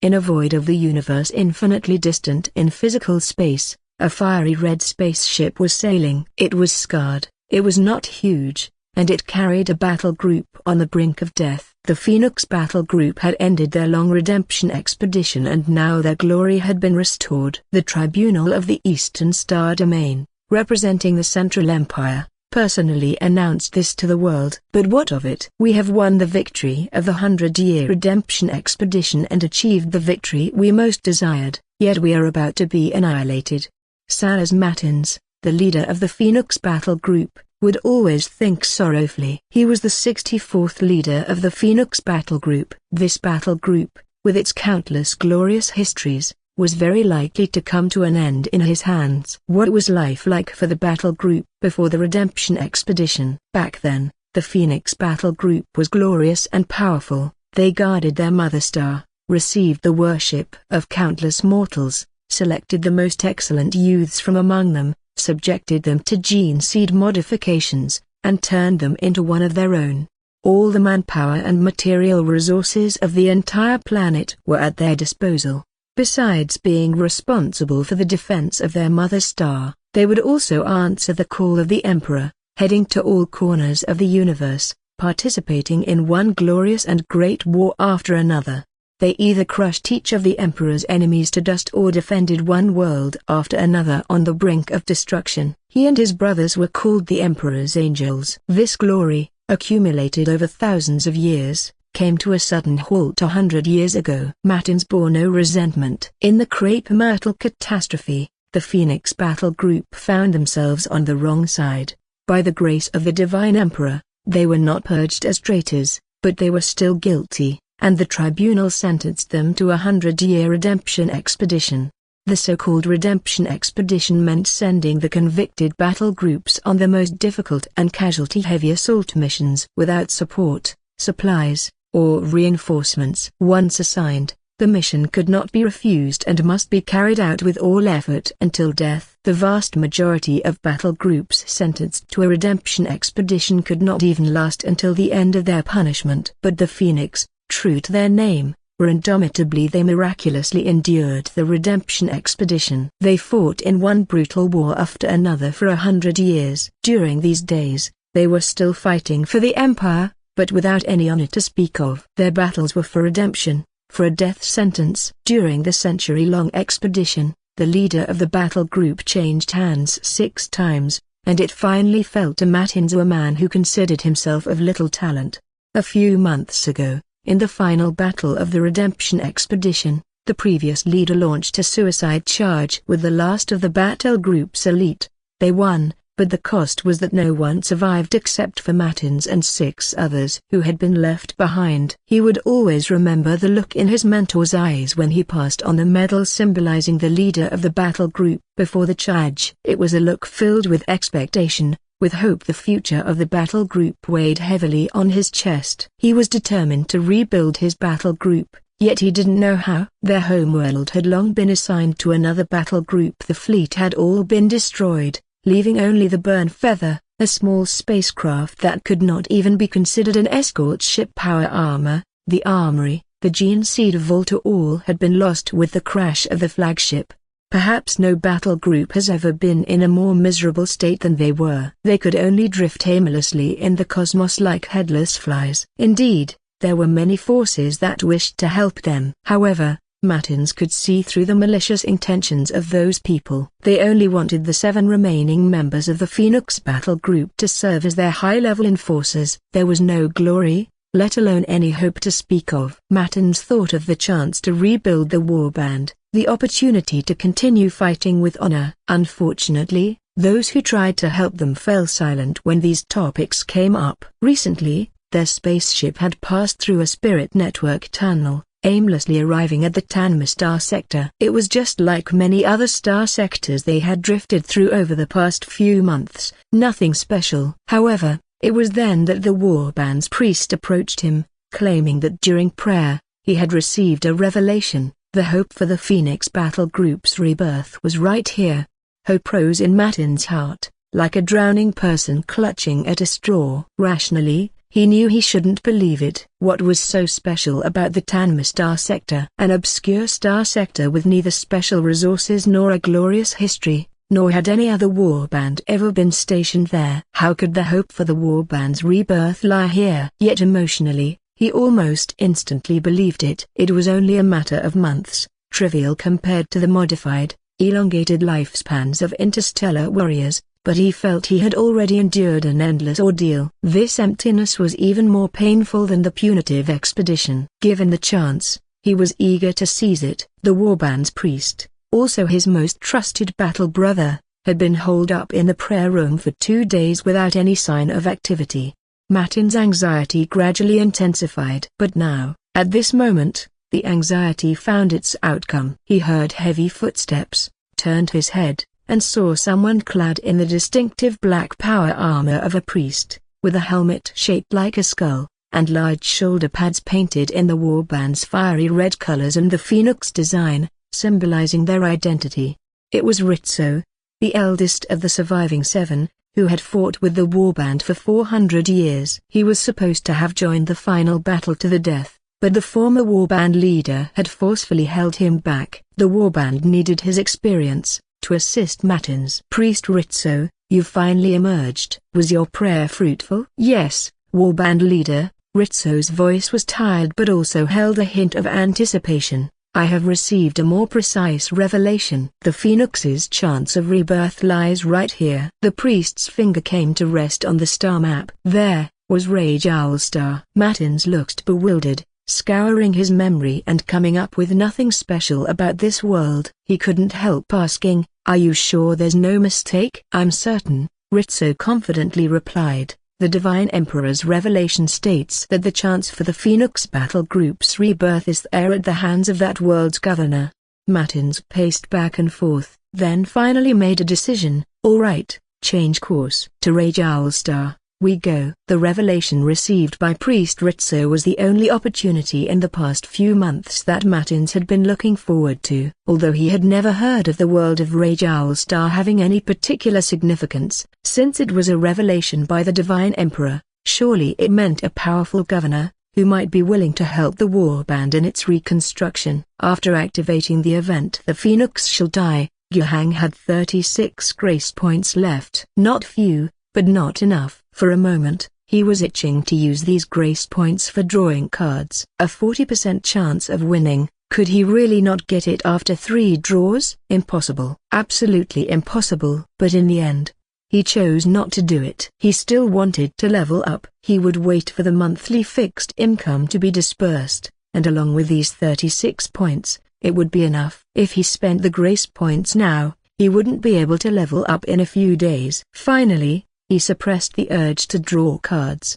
In a void of the universe infinitely distant in physical space, a fiery red spaceship was sailing. It was scarred, it was not huge, and it carried a battle group on the brink of death. The Phoenix battle group had ended their long redemption expedition and now their glory had been restored. The Tribunal of the Eastern Star Domain, representing the Central Empire, personally announced this to the world. But what of it? We have won the victory of the 100-year redemption expedition and achieved the victory we most desired, yet we are about to be annihilated. Silas Matins, the leader of the Phoenix battle group, would always think sorrowfully. He was the 64th leader of the Phoenix battle group. This battle group, with its countless glorious histories, was very likely to come to an end in his hands. What was life like for the battle group before the redemption expedition? Back then, the Phoenix battle group was glorious and powerful. They guarded their mother star, received the worship of countless mortals, selected the most excellent youths from among them, subjected them to gene seed modifications, and turned them into one of their own. All the manpower and material resources of the entire planet were at their disposal. Besides being responsible for the defense of their mother star, they would also answer the call of the Emperor, heading to all corners of the universe, participating in one glorious and great war after another. They either crushed each of the Emperor's enemies to dust or defended one world after another on the brink of destruction. He and his brothers were called the Emperor's Angels. This glory, accumulated over thousands of years, came to a sudden halt 100 years ago. Matins bore no resentment. In the Crepe Myrtle catastrophe, the Phoenix battle group found themselves on the wrong side. By the grace of the Divine Emperor, they were not purged as traitors, but they were still guilty, and the tribunal sentenced them to a 100-year redemption expedition. The so-called redemption expedition meant sending the convicted battle groups on the most difficult and casualty-heavy assault missions without support, supplies, or reinforcements. Once assigned, the mission could not be refused and must be carried out with all effort until death. The vast majority of battle groups sentenced to a redemption expedition could not even last until the end of their punishment. But the Phoenix, true to their name, were indomitably. They miraculously endured the redemption expedition. They fought in one brutal war after another for 100 years. During these days, they were still fighting for the Empire, but without any honor to speak of. Their battles were for redemption, for a death sentence. During the century-long expedition, the leader of the battle group changed hands 6 times, and it finally fell to Matins, a man who considered himself of little talent. A few months ago, in the final battle of the redemption expedition, the previous leader launched a suicide charge with the last of the battle group's elite. They won, but the cost was that no one survived except for Matins and 6 others who had been left behind. He would always remember the look in his mentor's eyes when he passed on the medal symbolizing the leader of the battle group before the charge. It was a look filled with expectation, with hope. The future of the battle group weighed heavily on his chest. He was determined to rebuild his battle group, yet he didn't know how. Their homeworld had long been assigned to another battle group. The fleet had all been destroyed, leaving only the Burn Feather, a small spacecraft that could not even be considered an escort ship. Power armor, the armory, the gene seed vault, all had been lost with the crash of the flagship. Perhaps no battle group has ever been in a more miserable state than they were. They could only drift aimlessly in the cosmos like headless flies. Indeed, there were many forces that wished to help them. However, Matins could see through the malicious intentions of those people. They only wanted the 7 remaining members of the Phoenix battle group to serve as their high-level enforcers. There was no glory, let alone any hope to speak of. Matins thought of the chance to rebuild the warband, the opportunity to continue fighting with honor. Unfortunately, those who tried to help them fell silent when these topics came up. Recently, their spaceship had passed through a spirit network tunnel, aimlessly arriving at the Tanma star sector. It was just like many other star sectors they had drifted through over the past few months, nothing special. However, it was then that the warband's priest approached him, claiming that during prayer, he had received a revelation. The hope for the Phoenix battle group's rebirth was right here. Hope rose in Matins' heart, like a drowning person clutching at a straw. Rationally, He knew he shouldn't believe it. What was so special about the Tanma star sector? An obscure star sector with neither special resources nor a glorious history, nor had any other warband ever been stationed there. How could the hope for the warband's rebirth lie here? Yet emotionally, he almost instantly believed it. It was only a matter of months, trivial compared to the modified, elongated lifespans of interstellar warriors, but he felt he had already endured an endless ordeal. This emptiness was even more painful than the punitive expedition. Given the chance, he was eager to seize it. The warband's priest, also his most trusted battle brother, had been holed up in the prayer room for 2 days without any sign of activity. Martin's anxiety gradually intensified. But now, at this moment, the anxiety found its outcome. He heard heavy footsteps, turned his head, and saw someone clad in the distinctive black power armor of a priest, with a helmet shaped like a skull, and large shoulder pads painted in the warband's fiery red colors and the phoenix design, symbolizing their identity. It was Ritso, the eldest of the surviving 7, who had fought with the warband for 400 years. He was supposed to have joined the final battle to the death, but the former warband leader had forcefully held him back. The warband needed his experience to assist Martin's. Priest Ritso, you've finally emerged. Was your prayer fruitful? Yes, warband leader. Ritso's voice was tired but also held a hint of anticipation. I have received a more precise revelation. The Phoenix's chance of rebirth lies right here. The priest's finger came to rest on the star map. There was Rage Owl Star. Martins looked bewildered, scouring his memory and coming up with nothing special about this world. He couldn't help asking, are you sure there's no mistake? I'm certain, Ritso confidently replied. The Divine Emperor's revelation states that the chance for the Phoenix battle group's rebirth is there at the hands of that world's governor. Martins paced back and forth, then finally made a decision. All right, change course. To Rage Owl Star we go. The revelation received by Priest Ritso was the only opportunity in the past few months that Martins had been looking forward to. Although he had never heard of the world of Rage Owl Star having any particular significance, since it was a revelation by the Divine Emperor, surely it meant a powerful governor, who might be willing to help the warband in its reconstruction. After activating the event The Phoenix Shall Die, Yuhang had 36 grace points left. Not few, but not enough. For a moment, he was itching to use these grace points for drawing cards. A 40% chance of winning. Could he really not get it after 3 draws? Impossible. Absolutely impossible. But in the end, he chose not to do it. He still wanted to level up. He would wait for the monthly fixed income to be dispersed, and along with these 36 points, it would be enough. If he spent the grace points now, he wouldn't be able to level up in a few days. Finally, he suppressed the urge to draw cards.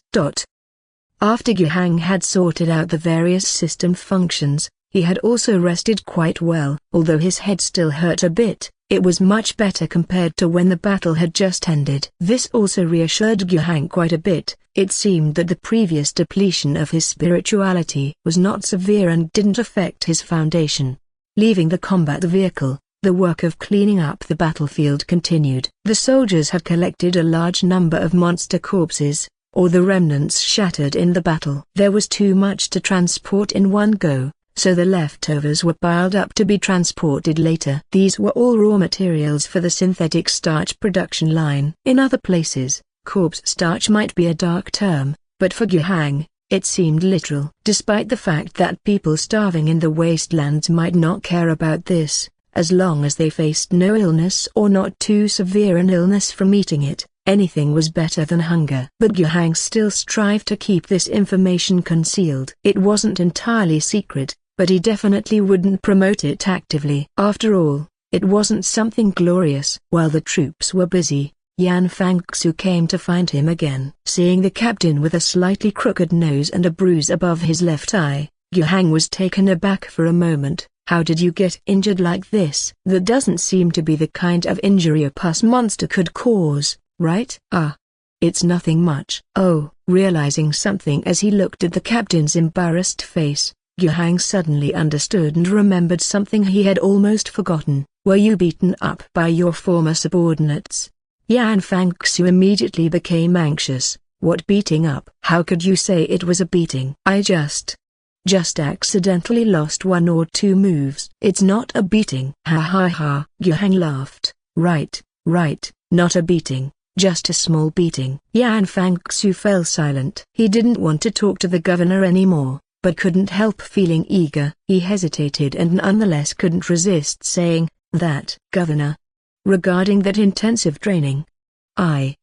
After Yuhang had sorted out the various system functions, he had also rested quite well. Although his head still hurt a bit, it was much better compared to when the battle had just ended. This also reassured Yuhang quite a bit. It seemed that the previous depletion of his spirituality was not severe and didn't affect his foundation. Leaving the combat vehicle, the work of cleaning up the battlefield continued. The soldiers had collected a large number of monster corpses, or the remnants shattered in the battle. There was too much to transport in one go, so the leftovers were piled up to be transported later. These were all raw materials for the synthetic starch production line. In other places, corpse starch might be a dark term, but for Yuhang, it seemed literal. Despite the fact that people starving in the wastelands might not care about this, as long as they faced no illness or not too severe an illness from eating it, anything was better than hunger. But Yuhang still strived to keep this information concealed. It wasn't entirely secret, but he definitely wouldn't promote it actively. After all, it wasn't something glorious. While the troops were busy, Yan Fangxu came to find him again. Seeing the captain with a slightly crooked nose and a bruise above his left eye, Yuhang was taken aback for a moment. How did you get injured like this? That doesn't seem to be the kind of injury a pus monster could cause, right? It's nothing much. Oh, realizing something as he looked at the captain's embarrassed face, Yuhang suddenly understood and remembered something he had almost forgotten. Were you beaten up by your former subordinates? Yan Fangxu immediately became anxious. What beating up? How could you say it was a beating? I just accidentally lost 1 or 2 moves. It's not a beating. Ha ha ha. Yuhang laughed. Right, not a beating, just a small beating. Yan Fangxu fell silent. He didn't want to talk to the governor anymore, but couldn't help feeling eager. He hesitated and nonetheless couldn't resist saying, "That, Governor. Regarding that intensive training."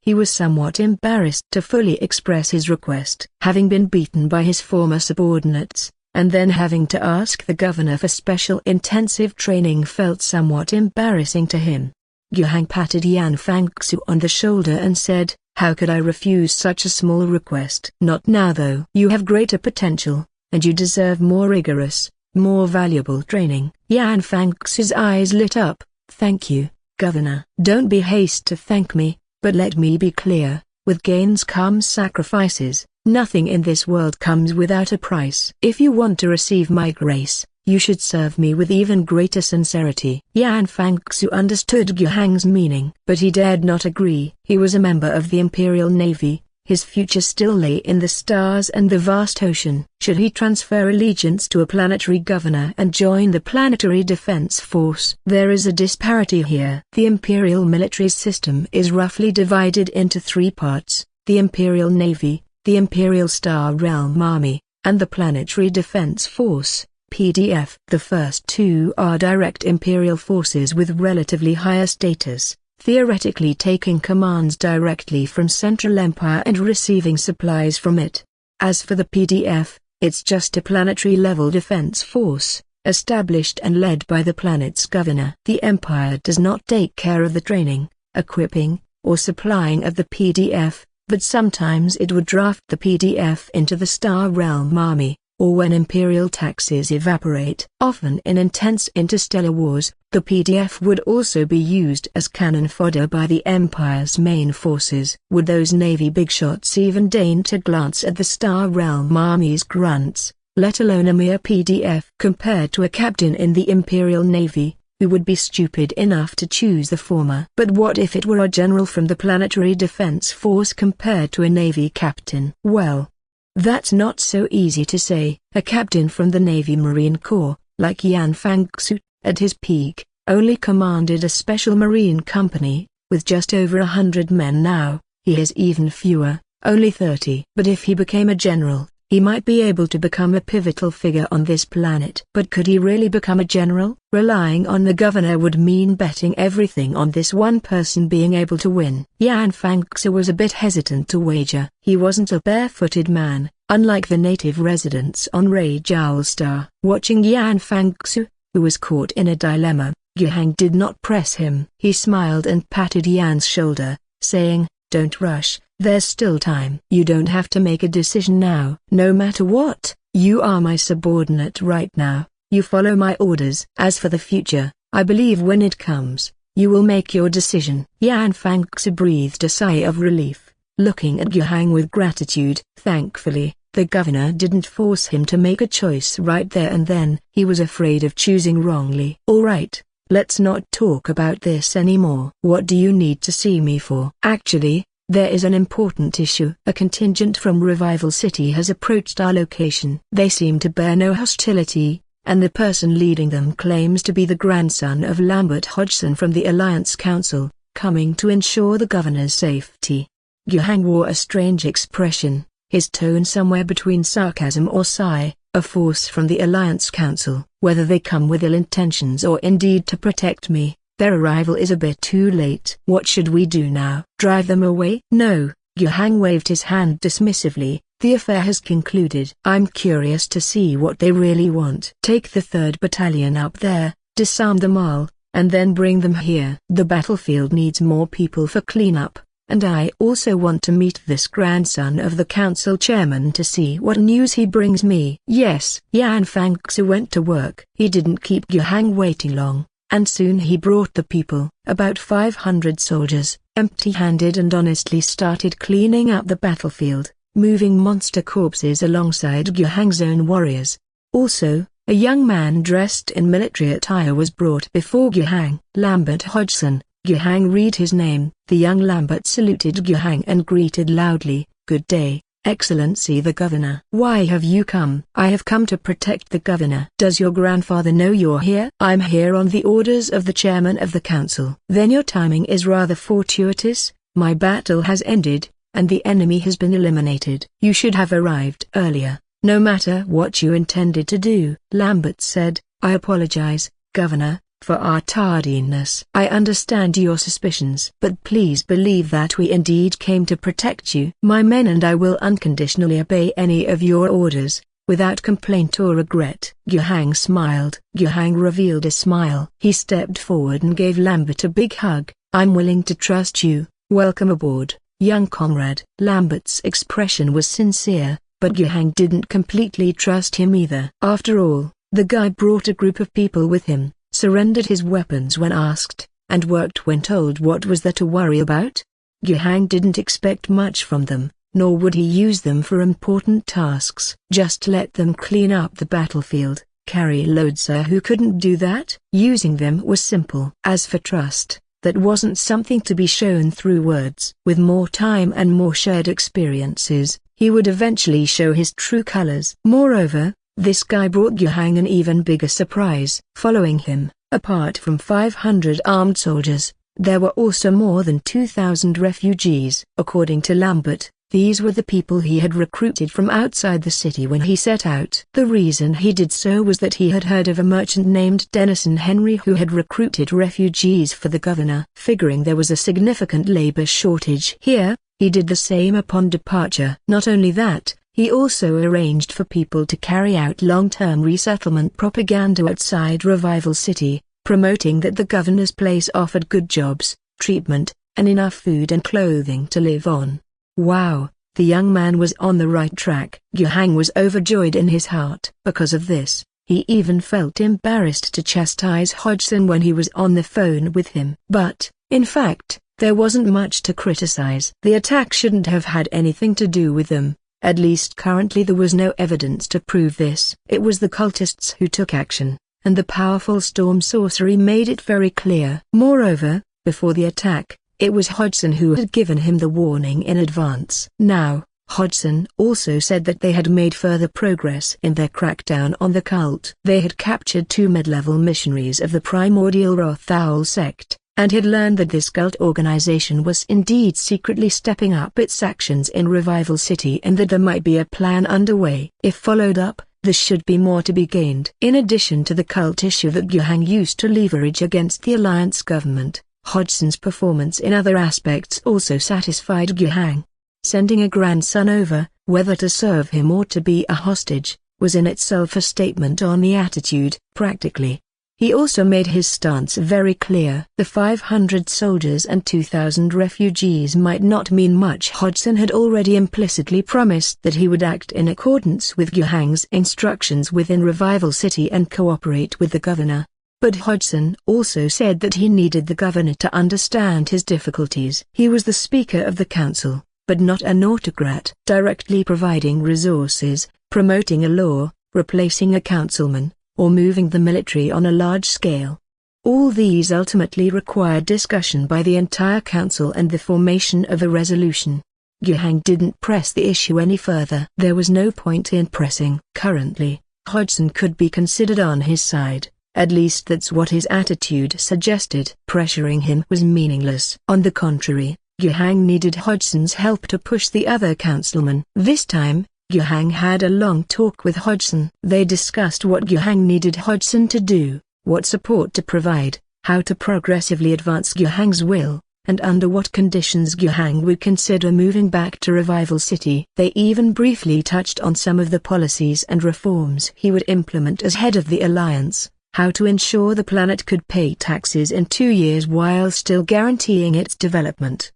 He was somewhat embarrassed to fully express his request. Having been beaten by his former subordinates, and then having to ask the governor for special intensive training felt somewhat embarrassing to him. Yuhang patted Yan Fangxu on the shoulder and said, "How could I refuse such a small request? Not now though. You have greater potential, and you deserve more rigorous, more valuable training." Yan Fangxu's eyes lit up. "Thank you, Governor." "Don't be hasty to thank me, but let me be clear, with gains come sacrifices. Nothing in this world comes without a price. If you want to receive my grace, you should serve me with even greater sincerity." Yan Fangxu understood Yuhang's meaning, but he dared not agree. He was a member of the Imperial Navy. His future still lay in the stars and the vast ocean. Should he transfer allegiance to a planetary governor and join the Planetary Defense Force? There is a disparity here. The Imperial military system is roughly divided into 3 parts: the Imperial Navy, the Imperial Star Realm Army, and the Planetary Defense Force, PDF. The first 2 are direct Imperial forces with relatively higher status, theoretically taking commands directly from Central Empire and receiving supplies from it. As for the PDF, it's just a planetary-level defense force, established and led by the planet's governor. The Empire does not take care of the training, equipping, or supplying of the PDF, but sometimes it would draft the PDF into the Star Realm Army, or when Imperial taxes evaporate. Often in intense interstellar wars, the PDF would also be used as cannon fodder by the Empire's main forces. Would those Navy bigshots even deign to glance at the Star Realm Army's grunts, let alone a mere PDF? Compared to a captain in the Imperial Navy, who would be stupid enough to choose the former? But what if it were a general from the Planetary Defense Force compared to a Navy captain? Well, that's not so easy to say. A captain from the Navy Marine Corps, like Yan Fangxu, at his peak, only commanded a special marine company, with just over 100 men now. He has even fewer, only 30. But if he became a general, he might be able to become a pivotal figure on this planet. But could he really become a general? Relying on the governor would mean betting everything on this one person being able to win. Yan Fangxu was a bit hesitant to wager. He wasn't a barefooted man, unlike the native residents on Rajiao Star. Watching Yan Fangxu, who was caught in a dilemma, Yuhang did not press him. He smiled and patted Yan's shoulder, saying, "Don't rush. There's still time. You don't have to make a decision now. No matter what, you are my subordinate right now. You follow my orders. As for the future, I believe when it comes, you will make your decision." Yan Fangxu breathed a sigh of relief, looking at Yuhang with gratitude. Thankfully, the governor didn't force him to make a choice right there and then. He was afraid of choosing wrongly. "All right, let's not talk about this anymore. What do you need to see me for?" "Actually, there is an important issue. A contingent from Revival City has approached our location. They seem to bear no hostility, and the person leading them claims to be the grandson of Lambert Hodgson from the Alliance Council, coming to ensure the governor's safety." Yuhang wore a strange expression, his tone somewhere between sarcasm or sigh. "A force from the Alliance Council. Whether they come with ill intentions or indeed to protect me, their arrival is a bit too late. What should we do now? Drive them away?" "No," Yuhang waved his hand dismissively, "the affair has concluded. I'm curious to see what they really want. Take the 3rd Battalion up there, disarm them all, and then bring them here. The battlefield needs more people for cleanup, and I also want to meet this grandson of the council chairman to see what news he brings me." "Yes." Yan Fangxu went to work. He didn't keep Yuhang waiting long, and soon he brought the people, about 500 soldiers, empty-handed and honestly started cleaning up the battlefield, moving monster corpses alongside Yuhang's own warriors. Also, a young man dressed in military attire was brought before Yuhang. "Lambert Hodgson." Yuhang read his name. The young Lambert saluted Yuhang and greeted loudly, "Good day, Excellency the Governor." "Why have you come?" "I have come to protect the Governor." "Does your grandfather know you're here?" "I'm here on the orders of the chairman of the council." "Then your timing is rather fortuitous. My battle has ended, and the enemy has been eliminated. You should have arrived earlier, no matter what you intended to do." Lambert said, "I apologize, Governor, for our tardiness. I understand your suspicions. But please believe that we indeed came to protect you. My men and I will unconditionally obey any of your orders, without complaint or regret." Yuhang smiled. Yuhang revealed a smile. He stepped forward and gave Lambert a big hug. "I'm willing to trust you. Welcome aboard, young comrade." Lambert's expression was sincere, but Yuhang didn't completely trust him either. After all, the guy brought a group of people with him, surrendered his weapons when asked, and worked when told. What was there to worry about? Yuhang didn't expect much from them, nor would he use them for important tasks. Just let them clean up the battlefield, carry loads. Who couldn't do that? Using them was simple. As for trust, that wasn't something to be shown through words. With more time and more shared experiences, he would eventually show his true colors. Moreover, this guy brought Yuhang an even bigger surprise. Following him, apart from 500 armed soldiers, there were also more than 2,000 refugees. According to Lambert, these were the people he had recruited from outside the city when he set out. The reason he did so was that he had heard of a merchant named Denison Henry who had recruited refugees for the governor. Figuring there was a significant labor shortage here, he did the same upon departure. Not only that, he also arranged for people to carry out long-term resettlement propaganda outside Revival City, promoting that the governor's place offered good jobs, treatment, and enough food and clothing to live on. Wow, the young man was on the right track. Yuhang was overjoyed in his heart. Because of this, he even felt embarrassed to chastise Hodgson when he was on the phone with him. But, in fact, there wasn't much to criticize. The attack shouldn't have had anything to do with them. At least currently there was no evidence to prove this. It was the cultists who took action, and the powerful storm sorcery made it very clear. Moreover, before the attack, it was Hodgson who had given him the warning in advance. Now, Hodgson also said that they had made further progress in their crackdown on the cult. They had captured 2 mid-level missionaries of the primordial Rothaul sect, and had learned that this cult organization was indeed secretly stepping up its actions in Revival City and that there might be a plan underway. If followed up, there should be more to be gained. In addition to the cult issue that Yuhang used to leverage against the alliance government, Hodgson's performance in other aspects also satisfied Yuhang. Sending a grandson over, whether to serve him or to be a hostage, was in itself a statement on the attitude. Practically, he also made his stance very clear. The 500 soldiers and 2,000 refugees might not mean much. Hodgson had already implicitly promised that he would act in accordance with Yuhang's instructions within Revival City and cooperate with the governor. But Hodgson also said that he needed the governor to understand his difficulties. He was the speaker of the council, but not an autocrat. Directly providing resources, promoting a law, replacing a councilman, or moving the military on a large scale. All these ultimately required discussion by the entire council and the formation of a resolution. Yuhang didn't press the issue any further. There was no point in pressing. Currently, Hodgson could be considered on his side. At least that's what his attitude suggested. Pressuring him was meaningless. On the contrary, Yuhang needed Hodgson's help to push the other councilmen. This time, Yuhang had a long talk with Hodgson. They discussed what Yuhang needed Hodgson to do, what support to provide, how to progressively advance Yuhang's will, and under what conditions Yuhang would consider moving back to Revival City. They even briefly touched on some of the policies and reforms he would implement as head of the alliance. How to ensure the planet could pay taxes in 2 years while still guaranteeing its development.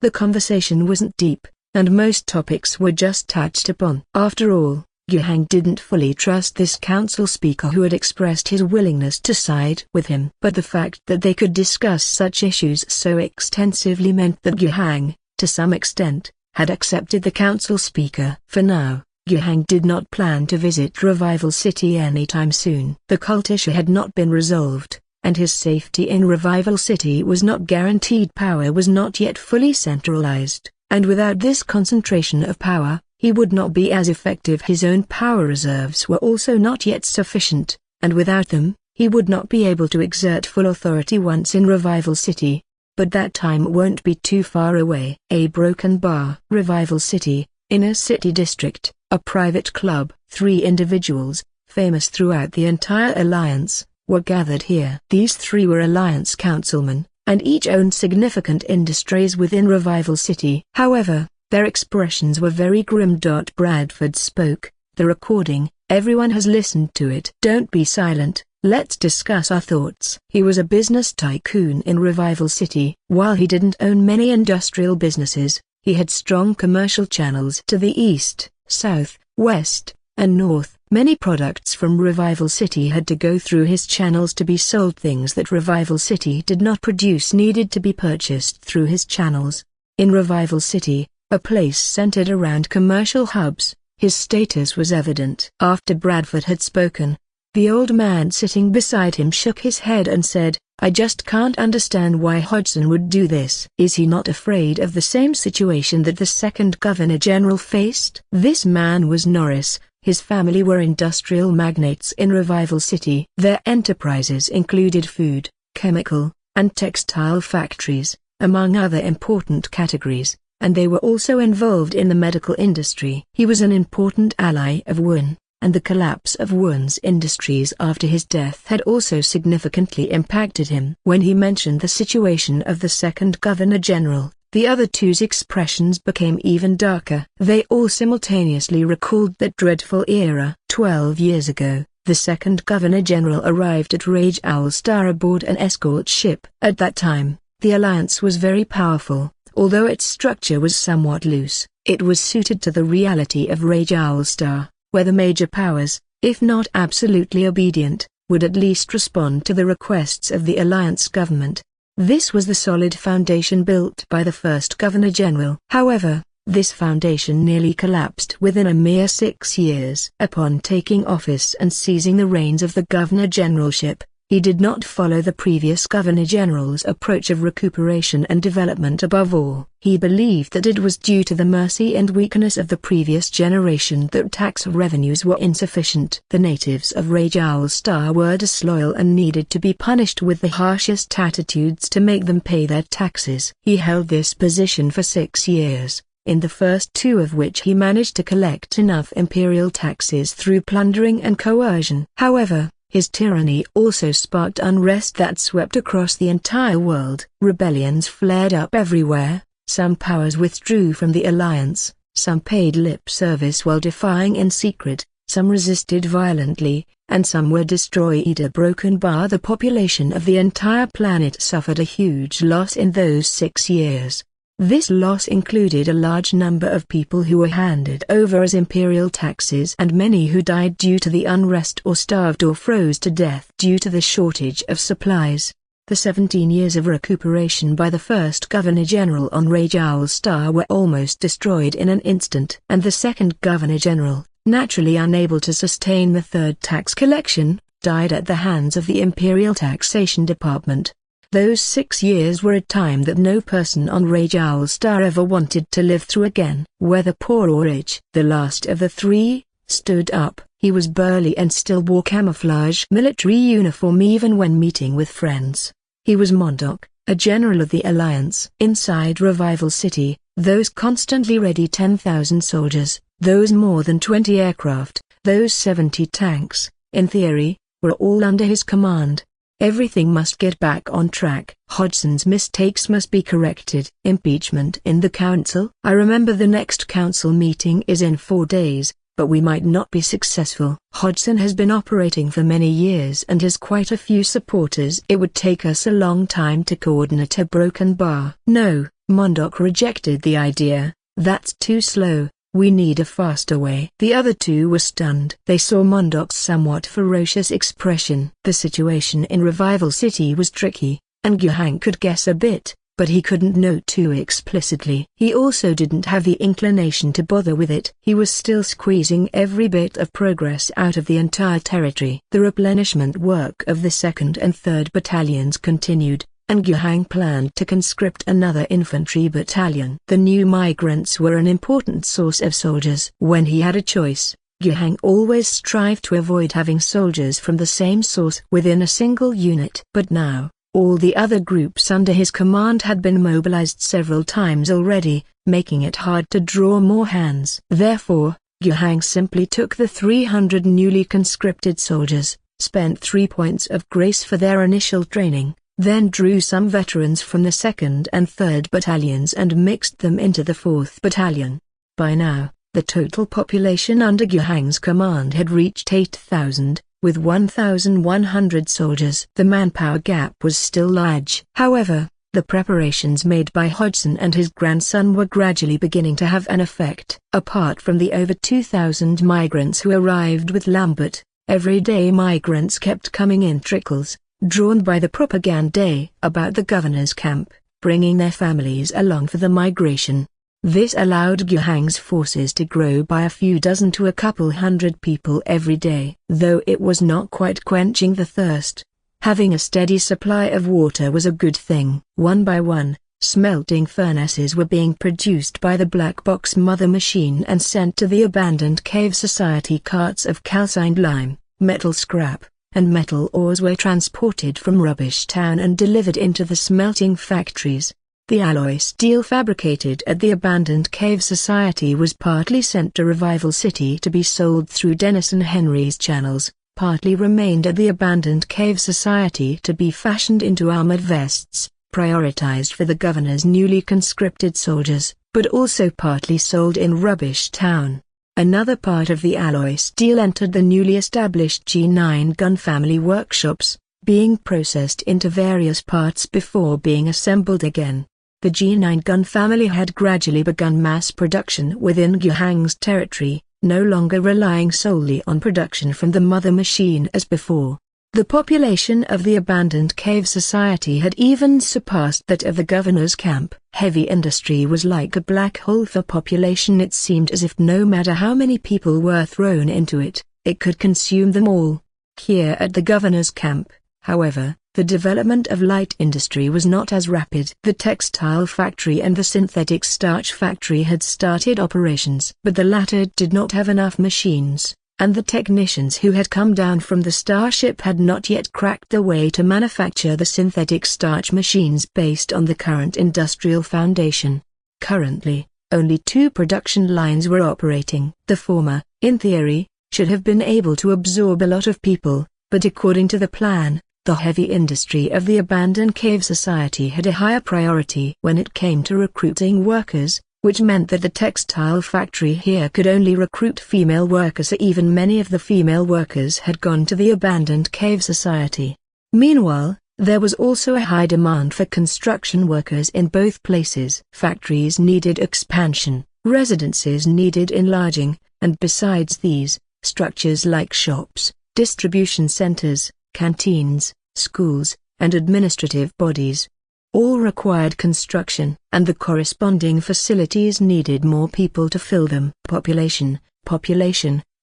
The conversation wasn't deep, and most topics were just touched upon. After all, Yuhang didn't fully trust this council speaker who had expressed his willingness to side with him. But the fact that they could discuss such issues so extensively meant that Yuhang, to some extent, had accepted the council speaker. For now, Yuhang did not plan to visit Revival City anytime soon. The cult issue had not been resolved, and his safety in Revival City was not guaranteed. Power was not yet fully centralized. and without this concentration of power, he would not be as effective. His own power reserves were also not yet sufficient, and without them, he would not be able to exert full authority once in Revival City. But that time won't be too far away. A broken bar. Revival City, inner city district, a private club. 3 individuals, famous throughout the entire alliance, were gathered here. These 3 were alliance councilmen, and each owned significant industries within Revival City. However, their expressions were very grim. Bradford spoke, the recording, everyone has listened to it. Don't be silent, let's discuss our thoughts. He was a business tycoon in Revival City. While he didn't own many industrial businesses, he had strong commercial channels to the east, south, west, and north. Many products from Revival City had to go through his channels to be sold. Things that Revival City did not produce needed to be purchased through his channels. In Revival City, a place centered around commercial hubs, his status was evident. After Bradford had spoken, the old man sitting beside him shook his head and said, I just can't understand why Hodgson would do this. Is he not afraid of the same situation that the second Governor General faced? This man was Norris. His family were industrial magnates in Revival City. Their enterprises included food, chemical, and textile factories, among other important categories, and they were also involved in the medical industry. He was an important ally of Wun, and the collapse of Wun's industries after his death had also significantly impacted him. When he mentioned the situation of the second Governor General, the other two's expressions became even darker. They all simultaneously recalled that dreadful era. 12 years ago, the second Governor General arrived at Rage Owl Star aboard an escort ship. At that time, the Alliance was very powerful. Although its structure was somewhat loose, it was suited to the reality of Rage Owl Star, where the major powers, if not absolutely obedient, would at least respond to the requests of the Alliance government. This was the solid foundation built by the first Governor General. However, this foundation nearly collapsed within a mere 6 years. Upon taking office and seizing the reins of the Governor Generalship, he did not follow the previous Governor General's approach of recuperation and development. Above all, he believed that it was due to the mercy and weakness of the previous generation that tax revenues were insufficient. The natives of Rage Owl Star were disloyal and needed to be punished with the harshest attitudes to make them pay their taxes. He held this position for 6 years, in the first 2 of which he managed to collect enough imperial taxes through plundering and coercion. However, his tyranny also sparked unrest that swept across the entire world. Rebellions flared up everywhere, some powers withdrew from the alliance, some paid lip service while defying in secret, some resisted violently, and some were destroyed. A broken bar. The population of the entire planet suffered a huge loss in those 6 years. This loss included a large number of people who were handed over as imperial taxes and many who died due to the unrest or starved or froze to death due to the shortage of supplies. The 17 years of recuperation by the first Governor General on Rage Owl Star were almost destroyed in an instant. And the second Governor General, naturally unable to sustain the third tax collection, died at the hands of the Imperial Taxation Department. Those 6 years were a time that no person on Rage Owl Star ever wanted to live through again. Whether poor or rich, the last of the 3 stood up. He was burly and still wore camouflage military uniform even when meeting with friends. He was Mondoc, a general of the Alliance. Inside Revival City, those constantly ready 10,000 soldiers, those more than 20 aircraft, those 70 tanks, in theory, were all under his command. Everything must get back on track. Hodgson's mistakes must be corrected. Impeachment in the council. I remember the next council meeting is in 4 days, but we might not be successful. Hodgson has been operating for many years and has quite a few supporters. It would take us a long time to coordinate a broken bar. No, Mondoc rejected the idea. That's too slow. We need a faster way. The other 2 were stunned. They saw Mondoc's somewhat ferocious expression. The situation in Revival City was tricky, and Guhang could guess a bit, but he couldn't know too explicitly. He also didn't have the inclination to bother with it. He was still squeezing every bit of progress out of the entire territory. The replenishment work of the 2nd and 3rd battalions continued, and Guhang planned to conscript another infantry battalion. The new migrants were an important source of soldiers. When he had a choice, Guhang always strived to avoid having soldiers from the same source within a single unit. But now, all the other groups under his command had been mobilized several times already, making it hard to draw more hands. Therefore, Guhang simply took the 300 newly conscripted soldiers, spent 3 points of grace for their initial training, then drew some veterans from the 2nd and 3rd battalions and mixed them into the 4th battalion. By now, the total population under Guhang's command had reached 8,000, with 1,100 soldiers. The manpower gap was still large. However, the preparations made by Hodgson and his grandson were gradually beginning to have an effect. Apart from the over 2,000 migrants who arrived with Lambert, everyday migrants kept coming in trickles, drawn by the propaganda about the governor's camp, bringing their families along for the migration. This allowed Guhang's forces to grow by a few dozen to a couple hundred people every day. Though it was not quite quenching the thirst, having a steady supply of water was a good thing. One by one, smelting furnaces were being produced by the black box mother machine and sent to the abandoned cave society. Carts of calcined lime, metal scrap, and metal ores were transported from Rubbish Town and delivered into the smelting factories. The alloy steel fabricated at the abandoned cave society was partly sent to Revival City to be sold through Denison Henry's channels, partly remained at the abandoned cave society to be fashioned into armored vests, prioritized for the governor's newly conscripted soldiers, but also partly sold in Rubbish Town. Another part of the alloy steel entered the newly established G9 gun family workshops, being processed into various parts before being assembled again. The G9 gun family had gradually begun mass production within Guhang's territory, no longer relying solely on production from the mother machine as before. The population of the abandoned cave society had even surpassed that of the governor's camp. Heavy industry was like a black hole for population. It seemed as if no matter how many people were thrown into it, it could consume them all. Here at the governor's camp, however, the development of light industry was not as rapid. The textile factory and the synthetic starch factory had started operations, but the latter did not have enough machines, and the technicians who had come down from the starship had not yet cracked the way to manufacture the synthetic starch machines based on the current industrial foundation. Currently, only 2 production lines were operating. The former, in theory, should have been able to absorb a lot of people, but according to the plan, the heavy industry of the abandoned cave society had a higher priority when it came to recruiting workers, which meant that the textile factory here could only recruit female workers. Even many of the female workers had gone to the abandoned cave society. Meanwhile, there was also a high demand for construction workers in both places. Factories needed expansion, residences needed enlarging, and besides these, structures like shops, distribution centers, canteens, schools, and administrative bodies all required construction, and the corresponding facilities needed more people to fill them. Population,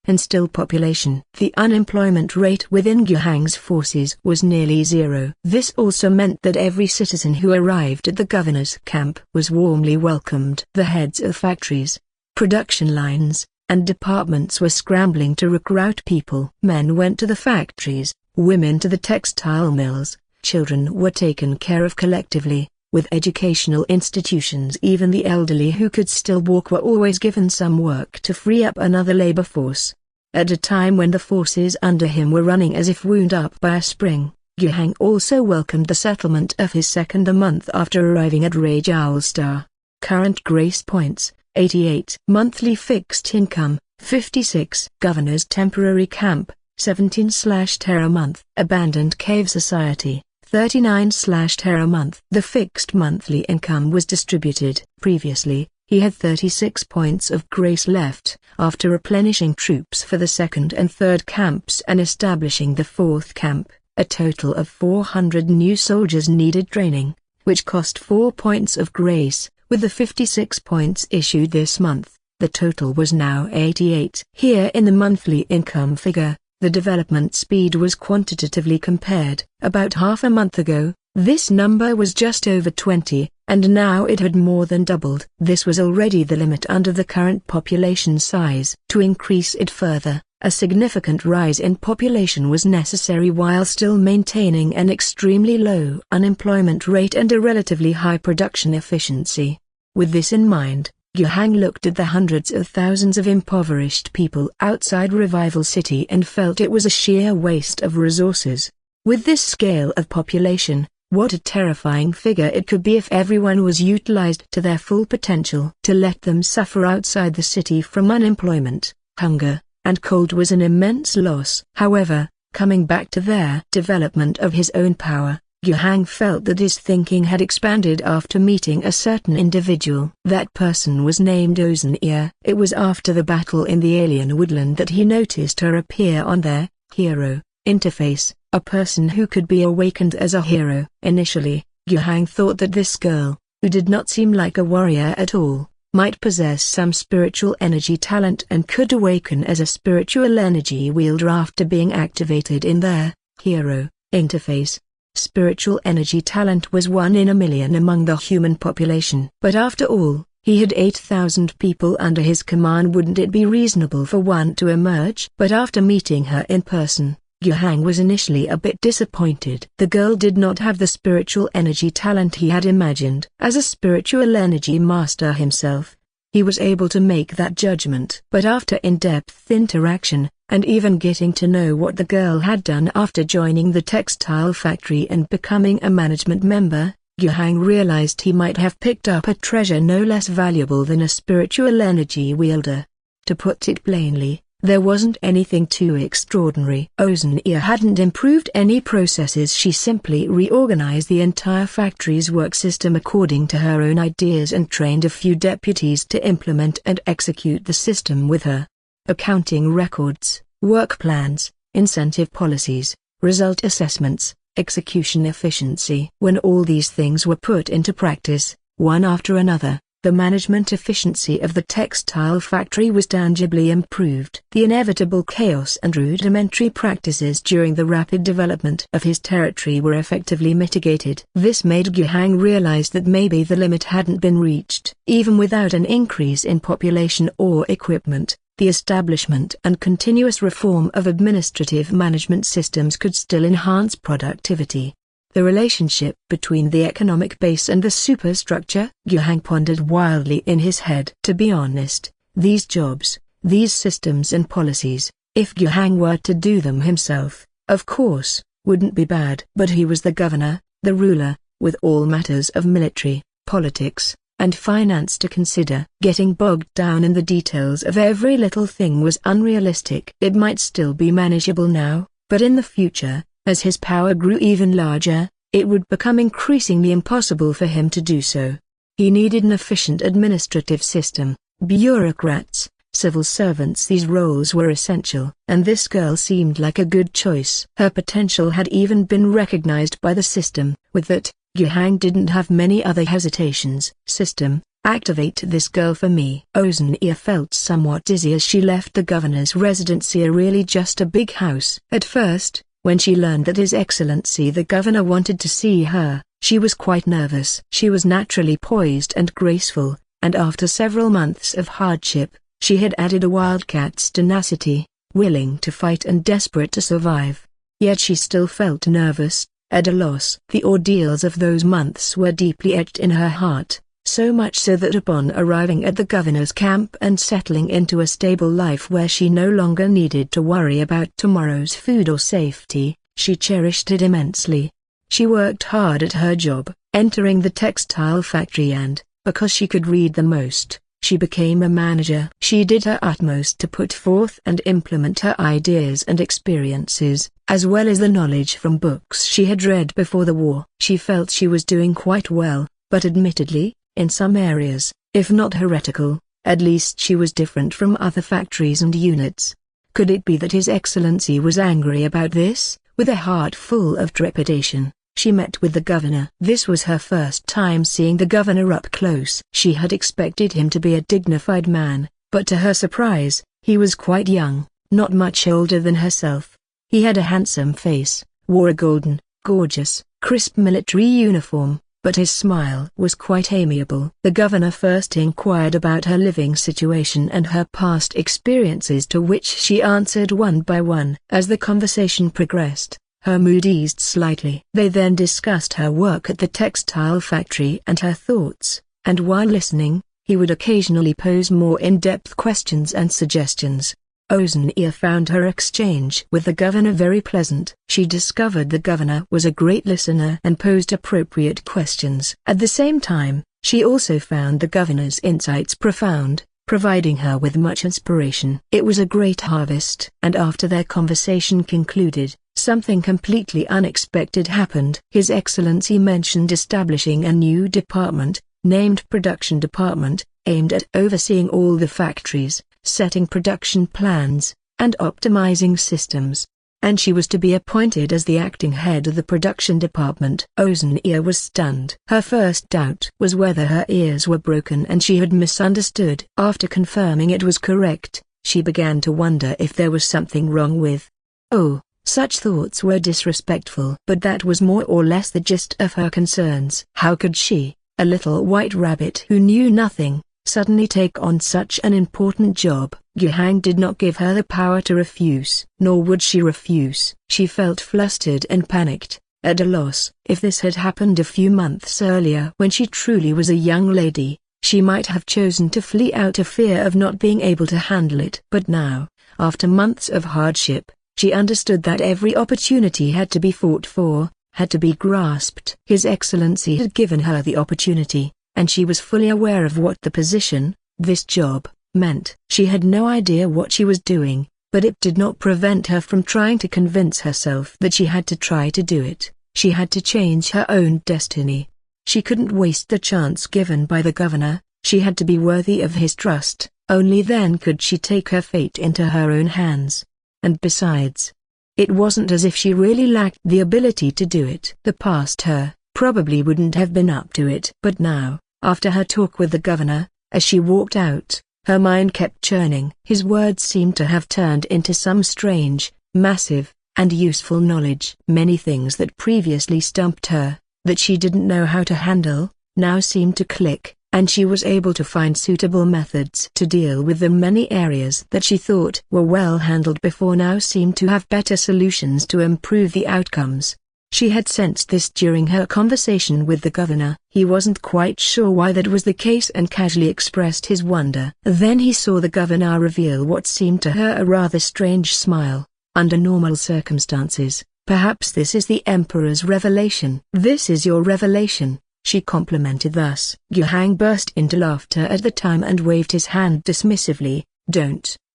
and still population. The unemployment rate within Guhang's forces was nearly zero. This also meant that every citizen who arrived at the governor's camp was warmly welcomed. The heads of factories, production lines, and departments were scrambling to recruit people. Men went to the factories, women to the textile mills, children were taken care of collectively, with educational institutions. Even the elderly who could still walk were always given some work to free up another labor force. At a time when the forces under him were running as if wound up by a spring, Guhang also welcomed the settlement of his second a month after arriving at Rage Owl Star. Current grace points, 88. Monthly fixed income, 56. Governor's temporary camp, 17/Terra month. Abandoned cave society, 39/Terra month. The fixed monthly income was distributed. Previously, he had 36 points of grace left. After replenishing troops for the 2nd and 3rd camps and establishing the 4th camp, a total of 400 new soldiers needed training, which cost 4 points of grace. With the 56 points issued this month, the total was now 88. Here in the monthly income figure, the development speed was quantitatively compared. About half a month ago, This number was just over 20, and now it had more than doubled. This was already the limit under the current population size. To increase it further, a significant rise in population was necessary while still maintaining an extremely low unemployment rate and a relatively high production efficiency. With this in mind, Yuhang looked at the hundreds of thousands of impoverished people outside Revival City and felt it was a sheer waste of resources. With this scale of population, what a terrifying figure it could be if everyone was utilized to their full potential. To let them suffer outside the city from unemployment, hunger, and cold was an immense loss. However, coming back to their development of his own power, Yuhang felt that his thinking had expanded after meeting a certain individual. That person was named Ozenear. It was after the battle in the alien woodland that he noticed her appear on their hero interface, a person who could be awakened as a hero. Initially, Yuhang thought that this girl, who did not seem like a warrior at all, might possess some spiritual energy talent and could awaken as a spiritual energy wielder after being activated in their hero interface. Spiritual energy talent was 1 in a million among the human population. But after all, he had 8,000 people under his command. Wouldn't it be reasonable for one to emerge? But after meeting her in person, Yuhang was initially a bit disappointed. The girl did not have the spiritual energy talent he had imagined. As a spiritual energy master himself, he was able to make that judgment. But after in-depth interaction, and even getting to know what the girl had done after joining the textile factory and becoming a management member, Yuhang realized he might have picked up a treasure no less valuable than a spiritual energy wielder. To put it plainly, there wasn't anything too extraordinary. Ozenear hadn't improved any processes. She simply reorganized the entire factory's work system according to her own ideas and trained a few deputies to implement and execute the system with her. Accounting records, work plans, incentive policies, result assessments, execution efficiency. When all these things were put into practice, one after another, the management efficiency of the textile factory was tangibly improved. The inevitable chaos and rudimentary practices during the rapid development of his territory were effectively mitigated. This made Yuhang realize that maybe the limit hadn't been reached. Even without an increase in population or equipment, the establishment and continuous reform of administrative management systems could still enhance productivity. The relationship between the economic base and the superstructure? Yuhang pondered wildly in his head. To be honest, these jobs, these systems and policies, if Yuhang were to do them himself, of course, wouldn't be bad. But he was the governor, the ruler, with all matters of military, politics, and finance to consider. Getting bogged down in the details of every little thing was unrealistic. It might still be manageable now, but in the future, as his power grew even larger, it would become increasingly impossible for him to do so. He needed an efficient administrative system, bureaucrats, civil servants. These roles were essential, and this girl seemed like a good choice. Her potential had even been recognized by the system. With that, Yuhang didn't have many other hesitations. System, activate this girl for me. Ozenear felt somewhat dizzy as she left the governor's residency, really just a big house. At first, when she learned that His Excellency the Governor wanted to see her, she was quite nervous. She was naturally poised and graceful, and after several months of hardship, she had added a wildcat's tenacity, willing to fight and desperate to survive. Yet she still felt nervous, at a loss. The ordeals of those months were deeply etched in her heart, so much so that upon arriving at the governor's camp and settling into a stable life where she no longer needed to worry about tomorrow's food or safety, she cherished it immensely. She worked hard at her job, entering the textile factory, and, because she could read the most, she became a manager. She did her utmost to put forth and implement her ideas and experiences, as well as the knowledge from books she had read before the war. She felt she was doing quite well, but admittedly, in some areas, if not heretical, at least she was different from other factories and units. Could it be that His Excellency was angry about this? With a heart full of trepidation, she met with the governor. This was her first time seeing the governor up close. She had expected him to be a dignified man, but to her surprise, he was quite young, not much older than herself. He had a handsome face, wore a golden, gorgeous, crisp military uniform, but his smile was quite amiable. The governor first inquired about her living situation and her past experiences, to which she answered one by one. As the conversation progressed, her mood eased slightly. They then discussed her work at the textile factory and her thoughts, and while listening, he would occasionally pose more in-depth questions and suggestions. Ozenia found her exchange with the governor very pleasant. She discovered the governor was a great listener and posed appropriate questions. At the same time, she also found the governor's insights profound, providing her with much inspiration. It was a great harvest. And after their conversation concluded, something completely unexpected happened. His Excellency mentioned establishing a new department, named Production Department, aimed at overseeing all the factories, setting production plans, and optimizing systems. And she was to be appointed as the acting head of the production department. Ozenia was stunned. Her first doubt was whether her ears were broken and she had misunderstood. After confirming it was correct, she began to wonder if there was something wrong with. Oh, such thoughts were disrespectful. But that was more or less the gist of her concerns. How could she, a little white rabbit who knew nothing, suddenly take on such an important job? Yuhang did not give her the power to refuse. Nor would she refuse. She felt flustered and panicked, at a loss. If this had happened a few months earlier when she truly was a young lady, she might have chosen to flee out of fear of not being able to handle it. But now, after months of hardship, she understood that every opportunity had to be fought for, had to be grasped. His Excellency had given her the opportunity, and she was fully aware of what the position, this job, meant. She had no idea what she was doing, but it did not prevent her from trying to convince herself that she had to try to do it. She had to change her own destiny. She couldn't waste the chance given by the governor. She had to be worthy of his trust. Only then could she take her fate into her own hands. And besides, it wasn't as if she really lacked the ability to do it. The past her probably wouldn't have been up to it. But now, after her talk with the governor, as she walked out, her mind kept churning. His words seemed to have turned into some strange, massive, and useful knowledge. Many things that previously stumped her, that she didn't know how to handle, now seemed to click, and she was able to find suitable methods to deal with them. Many areas that she thought were well handled before now seemed to have better solutions to improve the outcomes. She had sensed this during her conversation with the governor. He wasn't quite sure why that was the case and casually expressed his wonder. Then he saw the governor reveal what seemed to her a rather strange smile. Under normal circumstances, perhaps this is the Emperor's revelation. This is your revelation, she complimented thus. Yuhang burst into laughter at the time and waved his hand dismissively.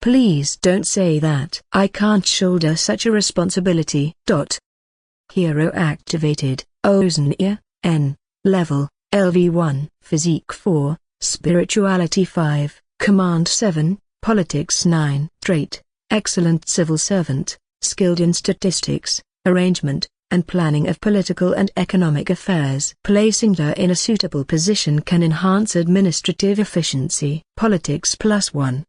Please don't say that. I can't shoulder such a responsibility. Hero activated. Ozenia, N. Level, LV1. Physique 4, Spirituality 5, Command 7, Politics 9. Trait, Excellent Civil Servant, skilled in statistics, arrangement, and planning of political and economic affairs. Placing her in a suitable position can enhance administrative efficiency. Politics +1.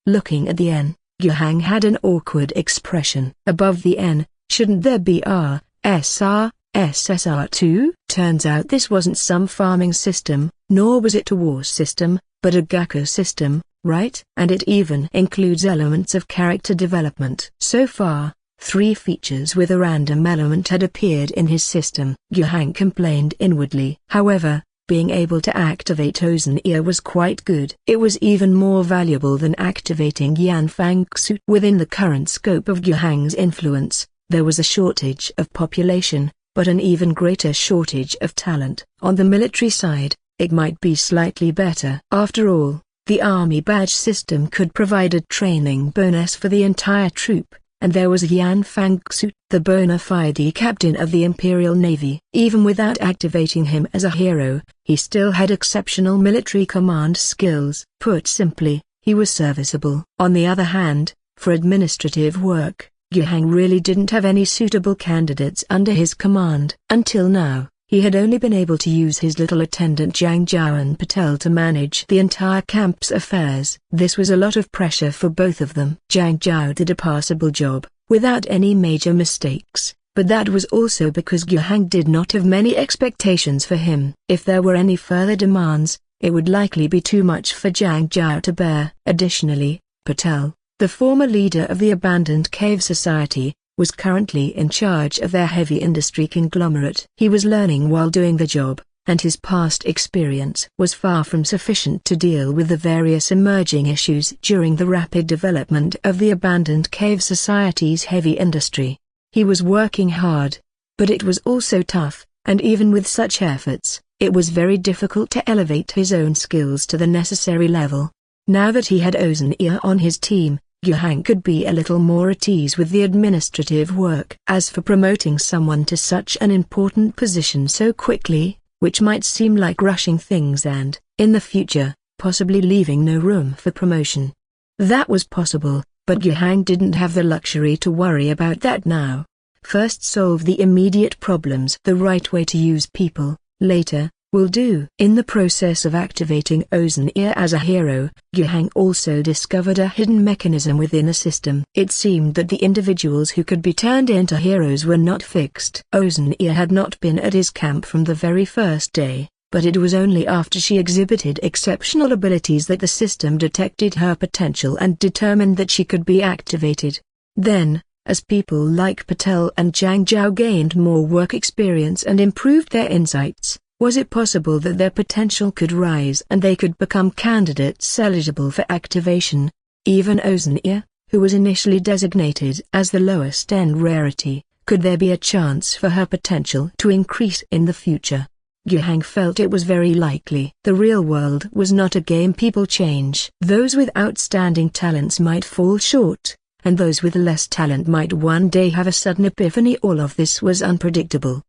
Looking at the N, Yuhang had an awkward expression. Above the N, shouldn't there be R, SR, SSR2? Turns out this wasn't some farming system, nor was it a war system, but a Gaku system, right? And it even includes elements of character development. So far, 3 features with a random element had appeared in his system. Yuhang complained inwardly. However, being able to activate Ozenia was quite good. It was even more valuable than activating Yanfang Xu. Within the current scope of Yuhang's influence, there was a shortage of population, but an even greater shortage of talent. On the military side, it might be slightly better. After all, the army badge system could provide a training bonus for the entire troop, and there was Yanfang Xu, the bona fide captain of the Imperial Navy. Even without activating him as a hero, he still had exceptional military command skills. Put simply, he was serviceable. On the other hand, for administrative work, Yuhang really didn't have any suitable candidates under his command. Until now, he had only been able to use his little attendant Zhang Zhao and Patel to manage the entire camp's affairs. This was a lot of pressure for both of them. Zhang Zhao did a passable job, without any major mistakes, But that was also because Yuhang did not have many expectations for him. If there were any further demands, it would likely be too much for Zhang Jiao to bear. Additionally, Patel, the former leader of the abandoned cave society, was currently in charge of their heavy industry conglomerate. He was learning while doing the job, and his past experience was far from sufficient to deal with the various emerging issues during the rapid development of the abandoned cave society's heavy industry. He was working hard, but it was also tough, and even with such efforts, it was very difficult to elevate his own skills to the necessary level. Now that he had Ozania on his team, Yuhang could be a little more at ease with the administrative work. As for promoting someone to such an important position so quickly, which might seem like rushing things and, in the future, possibly leaving no room for promotion. That was possible, but Yuhang didn't have the luxury to worry about that now. First solve the immediate problems. The right way to use people, later, will do. In the process of activating Ozania as a hero, Yuhang also discovered a hidden mechanism within a system. It seemed that the individuals who could be turned into heroes were not fixed. Ozania had not been at his camp from the very first day, but it was only after she exhibited exceptional abilities that the system detected her potential and determined that she could be activated. Then, as people like Patel and Zhang Jiao gained more work experience and improved their insights, was it possible that their potential could rise and they could become candidates eligible for activation? Even Ozania, who was initially designated as the lowest end rarity, could there be a chance for her potential to increase in the future? Yuhang felt it was very likely. The real world was not a game people change. Those with outstanding talents might fall short, and those with less talent might one day have a sudden epiphany. All of this was unpredictable.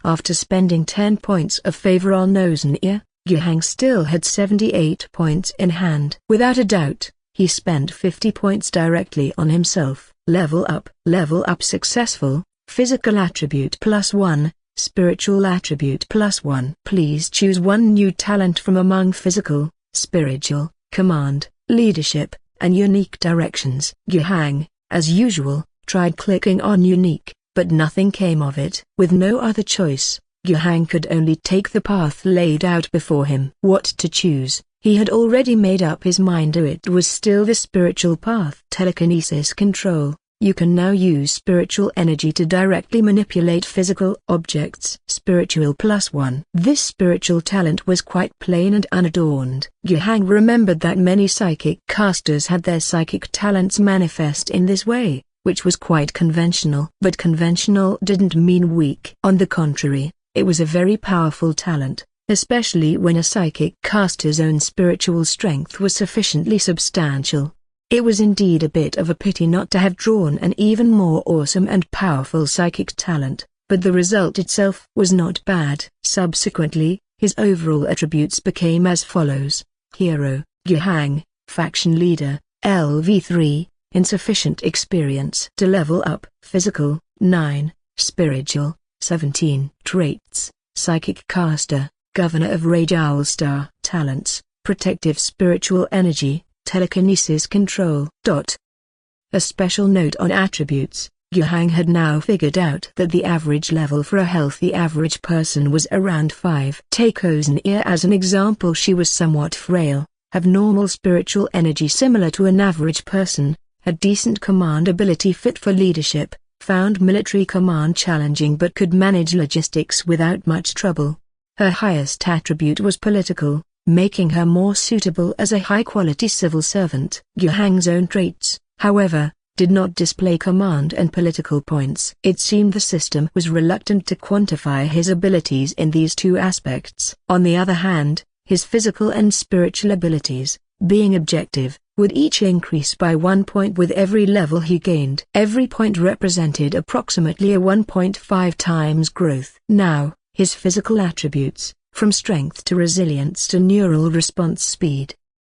After spending 10 points of favor on Ozania, Yuhang still had 78 points in hand. Without a doubt, he spent 50 points directly on himself. Level up successful, physical attribute +1, spiritual attribute +1. Please choose one new talent from among physical, spiritual, command, leadership, and unique directions. Yuhang, as usual, tried clicking on unique, but nothing came of it. With no other choice, Yuhang could only take the path laid out before him. What to choose, he had already made up his mind. It was still the spiritual path. Telekinesis control. You can now use spiritual energy to directly manipulate physical objects. Spiritual +1. This spiritual talent was quite plain and unadorned. Yuhang remembered that many psychic casters had their psychic talents manifest in this way, which was quite conventional. But conventional didn't mean weak. On the contrary, it was a very powerful talent, especially when a psychic caster's own spiritual strength was sufficiently substantial. It was indeed a bit of a pity not to have drawn an even more awesome and powerful psychic talent, but the result itself was not bad. Subsequently, his overall attributes became as follows: Hero, Yuhang, Faction Leader, LV3, insufficient experience. To level up: Physical, 9, Spiritual, 17. Traits: Psychic Caster, Governor of Rage Owl Star. Talents: Protective Spiritual Energy, Telekinesis Control. A special note on attributes: Yuhang had now figured out that the average level for a healthy average person was around 5. Take Ozania as an example. She was somewhat frail, have normal spiritual energy similar to an average person, had decent command ability fit for leadership, found military command challenging but could manage logistics without much trouble. Her highest attribute was political, making her more suitable as a high-quality civil servant. Yuhang's own traits, however, did not display command and political points. It seemed the system was reluctant to quantify his abilities in these two aspects. On the other hand, his physical and spiritual abilities, being objective, would each increase by 1 point with every level he gained. Every point represented approximately a 1.5 times growth. Now, his physical attributes, from strength to resilience to neural response speed,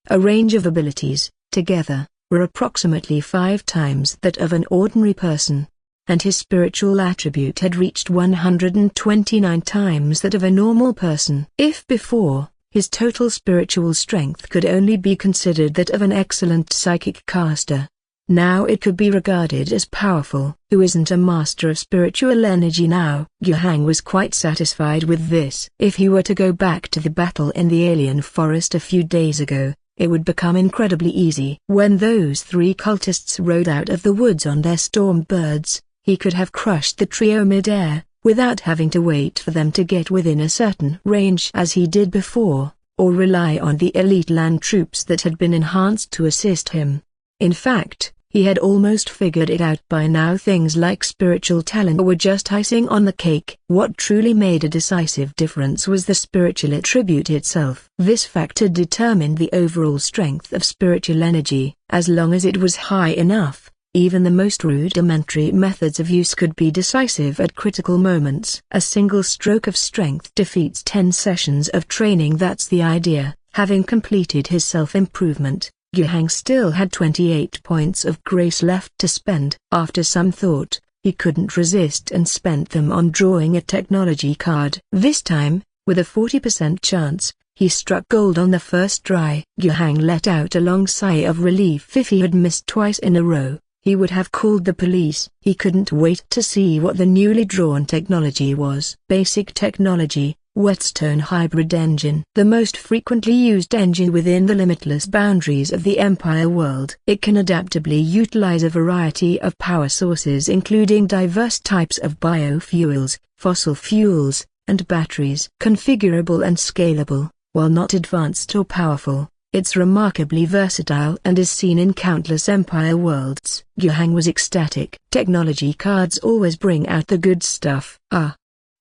a range of abilities, together, were approximately 5 times that of an ordinary person. And his spiritual attribute had reached 129 times that of a normal person. If before, his total spiritual strength could only be considered that of an excellent psychic caster, Now it could be regarded as powerful. Who isn't a master of spiritual energy now? Yuhang was quite satisfied with this. If he were to go back to the battle in the alien forest a few days ago, it would become incredibly easy. When those three cultists rode out of the woods on their storm birds, he could have crushed the trio mid-air, without having to wait for them to get within a certain range as he did before, or rely on the elite land troops that had been enhanced to assist him. In fact, he had almost figured it out by now. Things like spiritual talent were just icing on the cake. What truly made a decisive difference was the spiritual attribute itself. This factor determined the overall strength of spiritual energy. As long as it was high enough, even the most rudimentary methods of use could be decisive at critical moments. A single stroke of strength defeats 10 sessions of training. That's the idea. Having completed his self-improvement, Yuhang still had 28 points of grace left to spend. After some thought, he couldn't resist and spent them on drawing a technology card. This time, with a 40% chance, he struck gold on the first try. Yuhang let out a long sigh of relief. If he had missed twice in a row, he would have called the police. He couldn't wait to see what the newly drawn technology was. Basic technology, Whetstone hybrid engine. The most frequently used engine within the limitless boundaries of the Empire world. It can adaptably utilize a variety of power sources including diverse types of biofuels, fossil fuels, and batteries. Configurable and scalable, while not advanced or powerful, it's remarkably versatile and is seen in countless Empire worlds. Yuhang was ecstatic. Technology cards always bring out the good stuff.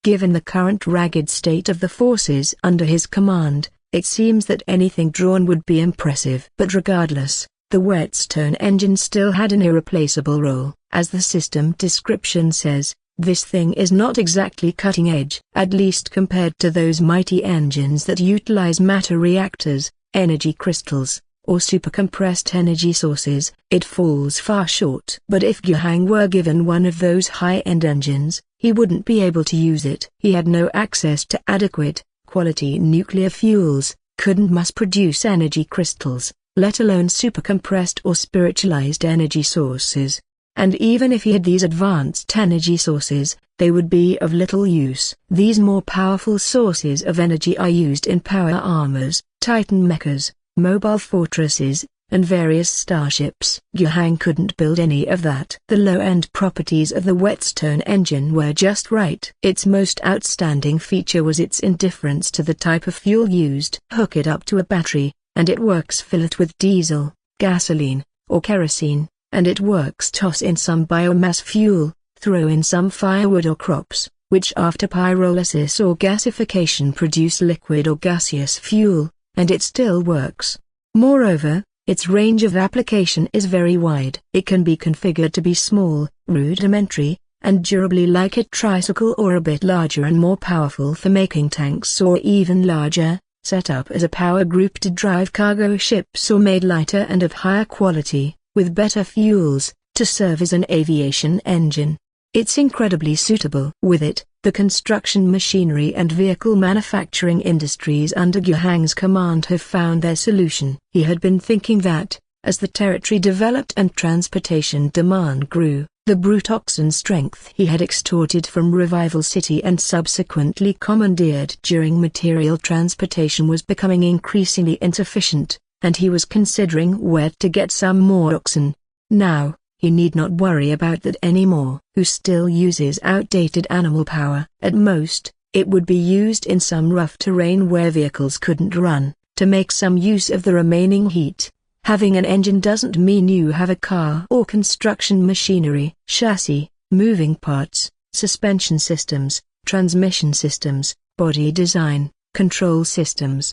Given the current ragged state of the forces under his command, it seems that anything drawn would be impressive. But regardless, the Whetstone engine still had an irreplaceable role. As the system description says, this thing is not exactly cutting edge. At least compared to those mighty engines that utilize matter reactors, energy crystals, or supercompressed energy sources, it falls far short. But if Yuhang were given one of those high-end engines, he wouldn't be able to use it. He had no access to adequate, quality nuclear fuels, couldn't mass-produce energy crystals, let alone supercompressed or spiritualized energy sources. And even if he had these advanced energy sources, they would be of little use. These more powerful sources of energy are used in power armors, Titan mechas, mobile fortresses, and various starships. Yuhang couldn't build any of that. The low-end properties of the Whetstone engine were just right. Its most outstanding feature was its indifference to the type of fuel used. Hook it up to a battery, and it works. Fill it with diesel, gasoline, or kerosene, and it works. Toss in some biomass fuel, throw in some firewood or crops, which after pyrolysis or gasification produce liquid or gaseous fuel, and it still works. Moreover, its range of application is very wide. It can be configured to be small, rudimentary, and durably like a tricycle, or a bit larger and more powerful for making tanks, or even larger, set up as a power group to drive cargo ships, or made lighter and of higher quality, with better fuels, to serve as an aviation engine. It's incredibly suitable. With it, the construction machinery and vehicle manufacturing industries under Yuhang's command have found their solution. He had been thinking that, as the territory developed and transportation demand grew, the brute oxen strength he had extorted from Revival City and subsequently commandeered during material transportation was becoming increasingly insufficient, and he was considering where to get some more oxen. Now, he need not worry about that anymore. Who still uses outdated animal power? At most, it would be used in some rough terrain where vehicles couldn't run, to make some use of the remaining heat. Having an engine doesn't mean you have a car or construction machinery. Chassis, moving parts, suspension systems, transmission systems, body design, control systems.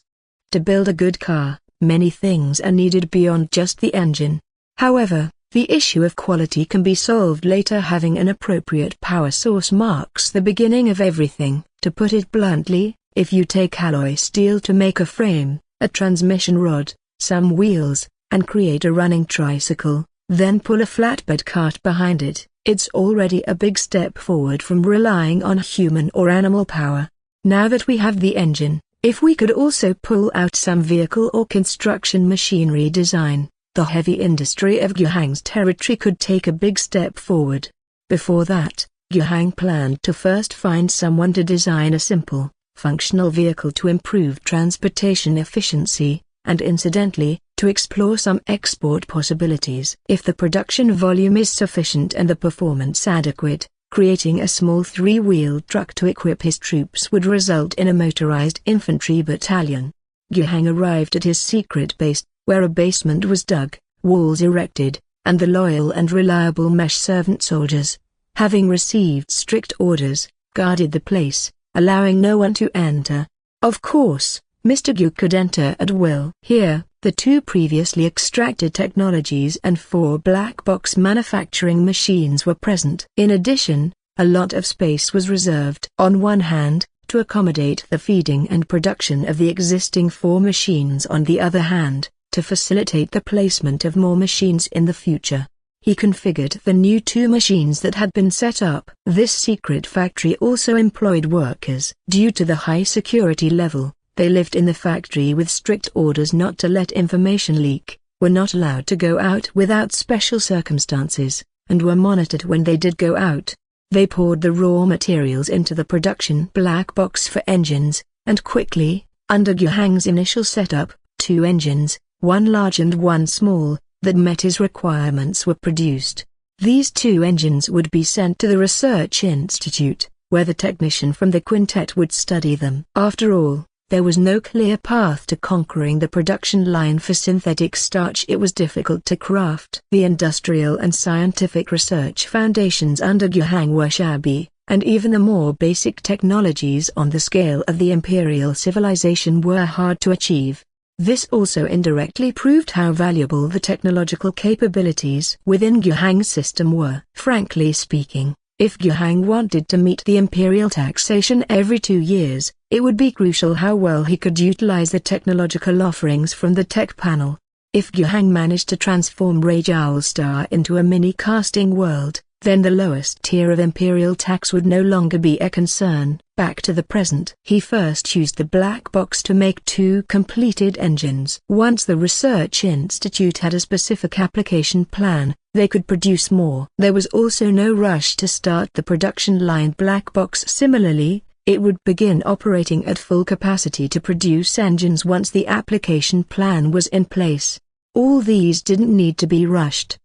To build a good car, many things are needed beyond just the engine. However, the issue of quality can be solved later. Having an appropriate power source marks the beginning of everything. To put it bluntly, if you take alloy steel to make a frame, a transmission rod, some wheels, and create a running tricycle, then pull a flatbed cart behind it, it's already a big step forward from relying on human or animal power. Now that we have the engine, if we could also pull out some vehicle or construction machinery design, the heavy industry of Guhang's territory could take a big step forward. Before that, Guhang planned to first find someone to design a simple, functional vehicle to improve transportation efficiency, and incidentally, to explore some export possibilities. If the production volume is sufficient and the performance adequate, creating a small three-wheeled truck to equip his troops would result in a motorized infantry battalion. Guhang arrived at his secret base, where a basement was dug, walls erected, and the loyal and reliable mesh servant soldiers, having received strict orders, guarded the place, allowing no one to enter. Of course, Mr. Gu could enter at will. Here, the 2 previously extracted technologies and 4 black box manufacturing machines were present. In addition, a lot of space was reserved, on one hand, to accommodate the feeding and production of the existing 4 machines, on the other hand, to facilitate the placement of more machines in the future. He configured the new 2 machines that had been set up. This secret factory also employed workers. Due to the high security level, they lived in the factory with strict orders not to let information leak, were not allowed to go out without special circumstances, and were monitored when they did go out. They poured the raw materials into the production black box for engines, and quickly, under Guhang's initial setup, 2 engines, 1 large and 1 small, that met his requirements were produced. These 2 engines would be sent to the Research Institute, where the technician from the quintet would study them. After all, there was no clear path to conquering the production line for synthetic starch. It was difficult to craft. The industrial and scientific research foundations under Guhang were shabby, and even the more basic technologies on the scale of the imperial civilization were hard to achieve. This also indirectly proved how valuable the technological capabilities within Guhang's system were. Frankly speaking, if Guhang wanted to meet the imperial taxation every 2 years, it would be crucial how well he could utilize the technological offerings from the tech panel. If Guhang managed to transform Rajoul Star into a mini casting world, then the lowest tier of imperial tax would no longer be a concern. Back to the present. He first used the black box to make 2 completed engines. Once the Research Institute had a specific application plan, they could produce more. There was also no rush to start the production line black box. Similarly, it would begin operating at full capacity to produce engines once the application plan was in place. All these didn't need to be rushed.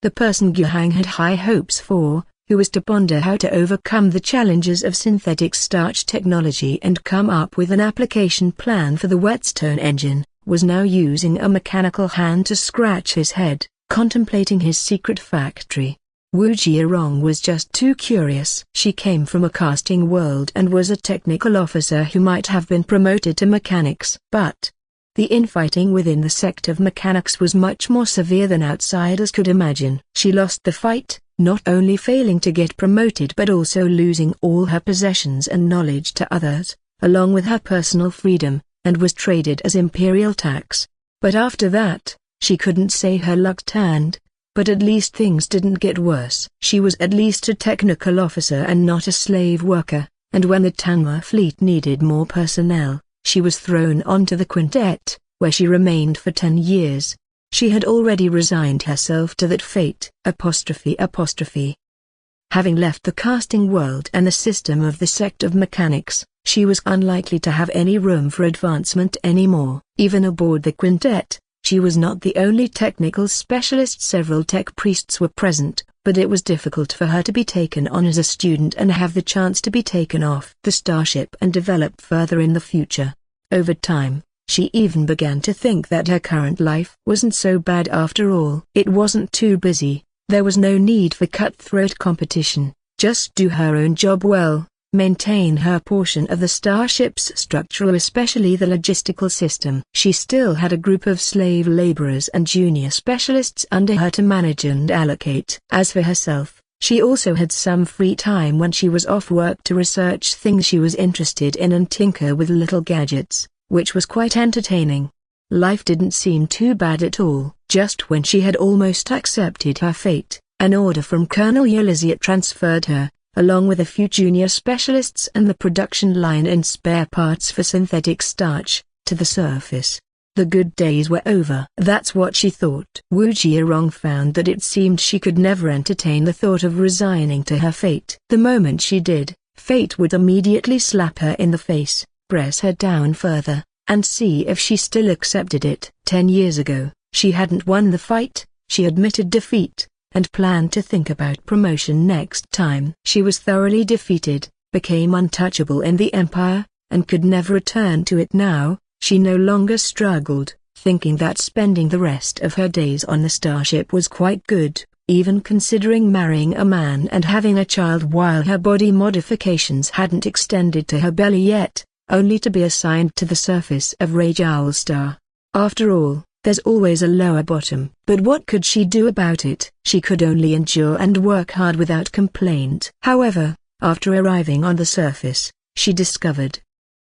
The person Guhang had high hopes for, who was to ponder how to overcome the challenges of synthetic starch technology and come up with an application plan for the whetstone engine, was now using a mechanical hand to scratch his head, contemplating his secret factory. Wu Jiarong was just too curious. She came from a casting world and was a technical officer who might have been promoted to mechanics. But the infighting within the sect of mechanics was much more severe than outsiders could imagine. She lost the fight, not only failing to get promoted but also losing all her possessions and knowledge to others, along with her personal freedom, and was traded as imperial tax. But after that, she couldn't say her luck turned, but at least things didn't get worse. She was at least a technical officer and not a slave worker, and when the Tanma fleet needed more personnel, she was thrown onto the quintet, where she remained for 10 years. She had already resigned herself to that fate. Having left the casting world and the system of the sect of mechanics, she was unlikely to have any room for advancement anymore. Even aboard the quintet, she was not the only technical specialist. Several tech priests were present, but it was difficult for her to be taken on as a student and have the chance to be taken off the starship and develop further in the future. Over time, she even began to think that her current life wasn't so bad after all. It wasn't too busy, there was no need for cutthroat competition, just do her own job well, maintain her portion of the starship's structure, especially the logistical system. She still had a group of slave laborers and junior specialists under her to manage and allocate. As for herself, she also had some free time when she was off work to research things she was interested in and tinker with little gadgets, which was quite entertaining. Life didn't seem too bad at all. Just when she had almost accepted her fate, an order from Colonel Ulysses transferred her, along with a few junior specialists and the production line and spare parts for synthetic starch, to the surface. The good days were over. That's what she thought. Wu Jiarong found that it seemed she could never entertain the thought of resigning to her fate. The moment she did, fate would immediately slap her in the face, press her down further, and see if she still accepted it. 10 years ago, she hadn't won the fight, she admitted defeat, and planned to think about promotion next time. She was thoroughly defeated, became untouchable in the Empire, and could never return to it now. She no longer struggled, thinking that spending the rest of her days on the starship was quite good, even considering marrying a man and having a child while her body modifications hadn't extended to her belly yet, only to be assigned to the surface of Rajowl Star. After all, there's always a lower bottom. But what could she do about it? She could only endure and work hard without complaint. However, after arriving on the surface, she discovered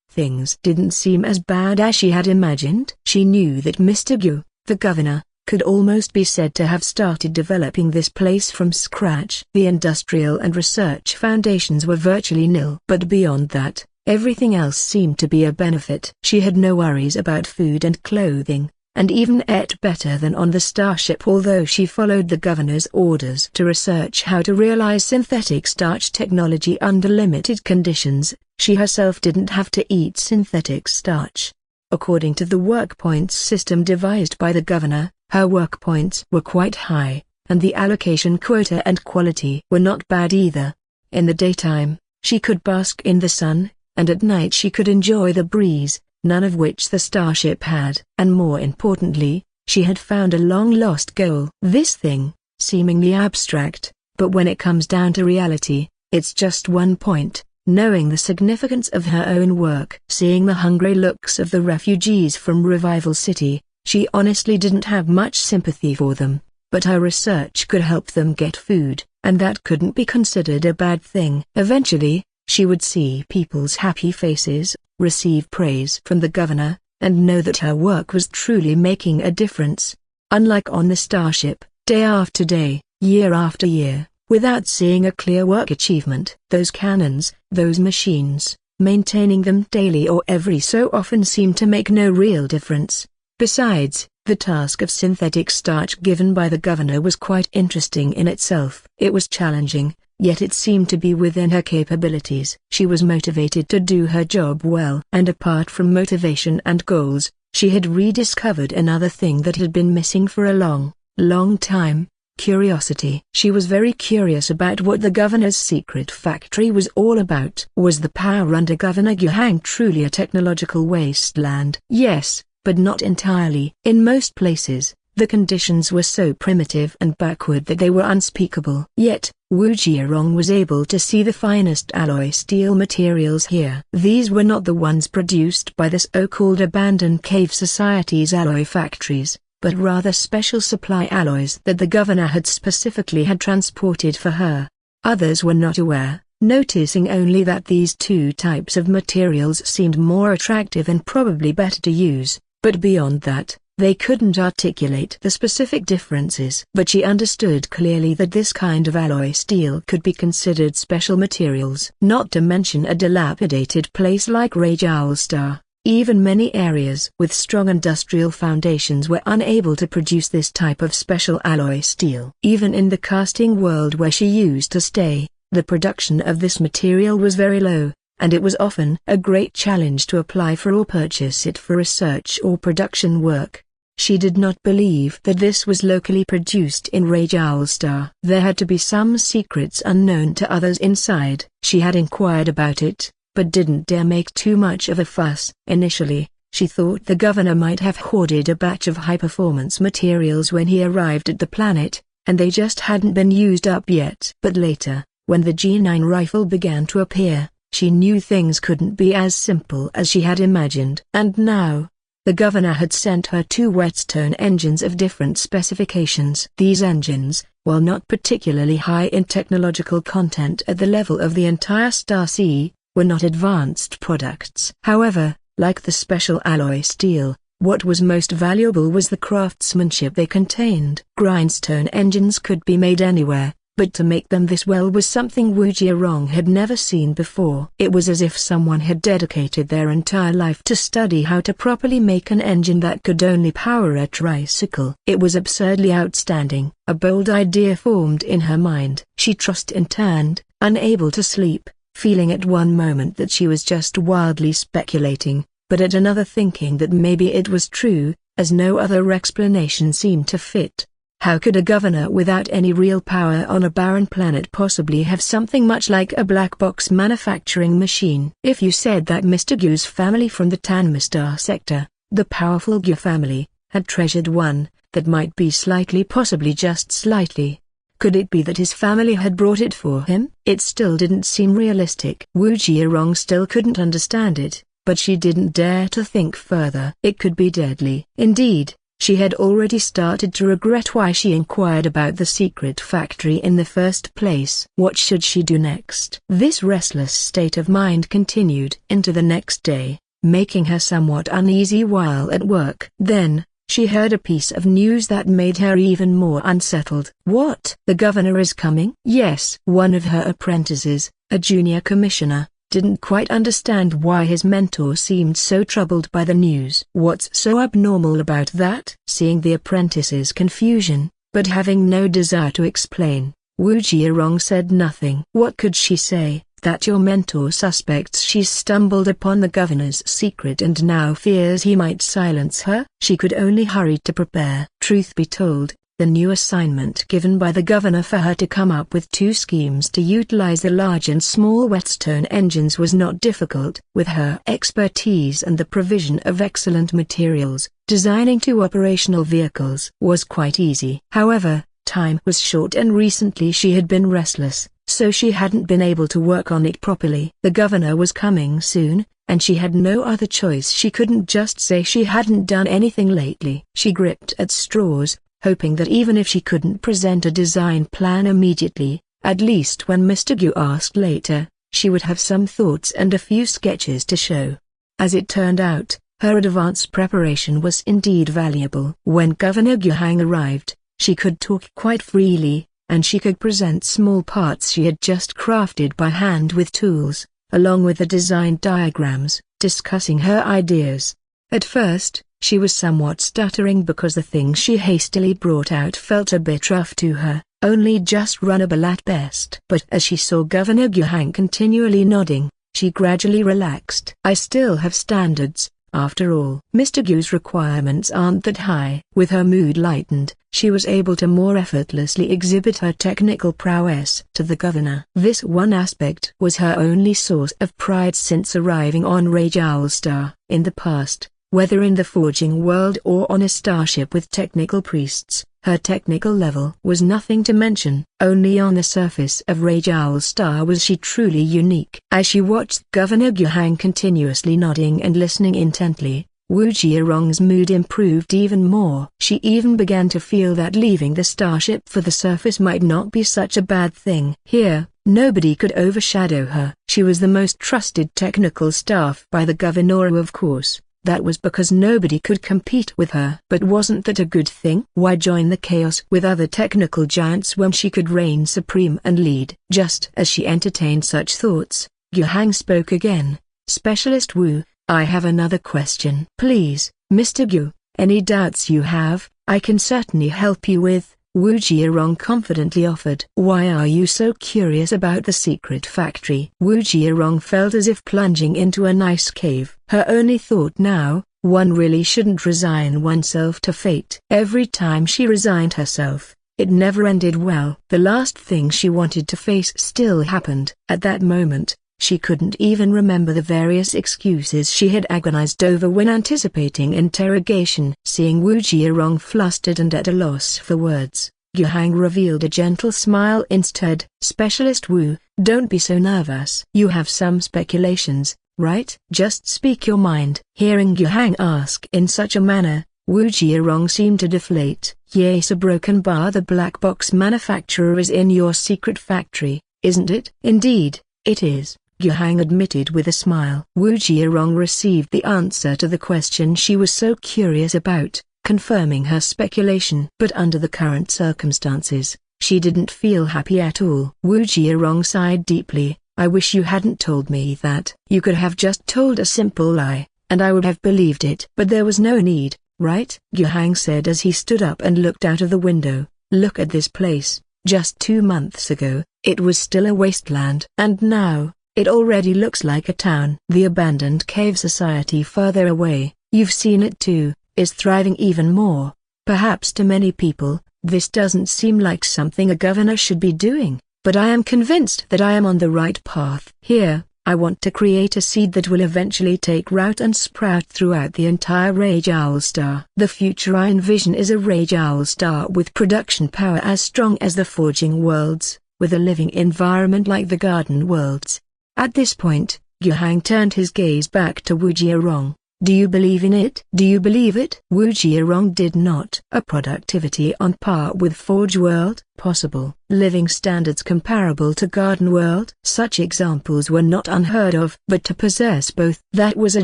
things didn't seem as bad as she had imagined. She knew that Mr. Gu, the governor, could almost be said to have started developing this place from scratch. The industrial and research foundations were virtually nil. But beyond that, everything else seemed to be a benefit. She had no worries about food and clothing, and even ate better than on the starship. Although she followed the governor's orders to research how to realize synthetic starch technology under limited conditions, she herself didn't have to eat synthetic starch. According to the work points system devised by the governor, her work points were quite high, and the allocation quota and quality were not bad either. In the daytime, she could bask in the sun, and at night she could enjoy the breeze, none of which the starship had. And more importantly, she had found a long-lost goal. This thing, seemingly abstract, but when it comes down to reality, it's just one point: knowing the significance of her own work. Seeing the hungry looks of the refugees from Revival City, she honestly didn't have much sympathy for them, but her research could help them get food, and that couldn't be considered a bad thing. Eventually, she would see people's happy faces, receive praise from the governor, and know that her work was truly making a difference. Unlike on the starship, day after day, year after year, without seeing a clear work achievement. Those cannons, those machines, maintaining them daily or every so often seemed to make no real difference. Besides, the task of synthetic starch given by the governor was quite interesting in itself. It was challenging, yet it seemed to be within her capabilities. She was motivated to do her job well. And apart from motivation and goals, she had rediscovered another thing that had been missing for a long time: curiosity. She was very curious about what the governor's secret factory was all about. Was the power under Governor Guhang truly a technological wasteland? Yes, but not entirely. In most places, the conditions were so primitive and backward that they were unspeakable. Yet, Wu Jiarong was able to see the finest alloy steel materials here. These were not the ones produced by the so-called abandoned cave society's alloy factories, but rather special supply alloys that the governor had specifically had transported for her. Others were not aware, noticing only that these two types of materials seemed more attractive and probably better to use, but beyond that, they couldn't articulate the specific differences. But she understood clearly that this kind of alloy steel could be considered special materials. Not to mention a dilapidated place like Rajowl Star. Even many areas with strong industrial foundations were unable to produce this type of special alloy steel. Even in the casting world where she used to stay, the production of this material was very low, and it was often a great challenge to apply for or purchase it for research or production work. She did not believe that this was locally produced in Rajowl Star. There had to be some secrets unknown to others inside. She had inquired about it, but didn't dare make too much of a fuss. Initially, she thought the governor might have hoarded a batch of high-performance materials when he arrived at the planet, and they just hadn't been used up yet. But later, when the G9 rifle began to appear, she knew things couldn't be as simple as she had imagined. And now, the governor had sent her 2 whetstone engines of different specifications. These engines, while not particularly high in technological content at the level of the entire Star Sea, were not advanced products. However, like the special alloy steel, what was most valuable was the craftsmanship they contained. Grindstone engines could be made anywhere, but to make them this well was something Wu Jiarong had never seen before. It was as if someone had dedicated their entire life to study how to properly make an engine that could only power a tricycle. It was absurdly outstanding. A bold idea formed in her mind. She tossed and turned, unable to sleep, feeling at one moment that she was just wildly speculating, but at another thinking that maybe it was true, as no other explanation seemed to fit. How could a governor without any real power on a barren planet possibly have something much like a black box manufacturing machine? If you said that Mr. Gu's family from the Tanmistar sector, the powerful Gu family, had treasured one, that might be slightly, possibly just slightly. Could it be that his family had brought it for him? It still didn't seem realistic. Wu Jiarong still couldn't understand it, but she didn't dare to think further. It could be deadly. Indeed, she had already started to regret why she inquired about the secret factory in the first place. What should she do next? This restless state of mind continued into the next day, making her somewhat uneasy while at work. Then, she heard a piece of news that made her even more unsettled. What? The governor is coming? Yes. One of her apprentices, a junior commissioner, didn't quite understand why his mentor seemed so troubled by the news. What's so abnormal about that? Seeing the apprentice's confusion, but having no desire to explain, Wu Jiarong said nothing. What could she say? That your mentor suspects she's stumbled upon the governor's secret and now fears he might silence her? She could only hurry to prepare. Truth be told, the new assignment given by the governor for her to come up with 2 schemes to utilize the large and small whetstone engines was not difficult. With her expertise and the provision of excellent materials, designing 2 operational vehicles was quite easy. However, time was short and recently she had been restless, so she hadn't been able to work on it properly. The governor was coming soon, and she had no other choice. She couldn't just say she hadn't done anything lately. She gripped at straws, hoping that even if she couldn't present a design plan immediately, at least when Mr. Gu asked later, she would have some thoughts and a few sketches to show. As it turned out, her advance preparation was indeed valuable. When Governor Guhang arrived, she could talk quite freely, and she could present small parts she had just crafted by hand with tools, along with the designed diagrams, discussing her ideas. At first, she was somewhat stuttering because the things she hastily brought out felt a bit rough to her, only just runnable at best. But as she saw Governor Guhang continually nodding, she gradually relaxed. I still have standards, after all. Mr. Gu's requirements aren't that high. With her mood lightened, she was able to more effortlessly exhibit her technical prowess to the governor. This one aspect was her only source of pride since arriving on Rajowl Star. In the past, whether in the forging world or on a starship with technical priests, her technical level was nothing to mention. Only on the surface of Rajowl Star was she truly unique. As she watched Governor Guhang continuously nodding and listening intently, Wu Jiarong's mood improved even more. She even began to feel that leaving the starship for the surface might not be such a bad thing. Here, nobody could overshadow her. She was the most trusted technical staff by the governor, of course. That was because nobody could compete with her. But wasn't that a good thing? Why join the chaos with other technical giants when she could reign supreme and lead? Just as she entertained such thoughts, Guhang spoke again. Specialist Wu, I have another question. Please, Mr. Gu, any doubts you have, I can certainly help you with, Wu Jiarong confidently offered. Why are you so curious about the secret factory? Wu Jiarong felt as if plunging into an ice cave. Her only thought now, one really shouldn't resign oneself to fate. Every time she resigned herself, it never ended well. The last thing she wanted to face still happened. At that moment, she couldn't even remember the various excuses she had agonized over when anticipating interrogation. Seeing Wu Jiarong flustered and at a loss for words, Guhang revealed a gentle smile instead. Specialist Wu, don't be so nervous. You have some speculations, right? Just speak your mind. Hearing Guhang ask in such a manner, Wu Jiarong seemed to deflate. Yes, a broken bar. The black box manufacturer is in your secret factory, isn't it? Indeed, it is, Guhang admitted with a smile. Wu Jiarong received the answer to the question she was so curious about, confirming her speculation. But under the current circumstances, She didn't feel happy at all. Wu Jiarong sighed deeply. I wish you hadn't told me that. You could have just told a simple lie, and I would have believed it. But there was no need, right? Yu Hang said as he stood up and looked out of the window. Look at this place. Just 2 months ago, it was still a wasteland. And now, it already looks like a town. The abandoned cave society further away, you've seen it too, is thriving even more. Perhaps to many people, this doesn't seem like something a governor should be doing, but I am convinced that I am on the right path. Here, I want to create a seed that will eventually take root and sprout throughout the entire Rage Owl Star. The future I envision is a Rage Owl Star with production power as strong as the Forging Worlds, with a living environment like the Garden Worlds. At this point, Yu Hang turned his gaze back to Wu Jiarong. Do you believe in it? Do you believe it? Wu Jiarong did not. A productivity on par with Forge World? Possible. Living standards comparable to Garden World? Such examples were not unheard of. But to possess both, that was a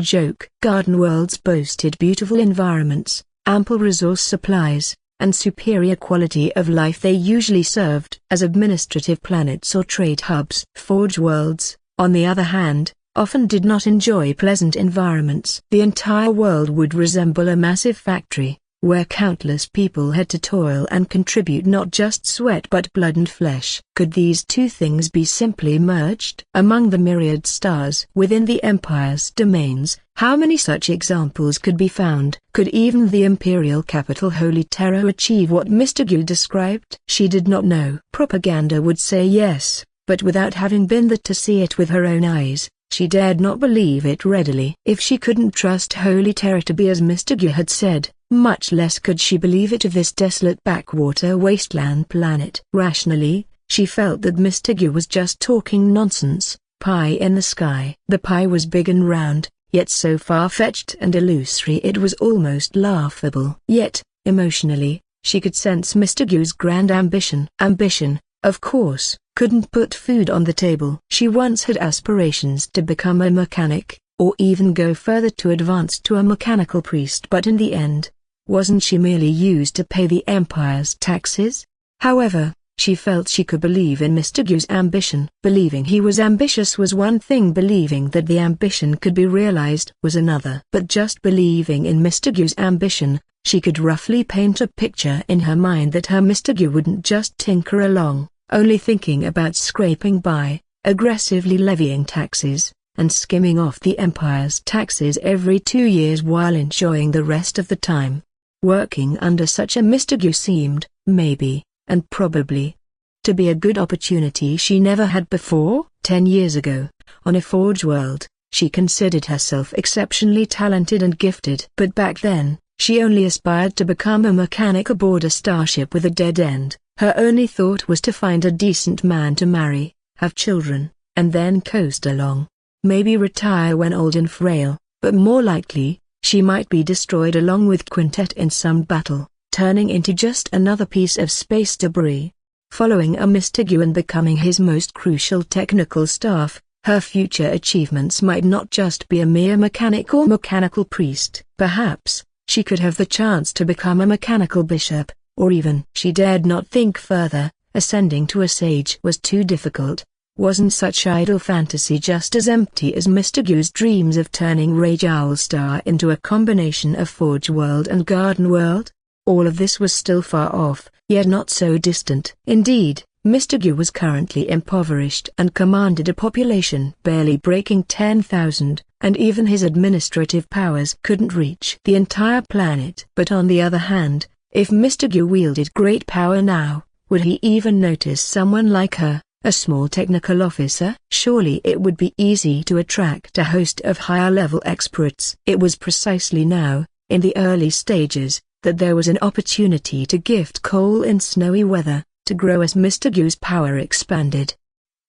joke. Garden Worlds boasted beautiful environments, ample resource supplies, and superior quality of life. They usually served as administrative planets or trade hubs. Forge Worlds, on the other hand, often did not enjoy pleasant environments. The entire world would resemble a massive factory, where countless people had to toil and contribute not just sweat but blood and flesh. Could these two things be simply merged? Among the myriad stars within the Empire's domains, how many such examples could be found? Could even the imperial capital Holy Terror achieve what Mr. Gu described? She did not know. Propaganda would say yes, but without having been there to see it with her own eyes, she dared not believe it readily. If she couldn't trust Holy Terror to be as Mr. Gu had said, much less could she believe it of this desolate backwater wasteland planet. Rationally, she felt that Mr. Gu was just talking nonsense. Pie in the sky. The pie was big and round, yet so far-fetched and illusory it was almost laughable. Yet, emotionally, she could sense Mr. Gu's grand ambition. Ambition, of course, couldn't put food on the table. She once had aspirations to become a mechanic, or even go further to advance to a mechanical priest. But in the end, wasn't she merely used to pay the Empire's taxes? However, she felt she could believe in Mr. Gu's ambition. Believing he was ambitious was one thing, believing that the ambition could be realized was another. But just believing in Mr. Gu's ambition, she could roughly paint a picture in her mind that her Mr. Gu wouldn't just tinker along, only thinking about scraping by, aggressively levying taxes, and skimming off the Empire's taxes every 2 years while enjoying the rest of the time. Working under such a Mr. Gu seemed, maybe, and probably, to be a good opportunity she never had before. 10 years ago, on a Forge World, she considered herself exceptionally talented and gifted. But back then, she only aspired to become a mechanic aboard a starship with a dead end. Her only thought was to find a decent man to marry, have children, and then coast along. Maybe retire when old and frail, but more likely, she might be destroyed along with Quintet in some battle, turning into just another piece of space debris. Following a Mr. Gu and becoming his most crucial technical staff, her future achievements might not just be a mere mechanic or mechanical priest. Perhaps, she could have the chance to become a mechanical bishop. Or even, she dared not think further. Ascending to a sage was too difficult. Wasn't such idle fantasy just as empty as Mr. Gu's dreams of turning Rage Owl Star into a combination of Forge World and Garden World? All of this was still far off, yet not so distant. Indeed, Mr. Gu was currently impoverished and commanded a population barely breaking 10,000, and even his administrative powers couldn't reach the entire planet. But on the other hand, if Mr. Gu wielded great power now, would he even notice someone like her, a small technical officer? Surely it would be easy to attract a host of higher-level experts. It was precisely now, in the early stages, that there was an opportunity to gift coal in snowy weather, to grow as Mr. Gu's power expanded.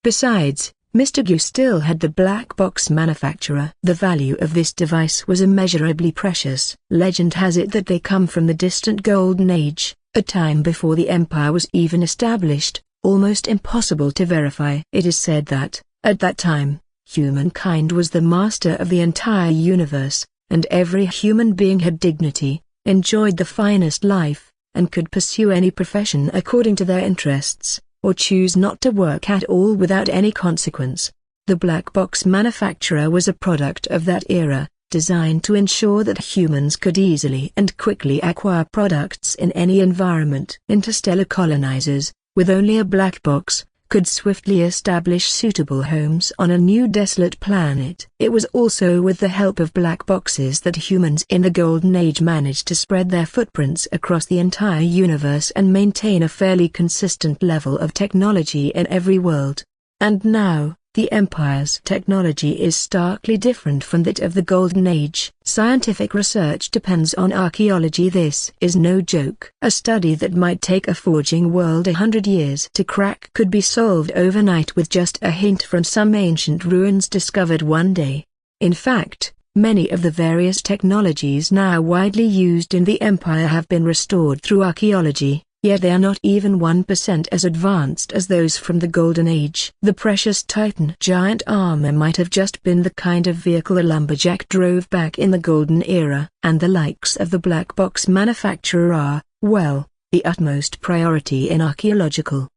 Besides, Mr. Gu still had the black box manufacturer. The value of this device was immeasurably precious. Legend has it that they come from the distant Golden Age, a time before the Empire was even established, almost impossible to verify. It is said that, at that time, humankind was the master of the entire universe, and every human being had dignity, enjoyed the finest life, and could pursue any profession according to their interests, or choose not to work at all without any consequence. The black box manufacturer was a product of that era, designed to ensure that humans could easily and quickly acquire products in any environment. Interstellar colonizers, with only a black box, could swiftly establish suitable homes on a new desolate planet. It was also with the help of black boxes that humans in the Golden Age managed to spread their footprints across the entire universe and maintain a fairly consistent level of technology in every world. And now, the Empire's technology is starkly different from that of the Golden Age. Scientific research depends on archaeology. This is no joke. A study that might take a forging world 100 years to crack could be solved overnight with just a hint from some ancient ruins discovered one day. In fact, many of the various technologies now widely used in the Empire have been restored through archaeology. Yet they are not even 1% as advanced as those from the Golden Age. The precious Titan giant armor might have just been the kind of vehicle a lumberjack drove back in the Golden Era, and the likes of the black box manufacturer are, well, the utmost priority in archaeological,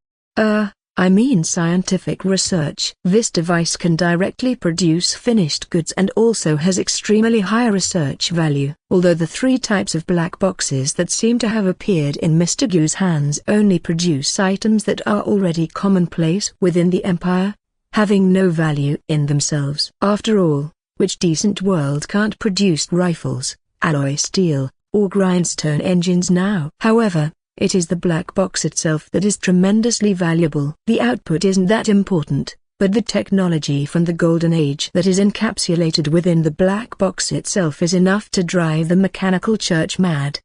scientific research. This device can directly produce finished goods and also has extremely high research value. Although the three types of black boxes that seem to have appeared in Mr. Gu's hands only produce items that are already commonplace within the Empire, having no value in themselves. After all, which decent world can't produce rifles, alloy steel, or grindstone engines now? However, it is the black box itself that is tremendously valuable. The output isn't that important, but the technology from the Golden Age that is encapsulated within the black box itself is enough to drive the mechanical church mad.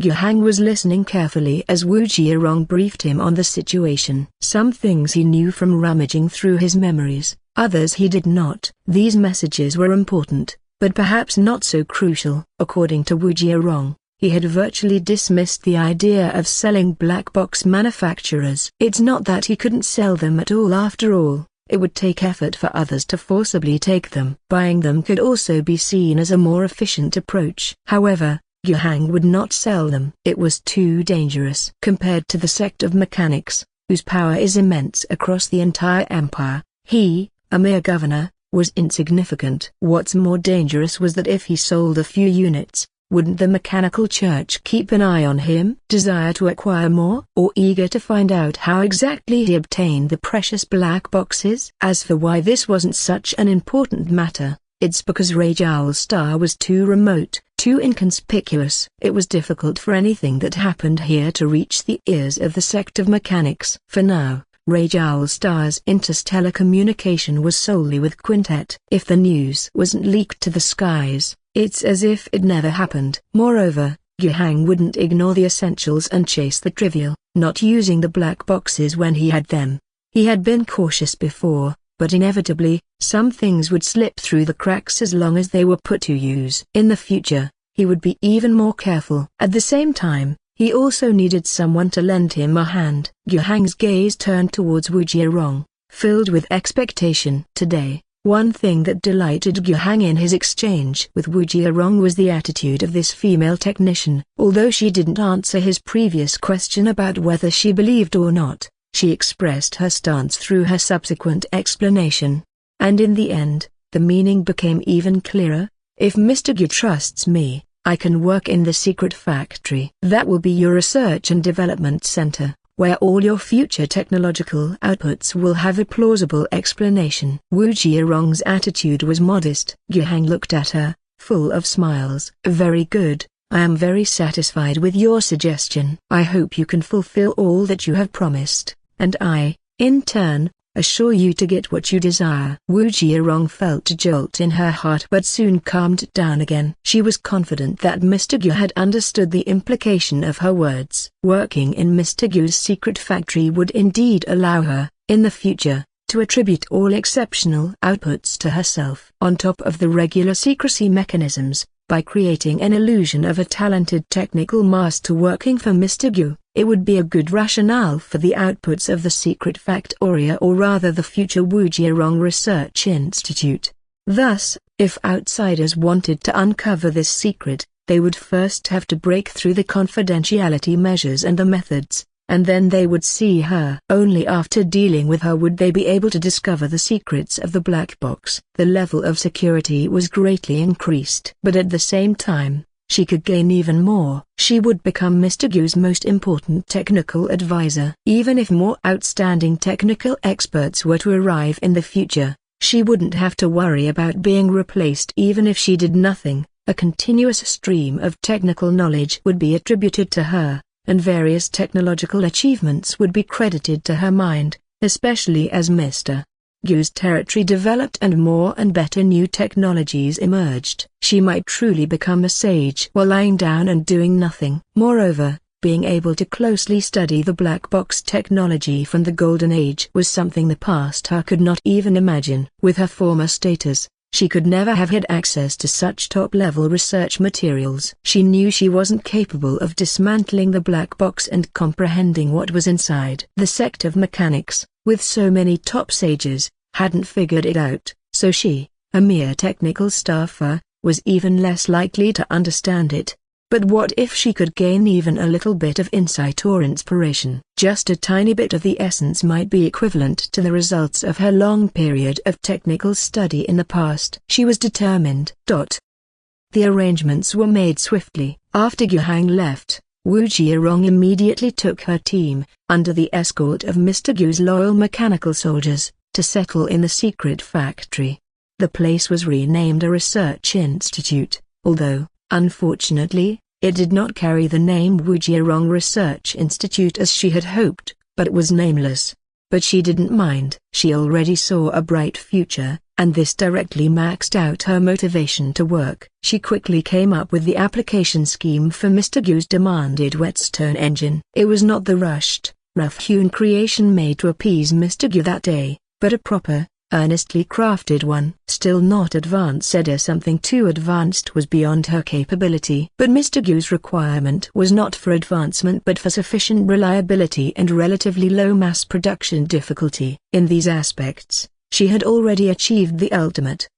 Guhang was listening carefully as Wu Jiarong briefed him on the situation. Some things he knew from rummaging through his memories, others he did not. These messages were important, but perhaps not so crucial. According to Wu Jiarong, he had virtually dismissed the idea of selling black box manufacturers. It's not that he couldn't sell them at all. After all, it would take effort for others to forcibly take them. Buying them could also be seen as a more efficient approach. However, Guhang would not sell them. It was too dangerous. Compared to the sect of mechanics, whose power is immense across the entire empire, he, a mere governor, was insignificant. What's more dangerous was that if he sold a few units, wouldn't the mechanical church keep an eye on him? Desire to acquire more? Or eager to find out how exactly he obtained the precious black boxes? As for why this wasn't such an important matter, it's because Rajoul Star was too remote, too inconspicuous. It was difficult for anything that happened here to reach the ears of the sect of mechanics. For now, Rajoul Star's interstellar communication was solely with Quintet. If the news wasn't leaked to the skies, it's as if it never happened. Moreover, Guhang wouldn't ignore the essentials and chase the trivial, not using the black boxes when he had them. He had been cautious before, but inevitably, some things would slip through the cracks as long as they were put to use. In the future, he would be even more careful. At the same time, he also needed someone to lend him a hand. Guhang's gaze turned towards Wu Jiarong, filled with expectation. Today, one thing that delighted Guhang in his exchange with Wu Jiarong was the attitude of this female technician. Although she didn't answer his previous question about whether she believed or not, she expressed her stance through her subsequent explanation. And in the end, the meaning became even clearer. If Mr. Gu trusts me, I can work in the secret factory. That will be your research and development center, where all your future technological outputs will have a plausible explanation. Wu Jiarong's attitude was modest. Guhang looked at her, full of smiles. Very good, I am very satisfied with your suggestion. I hope you can fulfill all that you have promised, and I, in turn, assure you to get what you desire. Wu Jiarong felt a jolt in her heart but soon calmed down again. She was confident that Mr. Gu had understood the implication of her words. Working in Mr. Gu's secret factory would indeed allow her, in the future, to attribute all exceptional outputs to herself. On top of the regular secrecy mechanisms, by creating an illusion of a talented technical master working for Mr. Gu, it would be a good rationale for the outputs of the secret factoria, or rather the future Wu Jiarong Research Institute. Thus, if outsiders wanted to uncover this secret, They would first have to break through the confidentiality measures and the methods, and then they would see her. Only after dealing with her would they be able to discover the secrets of the black box. The level of security was greatly increased. But at the same time, she could gain even more. She would become Mr. Gu's most important technical advisor. Even if more outstanding technical experts were to arrive in the future, she wouldn't have to worry about being replaced. Even if she did nothing, a continuous stream of technical knowledge would be attributed to her, and various technological achievements would be credited to her mind, especially as Mr. Gu's territory developed and more and better new technologies emerged. She might truly become a sage while lying down and doing nothing. Moreover, being able to closely study the black box technology from the Golden Age was something the past her could not even imagine. With her former status, she could never have had access to such top-level research materials. She knew she wasn't capable of dismantling the black box and comprehending what was inside. The sect of mechanics, with so many top sages, hadn't figured it out, so she, a mere technical staffer, was even less likely to understand it. But what if she could gain even a little bit of insight or inspiration? Just a tiny bit of the essence might be equivalent to the results of her long period of technical study in the past. She was determined. The arrangements were made swiftly. After Guhang left, Wu Jiarong immediately took her team, under the escort of Mr. Gu's loyal mechanical soldiers, to settle in the secret factory. The place was renamed a research institute, although, unfortunately, it did not carry the name Wu Jiarong Research Institute as she had hoped, but it was nameless. But she didn't mind. She already saw a bright future, and this directly maxed out her motivation to work. She quickly came up with the application scheme for Mr. Gu's demanded whetstone engine. It was not the rushed, rough-hewn creation made to appease Mr. Gu that day, but a proper, earnestly crafted one. Still not advanced, something too advanced was beyond her capability. But Mr. Gu's requirement was not for advancement but for sufficient reliability and relatively low mass production difficulty. In these aspects, she had already achieved the ultimate.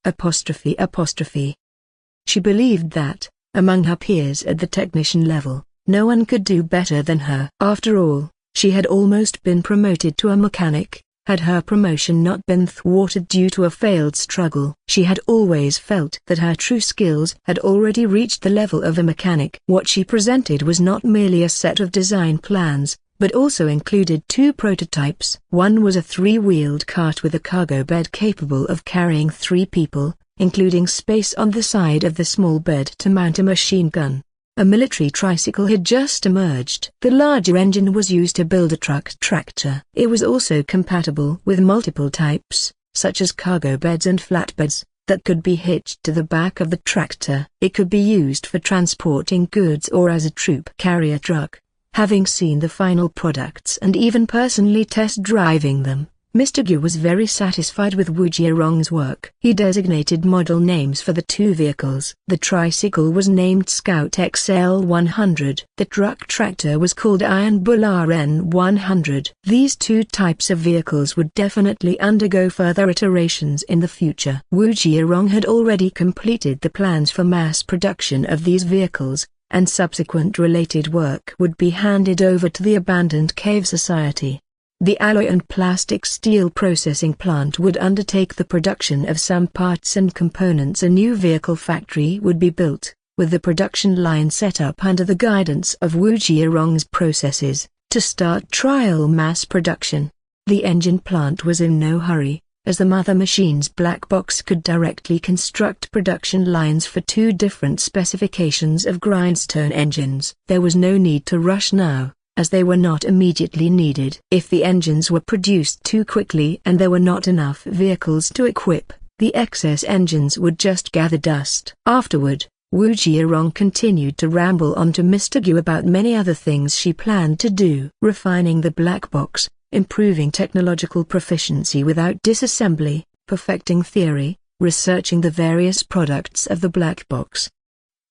She believed that, among her peers at the technician level, no one could do better than her. After all, she had almost been promoted to a mechanic. Had her promotion not been thwarted due to a failed struggle, she had always felt that her true skills had already reached the level of a mechanic. What she presented was not merely a set of design plans, but also included 2 prototypes. One was a 3-wheeled cart with a cargo bed capable of carrying 3 people, including space on the side of the small bed to mount a machine gun. A military tricycle had just emerged. The larger engine was used to build a truck tractor. It was also compatible with multiple types, such as cargo beds and flatbeds, that could be hitched to the back of the tractor. It could be used for transporting goods or as a troop carrier truck. Having seen the final products and even personally test driving them, Mr. Gu was very satisfied with Wu Jiarong's work. He designated model names for the 2 vehicles. The tricycle was named Scout XL100. The truck tractor was called Iron Bull RN100. These 2 types of vehicles would definitely undergo further iterations in the future. Wu Jiarong had already completed the plans for mass production of these vehicles, and subsequent related work would be handed over to the abandoned cave society. The alloy and plastic steel processing plant would undertake the production of some parts and components. A new vehicle factory would be built, with the production line set up under the guidance of Wu Jiarong's processes, to start trial mass production. The engine plant was in no hurry, as the mother machine's black box could directly construct production lines for 2 different specifications of grindstone engines. There was no need to rush now, as they were not immediately needed. If the engines were produced too quickly and there were not enough vehicles to equip, the excess engines would just gather dust. Afterward, Wu Jiarong continued to ramble on to Mr. Gu about many other things she planned to do. Refining the black box, improving technological proficiency without disassembly, perfecting theory, researching the various products of the black box.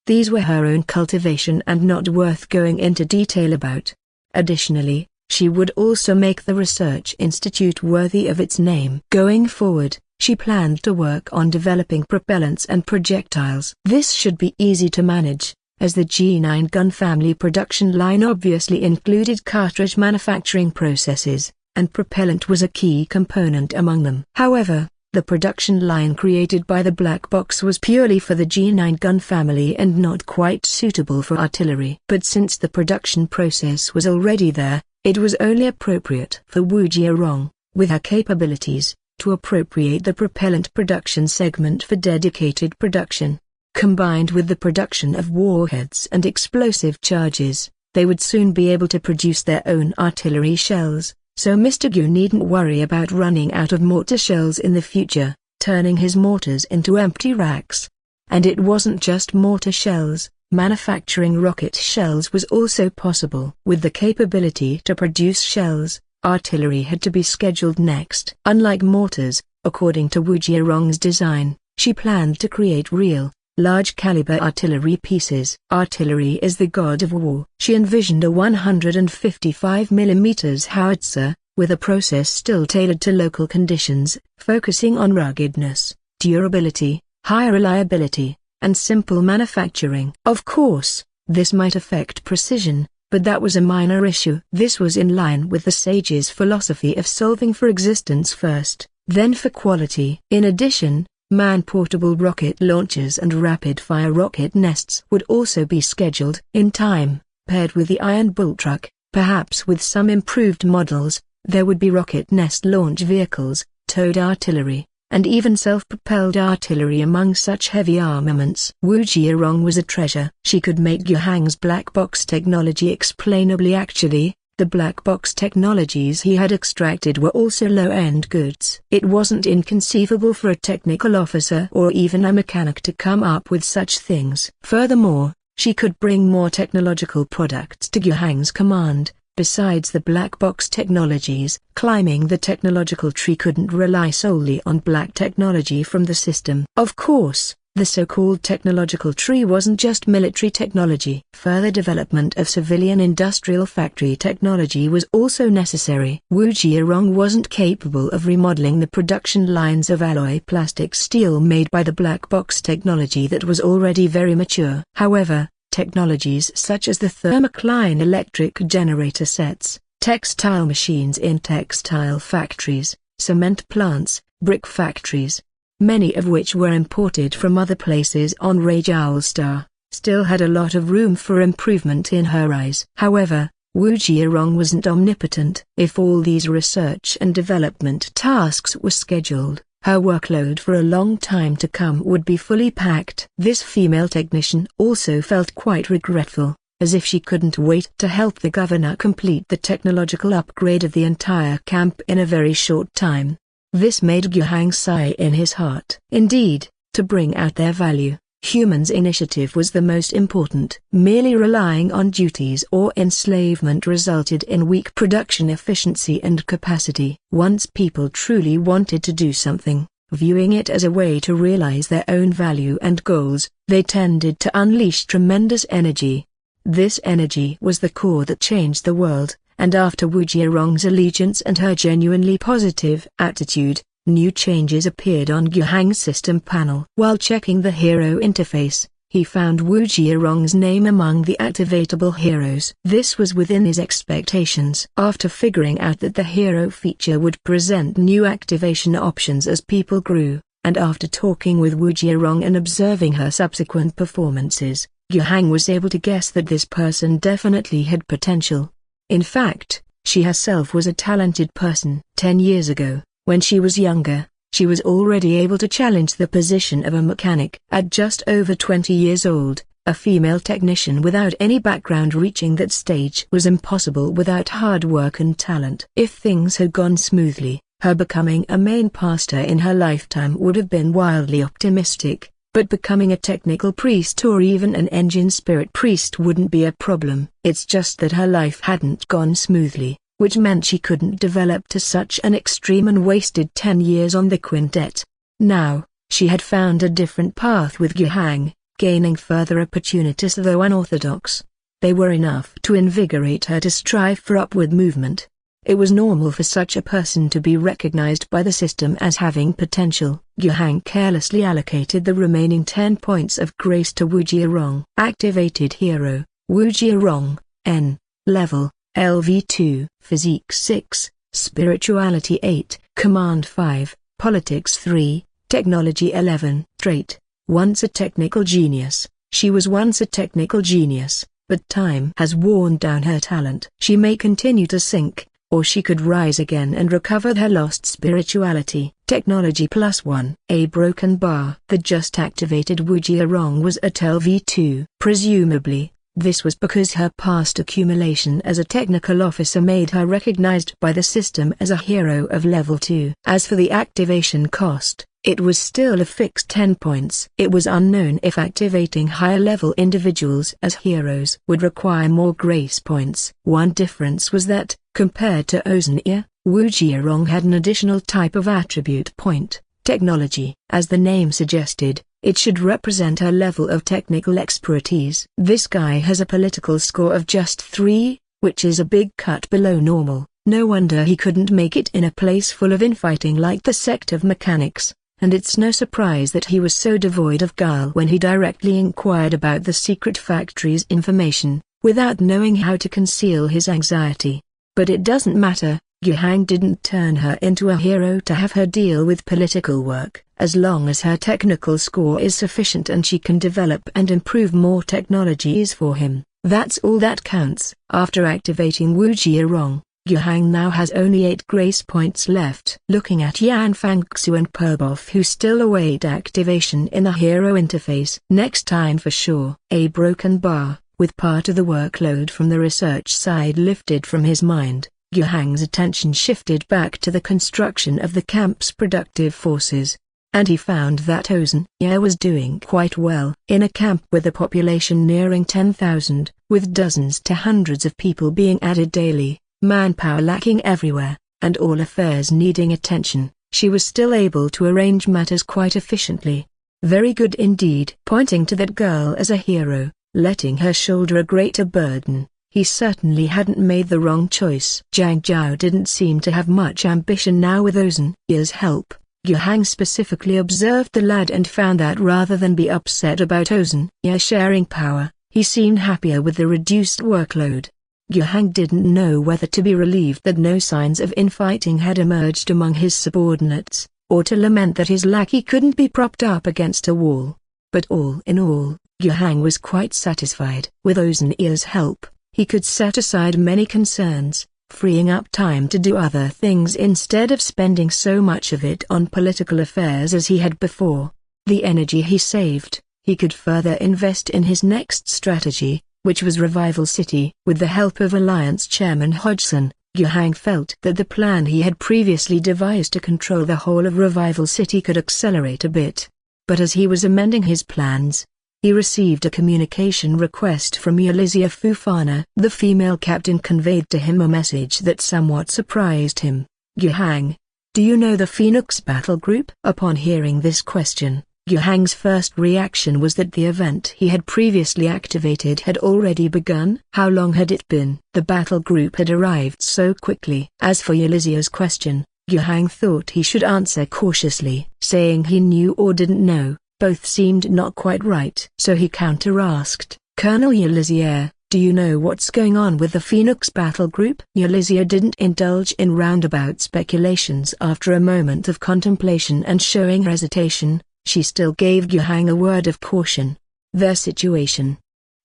These were her own cultivation and not worth going into detail about. Additionally, she would also make the research institute worthy of its name. Going forward, she planned to work on developing propellants and projectiles. This should be easy to manage, as the G9 gun family production line obviously included cartridge manufacturing processes, and propellant was a key component among them. However, the production line created by the black box was purely for the G9 gun family and not quite suitable for artillery. But since the production process was already there, it was only appropriate for Wu Jiarong, with her capabilities, to appropriate the propellant production segment for dedicated production. Combined with the production of warheads and explosive charges, they would soon be able to produce their own artillery shells. So Mr. Gu needn't worry about running out of mortar shells in the future, turning his mortars into empty racks. And it wasn't just mortar shells, manufacturing rocket shells was also possible. With the capability to produce shells, artillery had to be scheduled next. Unlike mortars, according to Wu Jiarong's design, she planned to create real, large-caliber artillery pieces. Artillery is the god of war. She envisioned a 155 mm howitzer, with a process still tailored to local conditions, focusing on ruggedness, durability, high reliability, and simple manufacturing. Of course, this might affect precision, but that was a minor issue. This was in line with the sage's philosophy of solving for existence first, then for quality. In addition, man-portable rocket launchers and rapid-fire rocket nests would also be scheduled in time, paired with the Iron Bull truck. Perhaps with some improved models, there would be rocket nest launch vehicles, towed artillery, and even self-propelled artillery among such heavy armaments. Wu Jiarong was a treasure. She could make Yuhang's black box technology explainably. Actually, the black box technologies he had extracted were also low-end goods. It wasn't inconceivable for a technical officer or even a mechanic to come up with such things. Furthermore, she could bring more technological products to Yuhang's command. Besides the black box technologies, climbing the technological tree couldn't rely solely on black technology from the system. Of course, the so-called technological tree wasn't just military technology. Further development of civilian industrial factory technology was also necessary. Wu Jiarong wasn't capable of remodeling the production lines of alloy plastic steel made by the black box technology that was already very mature. However, technologies such as the thermocline electric generator sets, textile machines in textile factories, cement plants, brick factories, many of which were imported from other places on Rajoul Star, still had a lot of room for improvement in her eyes. However, Wu Jiarong wasn't omnipotent. If all these research and development tasks were scheduled, her workload for a long time to come would be fully packed. This female technician also felt quite regretful, as if she couldn't wait to help the governor complete the technological upgrade of the entire camp in a very short time. This made Yuhang sigh in his heart. Indeed, to bring out their value, humans' initiative was the most important. Merely relying on duties or enslavement resulted in weak production efficiency and capacity. Once people truly wanted to do something, viewing it as a way to realize their own value and goals, they tended to unleash tremendous energy. This energy was the core that changed the world. And after Wu Jiarong's allegiance and her genuinely positive attitude, new changes appeared on Yuhang's system panel. While checking the hero interface, he found Wu Jiarong's name among the activatable heroes. This was within his expectations. After figuring out that the hero feature would present new activation options as people grew, and after talking with Wu Jiarong and observing her subsequent performances, Yuhang was able to guess that this person definitely had potential. In fact, she herself was a talented person. 10 years ago, when she was younger, she was already able to challenge the position of a mechanic. At just over 20 years old, a female technician without any background reaching that stage was impossible without hard work and talent. If things had gone smoothly, her becoming a main pastor in her lifetime would have been wildly optimistic. But becoming a technical priest or even an engine spirit priest wouldn't be a problem. It's just that her life hadn't gone smoothly, which meant she couldn't develop to such an extreme and wasted 10 years on the quintet. Now, she had found a different path with Yuhang, gaining further opportunities though unorthodox. They were enough to invigorate her to strive for upward movement. It was normal for such a person to be recognized by the system as having potential. Yuhang carelessly allocated the remaining 10 points of grace to Wu Jiarong. Activated hero, Wu Jiarong, N. Level, LV2, Physique 6, Spirituality 8, Command 5, Politics 3, Technology 11. Trait, once a technical genius. She was once a technical genius, but time has worn down her talent. She may continue to sink, or she could rise again and recover her lost spirituality. Technology +1. A broken bar. The just activated Wu Jiarong was at LV2. Presumably, this was because her past accumulation as a technical officer made her recognized by the system as a hero of level 2. As for the activation cost, it was still a fixed 10 points. It was unknown if activating higher-level individuals as heroes would require more grace points. One difference was that, compared to Ozenia, Wu Jiarong had an additional type of attribute point, technology. As the name suggested, it should represent her level of technical expertise. This guy has a political score of just 3, which is a big cut below normal. No wonder he couldn't make it in a place full of infighting like the sect of mechanics. And it's no surprise that he was so devoid of guile when he directly inquired about the secret factory's information, without knowing how to conceal his anxiety. But it doesn't matter, Yuhang didn't turn her into a hero to have her deal with political work. As long as her technical score is sufficient and she can develop and improve more technologies for him, that's all that counts. After activating Wu Jiarong, Yuhang now has only 8 grace points left. Looking at Yan Fangxu and Perboff who still await activation in the hero interface. Next time for sure. A broken bar, with part of the workload from the research side lifted from his mind, Yuhang's attention shifted back to the construction of the camp's productive forces. And he found that Ozenia was doing quite well. In a camp with a population nearing 10,000, with dozens to hundreds of people being added daily, manpower lacking everywhere, and all affairs needing attention, she was still able to arrange matters quite efficiently. Very good indeed. Pointing to that girl as a hero, letting her shoulder a greater burden, he certainly hadn't made the wrong choice. Zhang Jiao didn't seem to have much ambition now with Ozenia's help. Yuhang specifically observed the lad and found that rather than be upset about Ozenia sharing power, he seemed happier with the reduced workload. Yuhang didn't know whether to be relieved that no signs of infighting had emerged among his subordinates, or to lament that his lackey couldn't be propped up against a wall. But all in all, Yuhang was quite satisfied. With Ozenia's help, he could set aside many concerns, freeing up time to do other things instead of spending so much of it on political affairs as he had before. The energy he saved, he could further invest in his next strategy, which was Revival City. With the help of Alliance Chairman Hodgson, Yuhang felt that the plan he had previously devised to control the whole of Revival City could accelerate a bit. But as he was amending his plans, he received a communication request from Ulyssia Fufana. The female captain conveyed to him a message that somewhat surprised him. Yuhang, do you know the Phoenix Battle Group? Upon hearing this question, Yuhang's first reaction was that the event he had previously activated had already begun. How long had it been? The battle group had arrived so quickly. As for Ulyssia's question, Yuhang thought he should answer cautiously. Saying he knew or didn't know, both seemed not quite right. So he counter-asked, Colonel Ulyssia, do you know what's going on with the Phoenix Battle Group? Ulyssia didn't indulge in roundabout speculations. After a moment of contemplation and showing hesitation, she still gave Yuhang a word of caution. Their situation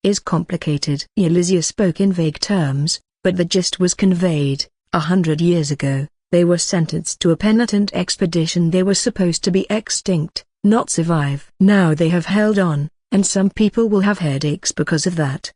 is complicated. Ulyssia spoke in vague terms, but the gist was conveyed. 100 years ago, they were sentenced to a penitent expedition. They were supposed to be extinct, not survive. Now they have held on, and some people will have headaches because of that.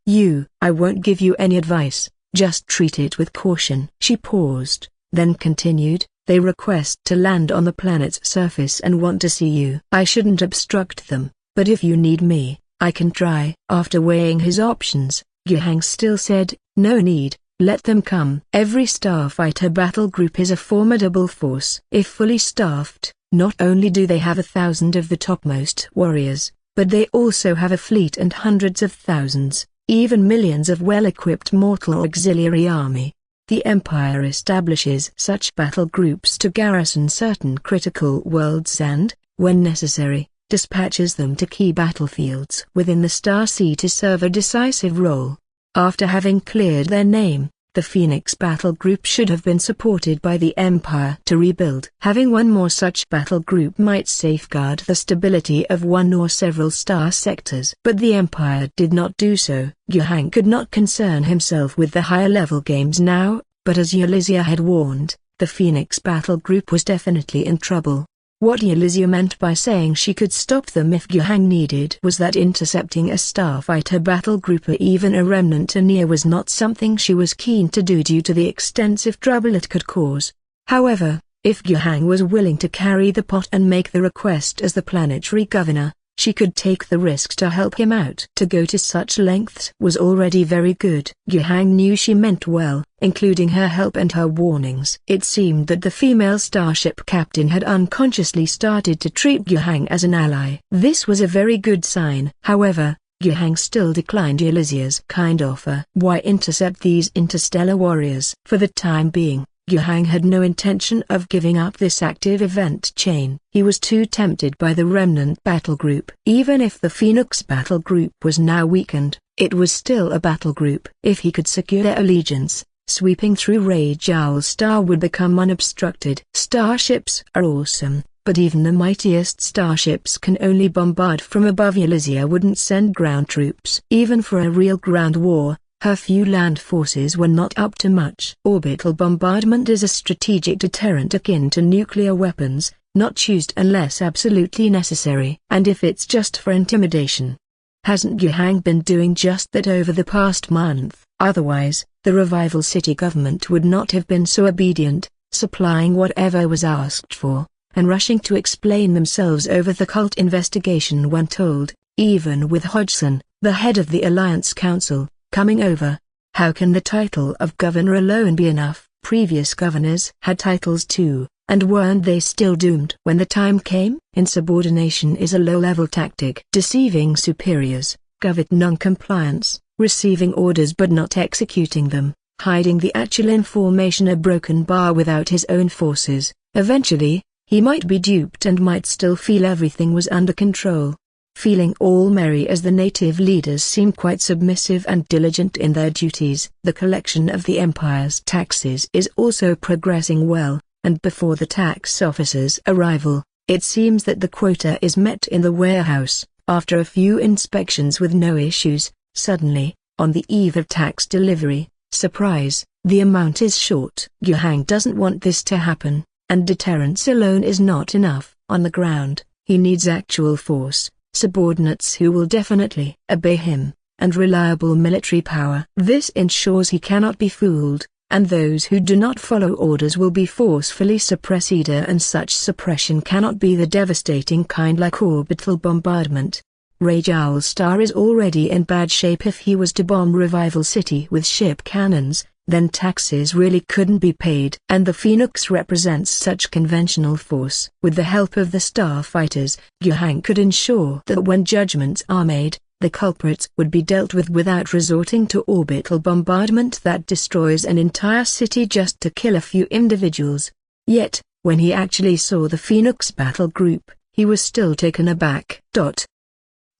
I won't give you any advice, just treat it with caution. She paused, then continued. They request to land on the planet's surface and want to see you. I shouldn't obstruct them, but if you need me, I can try. After weighing his options, Yuhang still said, no need, let them come. Every starfighter battle group is a formidable force. If fully staffed, not only do they have 1,000 of the topmost warriors, but they also have a fleet and hundreds of thousands, even millions of well-equipped mortal auxiliary army. The Empire establishes such battle groups to garrison certain critical worlds and, when necessary, dispatches them to key battlefields within the Star Sea to serve a decisive role. After having cleared their name, the Phoenix battle group should have been supported by the Empire to rebuild. Having one more such battle group might safeguard the stability of one or several star sectors. But the Empire did not do so. Yuhang could not concern himself with the higher-level games now, but as Yalizia had warned, the Phoenix battle group was definitely in trouble. What Yalizia meant by saying she could stop them if Yuhang needed was that intercepting a starfighter battle group or even a remnant near was not something she was keen to do due to the extensive trouble it could cause. However, if Yuhang was willing to carry the pot and make the request as the Planetary Governor, she could take the risk to help him out. To go to such lengths was already very good. Yuhang knew she meant well, including her help and her warnings. It seemed that the female starship captain had unconsciously started to treat Yuhang as an ally. This was a very good sign. However, Yuhang still declined Yalizia's kind offer. Why intercept these interstellar warriors? For the time being, Yuhang had no intention of giving up this active event chain. He was too tempted by the remnant battle group. Even if the Phoenix battle group was now weakened, it was still a battle group. If he could secure their allegiance, sweeping through Rage Owl Star would become unobstructed. Starships are awesome, but even the mightiest starships can only bombard from above. Yalizia wouldn't send ground troops. Even for a real ground war, her few land forces were not up to much. Orbital bombardment is a strategic deterrent akin to nuclear weapons, not used unless absolutely necessary. And if it's just for intimidation. Hasn't Yuhang been doing just that over the past month? Otherwise, the Revival City government would not have been so obedient, supplying whatever was asked for, and rushing to explain themselves over the cult investigation when told, even with Hodgson, the head of the Alliance Council, coming over. How can the title of governor alone be enough? Previous governors had titles too, and weren't they still doomed when the time came? Insubordination is a low-level tactic. Deceiving superiors, covert non-compliance, receiving orders but not executing them, hiding the actual information. A broken bar without his own forces. Eventually, he might be duped and might still feel everything was under control. Feeling all merry as the native leaders seem quite submissive and diligent in their duties. The collection of the Empire's taxes is also progressing well, and before the tax officer's arrival, it seems that the quota is met in the warehouse. After a few inspections with no issues, suddenly, on the eve of tax delivery, surprise, the amount is short. Yuhang doesn't want this to happen, and deterrence alone is not enough. On the ground, he needs actual force. Subordinates who will definitely obey him, and reliable military power. This ensures he cannot be fooled, and those who do not follow orders will be forcefully suppressed, and such suppression cannot be the devastating kind like orbital bombardment. Rage Owl Star is already in bad shape. If he was to bomb Revival City with ship cannons, then taxes really couldn't be paid. And the Phoenix represents such conventional force. With the help of the starfighters, Yuhang could ensure that when judgments are made, the culprits would be dealt with without resorting to orbital bombardment that destroys an entire city just to kill a few individuals. Yet, when he actually saw the Phoenix battle group, he was still taken aback.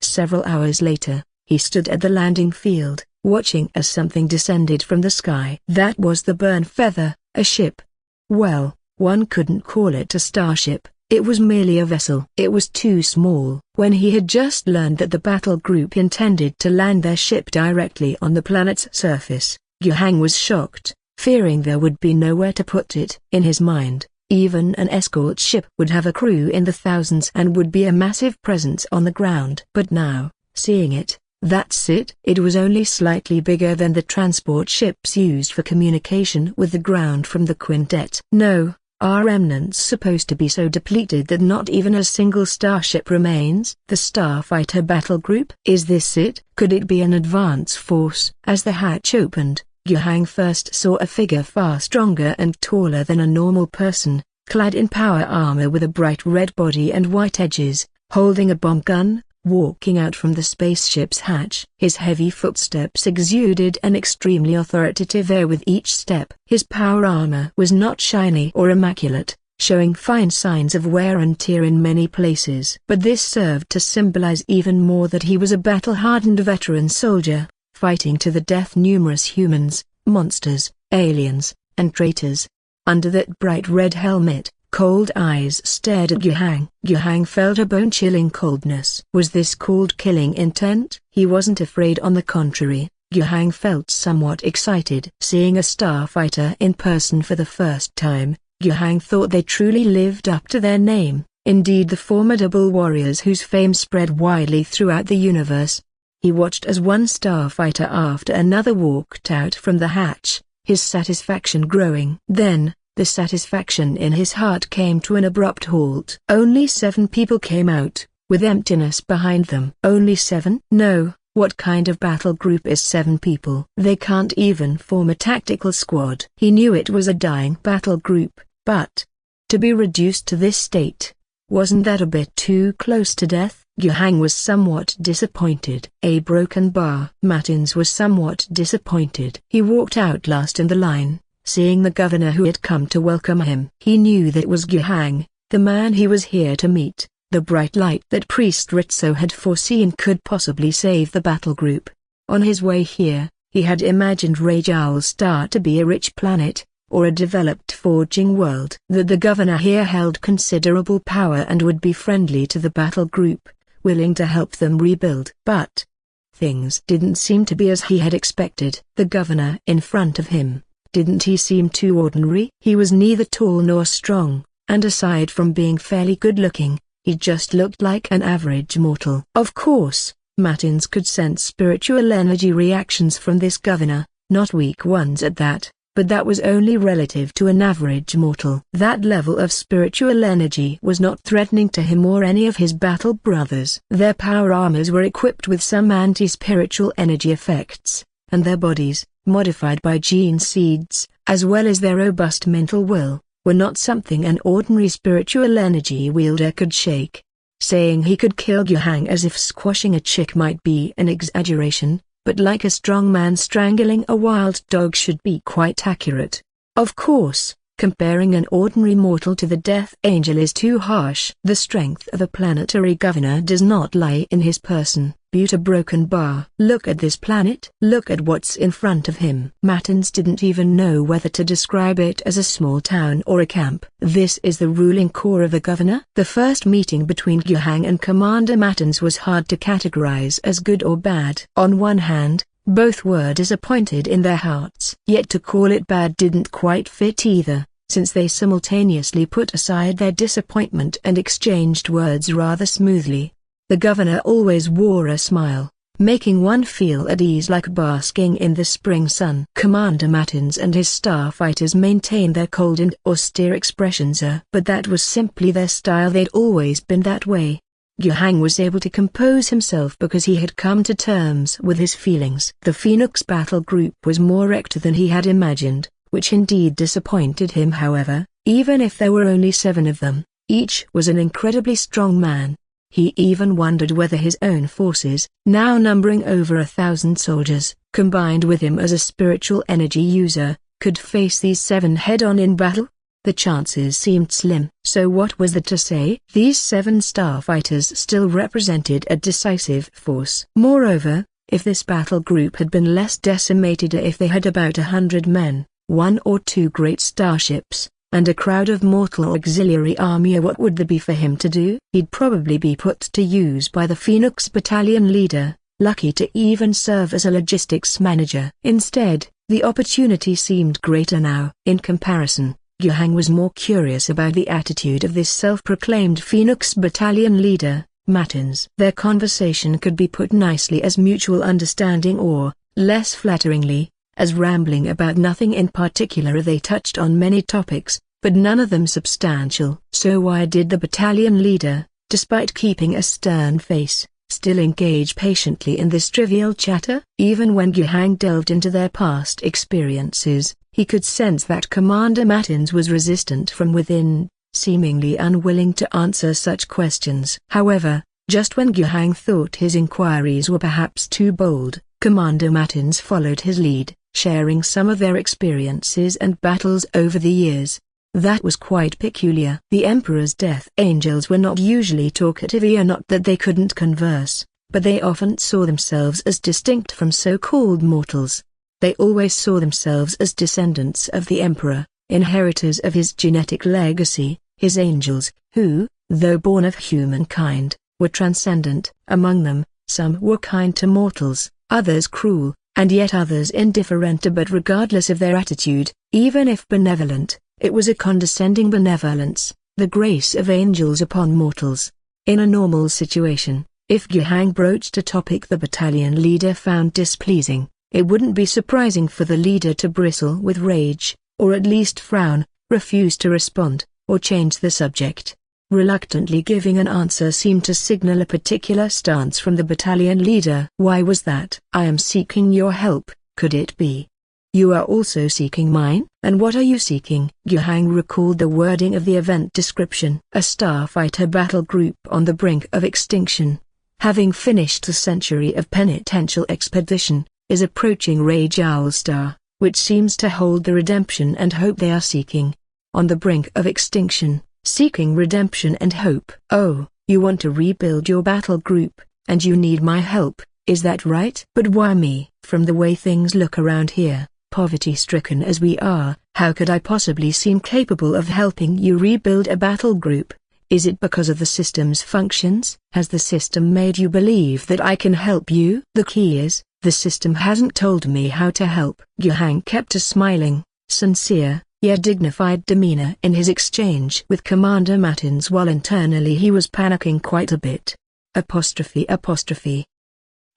Several hours later, he stood at the landing field, watching as something descended from the sky. That was the Burn Feather, a ship. Well, one couldn't call it a starship, it was merely a vessel. It was too small. When he had just learned that the battle group intended to land their ship directly on the planet's surface, Yuhang was shocked, fearing there would be nowhere to put it. In his mind, even an escort ship would have a crew in the thousands and would be a massive presence on the ground. But now, seeing it, that's it. It was only slightly bigger than the transport ships used for communication with the ground from the quintet. No, are remnants supposed to be so depleted that not even a single starship remains? The starfighter battle group? Is this it? Could it be an advance force? As the hatch opened, Yuhang first saw a figure far stronger and taller than a normal person, clad in power armor with a bright red body and white edges, holding a bomb gun. walking out from the spaceship's hatch. His heavy footsteps exuded an extremely authoritative air with each step. His power armor was not shiny or immaculate, showing fine signs of wear and tear in many places. But this served to symbolize even more that he was a battle-hardened veteran soldier, fighting to the death numerous humans, monsters, aliens, and traitors. Under that bright red helmet, cold eyes stared at Yuhang. Yuhang felt a bone-chilling coldness. Was this called killing intent? He wasn't afraid. On the contrary, Yuhang felt somewhat excited. Seeing a starfighter in person for the first time, Yuhang thought they truly lived up to their name, indeed the formidable warriors whose fame spread widely throughout the universe. He watched as one starfighter after another walked out from the hatch, his satisfaction growing. Then, the satisfaction in his heart came to an abrupt halt. Only 7 people came out, with emptiness behind them. Only 7? No, what kind of battle group is 7 people? They can't even form a tactical squad. He knew it was a dying battle group, but to be reduced to this state, wasn't that a bit too close to death? Yuhang was somewhat disappointed. A broken bar. Matins was somewhat disappointed. He walked out last in the line, seeing the governor who had come to welcome him. He knew that it was Yuhang, the man he was here to meet, the bright light that Priest Ritso had foreseen could possibly save the battle group. On his way here, he had imagined Rajal Star to be a rich planet, or a developed forging world. That the governor here held considerable power and would be friendly to the battle group, willing to help them rebuild. But things didn't seem to be as he had expected. The governor in front of him, didn't he seem too ordinary? He was neither tall nor strong, and aside from being fairly good-looking, he just looked like an average mortal. Of course, Matins could sense spiritual energy reactions from this governor, not weak ones at that, but that was only relative to an average mortal. That level of spiritual energy was not threatening to him or any of his battle brothers. Their power armors were equipped with some anti-spiritual energy effects, and their bodies, modified by gene seeds, as well as their robust mental will, were not something an ordinary spiritual energy wielder could shake. Saying he could kill Yuhang as if squashing a chick might be an exaggeration, but like a strong man strangling a wild dog should be quite accurate. Of course, comparing an ordinary mortal to the Death Angel is too harsh. The strength of a planetary governor does not lie in his person. Butte a broken bar. Look at this planet. Look at what's in front of him. Matins didn't even know whether to describe it as a small town or a camp. This is the ruling core of the governor? The first meeting between Yuhang and Commander Matins was hard to categorize as good or bad. On one hand, both were disappointed in their hearts. Yet to call it bad didn't quite fit either, since they simultaneously put aside their disappointment and exchanged words rather smoothly. The governor always wore a smile, making one feel at ease like basking in the spring sun. Commander Matins and his starfighters maintained their cold and austere expressions, but that was simply their style. They'd always been that way. Yuhang was able to compose himself because he had come to terms with his feelings. The Phoenix battle group was more active than he had imagined, which indeed disappointed him. However, even if there were only 7 of them, each was an incredibly strong man. He even wondered whether his own forces, now numbering over 1,000 soldiers, combined with him as a spiritual energy user, could face these 7 head-on in battle. The chances seemed slim. So what was there to say? These 7 starfighters still represented a decisive force. Moreover, if this battle group had been less decimated, if they had about 100 men, 1 or 2 great starships, and a crowd of mortal auxiliary army, what would there be for him to do? He'd probably be put to use by the Phoenix battalion leader, lucky to even serve as a logistics manager. Instead, the opportunity seemed greater now. In comparison, Yuhang was more curious about the attitude of this self-proclaimed Phoenix battalion leader, Matins. Their conversation could be put nicely as mutual understanding or, less flatteringly, as rambling about nothing in particular. They touched on many topics, but none of them substantial. So why did the battalion leader, despite keeping a stern face, still engage patiently in this trivial chatter? Even when Yuhang delved into their past experiences, he could sense that Commander Matins was resistant from within, seemingly unwilling to answer such questions. However, Just when Guhang thought his inquiries were perhaps too bold, Commander Matins followed his lead, sharing some of their experiences and battles over the years. That was quite peculiar. The Emperor's death angels were not usually talkative, not that they couldn't converse, but they often saw themselves as distinct from so-called mortals. They always saw themselves as descendants of the Emperor, inheritors of his genetic legacy, his angels, who, though born of humankind, were transcendent. Among them, some were kind to mortals, others cruel, and yet others indifferent. But regardless of their attitude, even if benevolent, it was a condescending benevolence, the grace of angels upon mortals. In a normal situation, if Guhang broached a topic the battalion leader found displeasing, it wouldn't be surprising for the leader to bristle with rage, or at least frown, refuse to respond, or change the subject. Reluctantly giving an answer seemed to signal a particular stance from the battalion leader. Why was that? I am seeking your help, could it be? You are also seeking mine? And what are you seeking? Guhang recalled the wording of the event description. A starfighter battle group on the brink of extinction. Having finished a century of penitential expedition, is approaching Rage Owl Star, which seems to hold the redemption and hope they are seeking. On the brink of extinction, seeking redemption and hope. Oh, you want to rebuild your battle group, and you need my help, is that right? But why me? From the way things look around here, poverty-stricken as we are, how could I possibly seem capable of helping you rebuild a battle group? Is it because of the system's functions? Has the system made you believe that I can help you? The key is, the system hasn't told me how to help. Guhang kept a smiling, sincere, yet dignified demeanor in his exchange with Commander Matins, while internally he was panicking quite a bit. Apostrophe.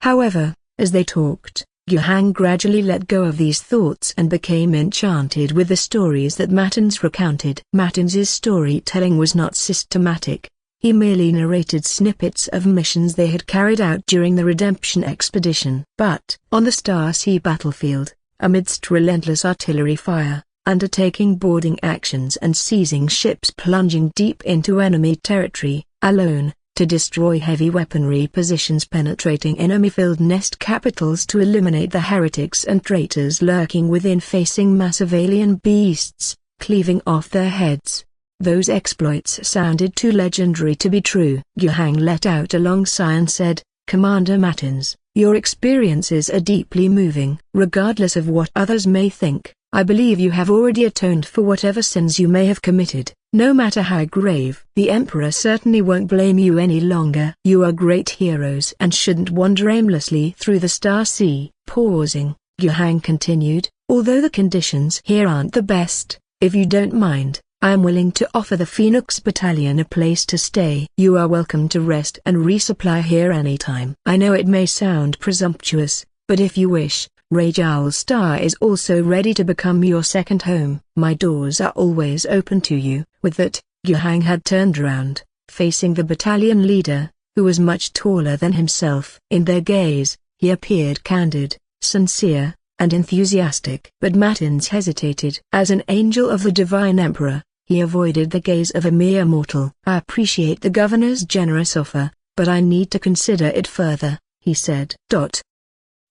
However, as they talked, Guhang gradually let go of these thoughts and became enchanted with the stories that Matins recounted. Matins's storytelling was not systematic. He merely narrated snippets of missions they had carried out during the redemption expedition. But, on the Star Sea battlefield, amidst relentless artillery fire, undertaking boarding actions and seizing ships plunging deep into enemy territory, alone, to destroy heavy weaponry positions penetrating enemy-filled nest capitals to eliminate the heretics and traitors lurking within, facing massive alien beasts, cleaving off their heads. Those exploits sounded too legendary to be true. Guhang let out a long sigh and said, Commander Matins, your experiences are deeply moving. Regardless of what others may think, I believe you have already atoned for whatever sins you may have committed, no matter how grave. The Emperor certainly won't blame you any longer. You are great heroes and shouldn't wander aimlessly through the Star Sea. Pausing, Guhang continued, although the conditions here aren't the best, if you don't mind, I am willing to offer the Phoenix Battalion a place to stay. You are welcome to rest and resupply here anytime. I know it may sound presumptuous, but if you wish, Rage Owl Star is also ready to become your second home. My doors are always open to you. With that, Guhang had turned around, facing the battalion leader, who was much taller than himself. In their gaze, he appeared candid, sincere, and enthusiastic. But Matins hesitated. As an angel of the Divine Emperor, he avoided the gaze of a mere mortal. I appreciate the governor's generous offer, but I need to consider it further, he said.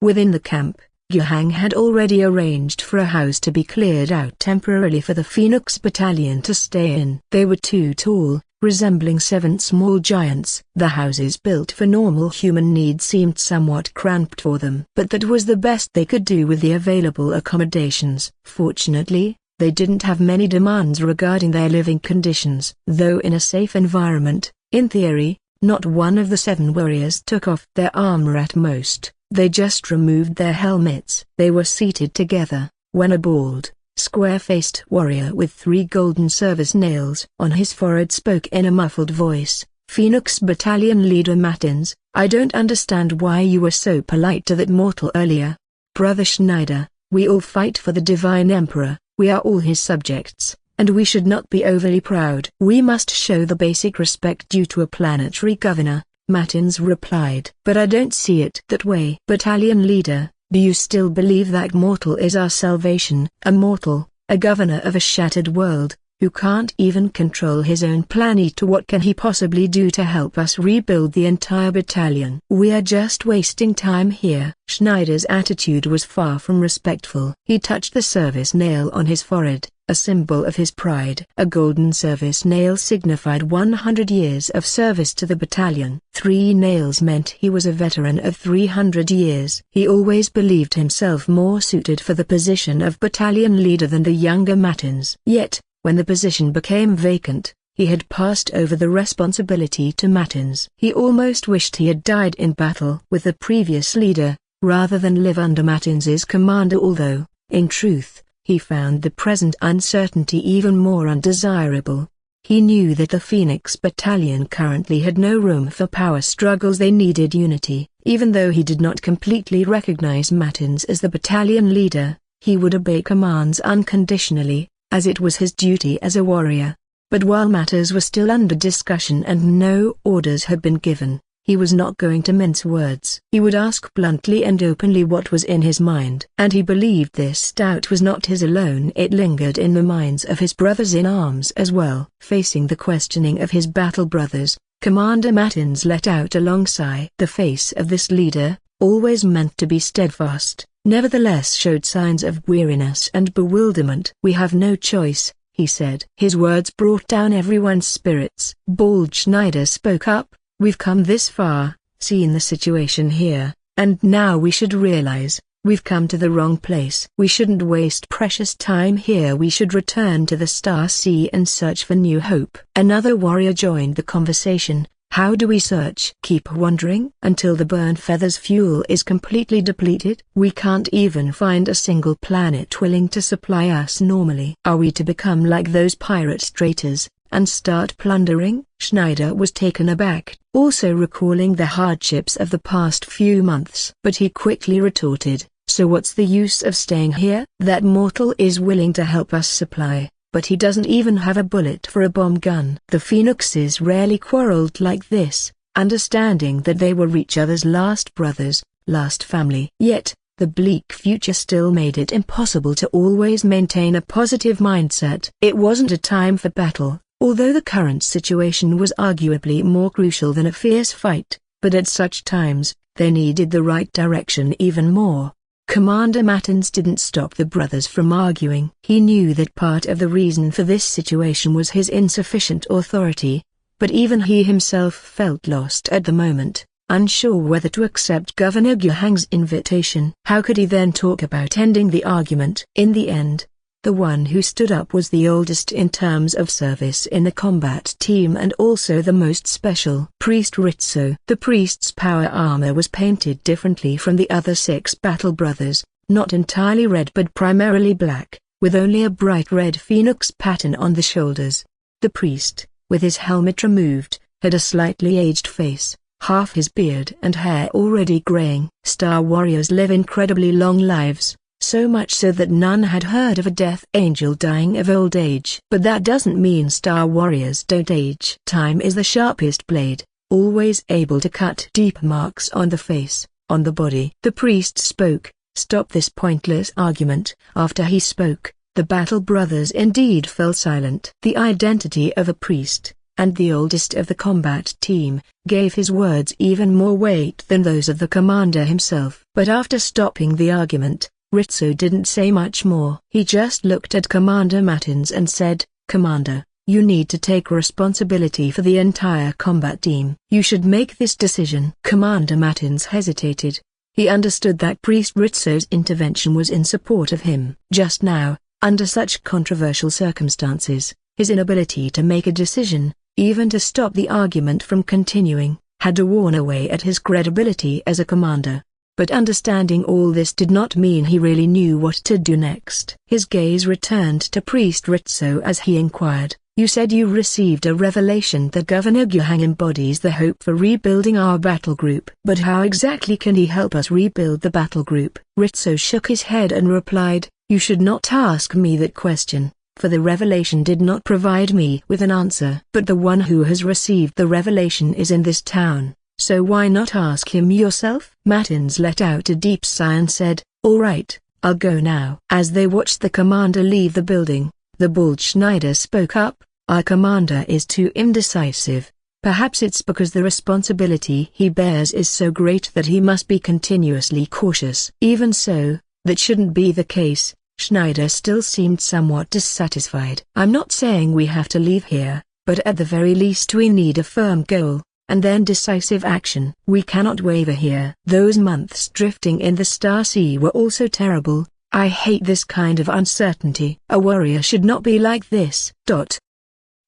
Within the camp, Guhang had already arranged for a house to be cleared out temporarily for the Phoenix Battalion to stay in. They were too tall, resembling 7 small giants. The houses built for normal human needs seemed somewhat cramped for them, but that was the best they could do with the available accommodations. Fortunately, they didn't have many demands regarding their living conditions. Though in a safe environment, in theory, not one of the 7 warriors took off their armor at most. They just removed their helmets. They were seated together, when a bald, square-faced warrior with 3 golden service nails on his forehead spoke in a muffled voice. Phoenix Battalion Leader Matins, I don't understand why you were so polite to that mortal earlier. Brother Schneider, we all fight for the Divine Emperor, we are all his subjects, and we should not be overly proud. We must show the basic respect due to a planetary governor, Matins replied. But I don't see it that way. Battalion Leader, do you still believe that mortal is our salvation? A mortal, a governor of a shattered world, who can't even control his own planet. What can he possibly do to help us rebuild the entire battalion? We are just wasting time here." Schneider's attitude was far from respectful. He touched the service nail on his forehead, a symbol of his pride. A golden service nail signified 100 years of service to the battalion. 3 nails meant he was a veteran of 300 years. He always believed himself more suited for the position of battalion leader than the younger Matins. Yet, when the position became vacant, he had passed over the responsibility to Matins. He almost wished he had died in battle with the previous leader, rather than live under Matins's commander, although, in truth, he found the present uncertainty even more undesirable. He knew that the Phoenix Battalion currently had no room for power struggles. They needed unity. Even though he did not completely recognize Matins as the battalion leader, he would obey commands unconditionally, as it was his duty as a warrior. But while matters were still under discussion and no orders had been given, he was not going to mince words. He would ask bluntly and openly what was in his mind. And he believed this doubt was not his alone. It lingered in the minds of his brothers in arms as well. Facing the questioning of his battle brothers, Commander Matins let out a long sigh. The face of this leader, always meant to be steadfast, nevertheless showed signs of weariness and bewilderment. "We have no choice," he said. His words brought down everyone's spirits. Bald Schneider spoke up. "We've come this far, seen the situation here, and now we should realize, we've come to the wrong place. We shouldn't waste precious time here. We should return to the Star Sea and search for new hope." Another warrior joined the conversation. "How do we search?" "Keep wandering until the burn feathers fuel is completely depleted. We can't even find a single planet willing to supply us normally. Are we to become like those pirate traitors, and start plundering?" Schneider was taken aback, also recalling the hardships of the past few months. But he quickly retorted, "So what's the use of staying here? That mortal is willing to help us supply, but he doesn't even have a bullet for a bomb gun." The Phoenixes rarely quarreled like this, understanding that they were each other's last brothers, last family. Yet, the bleak future still made it impossible to always maintain a positive mindset. It wasn't a time for battle, although the current situation was arguably more crucial than a fierce fight, but at such times, they needed the right direction even more. Commander Matins didn't stop the brothers from arguing. He knew that part of the reason for this situation was his insufficient authority, but even he himself felt lost at the moment, unsure whether to accept Governor Guhang's invitation. How could he then talk about ending the argument? In the end, the one who stood up was the oldest in terms of service in the combat team and also the most special. Priest Ritso. The priest's power armor was painted differently from the other 6 battle brothers, not entirely red but primarily black, with only a bright red phoenix pattern on the shoulders. The priest, with his helmet removed, had a slightly aged face, half his beard and hair already graying. Star warriors live incredibly long lives, so much so that none had heard of a death angel dying of old age. But that doesn't mean Star warriors don't age. Time is the sharpest blade, always able to cut deep marks on the face, on the body. The priest spoke, "Stop this pointless argument." After he spoke, the battle brothers indeed fell silent. The identity of a priest, and the oldest of the combat team, gave his words even more weight than those of the commander himself. But after stopping the argument, Ritso didn't say much more. He just looked at Commander Matins and said, "Commander, you need to take responsibility for the entire combat team. You should make this decision." Commander Matins hesitated. He understood that Priest Ritso's intervention was in support of him. Just now, under such controversial circumstances, his inability to make a decision, even to stop the argument from continuing, had worn away at his credibility as a commander. But understanding all this did not mean he really knew what to do next. His gaze returned to Priest Ritso as he inquired, "You said you received a revelation that Governor Guhang embodies the hope for rebuilding our battle group. But how exactly can he help us rebuild the battle group?" Ritso shook his head and replied, "You should not ask me that question, for the revelation did not provide me with an answer. But the one who has received the revelation is in this town. So why not ask him yourself?" Matins let out a deep sigh and said, "All right, I'll go now." As they watched the commander leave the building, the The bald Schneider spoke up. Our commander is too indecisive. Perhaps it's because the responsibility he bears is so great that he must be continuously cautious. Even so, that shouldn't be the case. Schneider still seemed somewhat dissatisfied. I'm not saying we have to leave here, but at the very least we need a firm goal, and then decisive action. We cannot waver here. Those months drifting in the Star Sea were also terrible. I hate this kind of uncertainty. A warrior should not be like this.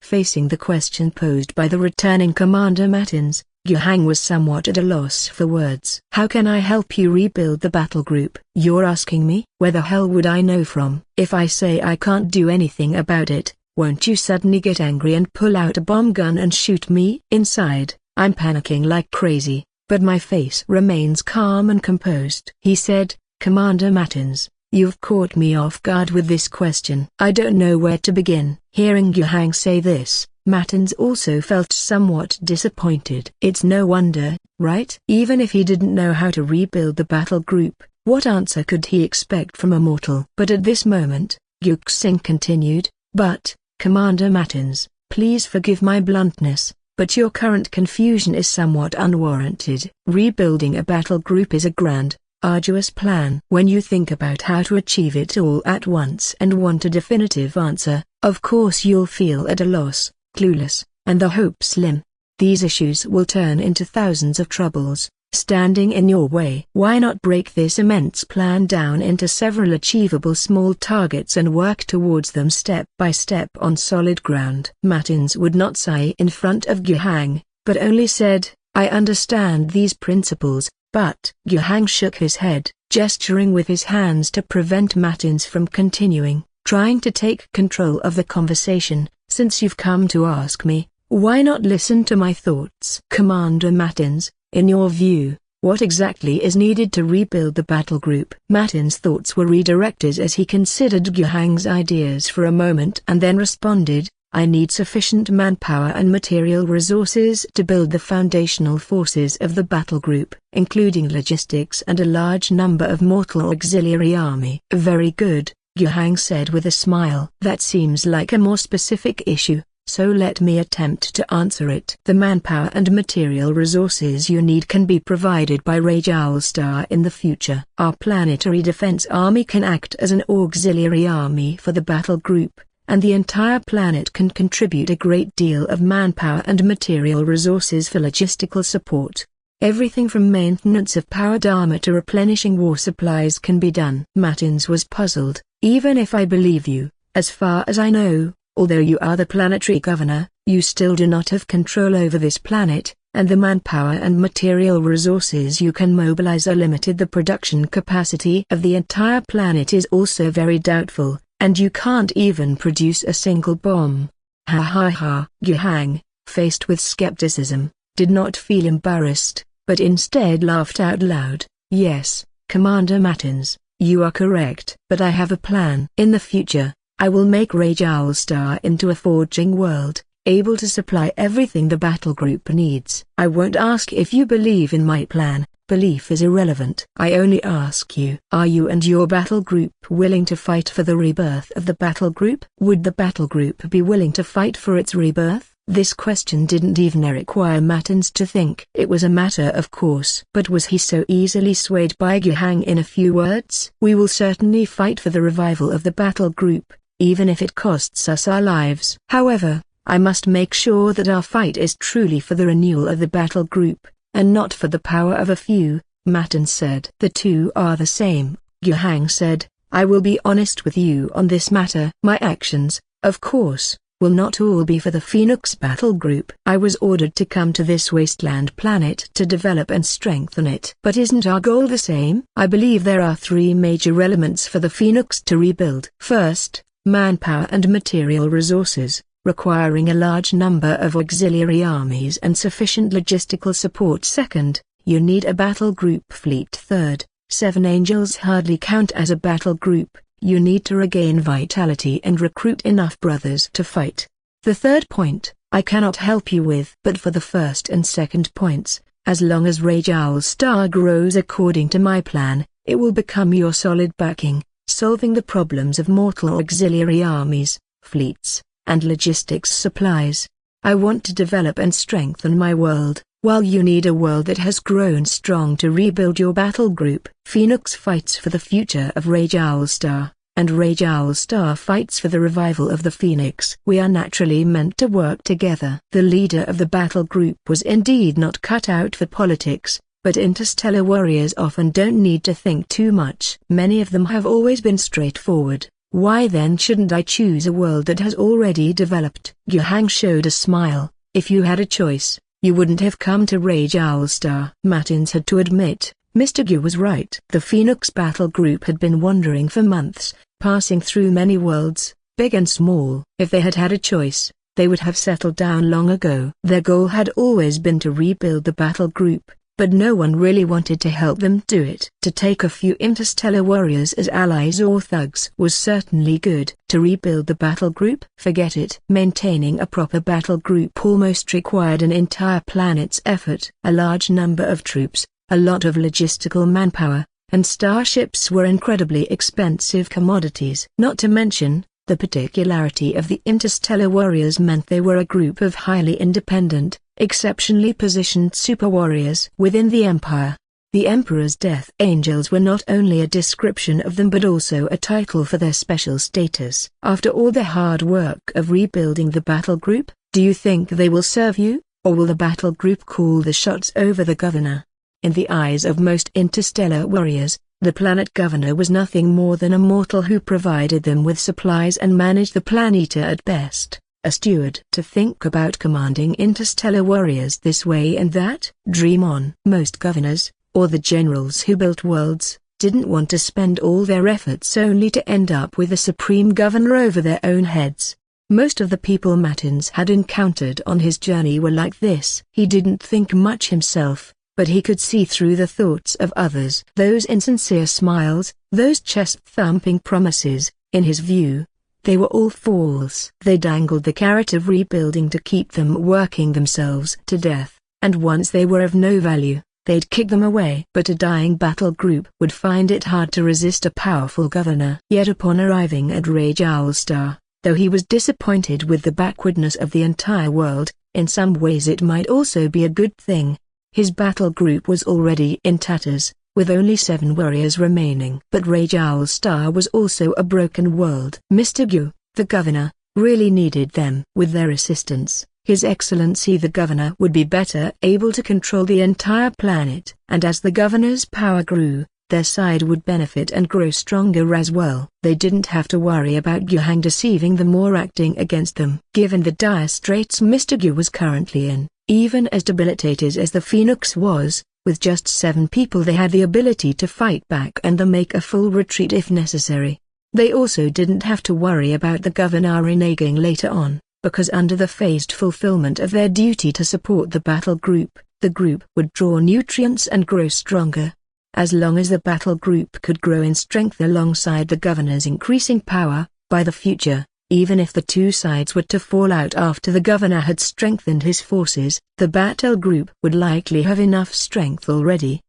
Facing the question posed by the returning Commander Matins, Yuhang was somewhat at a loss for words. How can I help you rebuild the battle group? You're asking me? Where the hell would I know from? If I say I can't do anything about it, won't you suddenly get angry and pull out a bomb gun and shoot me? Inside, I'm panicking like crazy, but my face remains calm and composed. He said, Commander Matins, you've caught me off guard with this question. I don't know where to begin. Hearing Yuhang say this, Matins also felt somewhat disappointed. It's no wonder, right? Even if he didn't know how to rebuild the battle group, what answer could he expect from a mortal? But at this moment, Yuxing continued, but, Commander Matins, please forgive my bluntness, but your current confusion is somewhat unwarranted. Rebuilding a battle group is a grand, arduous plan. When you think about how to achieve it all at once and want a definitive answer, of course you'll feel at a loss, clueless, and the hope slim. These issues will turn into thousands of troubles, standing in your way. Why not break this immense plan down into several achievable small targets and work towards them step by step on solid ground? Matins would not sigh in front of Yuhang, but only said, I understand these principles, but Yuhang shook his head, gesturing with his hands to prevent Matins from continuing, trying to take control of the conversation. Since you've come to ask me, why not listen to my thoughts? Commander Matins, in your view, what exactly is needed to rebuild the battle group? Matins' thoughts were redirected as he considered Yuhang's ideas for a moment and then responded, I need sufficient manpower and material resources to build the foundational forces of the battle group, including logistics and a large number of mortal auxiliary army. Very good, Yuhang said with a smile. That seems like a more specific issue, so let me attempt to answer it. The manpower and material resources you need can be provided by Rage Owl Star in the future. Our planetary defense army can act as an auxiliary army for the battle group, and the entire planet can contribute a great deal of manpower and material resources for logistical support. Everything from maintenance of powered armor to replenishing war supplies can be done. Matins was puzzled. Even if I believe you, as far as I know, although you are the planetary governor, you still do not have control over this planet, and the manpower and material resources you can mobilize are limited. The production capacity of the entire planet is also very doubtful, and you can't even produce a single bomb. Ha ha ha. Yuhang, faced with skepticism, did not feel embarrassed, but instead laughed out loud. Yes, Commander Matins, you are correct. But I have a plan. In the future, I will make Rage Owl Star into a forging world, able to supply everything the battle group needs. I won't ask if you believe in my plan. Belief is irrelevant. I only ask you, are you and your battle group willing to fight for the rebirth of the battle group? Would the battle group be willing to fight for its rebirth? This question didn't even require Matins to think. It was a matter of course. But was he so easily swayed by Yuhang in a few words? We will certainly fight for the revival of the battle group, even if it costs us our lives. However, I must make sure that our fight is truly for the renewal of the battle group, and not for the power of a few, Matins said. The two are the same, Yuhang said. I will be honest with you on this matter. My actions, of course, will not all be for the Phoenix battle group. I was ordered to come to this wasteland planet to develop and strengthen it. But isn't our goal the same? I believe there are three major elements for the Phoenix to rebuild. First, manpower and material resources, requiring a large number of auxiliary armies and sufficient logistical support. Second, you need a battle group fleet. Third, 7 angels hardly count as a battle group. You need to regain vitality and recruit enough brothers to fight. The third point, I cannot help you with. But for the first and second points, as long as Rage Owl Star grows according to my plan, it will become your solid backing, solving the problems of mortal auxiliary armies, fleets, and logistics supplies. I want to develop and strengthen my world, while you need a world that has grown strong to rebuild your battle group. Phoenix fights for the future of Rage Owl Star, and Rage Owl Star fights for the revival of the Phoenix. We are naturally meant to work together. The leader of the battle group was indeed not cut out for politics, but interstellar warriors often don't need to think too much. Many of them have always been straightforward. Why then shouldn't I choose a world that has already developed? Yuhang showed a smile. If you had a choice, you wouldn't have come to Rage Owl Star. Matins had to admit, Mr. Gu was right. The Phoenix battle group had been wandering for months, passing through many worlds, big and small. If they had had a choice, they would have settled down long ago. Their goal had always been to rebuild the battle group, but no one really wanted to help them do it. To take a few interstellar warriors as allies or thugs was certainly good. To rebuild the battle group? Forget it. Maintaining a proper battle group almost required an entire planet's effort. A large number of troops, a lot of logistical manpower, and starships were incredibly expensive commodities. Not to mention, the particularity of the interstellar warriors meant they were a group of highly independent, exceptionally positioned super warriors within the Empire. The Emperor's Death Angels were not only a description of them but also a title for their special status. After all the hard work of rebuilding the battle group, do you think they will serve you, or will the battle group call the shots over the governor? In the eyes of most interstellar warriors, the planet governor was nothing more than a mortal who provided them with supplies and managed the planet at best. A steward. To think about commanding interstellar warriors this way and that? Dream on. Most governors, or the generals who built worlds, didn't want to spend all their efforts only to end up with a supreme governor over their own heads. Most of the people Matins had encountered on his journey were like this. He didn't think much himself, but he could see through the thoughts of others. Those insincere smiles, those chest-thumping promises, in his view, they were all false. They dangled the carrot of rebuilding to keep them working themselves to death, and once they were of no value, they'd kick them away. But a dying battle group would find it hard to resist a powerful governor. Yet upon arriving at Rage Owl Star, though he was disappointed with the backwardness of the entire world, in some ways it might also be a good thing. His battle group was already in tatters, with only 7 warriors remaining. But Rage Owl Star was also a broken world. Mr. Gu, the governor, really needed them. With their assistance, His Excellency the Governor would be better able to control the entire planet. And as the governor's power grew, their side would benefit and grow stronger as well. They didn't have to worry about Yuhang deceiving them or acting against them. Given the dire straits Mr. Gu was currently in, even as debilitated as the Phoenix was, with just 7 people they had the ability to fight back and then make a full retreat if necessary. They also didn't have to worry about the governor reneging later on, because under the phased fulfillment of their duty to support the battle group, the group would draw nutrients and grow stronger. As long as the battle group could grow in strength alongside the governor's increasing power, by the future, even if the two sides were to fall out after the governor had strengthened his forces, the battle group would likely have enough strength already.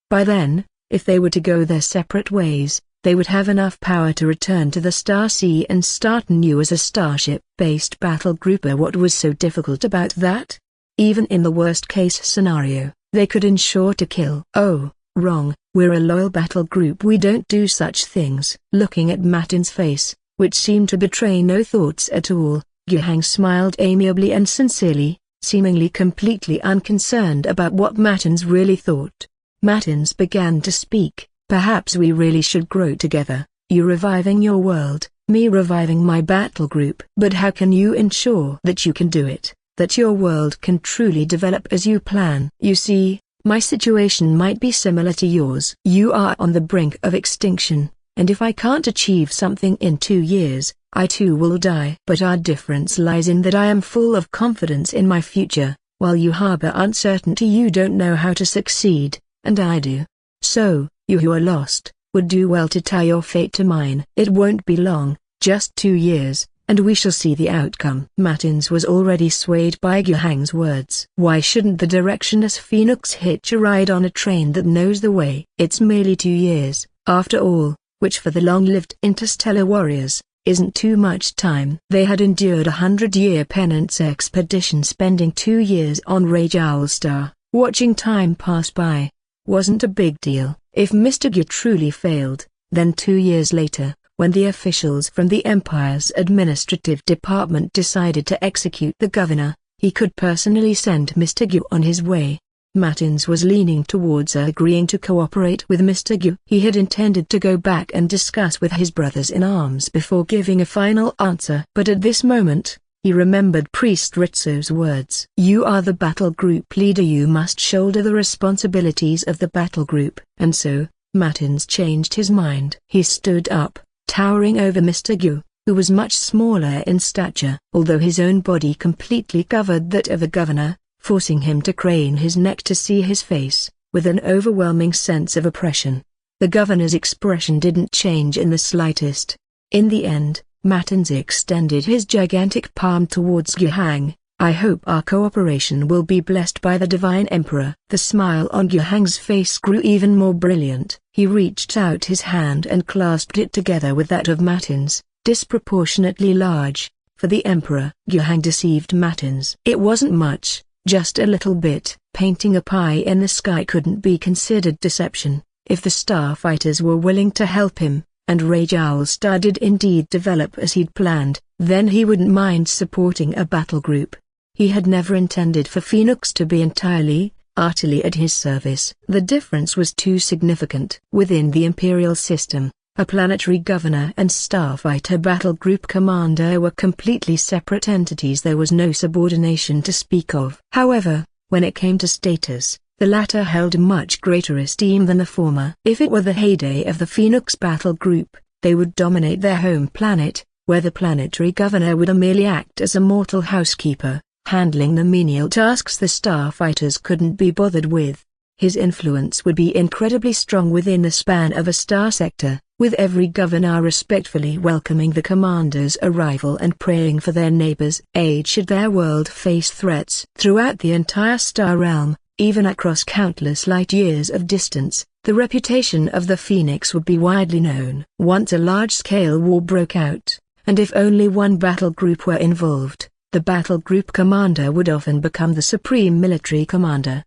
By then, if they were to go their separate ways, they would have enough power to return to the Star Sea and start anew as a starship-based battle group. What was so difficult about that? Even in the worst-case scenario, they could ensure to kill. Oh, wrong, we're a loyal battle group, we don't do such things. Looking at Matin's face, which seemed to betray no thoughts at all, Yuhang smiled amiably and sincerely, seemingly completely unconcerned about what Matins really thought. Matins began to speak. Perhaps we really should grow together, you reviving your world, me reviving my battle group. But how can you ensure that you can do it, that your world can truly develop as you plan? You see, my situation might be similar to yours. You are on the brink of extinction. And if I can't achieve something in 2 years, I too will die. But our difference lies in that I am full of confidence in my future, while you harbor uncertainty. You don't know how to succeed, and I do. So, you who are lost, would do well to tie your fate to mine. It won't be long, just 2 years, and we shall see the outcome. Matins was already swayed by Yuhang's words. Why shouldn't the directionless Phoenix hitch a ride on a train that knows the way? It's merely 2 years, after all, which for the long-lived interstellar warriors, isn't too much time. They had endured a 100-year penance expedition, spending 2 years on Rageowl Star. Watching time pass by wasn't a big deal. If Mr. Gu truly failed, then 2 years later, when the officials from the Empire's administrative department decided to execute the governor, he could personally send Mr. Gu on his way. Matins was leaning towards agreeing to cooperate with Mr. Gu. He had intended to go back and discuss with his brothers-in-arms before giving a final answer. But at this moment, he remembered Priest Ritsu's words. "You are the battle group leader. You must shoulder the responsibilities of the battle group." And so, Matins changed his mind. He stood up, towering over Mr. Gu, who was much smaller in stature, although his own body completely covered that of the governor, forcing him to crane his neck to see his face, with an overwhelming sense of oppression. The governor's expression didn't change in the slightest. In the end, Matins extended his gigantic palm towards Guhang. "I hope our cooperation will be blessed by the Divine Emperor." The smile on Guhang's face grew even more brilliant. He reached out his hand and clasped it together with that of Matins, disproportionately large, for the Emperor. Guhang deceived Matins. It wasn't much, just a little bit. Painting a pie in the sky couldn't be considered deception, if the starfighters were willing to help him, and Rageowl Star did indeed develop as he'd planned, then he wouldn't mind supporting a battle group. He had never intended for Phoenix to be entirely, utterly at his service. The difference was too significant. Within the Imperial system, a Planetary Governor and Starfighter Battle Group Commander were completely separate entities. There was no subordination to speak of. However, when it came to status, the latter held much greater esteem than the former. If it were the heyday of the Phoenix Battle Group, they would dominate their home planet, where the Planetary Governor would merely act as a mortal housekeeper, handling the menial tasks the starfighters couldn't be bothered with. His influence would be incredibly strong within the span of a star sector, with every governor respectfully welcoming the commander's arrival and praying for their neighbors' aid should their world face threats. Throughout the entire star realm, even across countless light-years of distance, the reputation of the Phoenix would be widely known. Once a large-scale war broke out, and if only one battle group were involved, the battle group commander would often become the supreme military commander.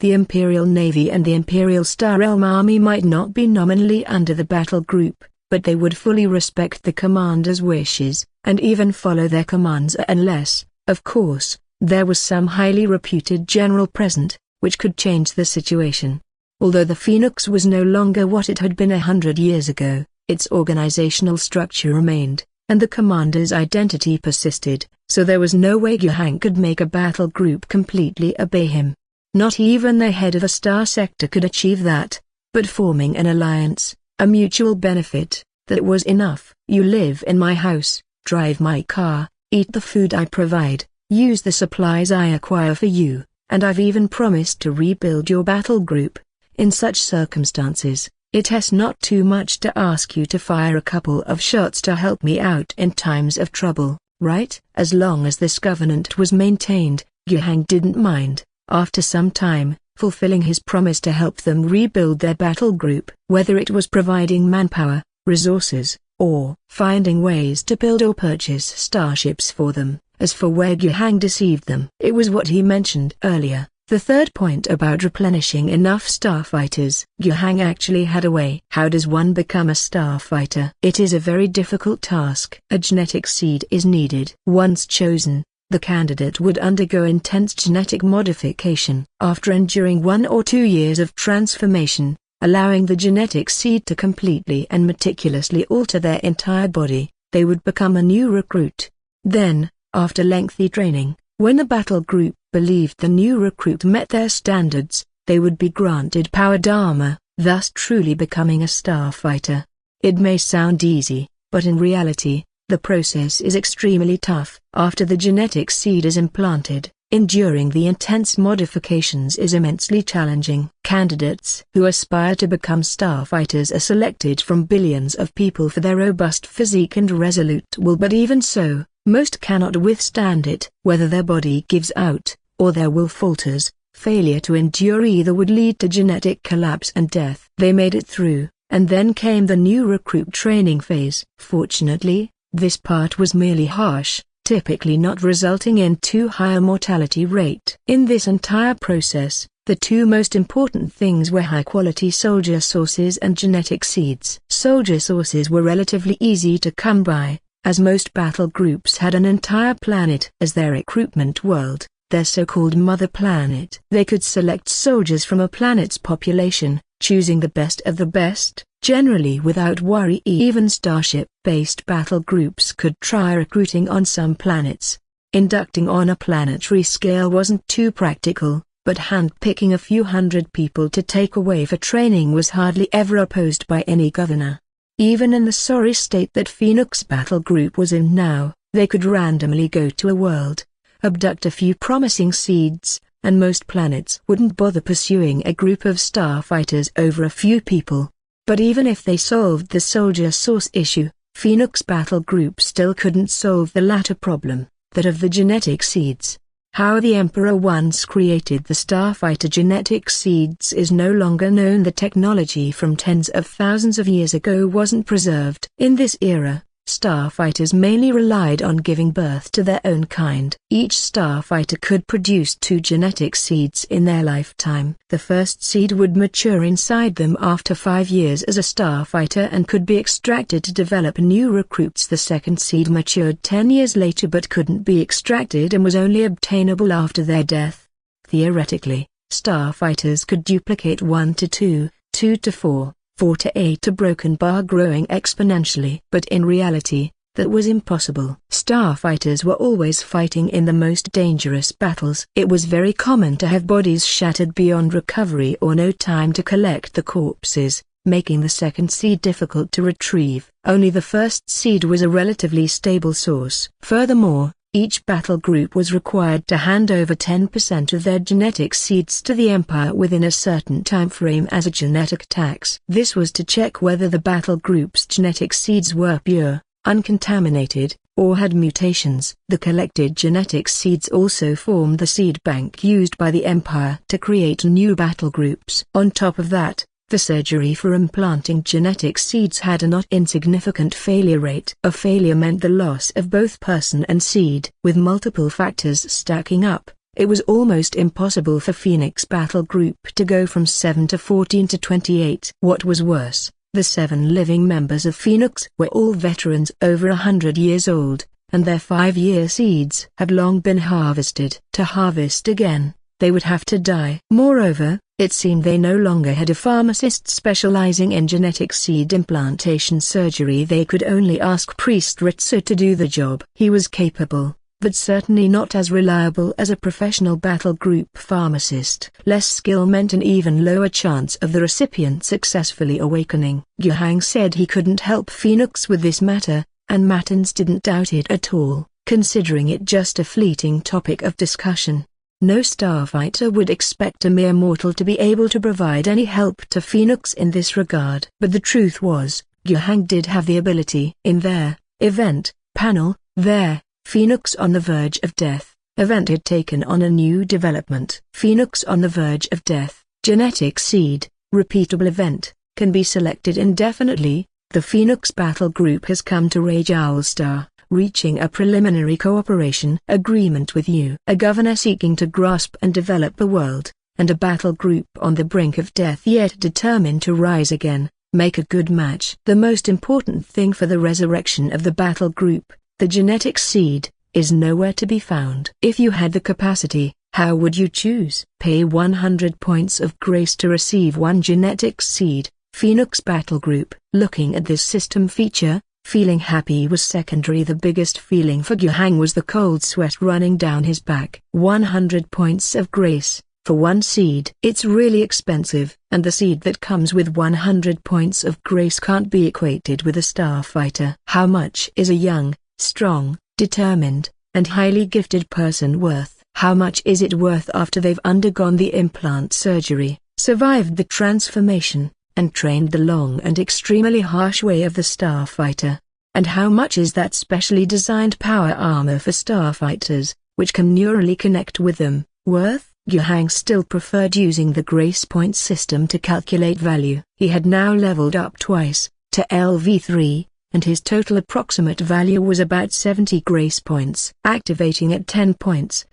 The Imperial Navy and the Imperial Star Realm Army might not be nominally under the battle group, but they would fully respect the commander's wishes, and even follow their commands unless, of course, there was some highly reputed general present, which could change the situation. Although the Phoenix was no longer what it had been 100 years ago, its organizational structure remained, and the commander's identity persisted, so there was no way Guhang could make a battle group completely obey him. Not even the head of a star sector could achieve that, but forming an alliance, a mutual benefit, that was enough. "You live in my house, drive my car, eat the food I provide, use the supplies I acquire for you, and I've even promised to rebuild your battle group. In such circumstances, it's not too much to ask you to fire a couple of shots to help me out in times of trouble, right?" As long as this covenant was maintained, Guhang didn't mind. After some time, fulfilling his promise to help them rebuild their battle group, whether it was providing manpower, resources, or finding ways to build or purchase starships for them. As for where Guhang deceived them, it was what he mentioned earlier, the third point about replenishing enough starfighters. Guhang actually had a way. How does one become a starfighter? It is a very difficult task. A genetic seed is needed. Once chosen, the candidate would undergo intense genetic modification. After enduring 1 or 2 years of transformation, allowing the genetic seed to completely and meticulously alter their entire body, they would become a new recruit. Then, after lengthy training, when the battle group believed the new recruit met their standards, they would be granted powered armor, thus truly becoming a starfighter. It may sound easy, but in reality, the process is extremely tough. After the genetic seed is implanted, enduring the intense modifications is immensely challenging. Candidates who aspire to become starfighters are selected from billions of people for their robust physique and resolute will, but even so, most cannot withstand it. Whether their body gives out, or their will falters, failure to endure either would lead to genetic collapse and death. They made it through, and then came the new recruit training phase. Fortunately, This part was merely harsh, typically not resulting in too high a mortality rate. In this entire process, the two most important things were high-quality soldier sources and genetic seeds. Soldier sources were relatively easy to come by, as most battle groups had an entire planet as their recruitment world, their so-called mother planet. They could select soldiers from a planet's population, choosing the best of the best, generally without worry. Even starship-based battle groups could try recruiting on some planets. Inducting on a planetary scale wasn't too practical, but hand-picking a few hundred people to take away for training was hardly ever opposed by any governor. Even in the sorry state that Phoenix Battle Group was in now, they could randomly go to a world, abduct a few promising seeds, and most planets wouldn't bother pursuing a group of starfighters over a few people. But even if they solved the soldier source issue, Phoenix Battle Group still couldn't solve the latter problem, that of the genetic seeds. How the Emperor once created the starfighter genetic seeds is no longer known. The technology from tens of thousands of years ago wasn't preserved. In this era, starfighters mainly relied on giving birth to their own kind. Each starfighter could produce 2 genetic seeds in their lifetime. The first seed would mature inside them after 5 years as a starfighter and could be extracted to develop new recruits. The second seed matured 10 years later but couldn't be extracted and was only obtainable after their death. Theoretically, starfighters could duplicate 1 to 2, 2 to 4. 4 to 8 a broken bar growing exponentially. But in reality, that was impossible. Starfighters were always fighting in the most dangerous battles. It was very common to have bodies shattered beyond recovery or no time to collect the corpses, making the second seed difficult to retrieve. Only the first seed was a relatively stable source. Furthermore, each battle group was required to hand over 10% of their genetic seeds to the Empire within a certain time frame as a genetic tax. This was to check whether the battle group's genetic seeds were pure, uncontaminated, or had mutations. The collected genetic seeds also formed the seed bank used by the Empire to create new battle groups. On top of that, the surgery for implanting genetic seeds had a not insignificant failure rate. A failure meant the loss of both person and seed. With multiple factors stacking up, it was almost impossible for Phoenix Battle Group to go from 7 to 14 to 28. What was worse, the 7 living members of Phoenix were all veterans over 100 years old, and their 5-year seeds had long been harvested. To harvest again, they would have to die. Moreover, it seemed they no longer had a pharmacist specializing in genetic seed implantation surgery. They could only ask Priest Ritzer to do the job. He was capable, but certainly not as reliable as a professional battle group pharmacist. Less skill meant an even lower chance of the recipient successfully awakening. Guhang said he couldn't help Phoenix with this matter, and Matins didn't doubt it at all, considering it just a fleeting topic of discussion. No starfighter would expect a mere mortal to be able to provide any help to Phoenix in this regard. But the truth was, Guhang did have the ability. In their event panel, their Phoenix on the Verge of Death event had taken on a new development. Phoenix on the Verge of Death, genetic seed, repeatable event, can be selected indefinitely. The Phoenix Battle Group has come to Rage Owlstar, reaching a preliminary cooperation agreement with you. A governor seeking to grasp and develop the world, and a battle group on the brink of death yet determined to rise again, make a good match. The most important thing for the resurrection of the battle group, the genetic seed, is nowhere to be found. If you had the capacity, how would you choose? Pay 100 points of grace to receive 1 genetic seed. Phoenix Battle Group. Looking at this system feature, feeling happy was secondary. The biggest feeling for Guhang was the cold sweat running down his back. 100 points of grace, for 1 seed. It's really expensive, and the seed that comes with 100 points of grace can't be equated with a starfighter. How much is a young, strong, determined, and highly gifted person worth? How much is it worth after they've undergone the implant surgery, survived the transformation, and trained the long and extremely harsh way of the starfighter? And how much is that specially designed power armor for starfighters, which can neurally connect with them, worth? Guhang still preferred using the grace point system to calculate value. He had now leveled up twice, to LV3, and his total approximate value was about 70 grace points. Activating at 10 points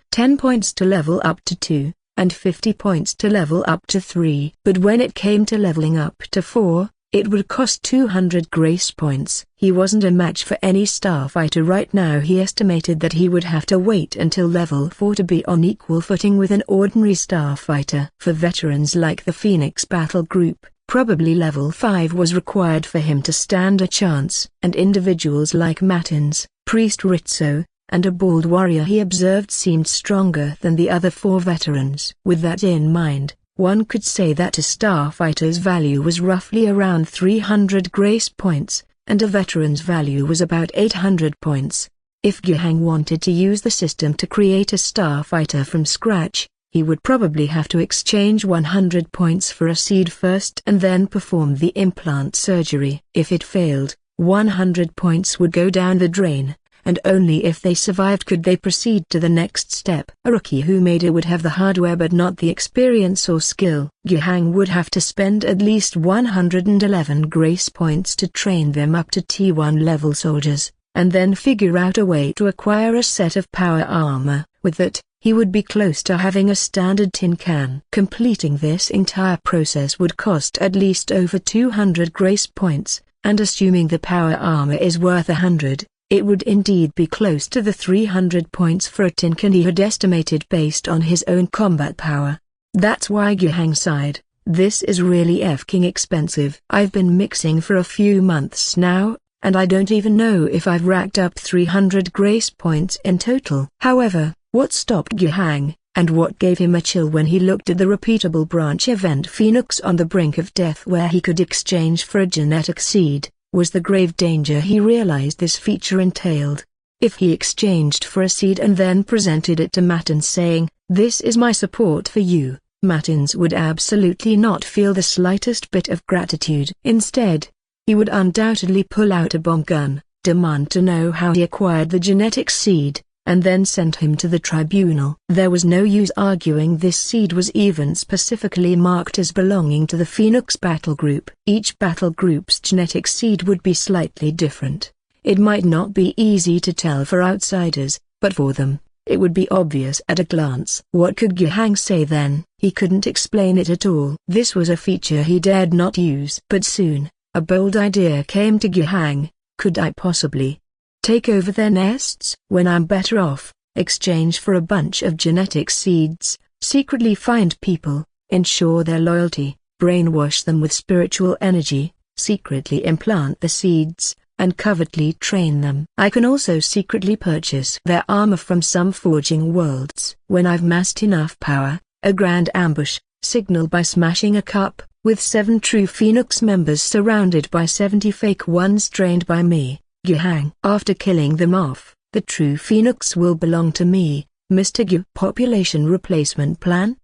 to level up to 2, and 50 points to level up to 3. But when it came to leveling up to 4, it would cost 200 grace points. He wasn't a match for any starfighter right now. He estimated that he would have to wait until level 4 to be on equal footing with an ordinary starfighter. For veterans like the Phoenix Battle Group, probably level 5 was required for him to stand a chance. And individuals like Matins, Priest Rizzo, and a bald warrior he observed seemed stronger than the other 4 veterans. With that in mind, one could say that a starfighter's value was roughly around 300 grace points, and a veteran's value was about 800 points. If Guhang wanted to use the system to create a starfighter from scratch, he would probably have to exchange 100 points for a seed first and then perform the implant surgery. If it failed, 100 points would go down the drain, and only if they survived could they proceed to the next step. A rookie who made it would have the hardware but not the experience or skill. Guhang would have to spend at least 111 grace points to train them up to T1 level soldiers, and then figure out a way to acquire a set of power armor. With that, he would be close to having a standard tin can. Completing this entire process would cost at least over 200 grace points, and assuming the power armor is worth 100, it would indeed be close to the 300 points for a tin can he had estimated based on his own combat power. That's why Guhang sighed. This is really effing expensive. I've been mixing for a few months now, and I don't even know if I've racked up 300 grace points in total. However, what stopped Guhang, and what gave him a chill when he looked at the repeatable branch event Phoenix on the brink of death where he could exchange for a genetic seed, was the grave danger he realized this feature entailed. If he exchanged for a seed and then presented it to Matins saying, "This is my support for you," Matins would absolutely not feel the slightest bit of gratitude. Instead, he would undoubtedly pull out a bomb gun, demand to know how he acquired the genetic seed, and then send him to the tribunal. There was no use arguing this seed was even specifically marked as belonging to the Phoenix Battle Group. Each battle group's genetic seed would be slightly different. It might not be easy to tell for outsiders, but for them, it would be obvious at a glance. What could Guhang say then? He couldn't explain it at all. This was a feature he dared not use. But soon, a bold idea came to Guhang. Could I possibly take over their nests? When I'm better off, exchange for a bunch of genetic seeds, secretly find people, ensure their loyalty, brainwash them with spiritual energy, secretly implant the seeds, and covertly train them. I can also secretly purchase their armor from some forging worlds. When I've massed enough power, a grand ambush, signal by smashing a cup, with 7 true Phoenix members surrounded by 70 fake ones trained by me. Guhang. After killing them off, the true Phoenix will belong to me, Mr. Gu. Population replacement plan?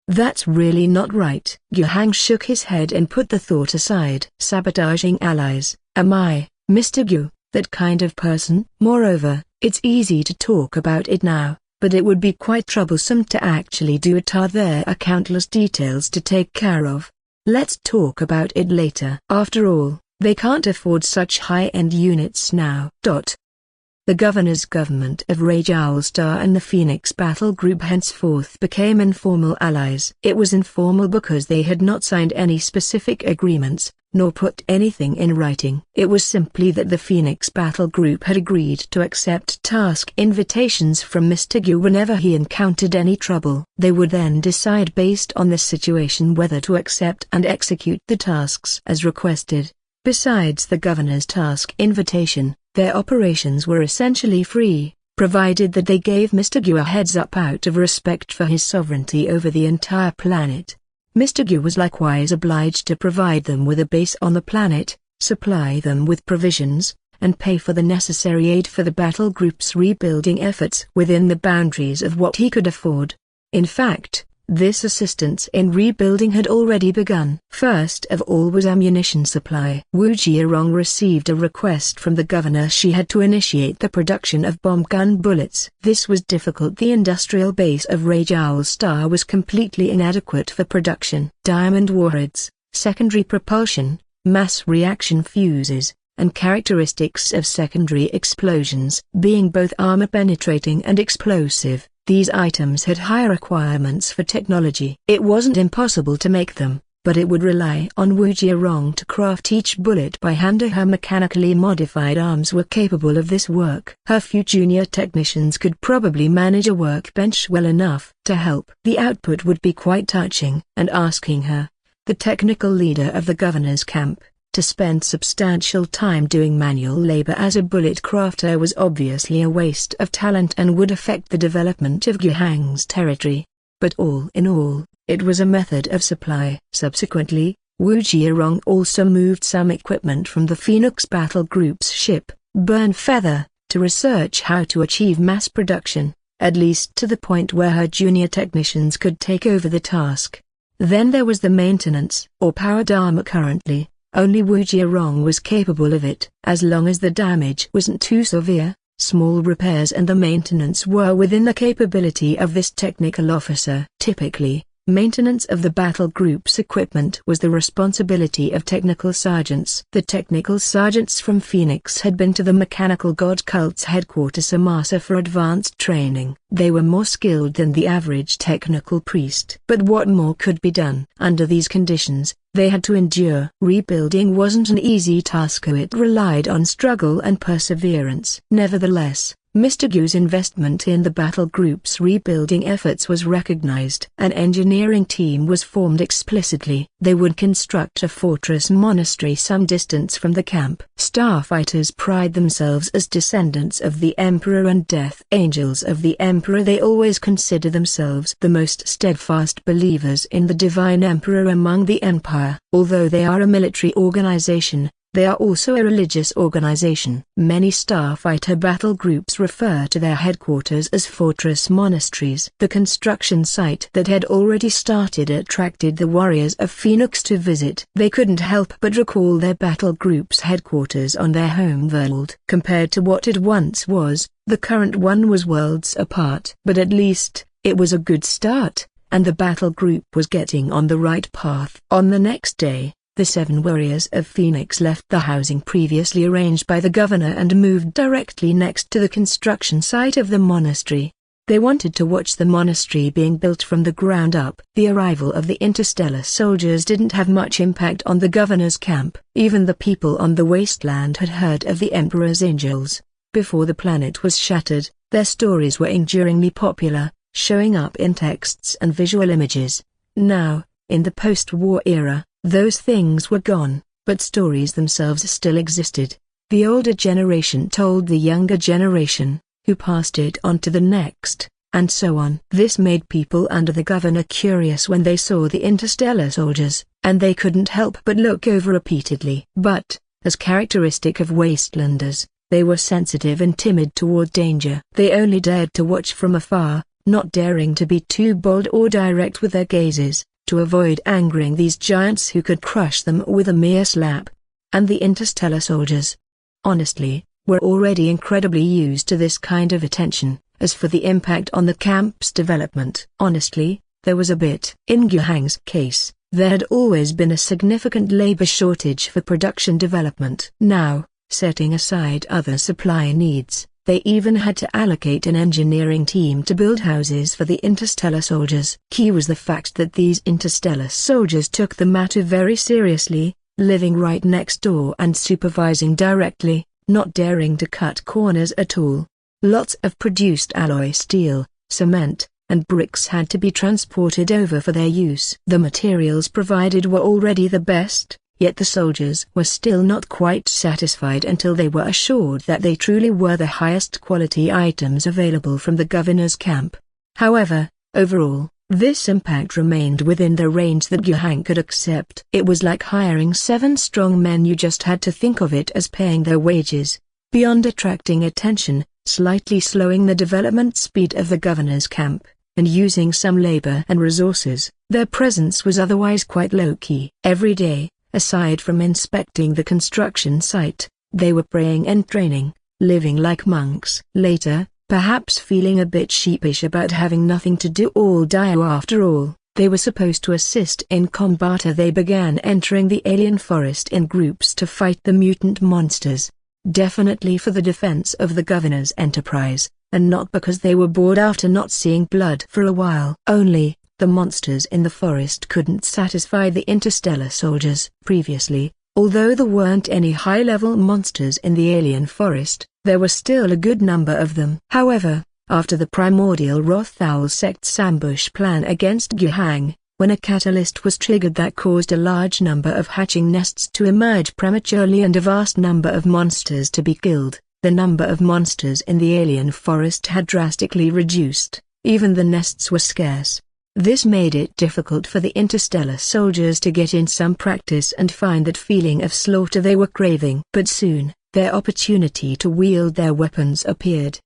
That's really not right. Guhang shook his head and put the thought aside. Sabotaging allies, am I, Mr. Gu, that kind of person? Moreover, it's easy to talk about it now, but it would be quite troublesome to actually do it. There are countless details to take care of. Let's talk about it later. After all, they can't afford such high-end units now. The governor's government of Rage Owlstar and the Phoenix Battle Group henceforth became informal allies. It was informal because they had not signed any specific agreements, nor put anything in writing. It was simply that the Phoenix Battle Group had agreed to accept task invitations from Mr. Gu whenever he encountered any trouble. They would then decide based on the situation whether to accept and execute the tasks as requested. Besides the governor's task invitation, their operations were essentially free, provided that they gave Mr. Gu a heads-up out of respect for his sovereignty over the entire planet. Mr. Gu was likewise obliged to provide them with a base on the planet, supply them with provisions, and pay for the necessary aid for the battle group's rebuilding efforts within the boundaries of what he could afford. In fact, this assistance in rebuilding had already begun. First of all was ammunition supply. Wu Jiarong received a request from the governor. She had to initiate the production of bomb gun bullets. This was difficult. The industrial base of Rage Owlstar was completely inadequate for production. Diamond warheads, secondary propulsion, mass reaction fuses, and characteristics of secondary explosions. Being both armor-penetrating and explosive, these items had high requirements for technology. It wasn't impossible to make them, but it would rely on Wu Jiarong to craft each bullet by hand. Her mechanically modified arms were capable of this work. Her few junior technicians could probably manage a workbench well enough to help. The output would be quite touching, and asking her, the technical leader of the governor's camp, to spend substantial time doing manual labor as a bullet crafter was obviously a waste of talent and would affect the development of Guhang's territory. But all in all, it was a method of supply. Subsequently, Wu Jiarong also moved some equipment from the Phoenix Battle Group's ship, Burn Feather, to research how to achieve mass production, at least to the point where her junior technicians could take over the task. Then there was the maintenance or powered armor. Currently, only Wu Jiarong was capable of it. As long as the damage wasn't too severe, small repairs and the maintenance were within the capability of this technical officer. Typically, maintenance of the battle group's equipment was the responsibility of technical sergeants. The technical sergeants from Phoenix had been to the mechanical god cult's headquarters Samasa for advanced training. They were more skilled than the average technical priest. But what more could be done? Under these conditions, they had to endure. Rebuilding wasn't an easy task. It relied on struggle and perseverance. Nevertheless, Mr. Gu's investment in the battle group's rebuilding efforts was recognized. An engineering team was formed explicitly. They would construct a fortress monastery some distance from the camp. Starfighters pride themselves as descendants of the Emperor and Death Angels of the Emperor. They always consider themselves the most steadfast believers in the Divine Emperor among the Empire. Although they are a military organization, they are also a religious organization. Many starfighter battle groups refer to their headquarters as fortress monasteries. The construction site that had already started attracted the warriors of Phoenix to visit. They couldn't help but recall their battle group's headquarters on their home world. Compared to what it once was, the current one was worlds apart. But at least, it was a good start, and the battle group was getting on the right path. On the next day, the 7 warriors of Phoenix left the housing previously arranged by the governor and moved directly next to the construction site of the monastery. They wanted to watch the monastery being built from the ground up. The arrival of the interstellar soldiers didn't have much impact on the governor's camp. Even the people on the wasteland had heard of the Emperor's angels. Before the planet was shattered, their stories were enduringly popular, showing up in texts and visual images. Now, in the post-war era, those things were gone, but stories themselves still existed. The older generation told the younger generation, who passed it on to the next, and so on. This made people under the governor curious when they saw the interstellar soldiers, and they couldn't help but look over repeatedly. But, as characteristic of wastelanders, they were sensitive and timid toward danger. They only dared to watch from afar, not daring to be too bold or direct with their gazes, to avoid angering these giants who could crush them with a mere slap. And the interstellar soldiers, honestly, were already incredibly used to this kind of attention. As for the impact on the camp's development, honestly, there was a bit. In Guhang's case, there had always been a significant labor shortage for production development. Now, setting aside other supply needs, they even had to allocate an engineering team to build houses for the interstellar soldiers. Key was the fact that these interstellar soldiers took the matter very seriously, living right next door and supervising directly, not daring to cut corners at all. Lots of produced alloy steel, cement, and bricks had to be transported over for their use. The materials provided were already the best, yet the soldiers were still not quite satisfied until they were assured that they truly were the highest quality items available from the governor's camp. However, overall, this impact remained within the range that Guhang could accept. It was like hiring 7 strong men. You just had to think of it as paying their wages. Beyond attracting attention, slightly slowing the development speed of the governor's camp, and using some labor and resources, their presence was otherwise quite low-key. Every day, aside from inspecting the construction site, they were praying and training, living like monks. Later, perhaps feeling a bit sheepish about having nothing to do all day after all, They were supposed to assist in combat. They began entering the alien forest in groups to fight the mutant monsters. Definitely for the defense of the governor's enterprise, and not because they were bored after not seeing blood for a while. Only, the monsters in the forest couldn't satisfy the interstellar soldiers. Previously, although there weren't any high-level monsters in the alien forest, there were still a good number of them. However, after the primordial Rothowl sect's ambush plan against Guhang, when a catalyst was triggered that caused a large number of hatching nests to emerge prematurely and a vast number of monsters to be killed, the number of monsters in the alien forest had drastically reduced. Even the nests were scarce. This made it difficult for the interstellar soldiers to get in some practice and find that feeling of slaughter they were craving. But soon, their opportunity to wield their weapons appeared.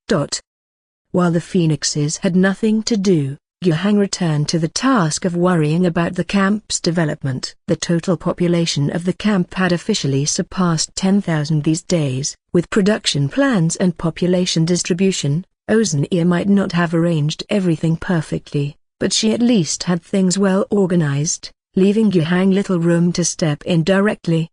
While the phoenixes had nothing to do, Guhang returned to the task of worrying about the camp's development. The total population of the camp had officially surpassed 10,000 these days. With production plans and population distribution, Ozeneer might not have arranged everything perfectly, but she at least had things well organized, leaving Guhang little room to step in directly.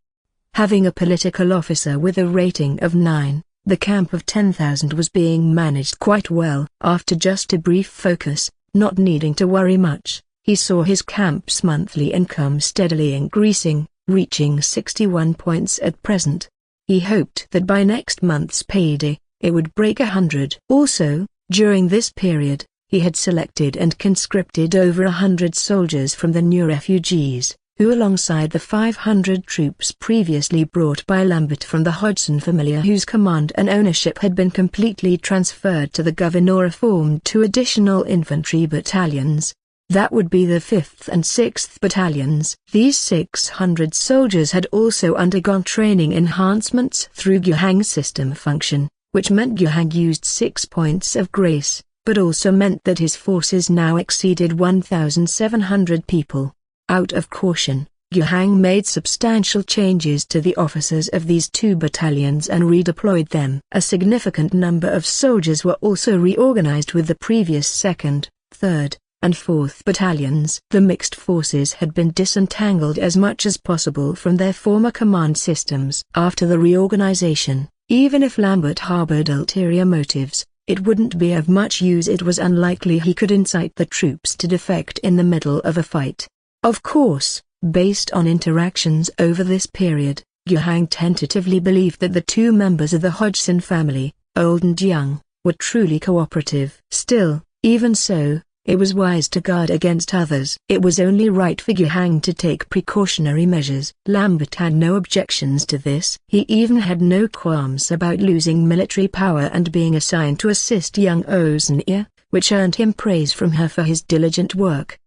Having a political officer with a rating of 9, the camp of 10,000 was being managed quite well. After just a brief focus, not needing to worry much, he saw his camp's monthly income steadily increasing, reaching 61 points at present. He hoped that by next month's payday, it would break 100. Also, during this period, he had selected and conscripted over 100 soldiers from the new refugees, who alongside the 500 troops previously brought by Lambert from the Hodgson family whose command and ownership had been completely transferred to the governor, formed 2 additional infantry battalions. That would be the 5th and 6th battalions. These 600 soldiers had also undergone training enhancements through Guhang's system function, which meant Guhang used 6 points of grace, but also meant that his forces now exceeded 1,700 people. Out of caution, Guhang made substantial changes to the officers of these 2 battalions and redeployed them. A significant number of soldiers were also reorganized with the previous 2nd, 3rd, and 4th battalions. The mixed forces had been disentangled as much as possible from their former command systems. After the reorganization, even if Lambert harbored ulterior motives, it wouldn't be of much use. It was unlikely he could incite the troops to defect in the middle of a fight. Of course, based on interactions over this period, Guhang tentatively believed that the 2 members of the Hodgson family, old and young, were truly cooperative. Still, even so, it was wise to guard against others. It was only right for Guhang to take precautionary measures. Lambert had no objections to this. He even had no qualms about losing military power and being assigned to assist young Ozeneer, which earned him praise from her for his diligent work.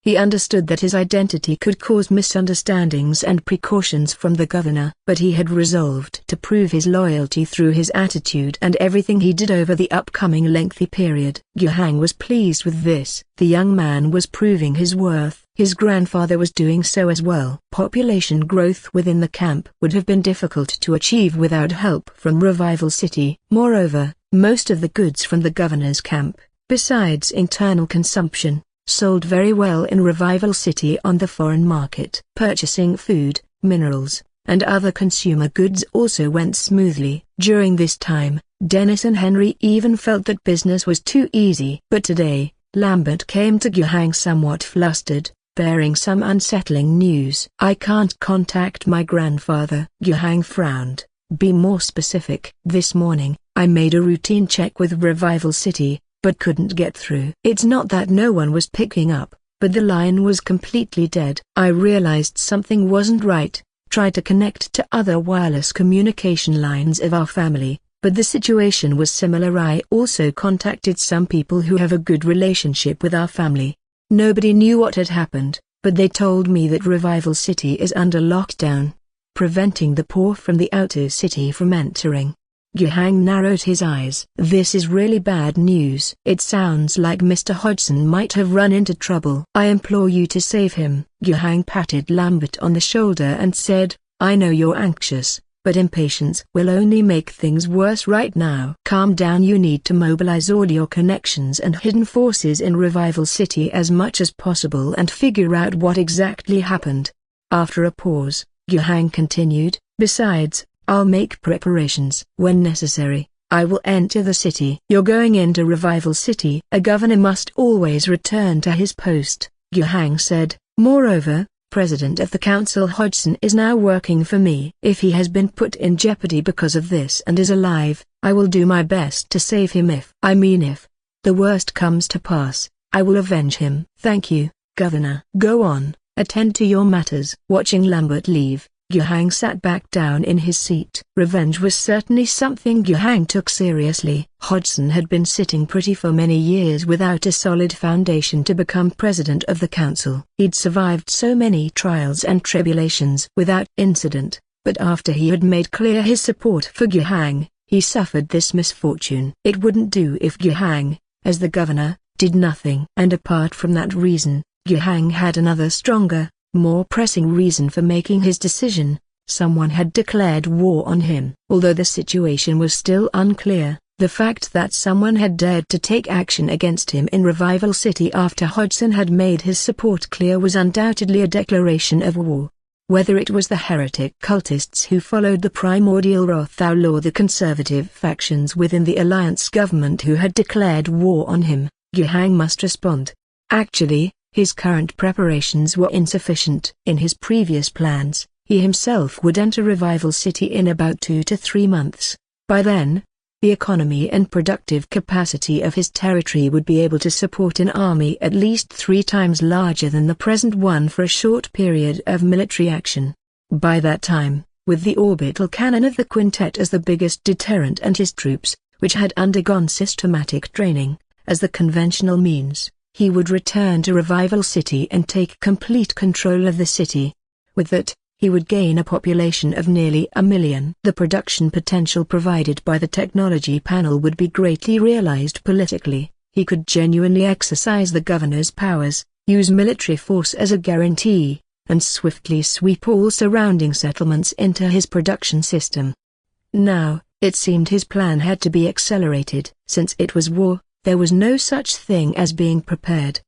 He understood that his identity could cause misunderstandings and precautions from the governor, but he had resolved to prove his loyalty through his attitude and everything he did over the upcoming lengthy period. Guhang was pleased with this. The young man was proving his worth. His grandfather was doing so as well. Population growth within the camp would have been difficult to achieve without help from Revival City. Moreover, most of the goods from the governor's camp, besides internal consumption, sold very well in Revival City on the foreign market. Purchasing food, minerals, and other consumer goods also went smoothly. During this time, Dennis and Henry even felt that business was too easy. But today, Lambert came to Guhang somewhat flustered, bearing some unsettling news. "I can't contact my grandfather." Guhang frowned. "Be more specific." "This morning, I made a routine check with Revival City, but couldn't get through." "It's not that no one was picking up, but the line was completely dead. I realized something wasn't right, tried to connect to other wireless communication lines of our family, but the situation was similar. I also contacted some people who have a good relationship with our family. Nobody knew what had happened, but they told me that Revival City is under lockdown, preventing the poor from the outer city from entering." Guhang narrowed his eyes. "This is really bad news. It sounds like Mr. Hodgson might have run into trouble. I implore you to save him." Guhang patted Lambert on the shoulder and said, "I know you're anxious, but impatience will only make things worse right now. Calm down. You need to mobilize all your connections and hidden forces in Revival City as much as possible and figure out what exactly happened. After a pause, Yuhang continued, besides, I'll make preparations. When necessary, I will enter the city. You're going into Revival City. A governor must always return to his post, Yuhang said. Moreover, President of the Council Hodgson is now working for me. If he has been put in jeopardy because of this and is alive, I will do my best to save him. If the worst comes to pass, I will avenge him. Thank you, Governor. Go on, attend to your matters. Watching Lambert leave, Yuhang sat back down in his seat. Revenge was certainly something Yuhang took seriously. Hodgson had been sitting pretty for many years without a solid foundation to become president of the council. He'd survived so many trials and tribulations without incident, but after he had made clear his support for Yuhang, he suffered this misfortune. It wouldn't do if Yuhang, as the governor, did nothing. And apart from that reason, Yuhang had another stronger, more pressing reason for making his decision. Someone had declared war on him. Although the situation was still unclear, the fact that someone had dared to take action against him in Revival City after Hodgson had made his support clear was undoubtedly a declaration of war. Whether it was the heretic cultists who followed the primordial Rothau or the conservative factions within the alliance government who had declared war on him, Yuhang must respond. Actually, his current preparations were insufficient. In his previous plans, he himself would enter Revival City in about 2 to 3 months. By then, the economy and productive capacity of his territory would be able to support an army at least 3 times larger than the present one for a short period of military action. By that time, with the orbital cannon of the quintet as the biggest deterrent and his troops, which had undergone systematic training, as the conventional means, he would return to Revival City and take complete control of the city. With that, he would gain a population of nearly 1 million. The production potential provided by the technology panel would be greatly realized politically. He could genuinely exercise the governor's powers, use military force as a guarantee, and swiftly sweep all surrounding settlements into his production system. Now, it seemed his plan had to be accelerated. Since it was war, there was no such thing as being prepared.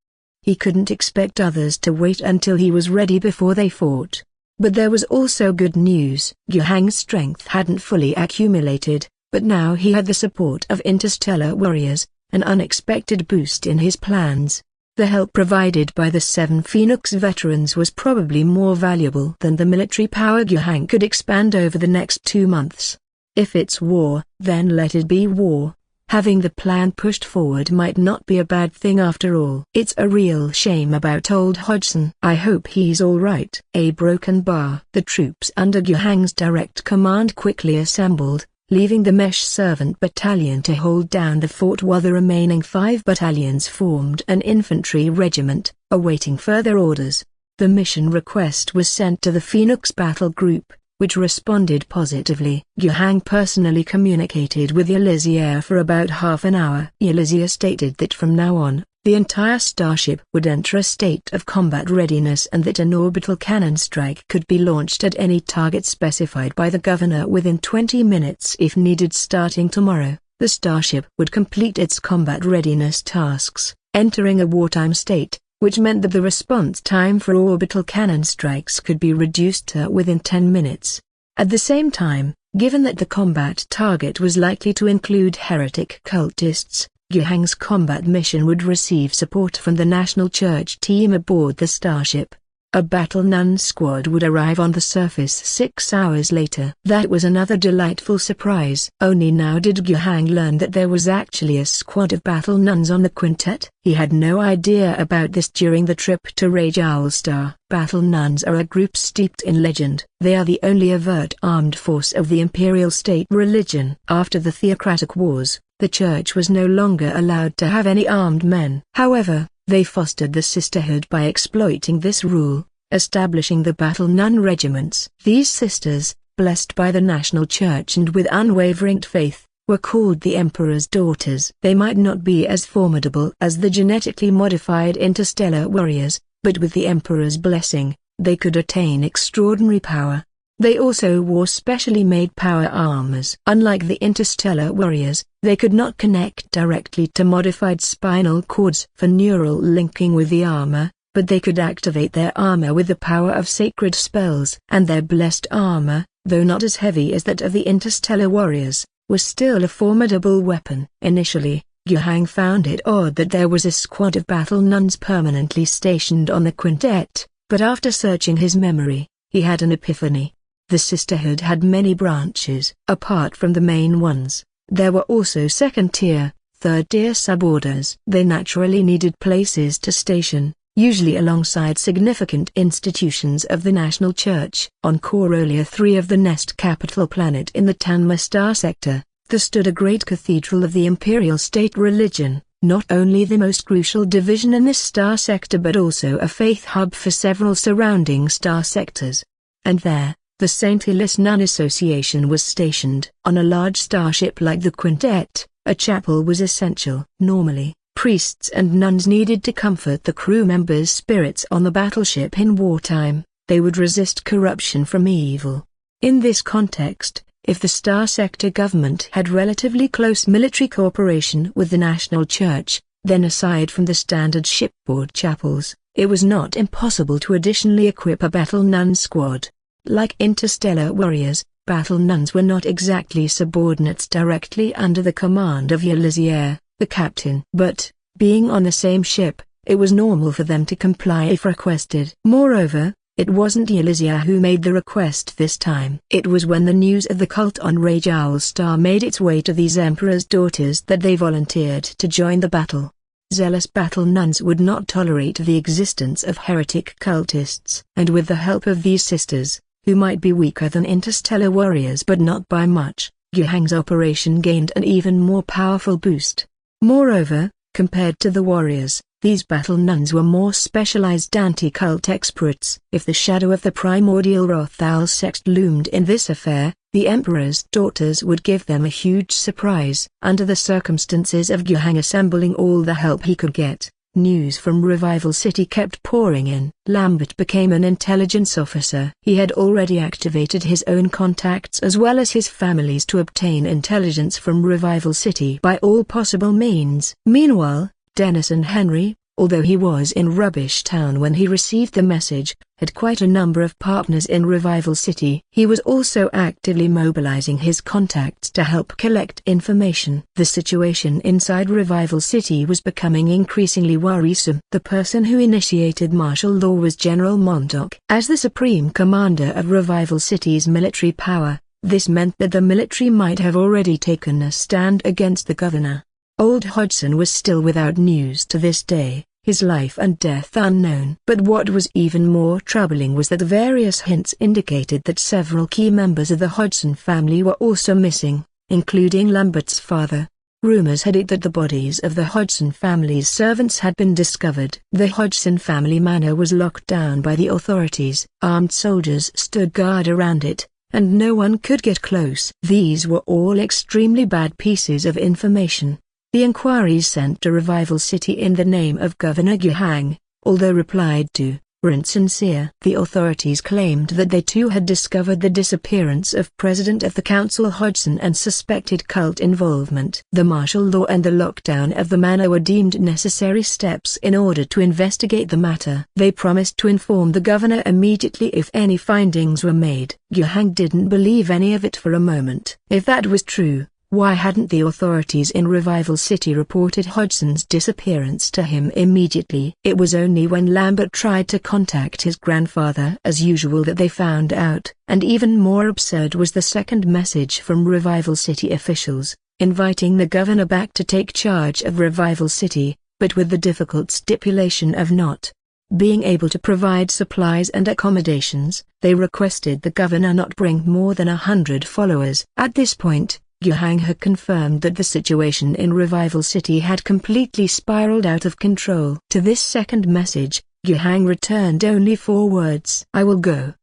He couldn't expect others to wait until he was ready before they fought. But there was also good news. Yuhang's strength hadn't fully accumulated, but now he had the support of interstellar warriors, an unexpected boost in his plans. The help provided by the 7 Phoenix veterans was probably more valuable than the military power Yuhang could expand over the next 2 months. If it's war, then let it be war. Having the plan pushed forward might not be a bad thing after all. It's a real shame about old Hodgson. I hope he's all right. A broken bar. The troops under Yuhang's direct command quickly assembled, leaving the Mesh Servant Battalion to hold down the fort while the remaining 5 battalions formed an infantry regiment, awaiting further orders. The mission request was sent to the Phoenix Battle Group, which responded positively. Yuhang personally communicated with Elysia for about half an hour. Elysia stated that from now on, the entire starship would enter a state of combat readiness and that an orbital cannon strike could be launched at any target specified by the governor within 20 minutes if needed. Starting tomorrow, the starship would complete its combat readiness tasks, entering a wartime state, which meant that the response time for orbital cannon strikes could be reduced to within 10 minutes. At the same time, given that the combat target was likely to include heretic cultists, Yuhang's combat mission would receive support from the National Church team aboard the starship. A Battle Nun squad would arrive on the surface 6 hours later. That was another delightful surprise. Only now did Yuhang learn that there was actually a squad of Battle Nuns on the quintet. He had no idea about this during the trip to Rage Owl Star. Battle Nuns are a group steeped in legend. They are the only overt armed force of the imperial state religion. After the theocratic wars, the church was no longer allowed to have any armed men. However, they fostered the sisterhood by exploiting this rule, establishing the Battle Nun regiments. These sisters, blessed by the national church and with unwavering faith, were called the Emperor's daughters. They might not be as formidable as the genetically modified interstellar warriors, but with the Emperor's blessing, they could attain extraordinary power. They also wore specially made power armors. Unlike the interstellar warriors, they could not connect directly to modified spinal cords for neural linking with the armor, but they could activate their armor with the power of sacred spells. And their blessed armor, though not as heavy as that of the interstellar warriors, was still a formidable weapon. Initially, Yuhang found it odd that there was a squad of battle nuns permanently stationed on the quintet, but after searching his memory, he had an epiphany. The sisterhood had many branches. Apart from the main ones, there were also second-tier, third-tier suborders. They naturally needed places to station, usually alongside significant institutions of the national church. On Corolia 3 of the Nest capital planet in the Tanma star sector, there stood a great cathedral of the imperial state religion, not only the most crucial division in this star sector but also a faith hub for several surrounding star sectors. And there, the St. Elis Nun Association was stationed. On a large starship like the Quintet, a chapel was essential. Normally, priests and nuns needed to comfort the crew members' spirits on the battleship in wartime. They would resist corruption from evil. In this context, if the star sector government had relatively close military cooperation with the national church, then aside from the standard shipboard chapels, it was not impossible to additionally equip a battle nun squad. Like interstellar warriors, battle nuns were not exactly subordinates directly under the command of Yelizier, the captain. But, being on the same ship, it was normal for them to comply if requested. Moreover, it wasn't Yelizier who made the request this time. It was when the news of the cult on Rajoul Star made its way to these emperor's daughters that they volunteered to join the battle. Zealous battle nuns would not tolerate the existence of heretic cultists. And with the help of these sisters, who might be weaker than interstellar warriors but not by much, Yuhang's operation gained an even more powerful boost. Moreover, compared to the warriors, these battle nuns were more specialized anti-cult experts. If the shadow of the primordial Rothal sext loomed in this affair, the emperor's daughters would give them a huge surprise. Under the circumstances of Yuhang assembling all the help he could get, news from Revival City kept pouring in. Lambert became an intelligence officer. He had already activated his own contacts as well as his family's to obtain intelligence from Revival City by all possible means. Meanwhile, Denison Henry, although he was in Rubbish Town when he received the message, had quite a number of partners in Revival City. He was also actively mobilizing his contacts to help collect information. The situation inside Revival City was becoming increasingly worrisome. The person who initiated martial law was General Montauk. As the supreme commander of Revival City's military power, this meant that the military might have already taken a stand against the governor. Old Hodgson was still without news to this day, his life and death unknown. But what was even more troubling was that various hints indicated that several key members of the Hodgson family were also missing, including Lambert's father. Rumors had it that the bodies of the Hodgson family's servants had been discovered. The Hodgson family manor was locked down by the authorities. Armed soldiers stood guard around it, and no one could get close. These were all extremely bad pieces of information. The inquiries sent to Revival City in the name of Governor Yuhang, although replied to, were insincere. The authorities claimed that they too had discovered the disappearance of President of the Council Hodgson and suspected cult involvement. The martial law and the lockdown of the manor were deemed necessary steps in order to investigate the matter. They promised to inform the governor immediately if any findings were made. Yuhang didn't believe any of it for a moment. If that was true, why hadn't the authorities in Revival City reported Hodgson's disappearance to him immediately? It was only when Lambert tried to contact his grandfather as usual that they found out, and even more absurd was the second message from Revival City officials, inviting the governor back to take charge of Revival City, but with the difficult stipulation of not being able to provide supplies and accommodations. They requested the governor not bring more than 100 followers. At this point, Yuhang had confirmed that the situation in Revival City had completely spiraled out of control. To this second message, Yuhang returned only 4 words: "I will go."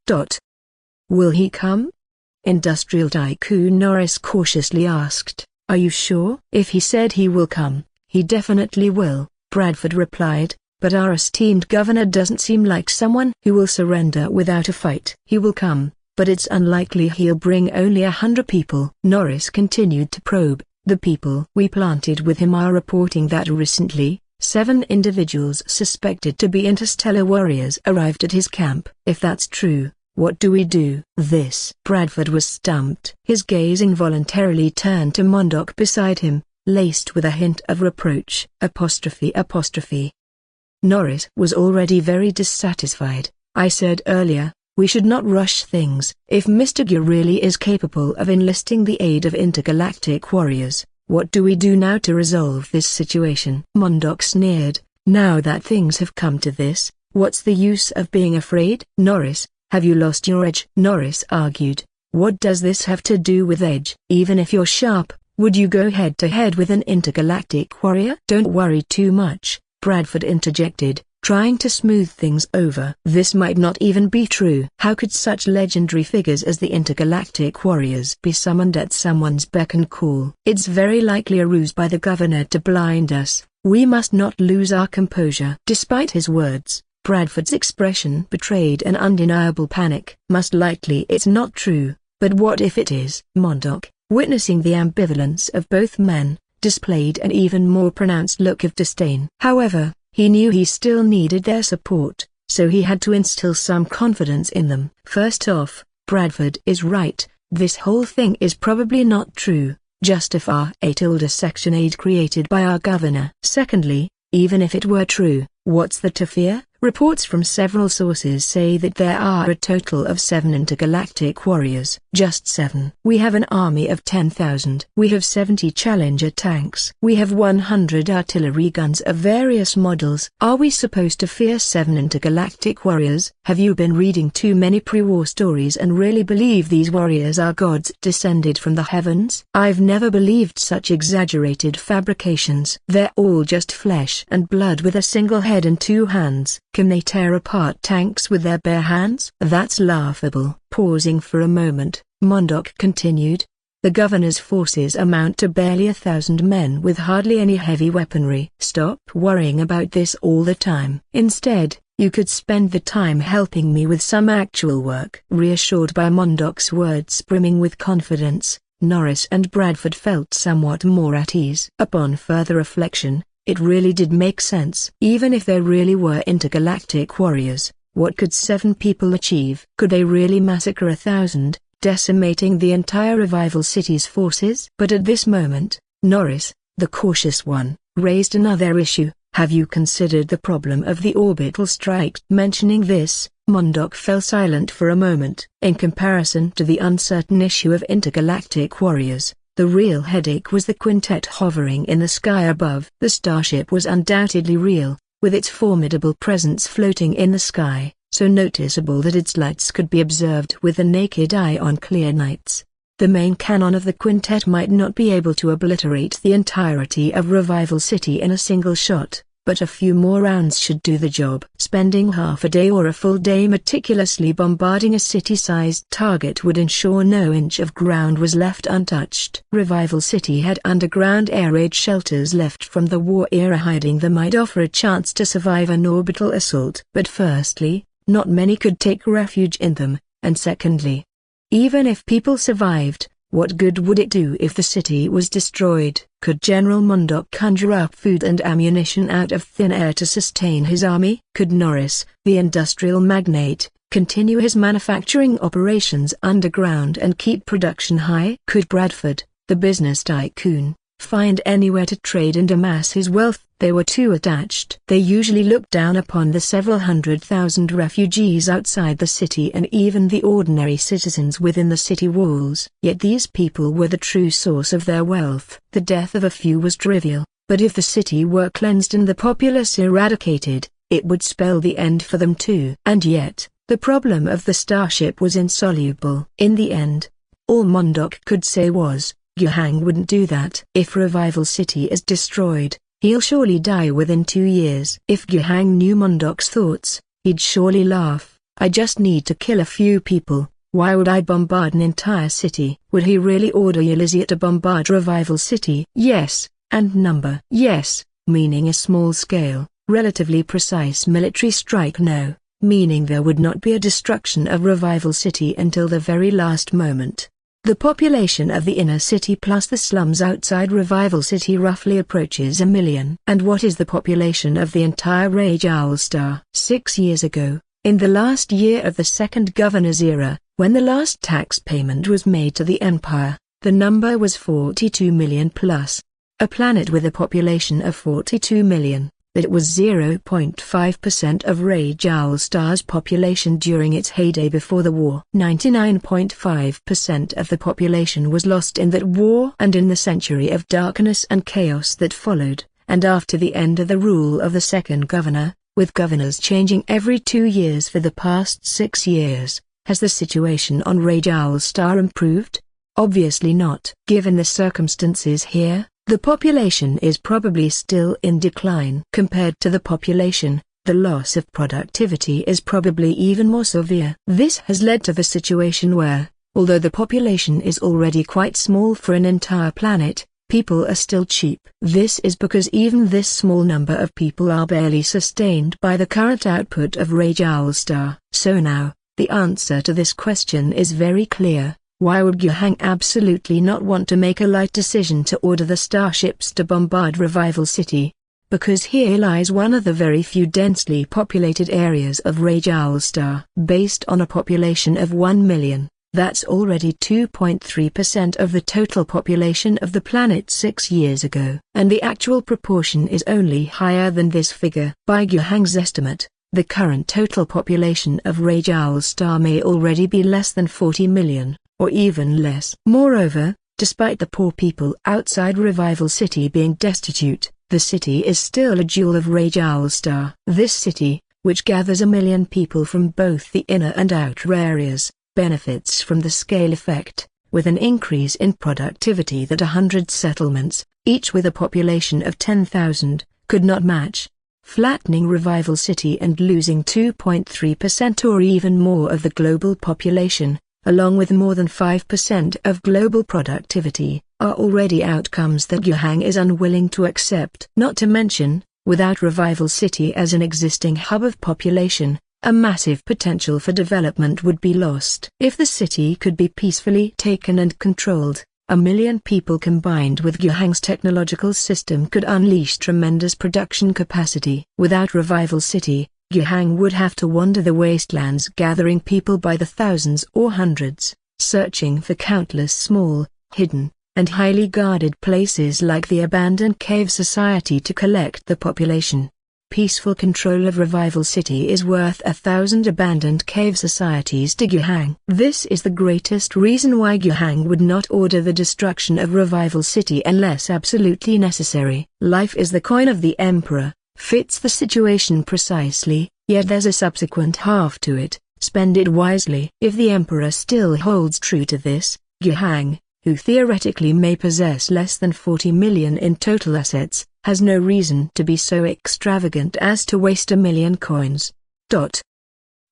"Will he come?" Industrial Tycoon Norris cautiously asked. "Are you sure?" "If he said he will come, he definitely will," Bradford replied, "but our esteemed governor doesn't seem like someone who will surrender without a fight." "He will come, but it's unlikely he'll bring only 100 people. Norris continued to probe. The people we planted with him are reporting that recently, 7 individuals suspected to be interstellar warriors arrived at his camp. If that's true, what do we do? This. Bradford was stumped. His gaze involuntarily turned to Mondoc beside him, laced with a hint of reproach. Apostrophe. Norris was already very dissatisfied. I said earlier, we should not rush things. If Mr. Gu really is capable of enlisting the aid of intergalactic warriors, what do we do now to resolve this situation? Mondoc sneered. Now that things have come to this, what's the use of being afraid? Norris, have you lost your edge? Norris argued. What does this have to do with edge? Even if you're sharp, would you go head to head with an intergalactic warrior? Don't worry too much, Bradford interjected, trying to smooth things over. This might not even be true. How could such legendary figures as the intergalactic warriors be summoned at someone's beck and call? It's very likely a ruse by the governor to blind us. We must not lose our composure. Despite his words, Bradford's expression betrayed an undeniable panic. Most likely it's not true, but what if it is? Mondoc, witnessing the ambivalence of both men, displayed an even more pronounced look of disdain. However, he knew he still needed their support, so he had to instill some confidence in them. First off, Bradford is right, this whole thing is probably not true, just a far-older section aid created by our governor. Secondly, even if it were true, what's there to fear? Reports from several sources say that there are a total of 7 intergalactic warriors. Just 7. We have an army of 10,000. We have 70 Challenger tanks. We have 100 artillery guns of various models. Are we supposed to fear 7 intergalactic warriors? Have you been reading too many pre-war stories and really believe these warriors are gods descended from the heavens? I've never believed such exaggerated fabrications. They're all just flesh and blood with a single head and 2 hands. Can they tear apart tanks with their bare hands? That's laughable. Pausing for a moment, Mondoc continued. The governor's forces amount to barely 1,000 men with hardly any heavy weaponry. Stop worrying about this all the time. Instead, you could spend the time helping me with some actual work. Reassured by Mondoc's words brimming with confidence, Norris and Bradford felt somewhat more at ease. Upon further reflection, it really did make sense. Even if there really were intergalactic warriors, what could 7 people achieve? Could they really massacre 1,000, decimating the entire Revival City's forces? But at this moment, Norris, the cautious one, raised another issue. Have you considered the problem of the orbital strike? Mentioning this, Mondoc fell silent for a moment. In comparison to the uncertain issue of intergalactic warriors, the real headache was the quintet hovering in the sky above. The starship was undoubtedly real, with its formidable presence floating in the sky, so noticeable that its lights could be observed with the naked eye on clear nights. The main cannon of the quintet might not be able to obliterate the entirety of Revival City in a single shot, but a few more rounds should do the job. Spending half a day or a full day meticulously bombarding a city-sized target would ensure no inch of ground was left untouched. Revival City had underground air raid shelters left from the war era. Hiding them might offer a chance to survive an orbital assault. But firstly, not many could take refuge in them, and secondly, even if people survived, what good would it do if the city was destroyed? Could General Mondoc conjure up food and ammunition out of thin air to sustain his army? Could Norris, the industrial magnate, continue his manufacturing operations underground and keep production high? Could Bradford, the business tycoon, find anywhere to trade and amass his wealth? They were too attached. They usually looked down upon the several 100,000 refugees outside the city and even the ordinary citizens within the city walls. Yet these people were the true source of their wealth. The death of a few was trivial, but if the city were cleansed and the populace eradicated, it would spell the end for them too. And yet, the problem of the starship was insoluble. In the end, all Mondoc could say was, Guhang wouldn't do that. If Revival City is destroyed, he'll surely die within 2 years. If Guhang knew Mondoc's thoughts, he'd surely laugh. I just need to kill a few people. Why would I bombard an entire city? Would he really order Ulysses to bombard Revival City? Yes, and number. Yes, meaning a small-scale, relatively precise military strike. No, meaning there would not be a destruction of Revival City until the very last moment. The population of the inner city plus the slums outside Revival City roughly approaches 1 million. And what is the population of the entire Rage Owl Star? 6 years ago, in the last year of the second governor's era, when the last tax payment was made to the Empire, the number was 42 million plus. A planet with a population of 42 million. That was 0.5% of Rage Owl Star's population during its heyday before the war. 99.5% of the population was lost in that war and in the century of darkness and chaos that followed, and after the end of the rule of the second governor, with governors changing every 2 years for the past 6 years, has the situation on Rage Owl Star improved? Obviously not. Given the circumstances here, the population is probably still in decline. Compared to the population, the loss of productivity is probably even more severe. This has led to the situation where, although the population is already quite small for an entire planet, people are still cheap. This is because even this small number of people are barely sustained by the current output of Rage Owl Star. So now, the answer to this question is very clear. Why would Yuhang absolutely not want to make a light decision to order the starships to bombard Revival City? Because here lies one of the very few densely populated areas of Rage Owl Star. Based on a population of 1 million, that's already 2.3% of the total population of the planet 6 years ago. And the actual proportion is only higher than this figure. By Yuhang's estimate, the current total population of Rage Owl Star may already be less than 40 million. Or even less. Moreover, despite the poor people outside Revival City being destitute, the city is still a jewel of Rage Owl Star. This city, which gathers 1 million people from both the inner and outer areas, benefits from the scale effect, with an increase in productivity that 100 settlements, each with a population of 10,000, could not match, flattening Revival City and losing 2.3% or even more of the global population, along with more than 5% of global productivity, are already outcomes that Yuhang is unwilling to accept. Not to mention, without Revival City as an existing hub of population, a massive potential for development would be lost. If the city could be peacefully taken and controlled, 1 million people combined with Yuhang's technological system could unleash tremendous production capacity. Without Revival City, Yuhang would have to wander the wastelands gathering people by the thousands or hundreds, searching for countless small, hidden, and highly guarded places like the abandoned cave society to collect the population. Peaceful control of Revival City is worth 1,000 abandoned cave societies to Yuhang. This is the greatest reason why Yuhang would not order the destruction of Revival City unless absolutely necessary. Life is the coin of the Emperor. Fits the situation precisely, yet there's a subsequent half to it, spend it wisely. If the Emperor still holds true to this, Yuhang, who theoretically may possess less than 40 million in total assets, has no reason to be so extravagant as to waste 1 million coins.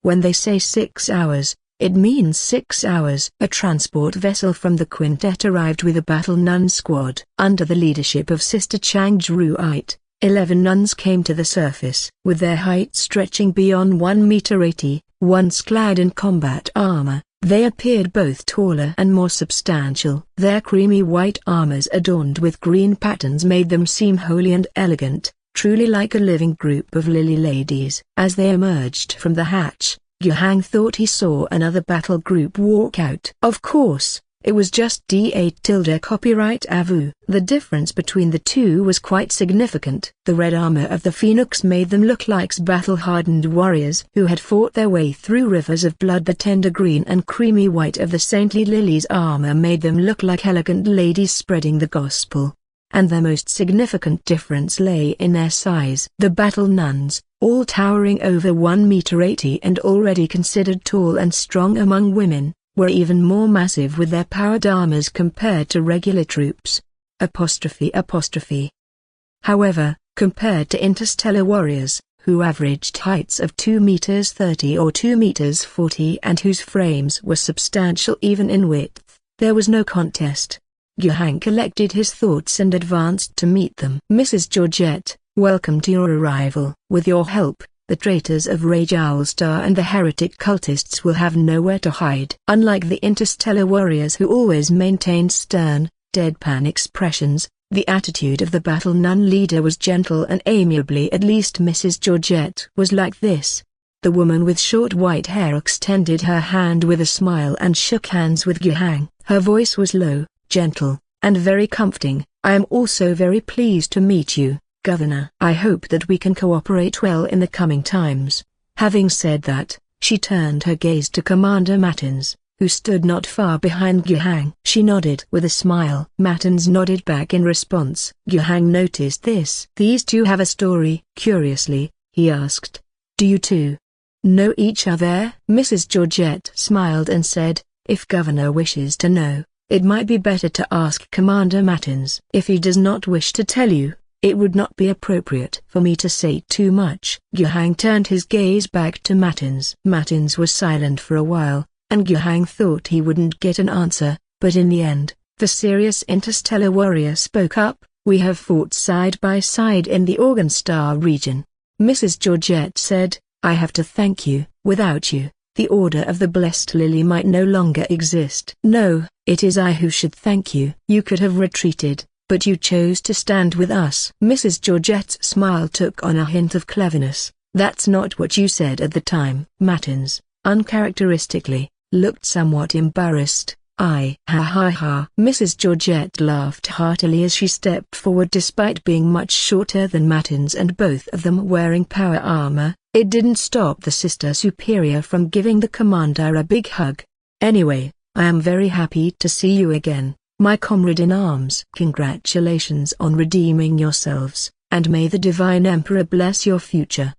When they say 6 hours, it means 6 hours. A transport vessel from the quintet arrived with a Battle Nun squad. Under the leadership of Sister Chang Druite, 11 nuns came to the surface. With their height stretching beyond 1 meter 80, once clad in combat armor, they appeared both taller and more substantial. Their creamy white armors adorned with green patterns made them seem holy and elegant, truly like a living group of lily ladies. As they emerged from the hatch, Yuhang thought he saw another battle group walk out. Of course, it was just D8 copyright AVU. The difference between the two was quite significant. The red armor of the Phoenix made them look like battle-hardened warriors who had fought their way through rivers of blood. The tender green and creamy white of the saintly Lily's armor made them look like elegant ladies spreading the gospel. And the most significant difference lay in their size. The Battle Nuns, all towering over 1 meter 80 and already considered tall and strong among women, were even more massive with their powered armors compared to regular troops. However, compared to interstellar warriors, who averaged heights of 2 meters 30 or 2 meters 40 and whose frames were substantial even in width, there was no contest. Yuhang collected his thoughts and advanced to meet them. Mrs. Georgette, welcome to your arrival. With your help, the traitors of Rage Owlstar and the heretic cultists will have nowhere to hide. Unlike the interstellar warriors who always maintained stern, deadpan expressions, the attitude of the Battle Nun leader was gentle and amiably. At least Mrs. Georgette was like this. The woman with short white hair extended her hand with a smile and shook hands with Guhang. Her voice was low, gentle, and very comforting. I am also very pleased to meet you, Governor. I hope that we can cooperate well in the coming times. Having said that, she turned her gaze to Commander Mattins, who stood not far behind Guhang. She nodded with a smile. Mattins nodded back in response. Guhang noticed this. These two have a story. Curiously, he asked. Do you two know each other? Mrs. Georgette smiled and said, if Governor wishes to know, it might be better to ask Commander Mattins. If he does not wish to tell you, it would not be appropriate for me to say too much. Guhang turned his gaze back to Mattins. Mattins was silent for a while, and Guhang thought he wouldn't get an answer, but in the end, the serious interstellar warrior spoke up. We have fought side by side in the Organ Star region. Mrs. Georgette said, I have to thank you. Without you, the Order of the Blessed Lily might no longer exist. No, it is I who should thank you. You could have retreated, but you chose to stand with us. Mrs. Georgette's smile took on a hint of cleverness. That's not what you said at the time. Mattins, uncharacteristically, looked somewhat embarrassed. Ha ha ha. Mrs. Georgette laughed heartily as she stepped forward despite being much shorter than Mattins and both of them wearing power armor. It didn't stop the Sister Superior from giving the commander a big hug. Anyway, I am very happy to see you again, my comrade in arms. Congratulations on redeeming yourselves, and may the Divine Emperor bless your future.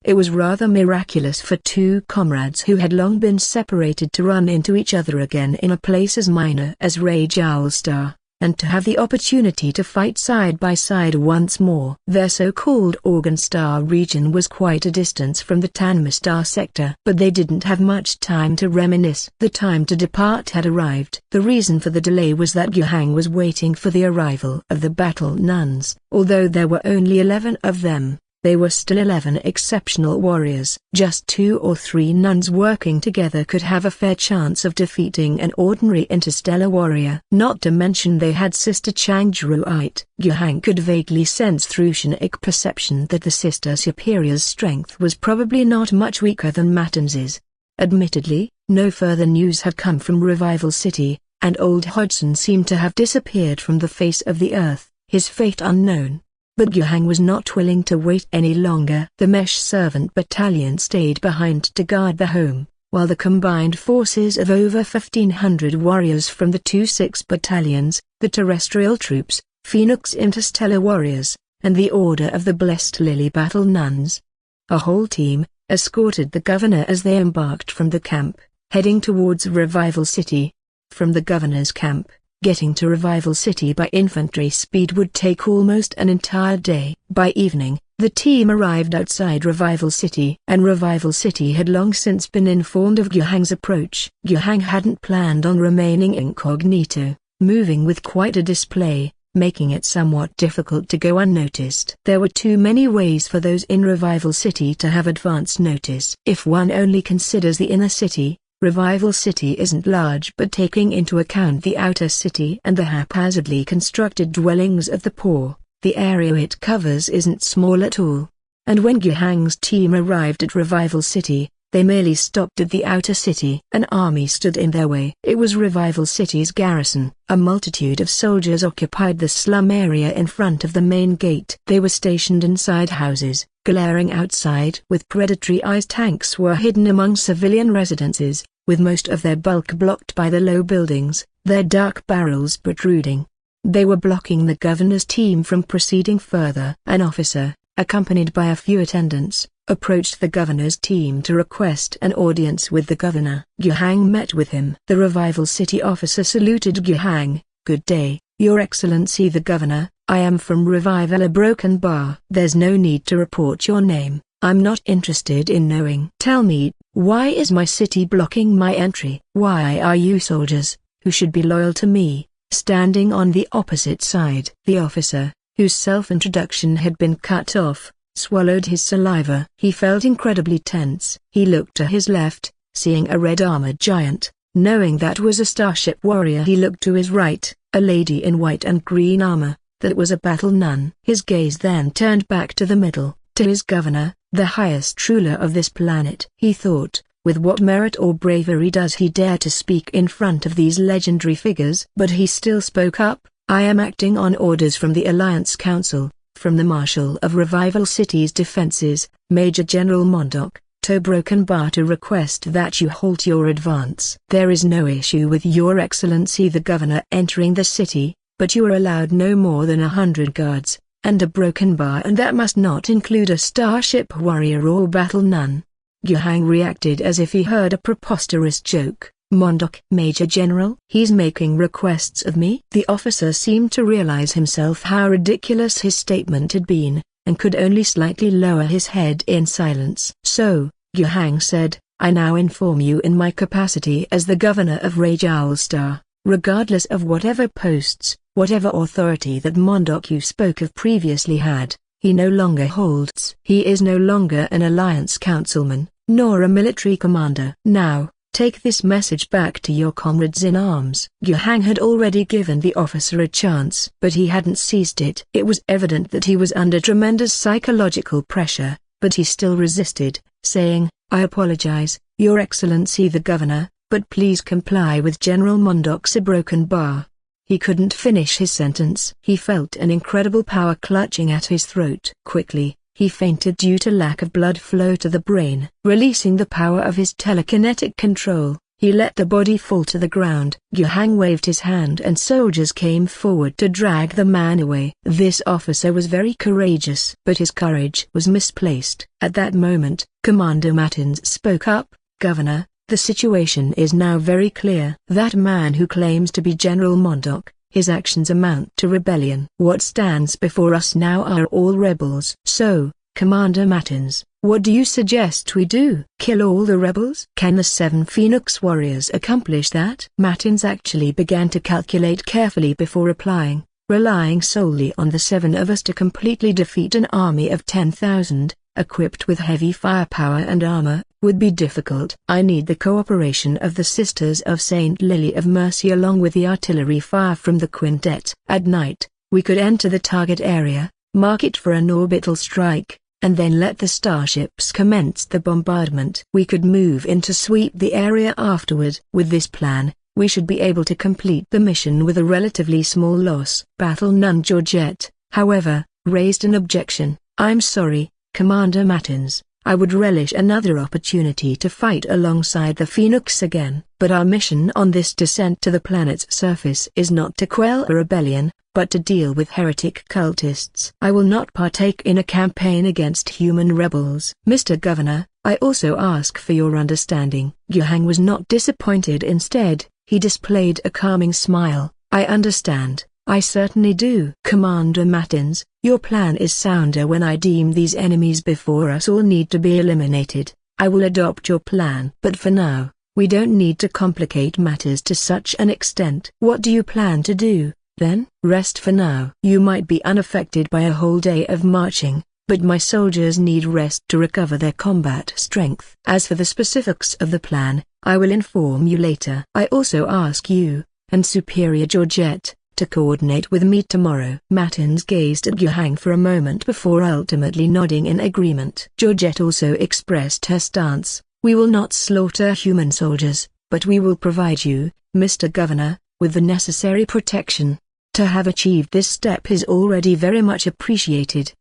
It was rather miraculous for two comrades who had long been separated to run into each other again in a place as minor as Rage Owlstar, and to have the opportunity to fight side by side once more. Their so-called Organ Star region was quite a distance from the Tanma Star sector, but they didn't have much time to reminisce. The time to depart had arrived. The reason for the delay was that Guhang was waiting for the arrival of the Battle Nuns. Although there were only 11 of them, they were still 11 exceptional warriors. Just 2 or 3 nuns working together could have a fair chance of defeating an ordinary interstellar warrior. Not to mention they had Sister Changdruite. Guhang could vaguely sense through Shanic perception that the Sister Superior's strength was probably not much weaker than Mattins's. Admittedly, no further news had come from Revival City, and old Hodgson seemed to have disappeared from the face of the earth, his fate unknown. But Guhang was not willing to wait any longer. The Mesh Servant Battalion stayed behind to guard the home, while the combined forces of over 1,500 warriors from the 2-6 battalions, the terrestrial troops, Phoenix Interstellar Warriors, and the Order of the Blessed Lily Battle Nuns, a whole team, escorted the governor as they embarked from the camp, heading towards Revival City. From the governor's camp, getting to Revival City by infantry speed would take almost an entire day. By evening, the team arrived outside Revival City, and Revival City had long since been informed of Guhang's approach. Guhang hadn't planned on remaining incognito, moving with quite a display, making it somewhat difficult to go unnoticed. There were too many ways for those in Revival City to have advance notice. If one only considers the inner city, Revival City isn't large, but taking into account the outer city and the haphazardly constructed dwellings of the poor, the area it covers isn't small at all. And when Guhang's team arrived at Revival City, they merely stopped at the outer city. An army stood in their way. It was Revival City's garrison. A multitude of soldiers occupied the slum area in front of the main gate. They were stationed inside houses, glaring outside with predatory eyes. Tanks were hidden among civilian residences, with most of their bulk blocked by the low buildings, their dark barrels protruding. They were blocking the governor's team from proceeding further. An officer, accompanied by a few attendants, approached the governor's team to request an audience with the governor. Guhang met with him. The Revival City officer saluted Guhang. Good day, Your Excellency the Governor. I am from Revival a Broken Bar. There's no need to report your name. I'm not interested in knowing. Tell me, why is my city blocking my entry? Why are you soldiers, who should be loyal to me, standing on the opposite side? The officer, whose self-introduction had been cut off, swallowed his saliva. He felt incredibly tense. He looked to his left, seeing a red-armored giant. Knowing that was a starship warrior, he looked to his right, a lady in white and green armor. That was a battle nun. His gaze then turned back to the middle, to his governor, the highest ruler of this planet. He thought, with what merit or bravery does he dare to speak in front of these legendary figures? But he still spoke up. I am acting on orders from the Alliance Council, from the Marshal of Revival City's defenses, Major General Mondok, to Broken Bar, to request that you halt your advance. There is no issue with Your Excellency the Governor entering the city, but you are allowed no more than 100 guards, and a Broken Bar, and that must not include a starship warrior or battle nun. Yuhang reacted as if he heard a preposterous joke. Mondok, Major General? He's making requests of me? The officer seemed to realize himself how ridiculous his statement had been, and could only slightly lower his head in silence. So, Yuhang said, I now inform you in my capacity as the Governor of Rage Owlstar, regardless of whatever posts, whatever authority that Mondok you spoke of previously had, he no longer holds. He is no longer an Alliance Councilman, nor a military commander. Now, take this message back to your comrades in arms. Yuhang had already given the officer a chance, but he hadn't seized it. It was evident that he was under tremendous psychological pressure, but he still resisted, saying, I apologize, Your Excellency the Governor, but please comply with General Mondok's Broken Bar. He couldn't finish his sentence. He felt an incredible power clutching at his throat. Quickly, he fainted due to lack of blood flow to the brain. Releasing the power of his telekinetic control, he let the body fall to the ground. Yuhang waved his hand and soldiers came forward to drag the man away. This officer was very courageous, but his courage was misplaced. At that moment, Commander Matins spoke up, Governor, the situation is now very clear. That man who claims to be General Mondok, his actions amount to rebellion. What stands before us now are all rebels. So, Commander Matins, what do you suggest we do? Kill all the rebels? Can the 7 Phoenix warriors accomplish that? Matins actually began to calculate carefully before replying, relying solely on the 7 of us to completely defeat an army of 10,000, equipped with heavy firepower and armor, would be difficult. I need the cooperation of the Sisters of Saint Lily of Mercy along with the artillery fire from the quintet. At night, we could enter the target area, mark it for an orbital strike, and then let the starships commence the bombardment. We could move in to sweep the area afterward. With this plan, we should be able to complete the mission with a relatively small loss. Battle Nun Georgette, however, raised an objection. I'm sorry, Commander Matins, I would relish another opportunity to fight alongside the Phoenix again. But our mission on this descent to the planet's surface is not to quell a rebellion, but to deal with heretic cultists. I will not partake in a campaign against human rebels. Mr. Governor, I also ask for your understanding. Yuhang was not disappointed. Instead, he displayed a calming smile. I understand. I certainly do. Commander Matins, your plan is sounder. When I deem these enemies before us all need to be eliminated, I will adopt your plan. But for now, we don't need to complicate matters to such an extent. What do you plan to do, then? Rest for now. You might be unaffected by a whole day of marching, but my soldiers need rest to recover their combat strength. As for the specifics of the plan, I will inform you later. I also ask you, and Superior Georgette, to coordinate with me tomorrow. Matins gazed at Yuhang for a moment before ultimately nodding in agreement. Georgette also expressed her stance. We will not slaughter human soldiers, but we will provide you, Mr. Governor, with the necessary protection. To have achieved this step is already very much appreciated.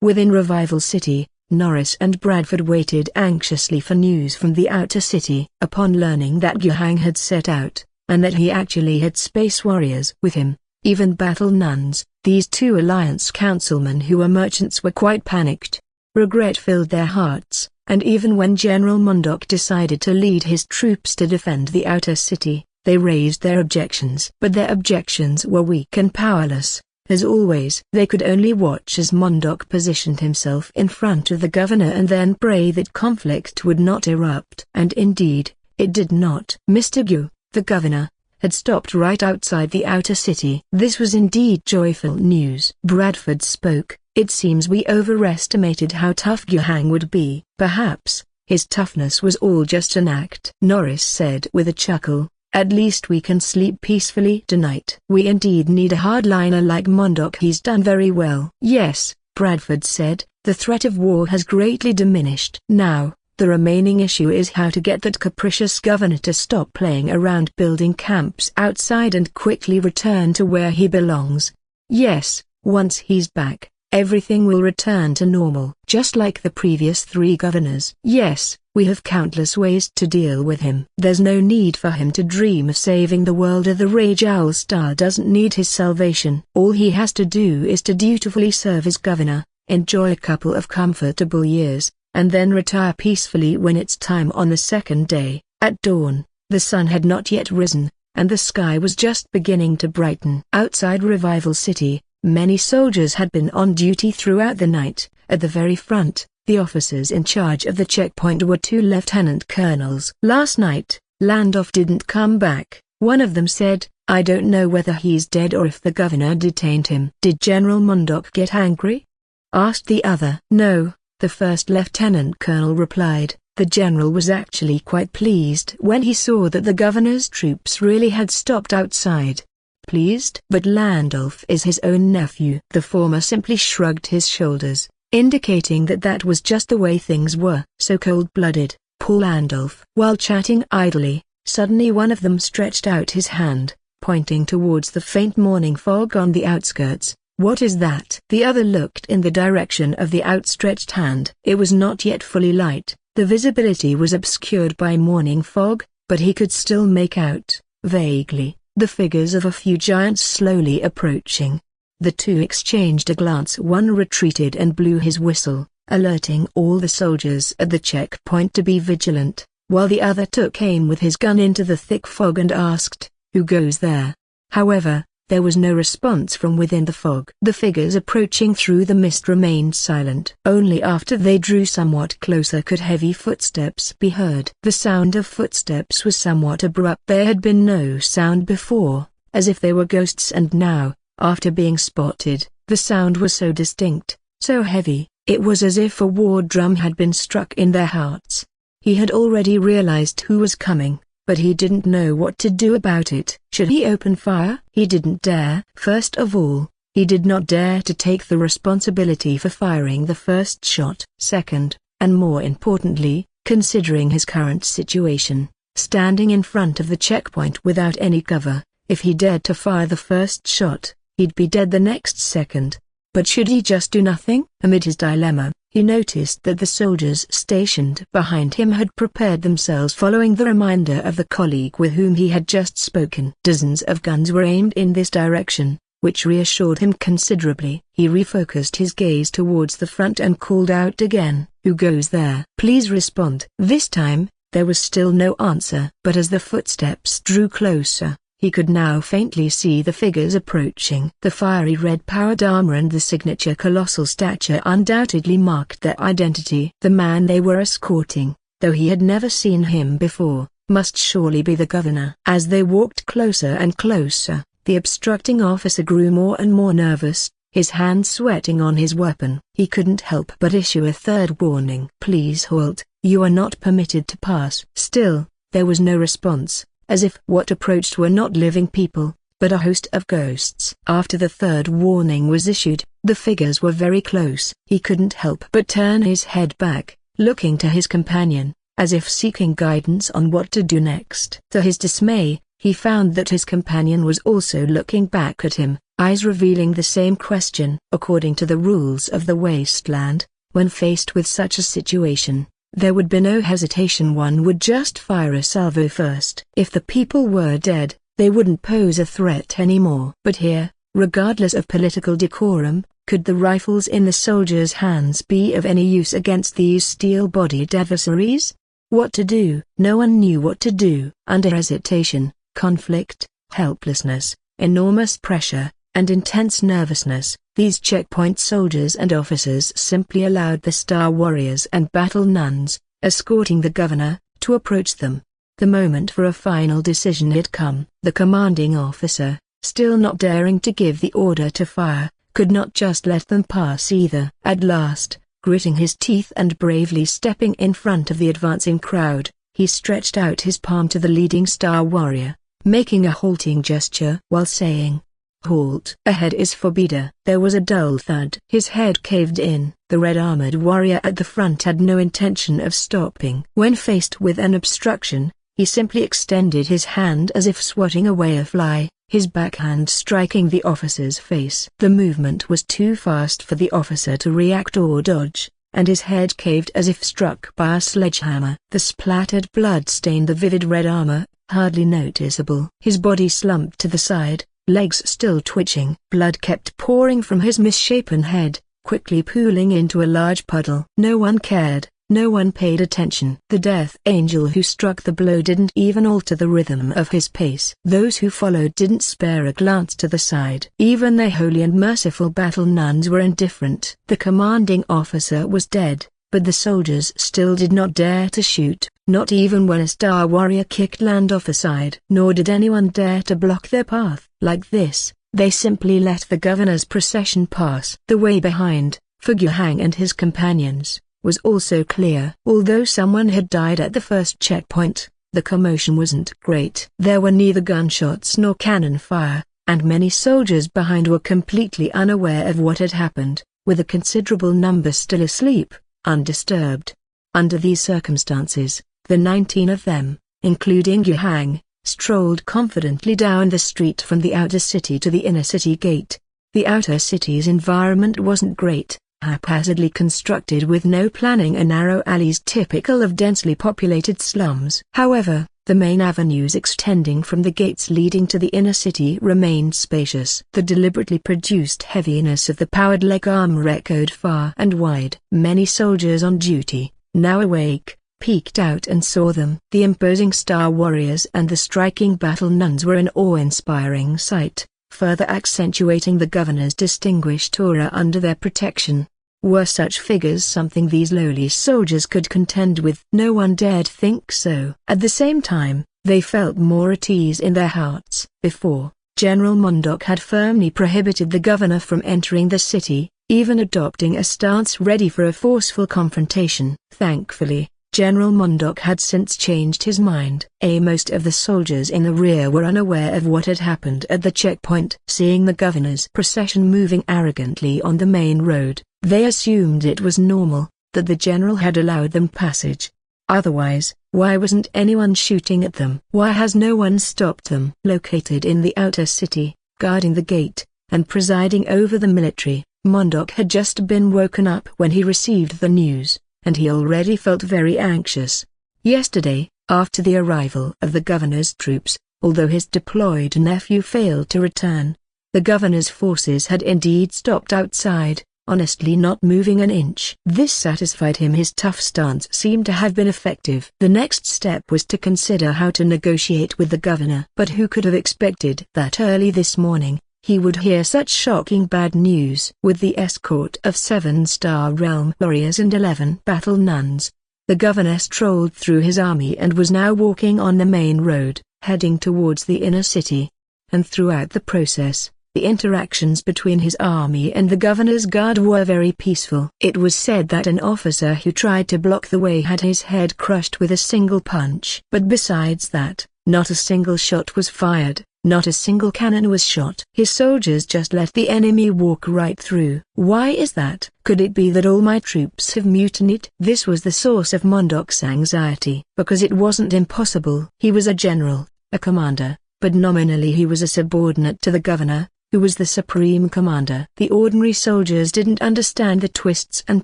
Within Revival City, Norris and Bradford waited anxiously for news from the outer city. Upon learning that Yuhang had set out, and that he actually had space warriors with him, even battle nuns, these 2 Alliance councilmen who were merchants were quite panicked. Regret filled their hearts, and even when General Mondok decided to lead his troops to defend the outer city, they raised their objections. But their objections were weak and powerless. As always, they could only watch as Mondok positioned himself in front of the governor and then pray that conflict would not erupt. And indeed, it did not. Mr. Gu, the governor, had stopped right outside the outer city. This was indeed joyful news. Bradford spoke, It seems we overestimated how tough Guhang would be. Perhaps his toughness was all just an act, Norris said with a chuckle. At least we can sleep peacefully tonight. We indeed need a hardliner like Mondok. He's done very well. Yes, Bradford said, the threat of war has greatly diminished. Now, the remaining issue is how to get that capricious governor to stop playing around building camps outside and quickly return to where he belongs. Yes, once he's back, everything will return to normal. Just like the previous 3 governors. Yes, we have countless ways to deal with him. There's no need for him to dream of saving the world. The Rage Owl Star doesn't need his salvation. All he has to do is to dutifully serve as governor, enjoy a couple of comfortable years, and then retire peacefully when it's time. On the second day, at dawn, the sun had not yet risen, and the sky was just beginning to brighten. Outside Revival City, many soldiers had been on duty throughout the night. At the very front, the officers in charge of the checkpoint were 2 lieutenant colonels. Last night, Landolf didn't come back. One of them said, I don't know whether he's dead or if the governor detained him. Did General Mondok get angry? Asked the other. No, the first lieutenant colonel replied. The general was actually quite pleased when he saw that the governor's troops really had stopped outside. Pleased? But Landolf is his own nephew. The former simply shrugged his shoulders, indicating that that was just the way things were. So cold-blooded, Paul Landolf. While chatting idly, suddenly one of them stretched out his hand, pointing towards the faint morning fog on the outskirts. What is that? The other looked in the direction of the outstretched hand. It was not yet fully light, the visibility was obscured by morning fog, but he could still make out, vaguely, the figures of a few giants slowly approaching. The 2 exchanged a glance. One retreated and blew his whistle, alerting all the soldiers at the checkpoint to be vigilant, while the other took aim with his gun into the thick fog and asked, "Who goes there?" However, there was no response from within the fog. The figures approaching through the mist remained silent. Only after they drew somewhat closer could heavy footsteps be heard. The sound of footsteps was somewhat abrupt. There had been no sound before, as if they were ghosts, and now, after being spotted, the sound was so distinct, so heavy, it was as if a war drum had been struck in their hearts. He had already realized who was coming, but he didn't know what to do about it. Should he open fire? He didn't dare. First of all, he did not dare to take the responsibility for firing the first shot. Second, and more importantly, considering his current situation, standing in front of the checkpoint without any cover, if he dared to fire the first shot, he'd be dead the next second. But should he just do nothing? Amid his dilemma, he noticed that the soldiers stationed behind him had prepared themselves, following the reminder of the colleague with whom he had just spoken. Dozens of guns were aimed in this direction, which reassured him considerably. He refocused his gaze towards the front and called out again, "Who goes there? Please respond." This time, there was still no answer. But as the footsteps drew closer, he could now faintly see the figures approaching. The fiery red powered armor and the signature colossal stature undoubtedly marked their identity. The man they were escorting, though he had never seen him before, must surely be the governor. As they walked closer and closer, the obstructing officer grew more and more nervous, his hand sweating on his weapon. He couldn't help but issue a third warning. "Please halt, you are not permitted to pass." Still, there was no response, as if what approached were not living people, but a host of ghosts. After the third warning was issued, the figures were very close. He couldn't help but turn his head back, looking to his companion, as if seeking guidance on what to do next. To his dismay, he found that his companion was also looking back at him, eyes revealing the same question. According to the rules of the wasteland, when faced with such a situation, there would be no hesitation. One would just fire a salvo first. If the people were dead, they wouldn't pose a threat anymore. But here, regardless of political decorum, could the rifles in the soldiers' hands be of any use against these steel-bodied adversaries? What to do? No one knew what to do. Under hesitation, conflict, helplessness, enormous pressure, and intense nervousness, these checkpoint soldiers and officers simply allowed the Star Warriors and Battle Nuns, escorting the governor, to approach them. The moment for a final decision had come. The commanding officer, still not daring to give the order to fire, could not just let them pass either. At last, gritting his teeth and bravely stepping in front of the advancing crowd, he stretched out his palm to the leading star warrior, making a halting gesture while saying, "Halt! Ahead is forbidden." There was a dull thud. His head caved in. The red-armored warrior at the front had no intention of stopping. When faced with an obstruction, he simply extended his hand as if swatting away a fly, his backhand striking the officer's face. The movement was too fast for the officer to react or dodge, and his head caved as if struck by a sledgehammer. The splattered blood stained the vivid red armor, hardly noticeable. His body slumped to the side, legs still twitching. Blood kept pouring from his misshapen head, quickly pooling into a large puddle. No one cared. No one paid attention. The death angel who struck the blow didn't even alter the rhythm of his pace. Those who followed didn't spare a glance to the side. Even their holy and merciful battle nuns were indifferent. The commanding officer was dead, but the soldiers still did not dare to shoot, not even when a star warrior kicked land off aside. Nor did anyone dare to block their path. Like this, they simply let the governor's procession pass. The way behind, for Yuhang and his companions, was also clear. Although someone had died at the first checkpoint, the commotion wasn't great. There were neither gunshots nor cannon fire, and many soldiers behind were completely unaware of what had happened, with a considerable number still asleep, undisturbed. Under these circumstances, the 19 of them, including Yuhang, strolled confidently down the street from the outer city to the inner city gate. The outer city's environment wasn't great, haphazardly constructed with no planning and narrow alleys typical of densely populated slums. However, the main avenues extending from the gates leading to the inner city remained spacious. The deliberately produced heaviness of the powered leg armor echoed far and wide. Many soldiers on duty, now awake, peeked out and saw them. The imposing star warriors and the striking battle nuns were an awe-inspiring sight, further accentuating the governor's distinguished aura under their protection. Were such figures something these lowly soldiers could contend with? No one dared think so. At the same time, they felt more at ease in their hearts. Before, General Mondok had firmly prohibited the governor from entering the city, even adopting a stance ready for a forceful confrontation. Thankfully, General Mondok had since changed his mind. Most of the soldiers in the rear were unaware of what had happened at the checkpoint. Seeing the governor's procession moving arrogantly on the main road, they assumed it was normal, that the general had allowed them passage. Otherwise, why wasn't anyone shooting at them? Why has no one stopped them? Located in the outer city, guarding the gate, and presiding over the military, Mondok had just been woken up when he received the news, and he already felt very anxious. Yesterday, after the arrival of the governor's troops, although his deployed nephew failed to return, the governor's forces had indeed stopped outside, honestly not moving an inch. This satisfied him. His tough stance seemed to have been effective. The next step was to consider how to negotiate with the governor. But who could have expected that early this morning, he would hear such shocking bad news? With the escort of 7-star realm warriors and 11 battle nuns, the governor strolled through his army and was now walking on the main road, heading towards the inner city. And throughout the process, the interactions between his army and the governor's guard were very peaceful. It was said that an officer who tried to block the way had his head crushed with a single punch. But besides that, not a single shot was fired. Not a single cannon was shot. His soldiers just let the enemy walk right through. Why is that? Could it be that all my troops have mutinied? This was the source of Mondok's anxiety. Because it wasn't impossible. He was a general, a commander, but nominally he was a subordinate to the governor, who was the supreme commander. The ordinary soldiers didn't understand the twists and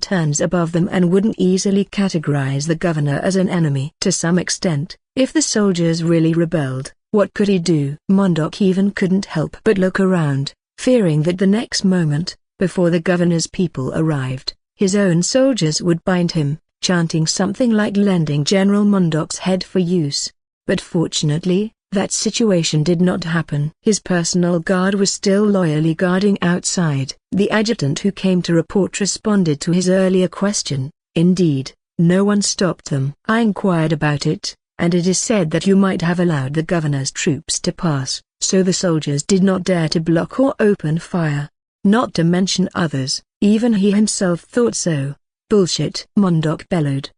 turns above them and wouldn't easily categorize the governor as an enemy. To some extent, if the soldiers really rebelled, what could he do? Mondok even couldn't help but look around, fearing that the next moment, before the governor's people arrived, his own soldiers would bind him, chanting something like lending General Mondok's head for use. But fortunately, that situation did not happen. His personal guard was still loyally guarding outside. The adjutant who came to report responded to his earlier question. Indeed, no one stopped them. I inquired about it, and it is said that you might have allowed the governor's troops to pass, so the soldiers did not dare to block or open fire. not to mention others. Even he himself thought so. Bullshit, Mondok bellowed.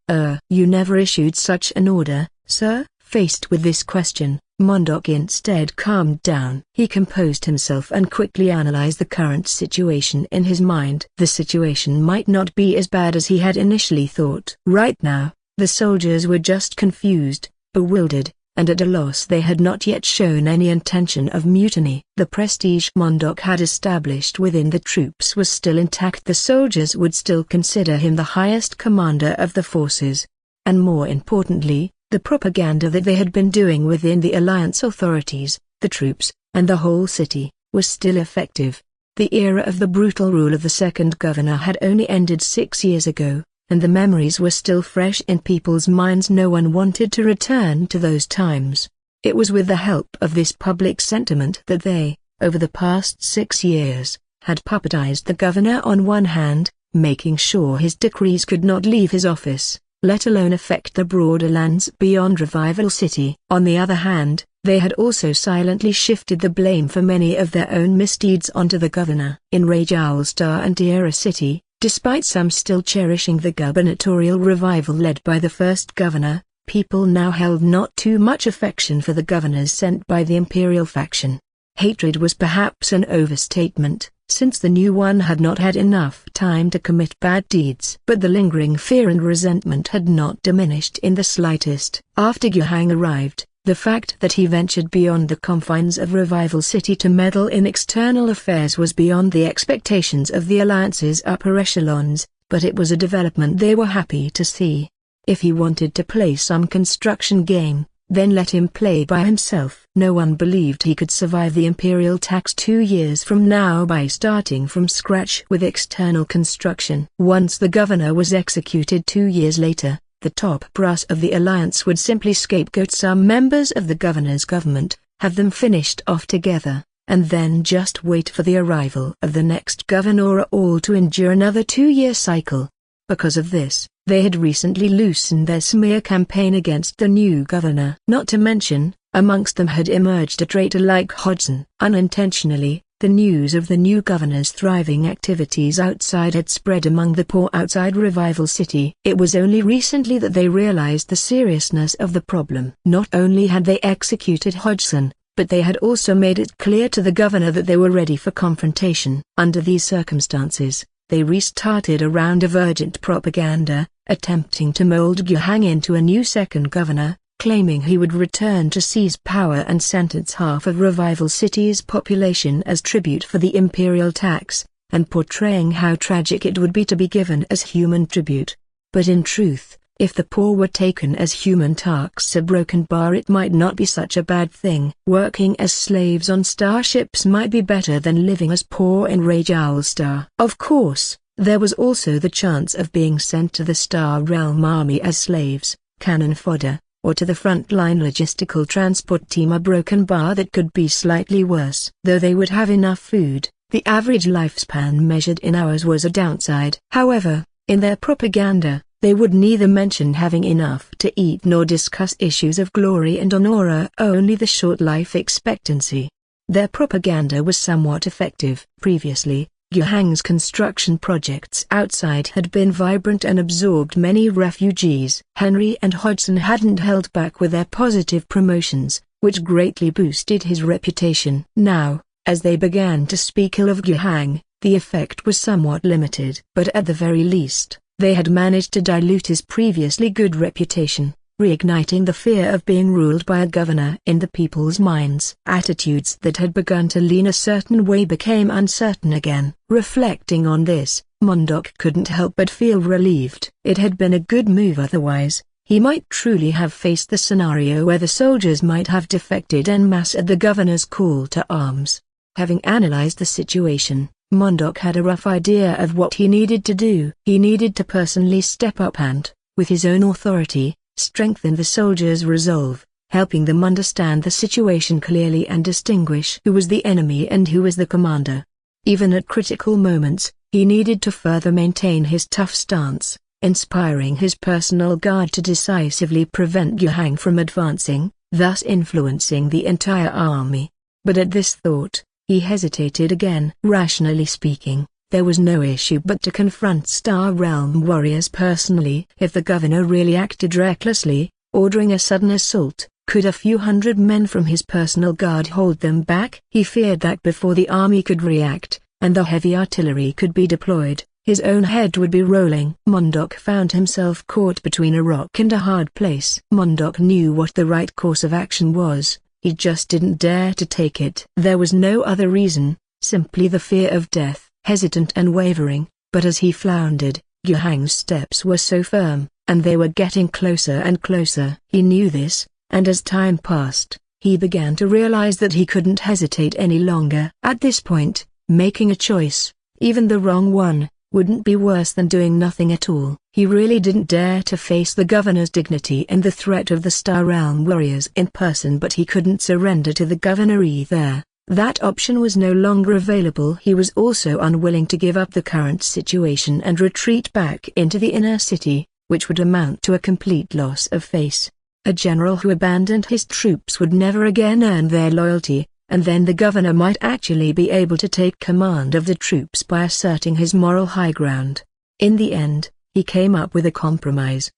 You never issued such an order, sir? Faced with this question, Mondok instead calmed down. He composed himself and quickly analyzed the current situation in his mind. The situation might not be as bad as he had initially thought. Right now, the soldiers were just confused, bewildered, and at a loss. They had not yet shown any intention of mutiny. The prestige Mondok had established within the troops was still intact. The soldiers would still consider him the highest commander of the forces. And more importantly, the propaganda that they had been doing within the Alliance authorities, the troops, and the whole city, was still effective. The era of the brutal rule of the second governor had only ended 6 years ago, and the memories were still fresh in people's minds. No one wanted to return to those times. It was with the help of this public sentiment that they, over the past 6 years, had puppetized the governor on one hand, making sure his decrees could not leave his office, let alone affect the broader lands beyond Revival City. On the other hand, they had also silently shifted the blame for many of their own misdeeds onto the governor. In Rajalstar and Tierra City, despite some still cherishing the gubernatorial revival led by the first governor, people now held not too much affection for the governors sent by the imperial faction. Hatred was perhaps an overstatement, since the new one had not had enough time to commit bad deeds. But the lingering fear and resentment had not diminished in the slightest. After Yuhang arrived, the fact that he ventured beyond the confines of Revival City to meddle in external affairs was beyond the expectations of the Alliance's upper echelons, but it was a development they were happy to see. If he wanted to play some construction game, then let him play by himself. No one believed he could survive the imperial tax 2 years from now by starting from scratch with external construction. Once the governor was executed 2 years later, the top brass of the alliance would simply scapegoat some members of the governor's government, have them finished off together, and then just wait for the arrival of the next governor, all to endure another 2-year cycle. Because of this, they had recently loosened their smear campaign against the new governor. Not to mention, amongst them had emerged a traitor like Hodgson. Unintentionally, the news of the new governor's thriving activities outside had spread among the poor outside Revival City. It was only recently that they realized the seriousness of the problem. Not only had they executed Hodgson, but they had also made it clear to the governor that they were ready for confrontation. Under these circumstances, they restarted a round of urgent propaganda, attempting to mold Yuhang into a new second governor, claiming he would return to seize power and sentence half of Revival City's population as tribute for the imperial tax, and portraying how tragic it would be to be given as human tribute. But in truth, if the poor were taken as human tasks a broken bar, it might not be such a bad thing. Working as slaves on starships might be better than living as poor in Rajalstar. Of course, there was also the chance of being sent to the Star Realm army as slaves, cannon fodder, or to the frontline logistical transport team, a broken bar that could be slightly worse. Though they would have enough food, the average lifespan measured in hours was a downside. However, in their propaganda, they would neither mention having enough to eat nor discuss issues of glory and honor, only the short life expectancy. Their propaganda was somewhat effective. Previously, Yuhang's construction projects outside had been vibrant and absorbed many refugees. Henry and Hodgson hadn't held back with their positive promotions, which greatly boosted his reputation. Now, as they began to speak ill of Yuhang, the effect was somewhat limited. But at the very least, they had managed to dilute his previously good reputation, reigniting the fear of being ruled by a governor in the people's minds. Attitudes that had begun to lean a certain way became uncertain again. Reflecting on this, Mondok couldn't help but feel relieved. It had been a good move, otherwise, he might truly have faced the scenario where the soldiers might have defected en masse at the governor's call to arms. Having analyzed the situation, Mondok had a rough idea of what he needed to do. He needed to personally step up and, with his own authority, strengthen the soldiers' resolve, helping them understand the situation clearly and distinguish who was the enemy and who was the commander. Even at critical moments, he needed to further maintain his tough stance, inspiring his personal guard to decisively prevent Yuhang from advancing, thus influencing the entire army. But at this thought, He hesitated again. Rationally speaking, there was no issue but to confront Star Realm warriors personally. If the governor really acted recklessly, ordering a sudden assault, could a few hundred men from his personal guard hold them back? He feared that before the army could react, and the heavy artillery could be deployed, his own head would be rolling. Mondok found himself caught between a rock and a hard place. Mondok knew what the right course of action was, he just didn't dare to take it. There was no other reason, simply the fear of death. Hesitant and wavering, but as he floundered, Yuhang's steps were so firm, and they were getting closer and closer. He knew this, and as time passed, he began to realize that he couldn't hesitate any longer. At this point, making a choice, even the wrong one, wouldn't be worse than doing nothing at all. He really didn't dare to face the governor's dignity and the threat of the Star Realm warriors in person, but he couldn't surrender to the governor either. That option was no longer available. He was also unwilling to give up the current situation and retreat back into the inner city, which would amount to a complete loss of face. A general who abandoned his troops would never again earn their loyalty, and then the governor might actually be able to take command of the troops by asserting his moral high ground. In the end, he came up with a compromise.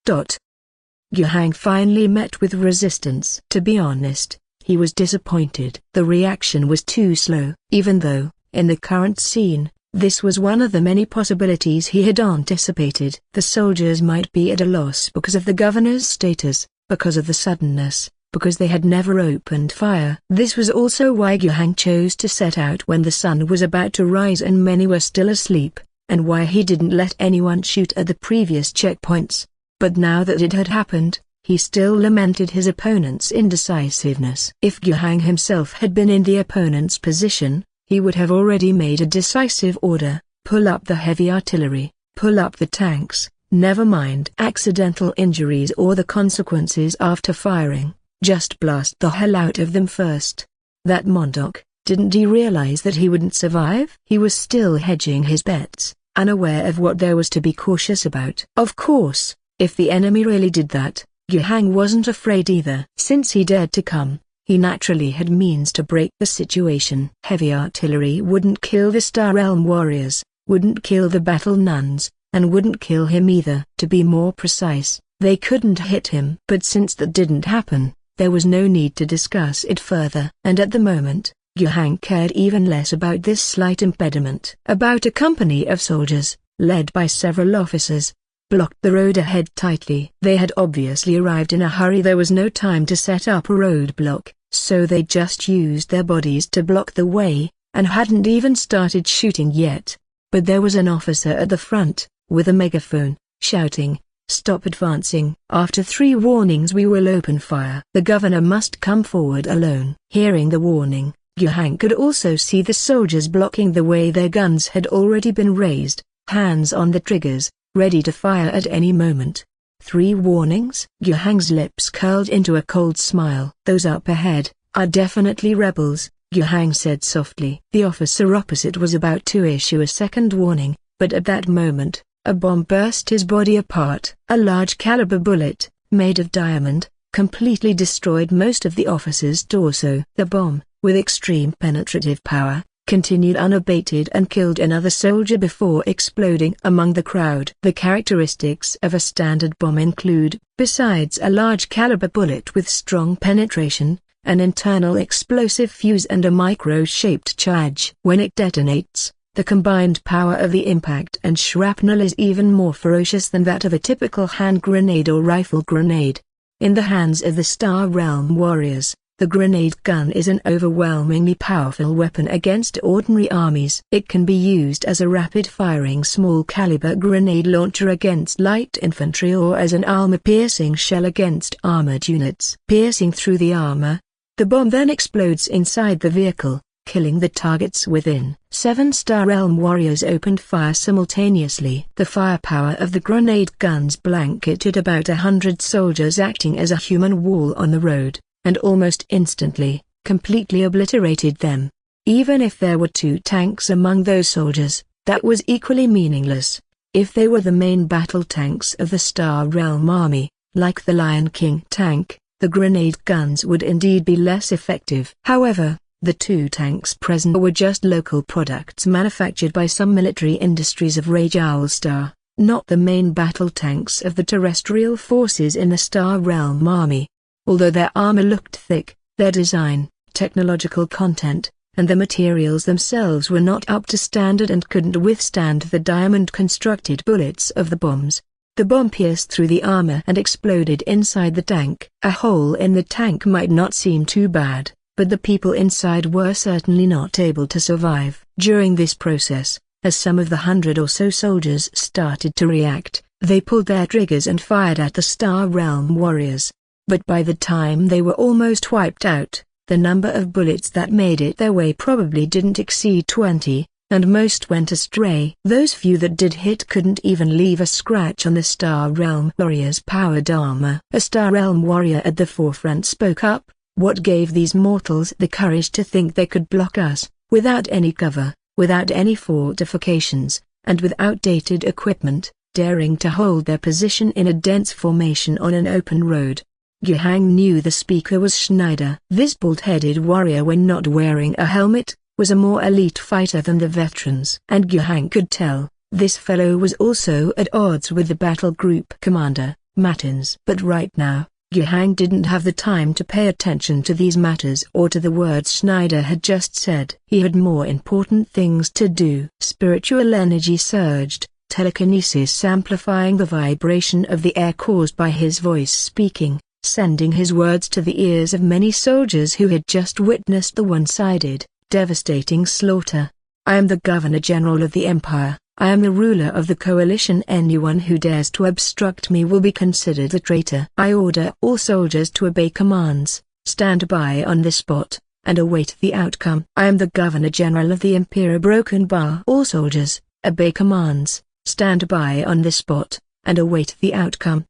Yuhang finally met with resistance. To be honest, he was disappointed. The reaction was too slow. Even though, in the current scene, this was one of the many possibilities he had anticipated. The soldiers might be at a loss because of the governor's status, because of the suddenness, because they had never opened fire. This was also why Yuhang chose to set out when the sun was about to rise and many were still asleep, and why he didn't let anyone shoot at the previous checkpoints. But now that it had happened, he still lamented his opponent's indecisiveness. If Yuhang himself had been in the opponent's position, he would have already made a decisive order: pull up the heavy artillery, pull up the tanks, never mind accidental injuries or the consequences after firing, just blast the hell out of them first. That Mondok, didn't he realize that he wouldn't survive? He was still hedging his bets, unaware of what there was to be cautious about. Of course, if the enemy really did that, Yuhang wasn't afraid either. Since he dared to come, he naturally had means to break the situation. Heavy artillery wouldn't kill the Star Realm warriors, wouldn't kill the Battle Nuns, and wouldn't kill him either. To be more precise, they couldn't hit him. But since that didn't happen, there was no need to discuss it further. And at the moment, Yuhang cared even less about this slight impediment. About a company of soldiers, led by several officers, blocked the road ahead tightly. They had obviously arrived in a hurry. There was no time to set up a roadblock, so they just used their bodies to block the way, and hadn't even started shooting yet. But there was an officer at the front, with a megaphone, shouting, "Stop advancing. After 3 warnings we will open fire." The governor must come forward alone. Hearing the warning, Yuhang could also see the soldiers blocking the way. Their guns had already been raised, hands on the triggers, ready to fire at any moment. 3 warnings? Yuhang's lips curled into a cold smile. "Those up ahead are definitely rebels," Yuhang said softly. The officer opposite was about to issue a second warning, but at that moment, a bomb burst his body apart. A large caliber bullet, made of diamond, completely destroyed most of the officer's torso. The bomb, with extreme penetrative power, continued unabated and killed another soldier before exploding among the crowd. The characteristics of a standard bomb include, besides a large caliber bullet with strong penetration, an internal explosive fuse and a micro-shaped charge. When it detonates, the combined power of the impact and shrapnel is even more ferocious than that of a typical hand grenade or rifle grenade. In the hands of the Star Realm warriors, the grenade gun is an overwhelmingly powerful weapon against ordinary armies. It can be used as a rapid-firing small-caliber grenade launcher against light infantry or as an armor-piercing shell against armored units. Piercing through the armor, the bomb then explodes inside the vehicle, killing the targets within. 7 Star Realm warriors opened fire simultaneously. The firepower of the grenade guns blanketed about 100 soldiers, acting as a human wall on the road, and almost instantly, completely obliterated them. Even if there were 2 tanks among those soldiers, that was equally meaningless. If they were the main battle tanks of the Star Realm army, like the Lion King tank, the grenade guns would indeed be less effective. However, The 2 tanks present were just local products manufactured by some military industries of Rage Star, not the main battle tanks of the terrestrial forces in the Star Realm army. Although their armor looked thick, their design, technological content, and the materials themselves were not up to standard and couldn't withstand the diamond-constructed bullets of the bombs. The bomb pierced through the armor and exploded inside the tank. A hole in the tank might not seem too bad, but the people inside were certainly not able to survive. During this process, as some of the 100 or so soldiers started to react, they pulled their triggers and fired at the Star Realm warriors. But by the time they were almost wiped out, the number of bullets that made it their way probably didn't exceed 20, and most went astray. Those few that did hit couldn't even leave a scratch on the Star Realm warrior's powered armor. A Star Realm warrior at the forefront spoke up. What gave these mortals the courage to think they could block us, without any cover, without any fortifications, and with outdated equipment, daring to hold their position in a dense formation on an open road? Yuhang knew the speaker was Schneider. This bald-headed warrior, when not wearing a helmet, was a more elite fighter than the veterans. And Yuhang could tell, this fellow was also at odds with the battle group commander, Matins. But right now, Yuhang didn't have the time to pay attention to these matters or to the words Schneider had just said. He had more important things to do. Spiritual energy surged, telekinesis amplifying the vibration of the air caused by his voice speaking, sending his words to the ears of many soldiers who had just witnessed the one-sided, devastating slaughter. I am the Governor-General of the Empire. I am the ruler of the coalition. Anyone who dares to obstruct me will be considered a traitor. I order all soldiers to obey commands, stand by on the spot, and await the outcome. I am the Governor-General of the Imperial. Broken bar. All soldiers, obey commands, stand by on the spot, and await the outcome.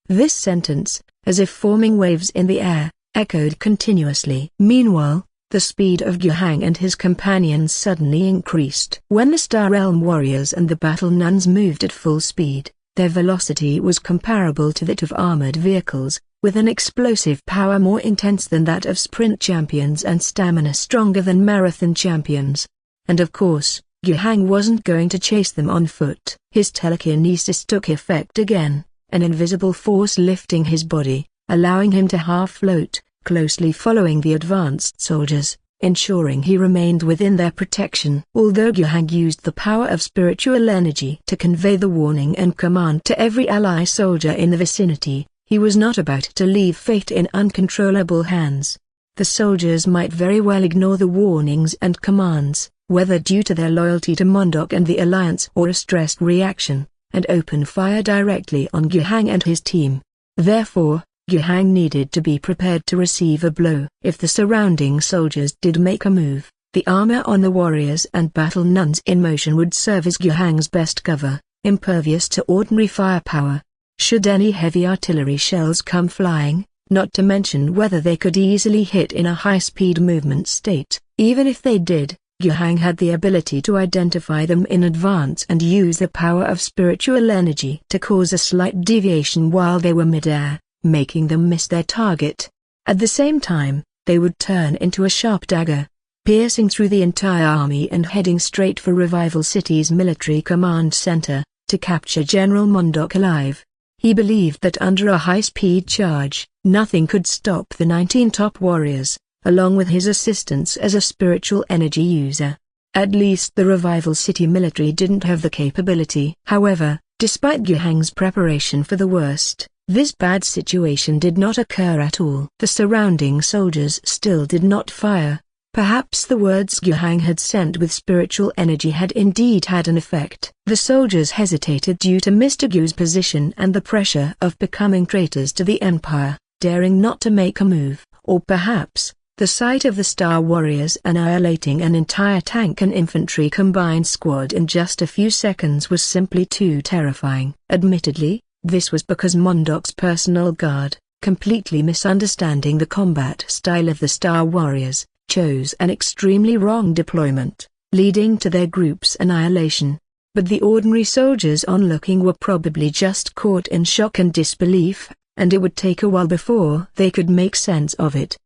This sentence, as if forming waves in the air, echoed continuously. Meanwhile, the speed of Yuhang and his companions suddenly increased. When the Star Realm warriors and the Battle Nuns moved at full speed, their velocity was comparable to that of armored vehicles, with an explosive power more intense than that of sprint champions and stamina stronger than marathon champions. And of course, Yuhang wasn't going to chase them on foot. His telekinesis took effect again, an invisible force lifting his body, allowing him to half-float, closely following the advanced soldiers, ensuring he remained within their protection. Although Yuhang used the power of spiritual energy to convey the warning and command to every ally soldier in the vicinity, he was not about to leave fate in uncontrollable hands. The soldiers might very well ignore the warnings and commands, whether due to their loyalty to Mondok and the Alliance or a stressed reaction, and open fire directly on Yuhang and his team. Therefore, Yuhang needed to be prepared to receive a blow. If the surrounding soldiers did make a move, the armor on the warriors and battle nuns in motion would serve as Yuhang's best cover, impervious to ordinary firepower. Should any heavy artillery shells come flying, not to mention whether they could easily hit in a high-speed movement state, even if they did, Yuhang had the ability to identify them in advance and use the power of spiritual energy to cause a slight deviation while they were mid-air, making them miss their target. At the same time, they would turn into a sharp dagger, piercing through the entire army and heading straight for Revival City's military command center, to capture General Mondok alive. He believed that under a high-speed charge, nothing could stop the 19 top warriors, along with his assistance as a spiritual energy user. At least the Revival City military didn't have the capability. However, despite Yuhang's preparation for the worst, this bad situation did not occur at all. The surrounding soldiers still did not fire. Perhaps the words Yuhang had sent with spiritual energy had indeed had an effect. The soldiers hesitated due to Mr. Gu's position and the pressure of becoming traitors to the Empire, daring not to make a move, or perhaps, the sight of the Star Warriors annihilating an entire tank and infantry combined squad in just a few seconds was simply too terrifying. Admittedly, this was because Mondok's personal guard, completely misunderstanding the combat style of the Star Warriors, chose an extremely wrong deployment, leading to their group's annihilation. But the ordinary soldiers onlooking were probably just caught in shock and disbelief, and it would take a while before they could make sense of it.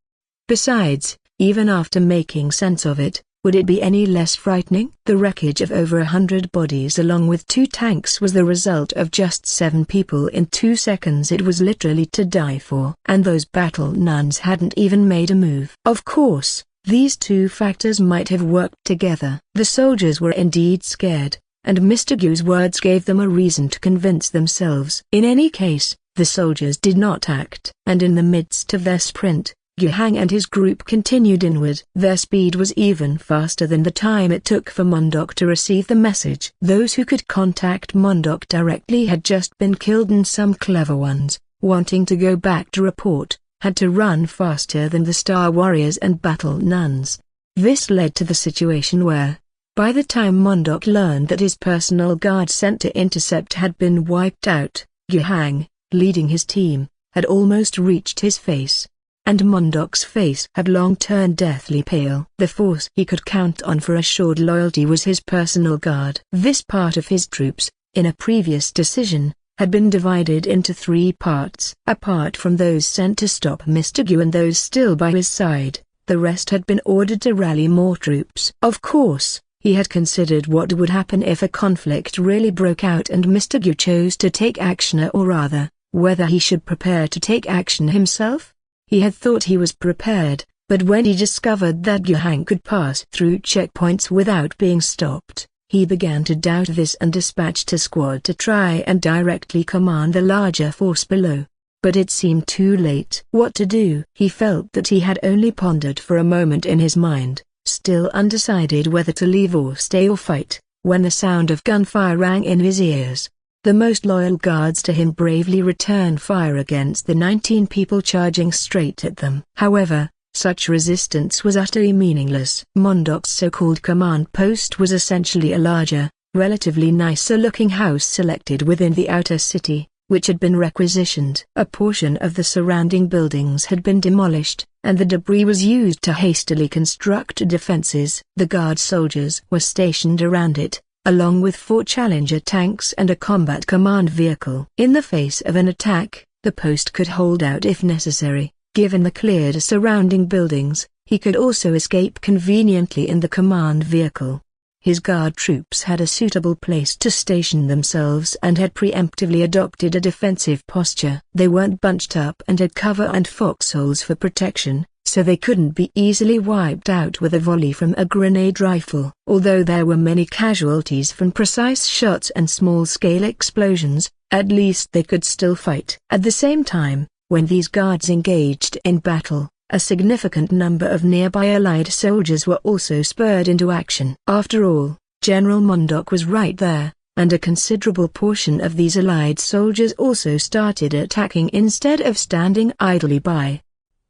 Besides, Even after making sense of it, would it be any less frightening? The wreckage of over 100 bodies along with 2 tanks was the result of just 7 people in 2 seconds. It was literally to die for. And those battle nuns hadn't even made a move. Of course, these 2 factors might have worked together. The soldiers were indeed scared, and Mr. Gu's words gave them a reason to convince themselves. In any case, the soldiers did not act. And in the midst of their sprint, Yuhang and his group continued inward. Their speed was even faster than the time it took for Mondok to receive the message. Those who could contact Mondok directly had just been killed, and some clever ones, wanting to go back to report, had to run faster than the Star Warriors and Battle Nuns. This led to the situation where, by the time Mondok learned that his personal guard sent to intercept had been wiped out, Yuhang, leading his team, had almost reached his face. And Mondok's face had long turned deathly pale. The force he could count on for assured loyalty was his personal guard. This part of his troops, in a previous decision, had been divided into 3 parts. Apart from those sent to stop Mr. Gu and those still by his side, the rest had been ordered to rally more troops. Of course, he had considered what would happen if a conflict really broke out and Mr. Gu chose to take action, or rather, whether he should prepare to take action himself. He had thought he was prepared, but when he discovered that Yuhang could pass through checkpoints without being stopped, he began to doubt this and dispatched a squad to try and directly command the larger force below. But it seemed too late. What to do? He felt that he had only pondered for a moment in his mind, still undecided whether to leave or stay or fight, when the sound of gunfire rang in his ears. The most loyal guards to him bravely returned fire against the 19 people charging straight at them. However, such resistance was utterly meaningless. Mondok's so-called command post was essentially a larger, relatively nicer-looking house selected within the outer city, which had been requisitioned. A portion of the surrounding buildings had been demolished, and the debris was used to hastily construct defenses. The guard soldiers were stationed around it, along with 4 Challenger tanks and a combat command vehicle. In the face of an attack, the post could hold out if necessary. Given the cleared surrounding buildings, he could also escape conveniently in the command vehicle. His guard troops had a suitable place to station themselves and had preemptively adopted a defensive posture. They weren't bunched up and had cover and foxholes for protection, so they couldn't be easily wiped out with a volley from a grenade rifle. Although there were many casualties from precise shots and small-scale explosions, at least they could still fight. At the same time, when these guards engaged in battle, a significant number of nearby Allied soldiers were also spurred into action. After all, General Mondok was right there, and a considerable portion of these Allied soldiers also started attacking instead of standing idly by.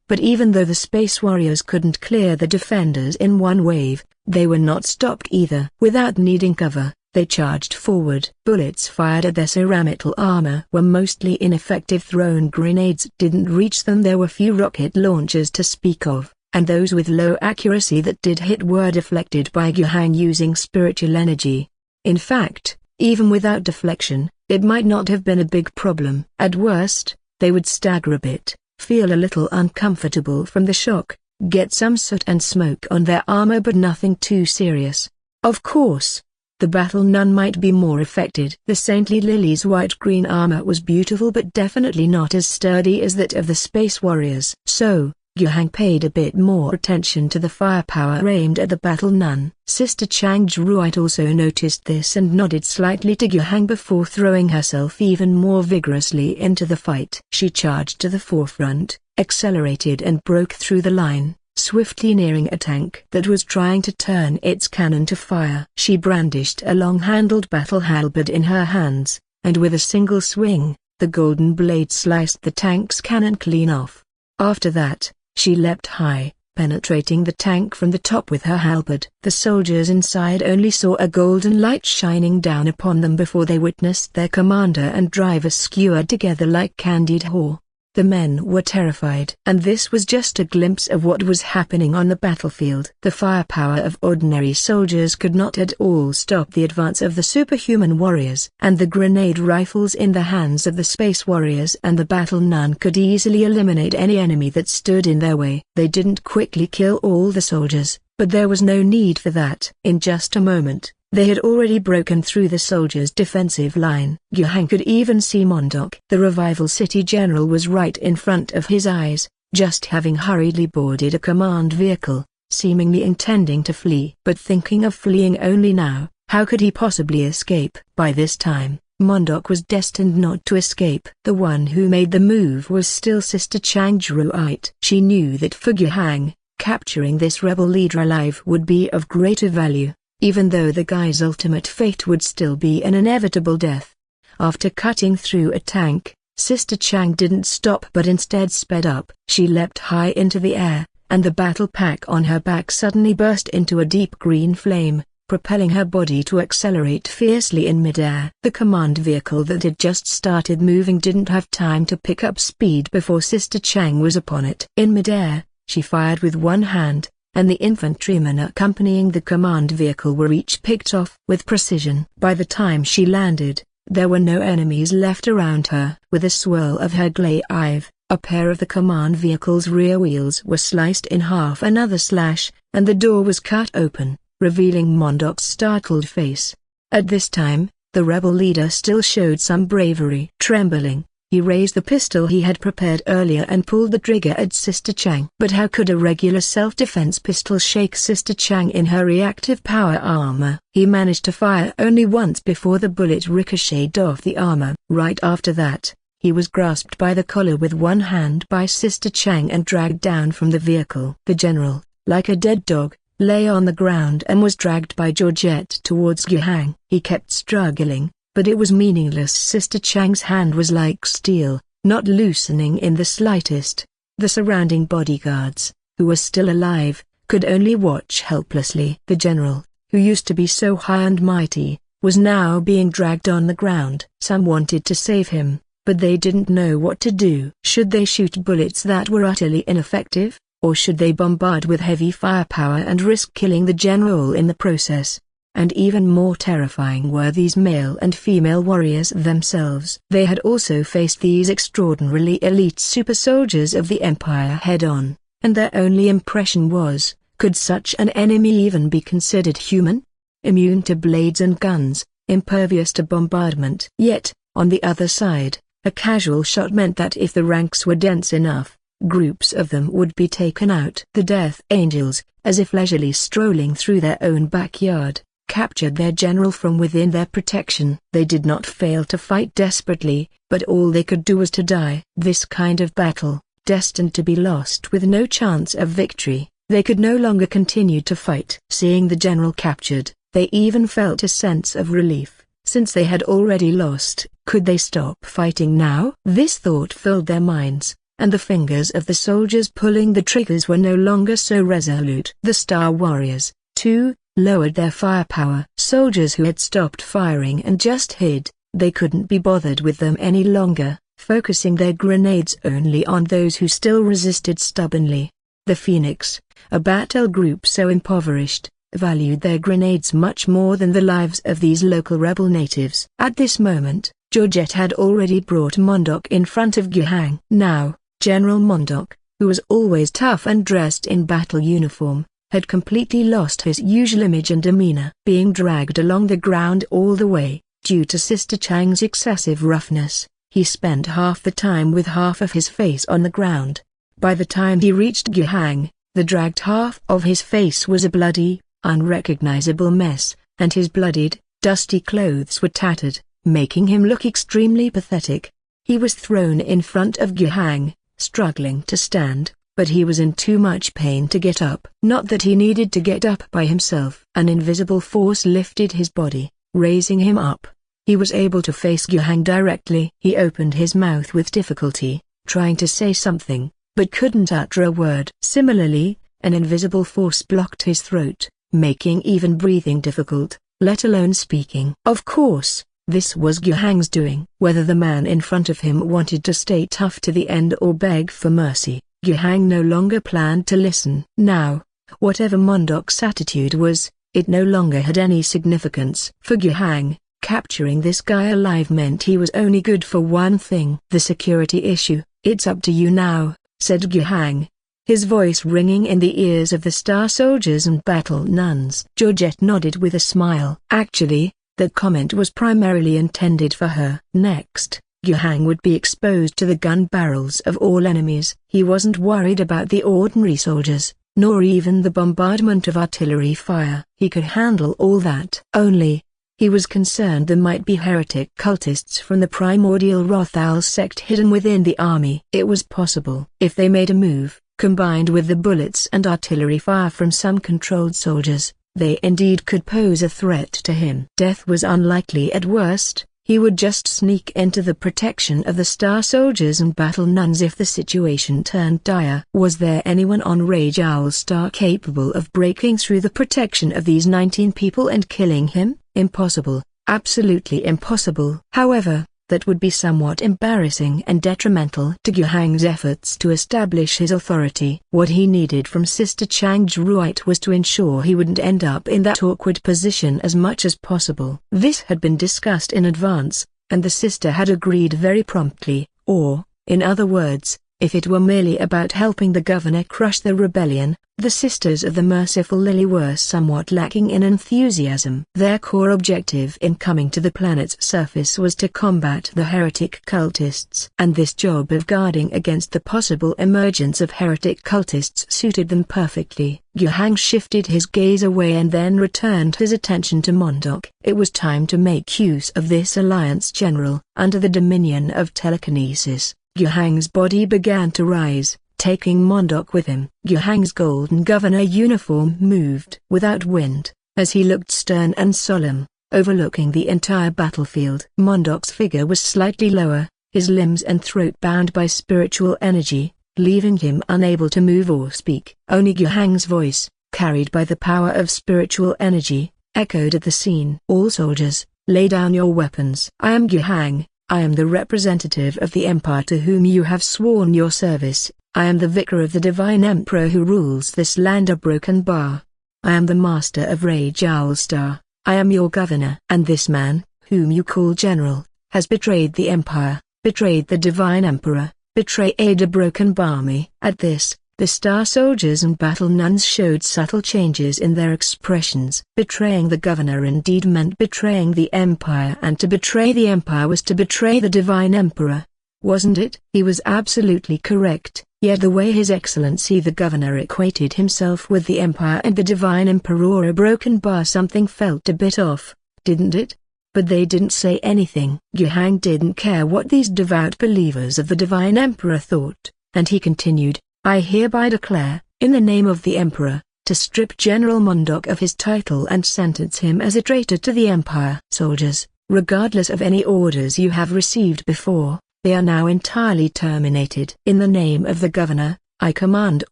But even though the Space Warriors couldn't clear the defenders in one wave, they were not stopped either. Without needing cover, they charged forward. Bullets fired at their ceramical armor were mostly ineffective. Thrown grenades didn't reach them. There were few rocket launchers to speak of, and those with low accuracy that did hit were deflected by Yuhang using spiritual energy. In fact, even without deflection, it might not have been a big problem. At worst, they would stagger a bit, feel a little uncomfortable from the shock, get some soot and smoke on their armor, but nothing too serious. Of course, the Battle Nun might be more affected. The Saintly Lily's white-green armor was beautiful but definitely not as sturdy as that of the Space Warriors. So, Yuhang paid a bit more attention to the firepower aimed at the Battle Nun. Sister Chang Zhuite also noticed this and nodded slightly to Yuhang before throwing herself even more vigorously into the fight. She charged to the forefront, accelerated and broke through the line, swiftly nearing a tank that was trying to turn its cannon to fire. She brandished a long-handled battle halberd in her hands, and with a single swing, the golden blade sliced the tank's cannon clean off. After that, she leapt high, penetrating the tank from the top with her halberd. The soldiers inside only saw a golden light shining down upon them before they witnessed their commander and driver skewered together like candied haw. The men were terrified. And this was just a glimpse of what was happening on the battlefield. The firepower of ordinary soldiers could not at all stop the advance of the superhuman warriors. And the grenade rifles in the hands of the space warriors and the battle nun could easily eliminate any enemy that stood in their way. They didn't quickly kill all the soldiers, but there was no need for that. In just a moment, they had already broken through the soldiers' defensive line. Guhang could even see Mondok. The Revival City General was right in front of his eyes, just having hurriedly boarded a command vehicle, seemingly intending to flee. But thinking of fleeing only now, how could he possibly escape? By this time, Mondok was destined not to escape. The one who made the move was still Sister Chang Druite. She knew that for Guhang, capturing this rebel leader alive would be of greater value, even though the guy's ultimate fate would still be an inevitable death. After cutting through a tank, Sister Chang didn't stop but instead sped up. She leapt high into the air, and the battle pack on her back suddenly burst into a deep green flame, propelling her body to accelerate fiercely in midair. The command vehicle that had just started moving didn't have time to pick up speed before Sister Chang was upon it. In midair, she fired with one hand, and the infantrymen accompanying the command vehicle were each picked off with precision. By the time she landed, there were no enemies left around her. With a swirl of her glaive, a pair of the command vehicle's rear wheels were sliced in half. Another slash, and the door was cut open, revealing Mondok's startled face. At this time, the rebel leader still showed some bravery. Trembling, he raised the pistol he had prepared earlier and pulled the trigger at Sister Chang. But how could a regular self-defense pistol shake Sister Chang in her reactive power armor? He managed to fire only once before the bullet ricocheted off the armor. Right after that, he was grasped by the collar with one hand by Sister Chang and dragged down from the vehicle. The general, like a dead dog, lay on the ground and was dragged by Georgette towards Guhang. He kept struggling, but it was meaningless. Sister Chang's hand was like steel, not loosening in the slightest. The surrounding bodyguards, who were still alive, could only watch helplessly. The general, who used to be so high and mighty, was now being dragged on the ground. Some wanted to save him, but they didn't know what to do. Should they shoot bullets that were utterly ineffective, or should they bombard with heavy firepower and risk killing the general in the process? And even more terrifying were these male and female warriors themselves. They had also faced these extraordinarily elite super soldiers of the Empire head-on, and their only impression was, could such an enemy even be considered human? Immune to blades and guns, impervious to bombardment. Yet, on the other side, a casual shot meant that if the ranks were dense enough, groups of them would be taken out. The Death Angels, as if leisurely strolling through their own backyard, captured their general from within their protection. They did not fail to fight desperately, but all they could do was to die. This kind of battle, destined to be lost with no chance of victory, they could no longer continue to fight. Seeing the general captured, they even felt a sense of relief. Since they had already lost, could they stop fighting now? This thought filled their minds, and the fingers of the soldiers pulling the triggers were no longer so resolute. The Star Warriors, too, lowered their firepower. Soldiers who had stopped firing and just hid, they couldn't be bothered with them any longer, focusing their grenades only on those who still resisted stubbornly. The Phoenix, a battle group so impoverished, valued their grenades much more than the lives of these local rebel natives. At this moment, Georgette had already brought Mondok in front of Guhang. Now, General Mondok, who was always tough and dressed in battle uniform, had completely lost his usual image and demeanor. Being dragged along the ground all the way, due to Sister Chang's excessive roughness, he spent half the time with half of his face on the ground. By the time he reached Guhang, the dragged half of his face was a bloody, unrecognizable mess, and his bloodied, dusty clothes were tattered, making him look extremely pathetic. He was thrown in front of Guhang, struggling to stand, but he was in too much pain to get up. Not that he needed to get up by himself. An invisible force lifted his body, raising him up. He was able to face Guhang directly. He opened his mouth with difficulty, trying to say something, but couldn't utter a word. Similarly, an invisible force blocked his throat, making even breathing difficult, let alone speaking. Of course, This was Guhang's doing. Whether the man in front of him wanted to stay tough to the end or beg for mercy, Guhang no longer planned to listen. Now, whatever Mondok's attitude was, it no longer had any significance. For Guhang, capturing this guy alive meant he was only good for one thing. The security issue. "It's up to you now," said Guhang, his voice ringing in the ears of the Star Soldiers and Battle Nuns. Georgette nodded with a smile. Actually, that comment was primarily intended for her. Next, Guhang would be exposed to the gun barrels of all enemies. He wasn't worried about the ordinary soldiers, nor even the bombardment of artillery fire. He could handle all that. Only, he was concerned there might be heretic cultists from the primordial Rothal sect hidden within the army. It was possible. If they made a move, combined with the bullets and artillery fire from some controlled soldiers, they indeed could pose a threat to him. Death was unlikely at worst. He would just sneak into the protection of the Star Soldiers and Battle Nuns if the situation turned dire. Was there anyone on Rage Owl Star capable of breaking through the protection of these 19 people and killing him? Impossible. Absolutely impossible. However, that would be somewhat embarrassing and detrimental to Guhang's efforts to establish his authority. What he needed from Sister Chang Zhuite was to ensure he wouldn't end up in that awkward position as much as possible. This had been discussed in advance, and the sister had agreed very promptly, or, in other words, if it were merely about helping the governor crush the rebellion, the Sisters of the Merciful Lily were somewhat lacking in enthusiasm. Their core objective in coming to the planet's surface was to combat the heretic cultists. And this job of guarding against the possible emergence of heretic cultists suited them perfectly. Guhang shifted his gaze away and then returned his attention to Mondok. It was time to make use of this alliance general. Under the dominion of telekinesis, Guhang's body began to rise, taking Mondok with him. Guhang's golden governor uniform moved without wind, as he looked stern and solemn, overlooking the entire battlefield. Mondok's figure was slightly lower, his limbs and throat bound by spiritual energy, leaving him unable to move or speak. Only Guhang's voice, carried by the power of spiritual energy, echoed at the scene. "All soldiers, lay down your weapons. I am Guhang. I am the representative of the Empire to whom you have sworn your service. I am the vicar of the Divine Emperor who rules this land of Broken Bar. I am the master of Rage Owl Star. I am your governor. And this man, whom you call General, has betrayed the Empire, betrayed the Divine Emperor, betrayed a Broken Barmy." At this, the Star Soldiers and Battle Nuns showed subtle changes in their expressions. Betraying the governor indeed meant betraying the Empire, and to betray the Empire was to betray the Divine Emperor. Wasn't it? He was absolutely correct, yet the way His Excellency the Governor equated himself with the Empire and the Divine Emperor Broken Bar, something felt a bit off, didn't it? But they didn't say anything. Guhang didn't care what these devout believers of the Divine Emperor thought, and he continued, "I hereby declare, in the name of the Emperor, to strip General Mondok of his title and sentence him as a traitor to the Empire. Soldiers, regardless of any orders you have received before, they are now entirely terminated. In the name of the Governor, I command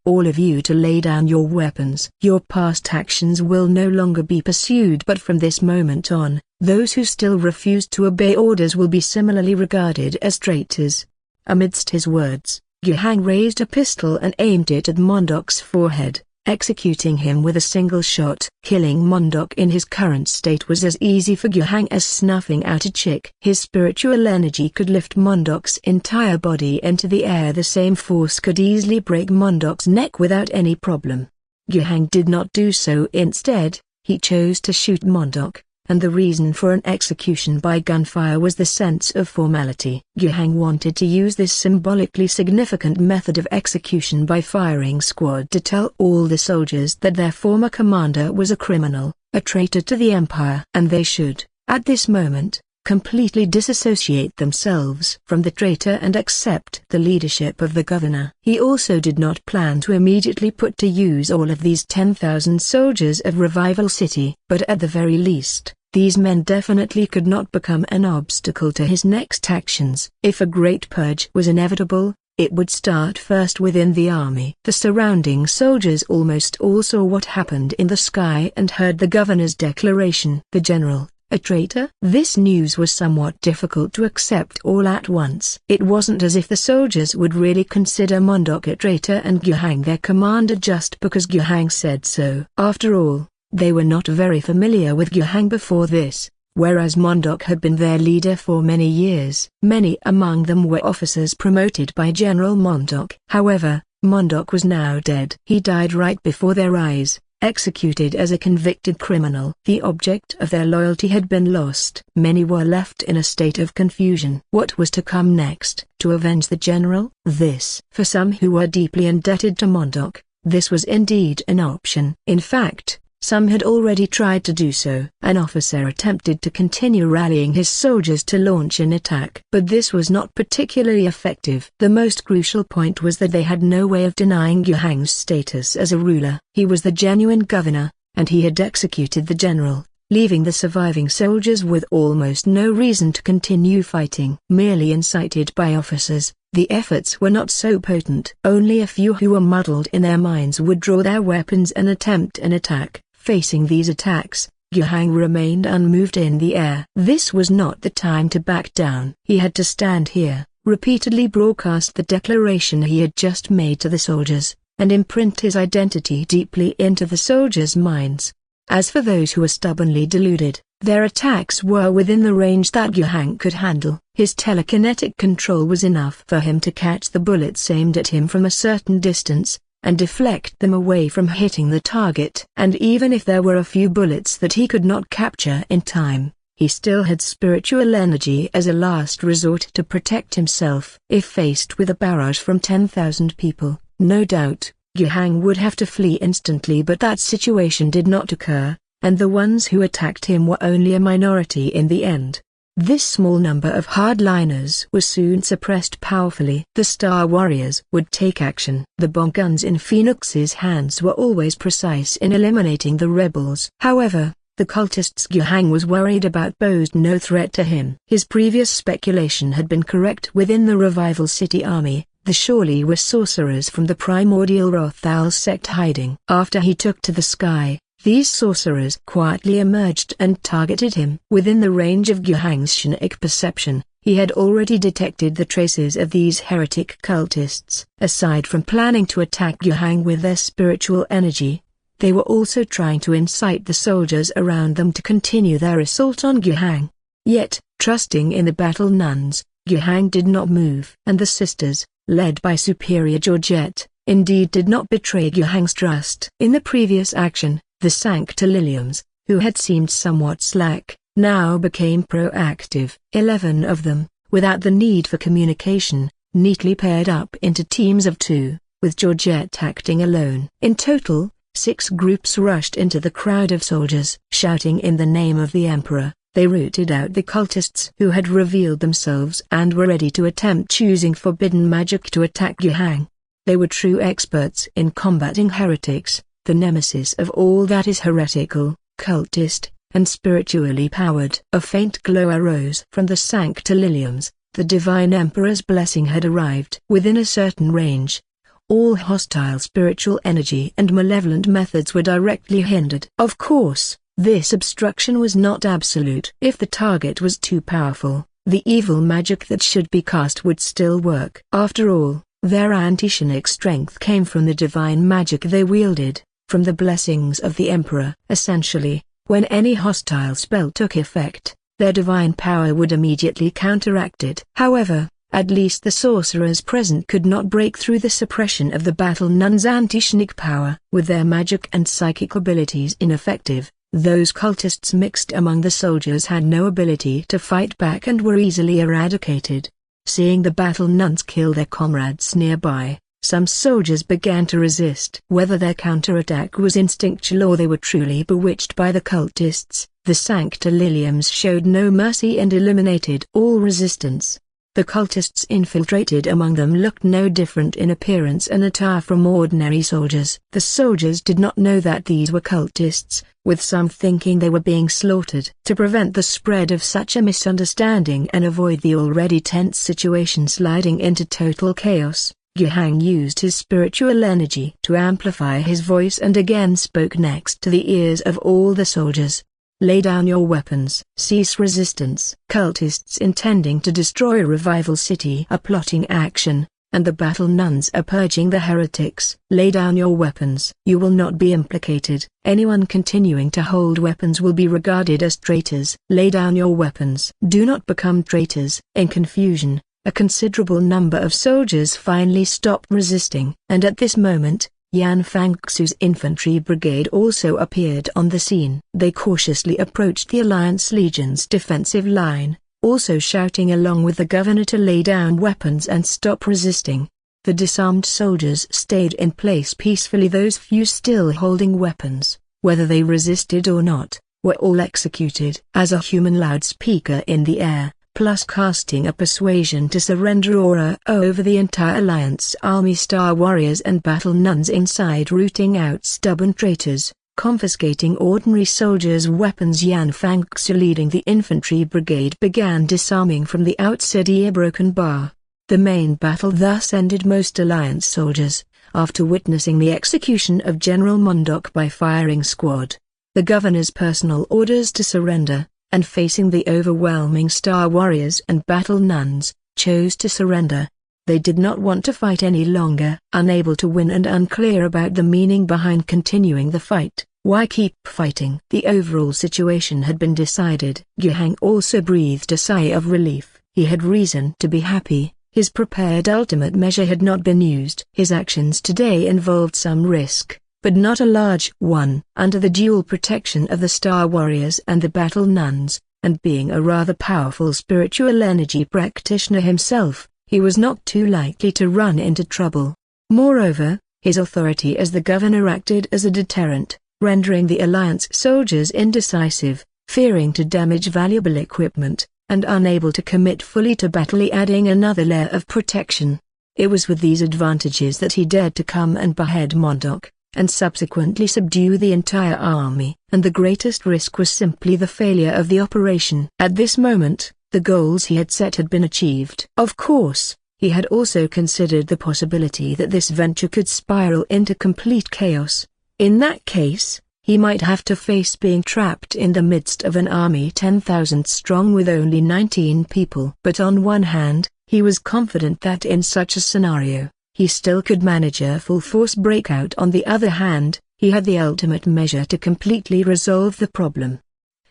all of you to lay down your weapons. Your past actions will no longer be pursued, but from this moment on, those who still refuse to obey orders will be similarly regarded as traitors." Amidst his words, Guhang raised a pistol and aimed it at Mondok's forehead, executing him with a single shot. Killing Mondok in his current state was as easy for Guhang as snuffing out a chick. His spiritual energy could lift Mondok's entire body into the air. The same force could easily break Mondok's neck without any problem. Guhang did not do so. Instead, he chose to shoot Mondok, and the reason for an execution by gunfire was the sense of formality. Guhang wanted to use this symbolically significant method of execution by firing squad to tell all the soldiers that their former commander was a criminal, a traitor to the Empire. And they should, at this moment, completely disassociate themselves from the traitor and accept the leadership of the governor. He also did not plan to immediately put to use all of these 10,000 soldiers of Revival City, but at the very least, these men definitely could not become an obstacle to his next actions. If a great purge was inevitable, it would start first within the army. The surrounding soldiers almost all saw what happened in the sky and heard the governor's declaration. The general, A traitor? This news was somewhat difficult to accept all at once. It wasn't as if the soldiers would really consider Mondok a traitor and Guhang their commander just because Guhang said so. After all, they were not very familiar with Guhang before this, whereas Mondok had been their leader for many years. Many among them were officers promoted by General Mondok. However, Mondok was now dead. He died right before their eyes, executed as a convicted criminal. The object of their loyalty had been lost. Many were left in a state of confusion. What was to come next? To avenge the general? This, for some who were deeply indebted to Mondok, this was indeed an option. In fact, some had already tried to do so. An officer attempted to continue rallying his soldiers to launch an attack, but this was not particularly effective. The most crucial point was that they had no way of denying Guhang's status as a ruler. He was the genuine governor, and he had executed the general, leaving the surviving soldiers with almost no reason to continue fighting. Merely incited by officers, the efforts were not so potent. Only a few who were muddled in their minds would draw their weapons and attempt an attack. Facing these attacks, Guhang remained unmoved in the air. This was not the time to back down. He had to stand here, repeatedly broadcast the declaration he had just made to the soldiers, and imprint his identity deeply into the soldiers' minds. As for those who were stubbornly deluded, their attacks were within the range that Guhang could handle. His telekinetic control was enough for him to catch the bullets aimed at him from a certain distance, and deflect them away from hitting the target. And even if there were a few bullets that he could not capture in time, he still had spiritual energy as a last resort to protect himself. If faced with a barrage from 10,000 people, no doubt, Guhang would have to flee instantly, but that situation did not occur, and the ones who attacked him were only a minority in the end. This small number of hardliners was soon suppressed powerfully. The Star Warriors would take action. The bomb guns in Phoenix's hands were always precise in eliminating the rebels. However, the cultists Guhang was worried about posed no threat to him. His previous speculation had been correct. Within the Revival City army, the surely were sorcerers from the primordial Rothal sect hiding. After he took to the sky, these sorcerers quietly emerged and targeted him. Within the range of Guhang's psionic perception, he had already detected the traces of these heretic cultists. Aside from planning to attack Guhang with their spiritual energy, they were also trying to incite the soldiers around them to continue their assault on Guhang. Yet, trusting in the Battle Nuns, Guhang did not move. And the sisters, led by Superior Georgette, indeed did not betray Guhang's trust. In the previous action, the Sanctililiums, who had seemed somewhat slack, now became proactive. 11 of them, without the need for communication, neatly paired up into teams of 2, with Georgette acting alone. In total, 6 groups rushed into the crowd of soldiers. Shouting in the name of the Emperor, they rooted out the cultists who had revealed themselves and were ready to attempt using forbidden magic to attack Guhang. They were true experts in combating heretics, the nemesis of all that is heretical, cultist, and spiritually powered. A faint glow arose from the Sanctililiums. The Divine Emperor's blessing had arrived. Within a certain range, all hostile spiritual energy and malevolent methods were directly hindered. Of course, this obstruction was not absolute. If the target was too powerful, the evil magic that should be cast would still work. After all, their anti-psionic strength came from the divine magic they wielded, from the blessings of the Emperor. Essentially, when any hostile spell took effect, their divine power would immediately counteract it. However, at least the sorcerers present could not break through the suppression of the Battle Nuns' anti-psionic power. With their magic and psychic abilities ineffective, those cultists mixed among the soldiers had no ability to fight back and were easily eradicated. Seeing the Battle Nuns kill their comrades nearby, some soldiers began to resist. Whether their counterattack was instinctual or they were truly bewitched by the cultists, the Sanctililiums showed no mercy and eliminated all resistance. The cultists infiltrated among them looked no different in appearance and attire from ordinary soldiers. The soldiers did not know that these were cultists, with some thinking they were being slaughtered. To prevent the spread of such a misunderstanding and avoid the already tense situation sliding into total chaos, Guhang used his spiritual energy to amplify his voice and again spoke next to the ears of all the soldiers. lay down your weapons. Cease resistance. Cultists intending to destroy Revival City are plotting action, and the Battle Nuns are purging the heretics. Lay down your weapons. You will not be implicated. Anyone continuing to hold weapons will be regarded as traitors. Lay down your weapons. Do not become traitors. In confusion, a considerable number of soldiers finally stopped resisting, and at this moment, Yan Fangxu's infantry brigade also appeared on the scene. They cautiously approached the Alliance Legion's defensive line, also shouting along with the governor to lay down weapons and stop resisting. The disarmed soldiers stayed in place peacefully. Those few still holding weapons, whether they resisted or not, were all executed. As a human loudspeaker in the air, plus casting a persuasion to surrender aura over the entire Alliance army, Star Warriors and Battle Nuns inside, rooting out stubborn traitors, confiscating ordinary soldiers' weapons. Yan Fangxu leading the infantry brigade began disarming from the outset a broken bar. The main battle thus ended. Most Alliance soldiers, after witnessing the execution of General Mondok by firing squad, the governor's personal orders to surrender, and facing the overwhelming Star Warriors and Battle Nuns, chose to surrender. They did not want to fight any longer. Unable to win and unclear about the meaning behind continuing the fight, why keep fighting? The overall situation had been decided. Guhang also breathed a sigh of relief. He had reason to be happy. His prepared ultimate measure had not been used. His actions today involved some risk, but not a large one. Under the dual protection of the Star Warriors and the Battle Nuns, and being a rather powerful spiritual energy practitioner himself, he was not too likely to run into trouble. Moreover, his authority as the governor acted as a deterrent, rendering the Alliance soldiers indecisive, fearing to damage valuable equipment, and unable to commit fully to battle, adding another layer of protection. It was with these advantages that he dared to come and behead Mondok, and subsequently subdue the entire army, and the greatest risk was simply the failure of the operation. At this moment, the goals he had set had been achieved. Of course, he had also considered the possibility that this venture could spiral into complete chaos. In that case, he might have to face being trapped in the midst of an army 10,000 strong with only 19 people. But on one hand, he was confident that in such a scenario, he still could manage a full-force breakout. On the other hand, he had the ultimate measure to completely resolve the problem.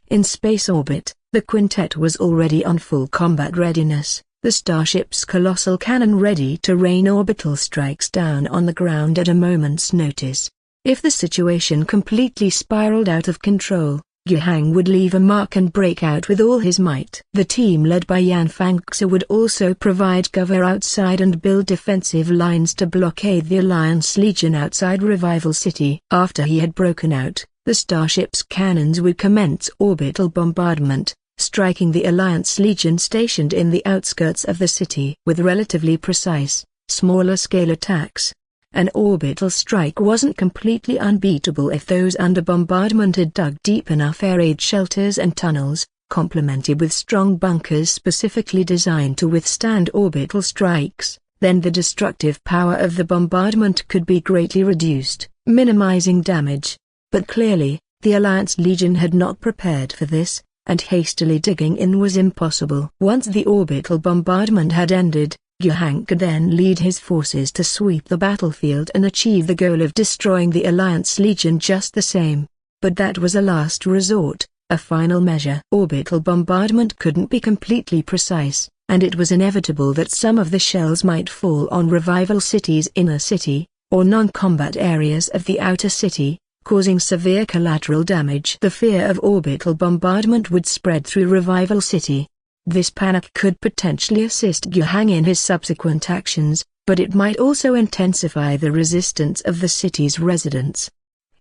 In space orbit, the quintet was already on full combat readiness, the starship's colossal cannon ready to rain orbital strikes down on the ground at a moment's notice. If the situation completely spiraled out of control, Guhang would leave a mark and break out with all his might. The team led by Yan Fangxu would also provide cover outside and build defensive lines to blockade the Alliance Legion outside Revival City. After he had broken out, the starship's cannons would commence orbital bombardment, striking the Alliance Legion stationed in the outskirts of the city. With relatively precise, smaller-scale attacks, an orbital strike wasn't completely unbeatable if those under bombardment had dug deep enough air raid shelters and tunnels, complemented with strong bunkers specifically designed to withstand orbital strikes. Then the destructive power of the bombardment could be greatly reduced, minimizing damage. But clearly, the Alliance Legion had not prepared for this, and hastily digging in was impossible. Once the orbital bombardment had ended, Guhang could then lead his forces to sweep the battlefield and achieve the goal of destroying the Alliance Legion just the same. But that was a last resort, a final measure. Orbital bombardment couldn't be completely precise, and it was inevitable that some of the shells might fall on Revival City's inner city, or non-combat areas of the outer city, causing severe collateral damage. The fear of orbital bombardment would spread through Revival City. This panic could potentially assist Guhang in his subsequent actions, but it might also intensify the resistance of the city's residents.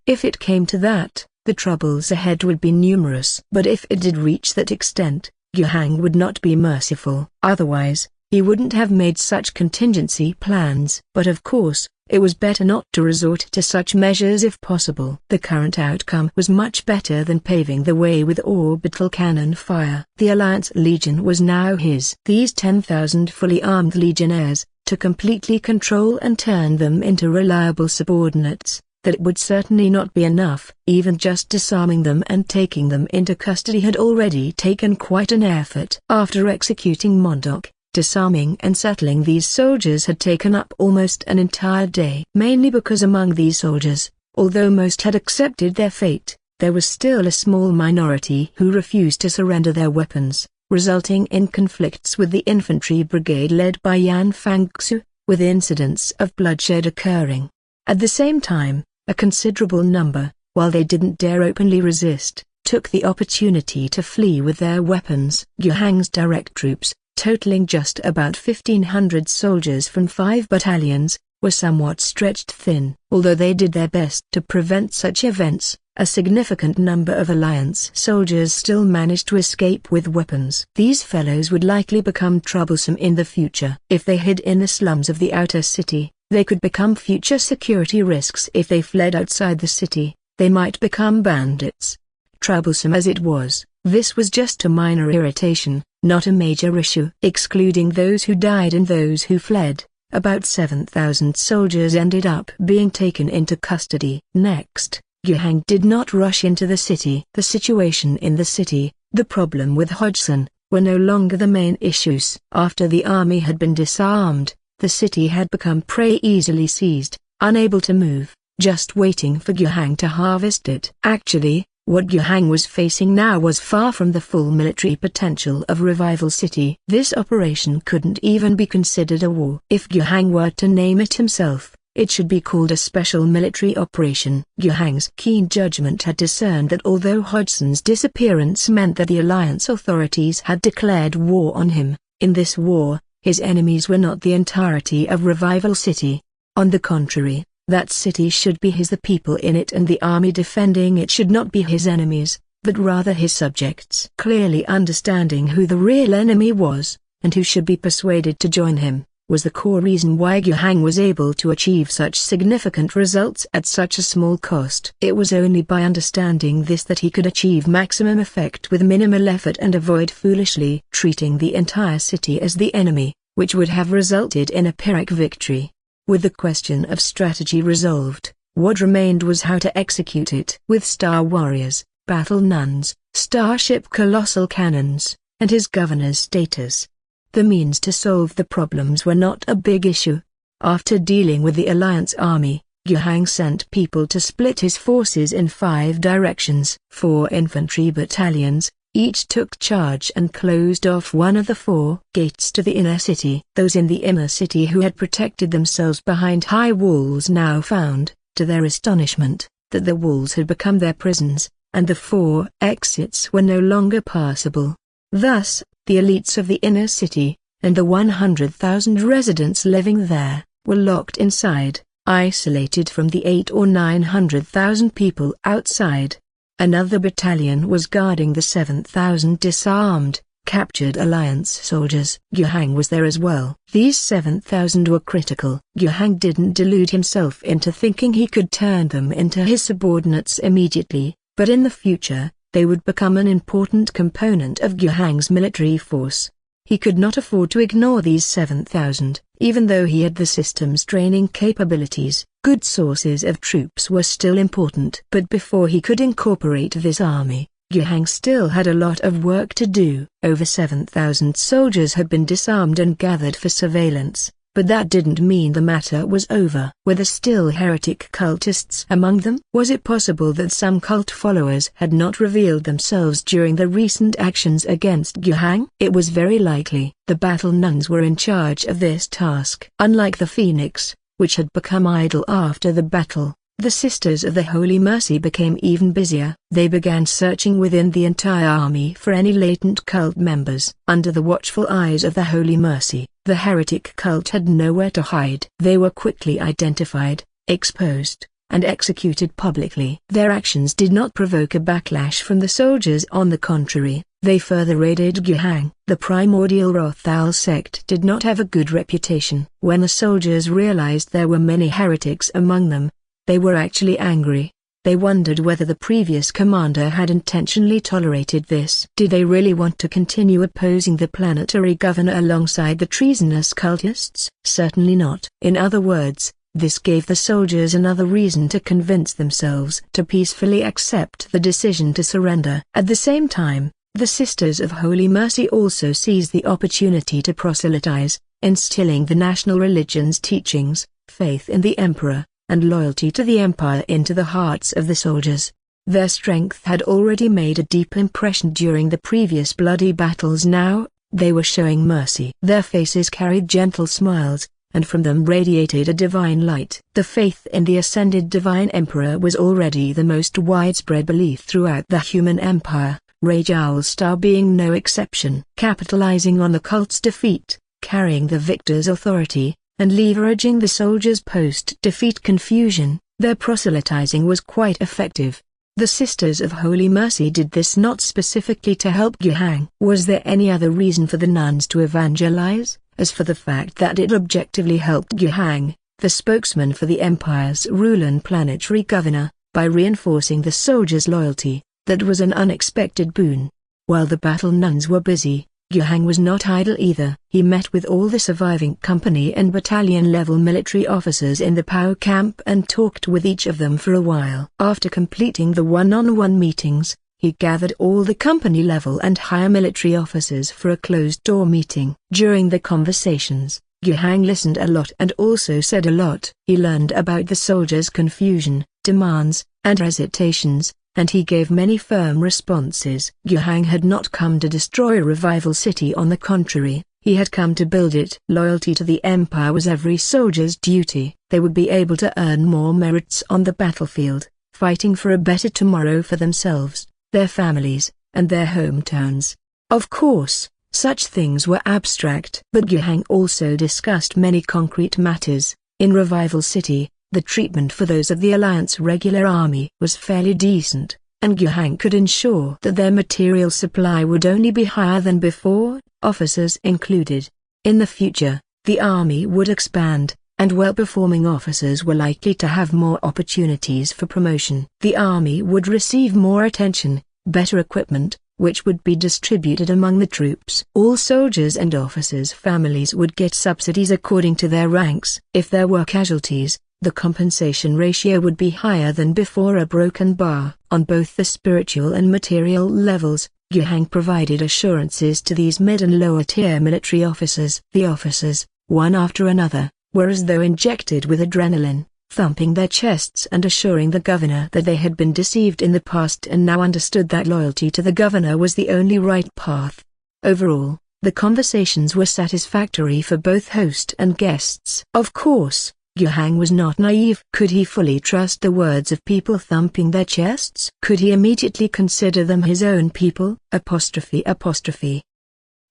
If it came to that, the troubles ahead would be numerous. But if it did reach that extent, Guhang would not be merciful. Otherwise, he wouldn't have made such contingency plans. But of course, it was better not to resort to such measures if possible. The current outcome was much better than paving the way with orbital cannon fire. The Alliance Legion was now his. These 10,000 fully armed legionnaires, to completely control and turn them into reliable subordinates, that it would certainly not be enough. Even just disarming them and taking them into custody had already taken quite an effort. After executing Montauk, disarming and settling these soldiers had taken up almost an entire day. Mainly because among these soldiers, although most had accepted their fate, there was still a small minority who refused to surrender their weapons, resulting in conflicts with the infantry brigade led by Yan Fangxu, with incidents of bloodshed occurring. At the same time, a considerable number, while they didn't dare openly resist, took the opportunity to flee with their weapons. Yuhang's direct troops, totaling just about 1,500 soldiers from 5 battalions, were somewhat stretched thin. Although they did their best to prevent such events, a significant number of Alliance soldiers still managed to escape with weapons. These fellows would likely become troublesome in the future. If they hid in the slums of the outer city, they could become future security risks. If they fled outside the city, they might become bandits. Troublesome as it was, this was just a minor irritation, not a major issue. Excluding those who died and those who fled, about 7,000 soldiers ended up being taken into custody. Next, Yuhang did not rush into the city. The situation in the city, the problem with Hodgson, were no longer the main issues. After the army had been disarmed, the city had become prey easily seized, unable to move, just waiting for Yuhang to harvest it. Actually, what Yuhang was facing now was far from the full military potential of Revival City. This operation couldn't even be considered a war. If Yuhang were to name it himself, it should be called a special military operation. Yuhang's keen judgment had discerned that although Hodgson's disappearance meant that the Alliance authorities had declared war on him, in this war, his enemies were not the entirety of Revival City. On the contrary, that city should be his. The people in it and the army defending it should not be his enemies, but rather his subjects. Clearly understanding who the real enemy was, and who should be persuaded to join him, was the core reason why Yuhang was able to achieve such significant results at such a small cost. It was only by understanding this that he could achieve maximum effect with minimal effort and avoid foolishly treating the entire city as the enemy, which would have resulted in a Pyrrhic victory. With the question of strategy resolved, what remained was how to execute it. With Star Warriors, Battle Nuns, Starship Colossal Cannons, and his governor's status, the means to solve the problems were not a big issue. After dealing with the Alliance army, Yuhang sent people to split his forces in 5 directions. 4 infantry battalions, each took charge and closed off one of the 4 gates to the inner city. Those in the inner city who had protected themselves behind high walls now found, to their astonishment, that the walls had become their prisons, and the 4 exits were no longer passable. Thus, the elites of the inner city, and the 100,000 residents living there, were locked inside, isolated from the 800,000 or 900,000 people outside. Another battalion was guarding the 7,000 disarmed, captured Alliance soldiers. Yuhang was there as well. These 7,000 were critical. Yuhang didn't delude himself into thinking he could turn them into his subordinates immediately, but in the future, they would become an important component of Yuhang's military force. He could not afford to ignore these 7,000, even though he had the system's training capabilities. Good sources of troops were still important. But before he could incorporate this army, Yuhang still had a lot of work to do. Over 7,000 soldiers had been disarmed and gathered for surveillance, but that didn't mean the matter was over. Were there still heretic cultists among them? Was it possible that some cult followers had not revealed themselves during the recent actions against Yuhang? It was very likely. The Battle Nuns were in charge of this task. Unlike the Phoenix, which had become idle after the battle, the Sisters of the Holy Mercy became even busier. They began searching within the entire army for any latent cult members. Under the watchful eyes of the Holy Mercy, the heretic cult had nowhere to hide. They were quickly identified, exposed, and executed publicly. Their actions did not provoke a backlash from the soldiers. On the contrary, they further aided Yuhang. The primordial Rothal sect did not have a good reputation. When the soldiers realized there were many heretics among them, they were actually angry. They wondered whether the previous commander had intentionally tolerated this. Did they really want to continue opposing the Planetary Governor alongside the treasonous cultists? Certainly not. In other words, This gave the soldiers another reason to convince themselves to peacefully accept the decision to surrender. At the same time, the Sisters of Holy Mercy also seized the opportunity to proselytize, instilling the national religion's teachings, faith in the emperor, and loyalty to the empire into the hearts of the soldiers. Their strength had already made a deep impression during the previous bloody battles. Now, they were showing mercy. Their faces carried gentle smiles, and from them radiated a divine light. The faith in the ascended divine emperor was already the most widespread belief throughout the human empire, Rajal being no exception. Capitalizing on the cult's defeat, carrying the victor's authority, and leveraging the soldiers' post-defeat confusion, their proselytizing was quite effective. The Sisters of Holy Mercy did this not specifically to help Yuhang. Was there any other reason for the nuns to evangelize? As for the fact that it objectively helped Yuhang, the spokesman for the empire's ruler and planetary governor, by reinforcing the soldiers' loyalty, that was an unexpected boon. While the Battle Nuns were busy, Yuhang was not idle either. He met with all the surviving company and battalion-level military officers in the POW camp and talked with each of them for a while. After completing the one-on-one meetings, he gathered all the company-level and higher military officers for a closed-door meeting. During the conversations, Yuhang listened a lot and also said a lot. He learned about the soldiers' confusion, demands, and hesitations, and he gave many firm responses. Yuhang had not come to destroy Revival City. On the contrary, he had come to build it. Loyalty to the empire was every soldier's duty. They would be able to earn more merits on the battlefield, fighting for a better tomorrow for themselves, their families, and their hometowns. Of course, such things were abstract. But Yuhang also discussed many concrete matters. In Revival City, the treatment for those of the Alliance regular army was fairly decent, and Yuhang could ensure that their material supply would only be higher than before, officers included. In the future, the army would expand, and well-performing officers were likely to have more opportunities for promotion. The army would receive more attention, better equipment, which would be distributed among the troops. All soldiers and officers' families would get subsidies according to their ranks. If there were casualties, the compensation ratio would be higher than before. A broken bar. On both the spiritual and material levels, Yuhang provided assurances to these mid and lower tier military officers. The officers, one after another, were as though injected with adrenaline, thumping their chests and assuring the governor that they had been deceived in the past and now understood that loyalty to the governor was the only right path. Overall, the conversations were satisfactory for both host and guests. Of course, Yuhang was not naive. Could he fully trust the words of people thumping their chests? Could he immediately consider them his own people?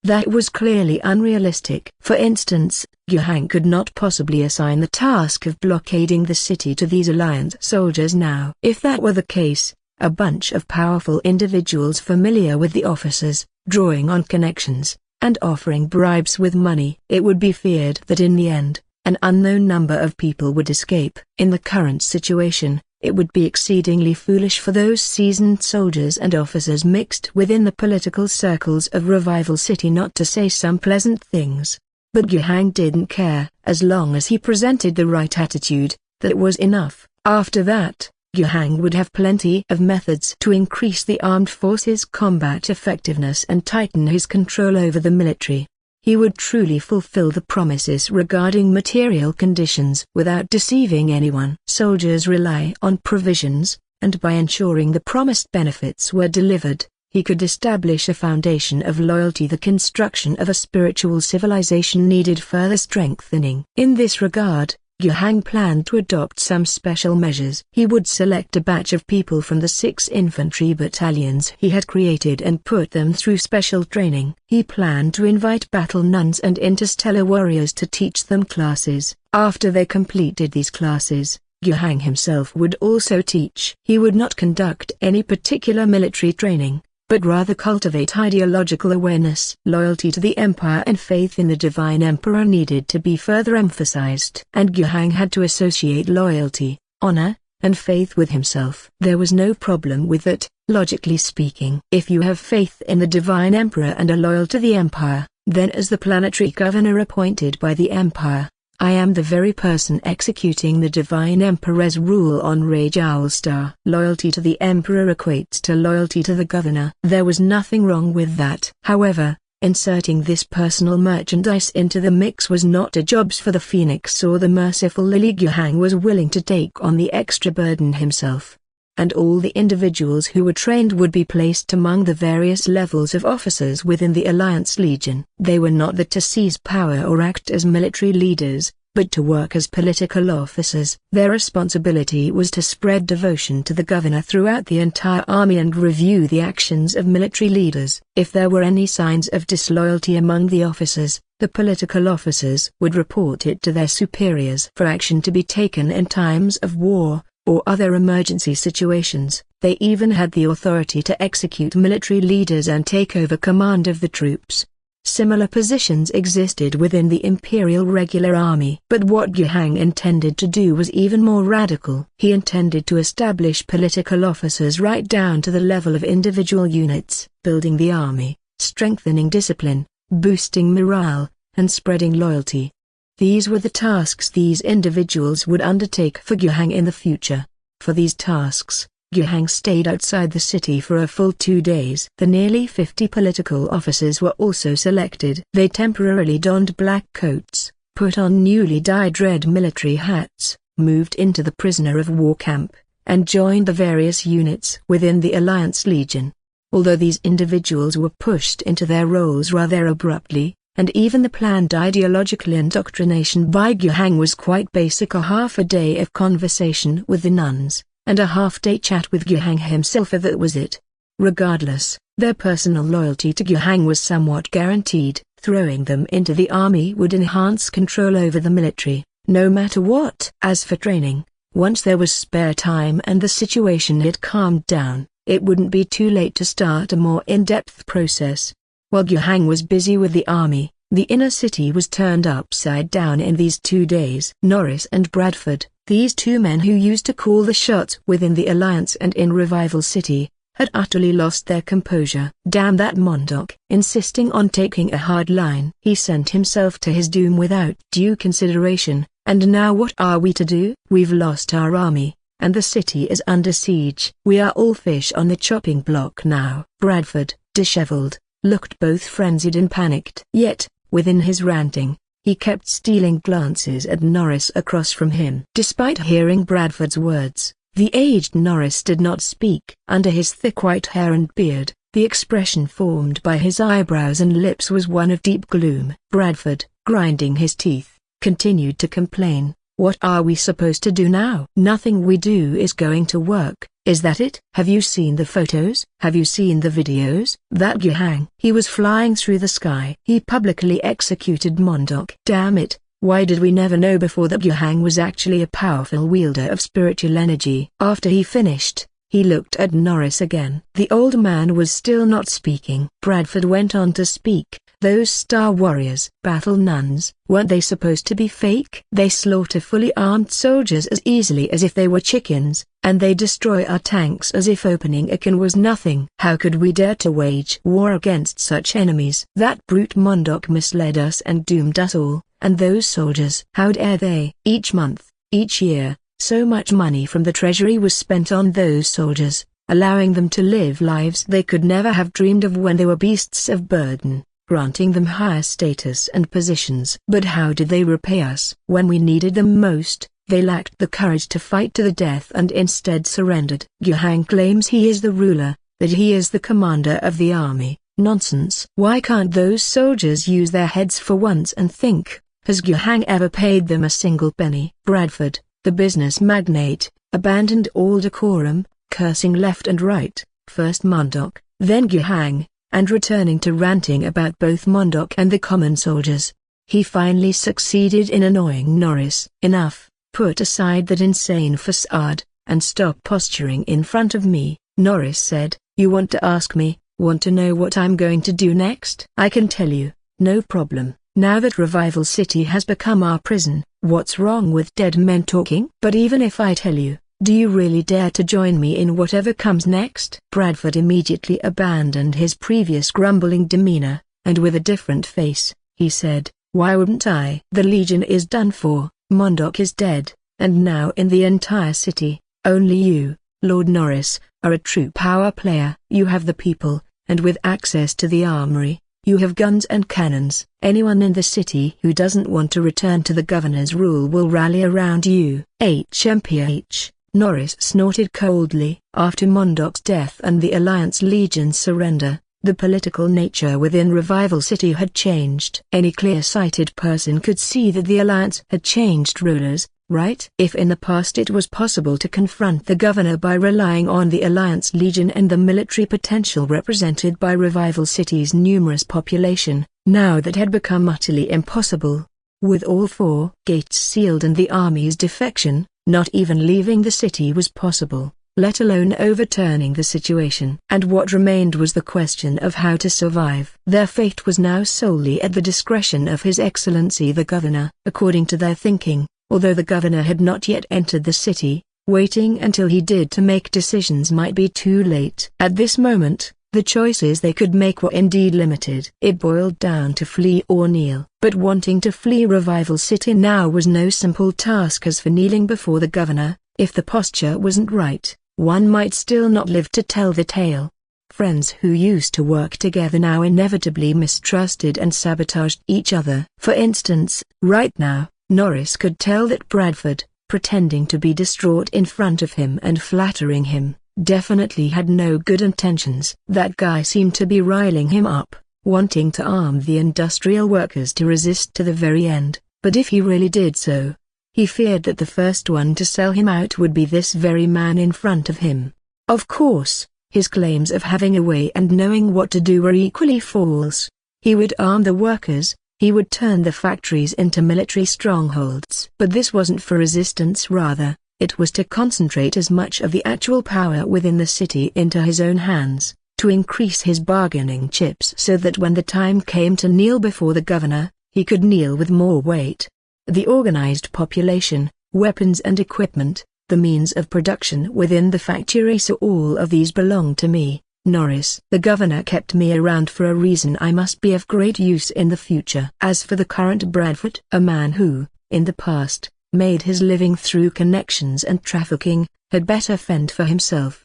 That was clearly unrealistic. For instance, Yuhang could not possibly assign the task of blockading the city to these Alliance soldiers now. If that were the case, a bunch of powerful individuals familiar with the officers, drawing on connections, and offering bribes with money, it would be feared that in the end, an unknown number of people would escape. In the current situation, it would be exceedingly foolish for those seasoned soldiers and officers mixed within the political circles of Revival City not to say some pleasant things. But Yuhang didn't care. As long as he presented the right attitude, that was enough. After that, Yuhang would have plenty of methods to increase the armed forces' combat effectiveness and tighten his control over the military. He would truly fulfill the promises regarding material conditions without deceiving anyone. Soldiers rely on provisions, and by ensuring the promised benefits were delivered, he could establish a foundation of loyalty. The construction of a spiritual civilization needed further strengthening. In this regard, Yuhang planned to adopt some special measures. He would select a batch of people from the 6 infantry battalions he had created and put them through special training. He planned to invite battle nuns and interstellar warriors to teach them classes. After they completed these classes, Yuhang himself would also teach. He would not conduct any particular military training, but rather cultivate ideological awareness. Loyalty to the empire and faith in the divine emperor needed to be further emphasized. And Yuhang had to associate loyalty, honor, and faith with himself. There was no problem with that, logically speaking. If you have faith in the divine emperor and are loyal to the empire, then as the planetary governor appointed by the empire, I am the very person executing the divine emperor's rule on Rage Owlstar. Loyalty to the emperor equates to loyalty to the governor. There was nothing wrong with that. However, inserting this personal merchandise into the mix was not a job for the Phoenix or the merciful Lily. Guhang was willing to take on the extra burden himself. And all the individuals who were trained would be placed among the various levels of officers within the Alliance Legion. They were not there to seize power or act as military leaders, but to work as political officers. Their responsibility was to spread devotion to the governor throughout the entire army and review the actions of military leaders. If there were any signs of disloyalty among the officers, the political officers would report it to their superiors for action to be taken in times of war or other emergency situations. They even had the authority to execute military leaders and take over command of the troops. Similar positions existed within the Imperial Regular Army. But what Guhang intended to do was even more radical. He intended to establish political officers right down to the level of individual units, building the army, strengthening discipline, boosting morale, and spreading loyalty. These were the tasks these individuals would undertake for Guhang in the future. For these tasks, Guhang stayed outside the city for a full 2 days. The nearly 50 political officers were also selected. They temporarily donned black coats, put on newly dyed red military hats, moved into the prisoner of war camp, and joined the various units within the Alliance Legion. Although these individuals were pushed into their roles rather abruptly, and even the planned ideological indoctrination by Guhang was quite basic. A half a day of conversation with the nuns, and a half-day chat with Guhang himself, that was it. Regardless, their personal loyalty to Guhang was somewhat guaranteed. Throwing them into the army would enhance control over the military, no matter what. As for training, once there was spare time and the situation had calmed down, it wouldn't be too late to start a more in-depth process. While Guhang was busy with the army, the inner city was turned upside down in these 2 days. Norris and Bradford, these two men who used to call the shots within the Alliance and in Revival City, had utterly lost their composure. Damn that Mondoc! Insisting on taking a hard line, he sent himself to his doom without due consideration. And now what are we to do? We've lost our army, and the city is under siege. We are all fish on the chopping block now. Bradford, disheveled, looked both frenzied and panicked. Yet, within his ranting, he kept stealing glances at Norris across from him. Despite hearing Bradford's words, the aged Norris did not speak. Under his thick white hair and beard, the expression formed by his eyebrows and lips was one of deep gloom. Bradford, grinding his teeth, continued to complain. What are we supposed to do now? Nothing we do is going to work. Is that it? Have you seen the photos? Have you seen the videos? That Guhang. He was flying through the sky. He publicly executed Mondoc. Damn it, why did we never know before that Guhang was actually a powerful wielder of spiritual energy? After he finished, he looked at Norris again. The old man was still not speaking. Bradford went on to speak. Those Star Warriors, Battle Nuns, weren't they supposed to be fake? They slaughter fully armed soldiers as easily as if they were chickens, and they destroy our tanks as if opening a can was nothing. How could we dare to wage war against such enemies? That brute Mondoc misled us and doomed us all, and those soldiers. How dare they? Each month, each year, so much money from the treasury was spent on those soldiers, allowing them to live lives they could never have dreamed of when they were beasts of burden, granting them higher status and positions. But how did they repay us? When we needed them most, they lacked the courage to fight to the death and instead surrendered. Guhang claims he is the ruler, that he is the commander of the army. Nonsense. Why can't those soldiers use their heads for once and think? Has Guhang ever paid them a single penny? Bradford, the business magnate, abandoned all decorum, cursing left and right, first Mondoc, then Guhang, and returning to ranting about both Mondoc and the common soldiers. He finally succeeded in annoying Norris. Enough, put aside that insane facade, and stop posturing in front of me, Norris said. You want to ask me, want to know what I'm going to do next? I can tell you, no problem. Now that Revival City has become our prison, what's wrong with dead men talking? But even if I tell you, do you really dare to join me in whatever comes next? Bradford immediately abandoned his previous grumbling demeanor, and with a different face, he said, Why wouldn't I? The Legion is done for, Mondok is dead, and now in the entire city, only you, Lord Norris, are a true power player. You have the people, and with access to the armory, you have guns and cannons. Anyone in the city who doesn't want to return to the governor's rule will rally around you. HMPH, Norris snorted coldly. After Mondok's death and the Alliance Legion's surrender, the political nature within Revival City had changed. Any clear-sighted person could see that the Alliance had changed rulers, right? If in the past it was possible to confront the governor by relying on the Alliance Legion and the military potential represented by Revival City's numerous population, now that had become utterly impossible. With all 4 gates sealed and the army's defection, not even leaving the city was possible, let alone overturning the situation. And what remained was the question of how to survive. Their fate was now solely at the discretion of His Excellency the Governor. According to their thinking, although the governor had not yet entered the city, waiting until he did to make decisions might be too late. At this moment, the choices they could make were indeed limited. It boiled down to flee or kneel. But wanting to flee Revival City now was no simple task. As for kneeling before the governor, if the posture wasn't right, one might still not live to tell the tale. Friends who used to work together now inevitably mistrusted and sabotaged each other. For instance, right now, Norris could tell that Bradford, pretending to be distraught in front of him and flattering him, definitely had no good intentions. That guy seemed to be riling him up, wanting to arm the industrial workers to resist to the very end, but if he really did so, he feared that the first one to sell him out would be this very man in front of him. Of course, his claims of having a way and knowing what to do were equally false. He would arm the workers, he would turn the factories into military strongholds. But this wasn't for resistance, rather, it was to concentrate as much of the actual power within the city into his own hands, to increase his bargaining chips so that when the time came to kneel before the governor, he could kneel with more weight. The organized population, weapons and equipment, the means of production within the factory, so all of these belong to me, Norris. The governor kept me around for a reason. I must be of great use in the future. As for the current Bradford, a man who, in the past, made his living through connections and trafficking, had better fend for himself.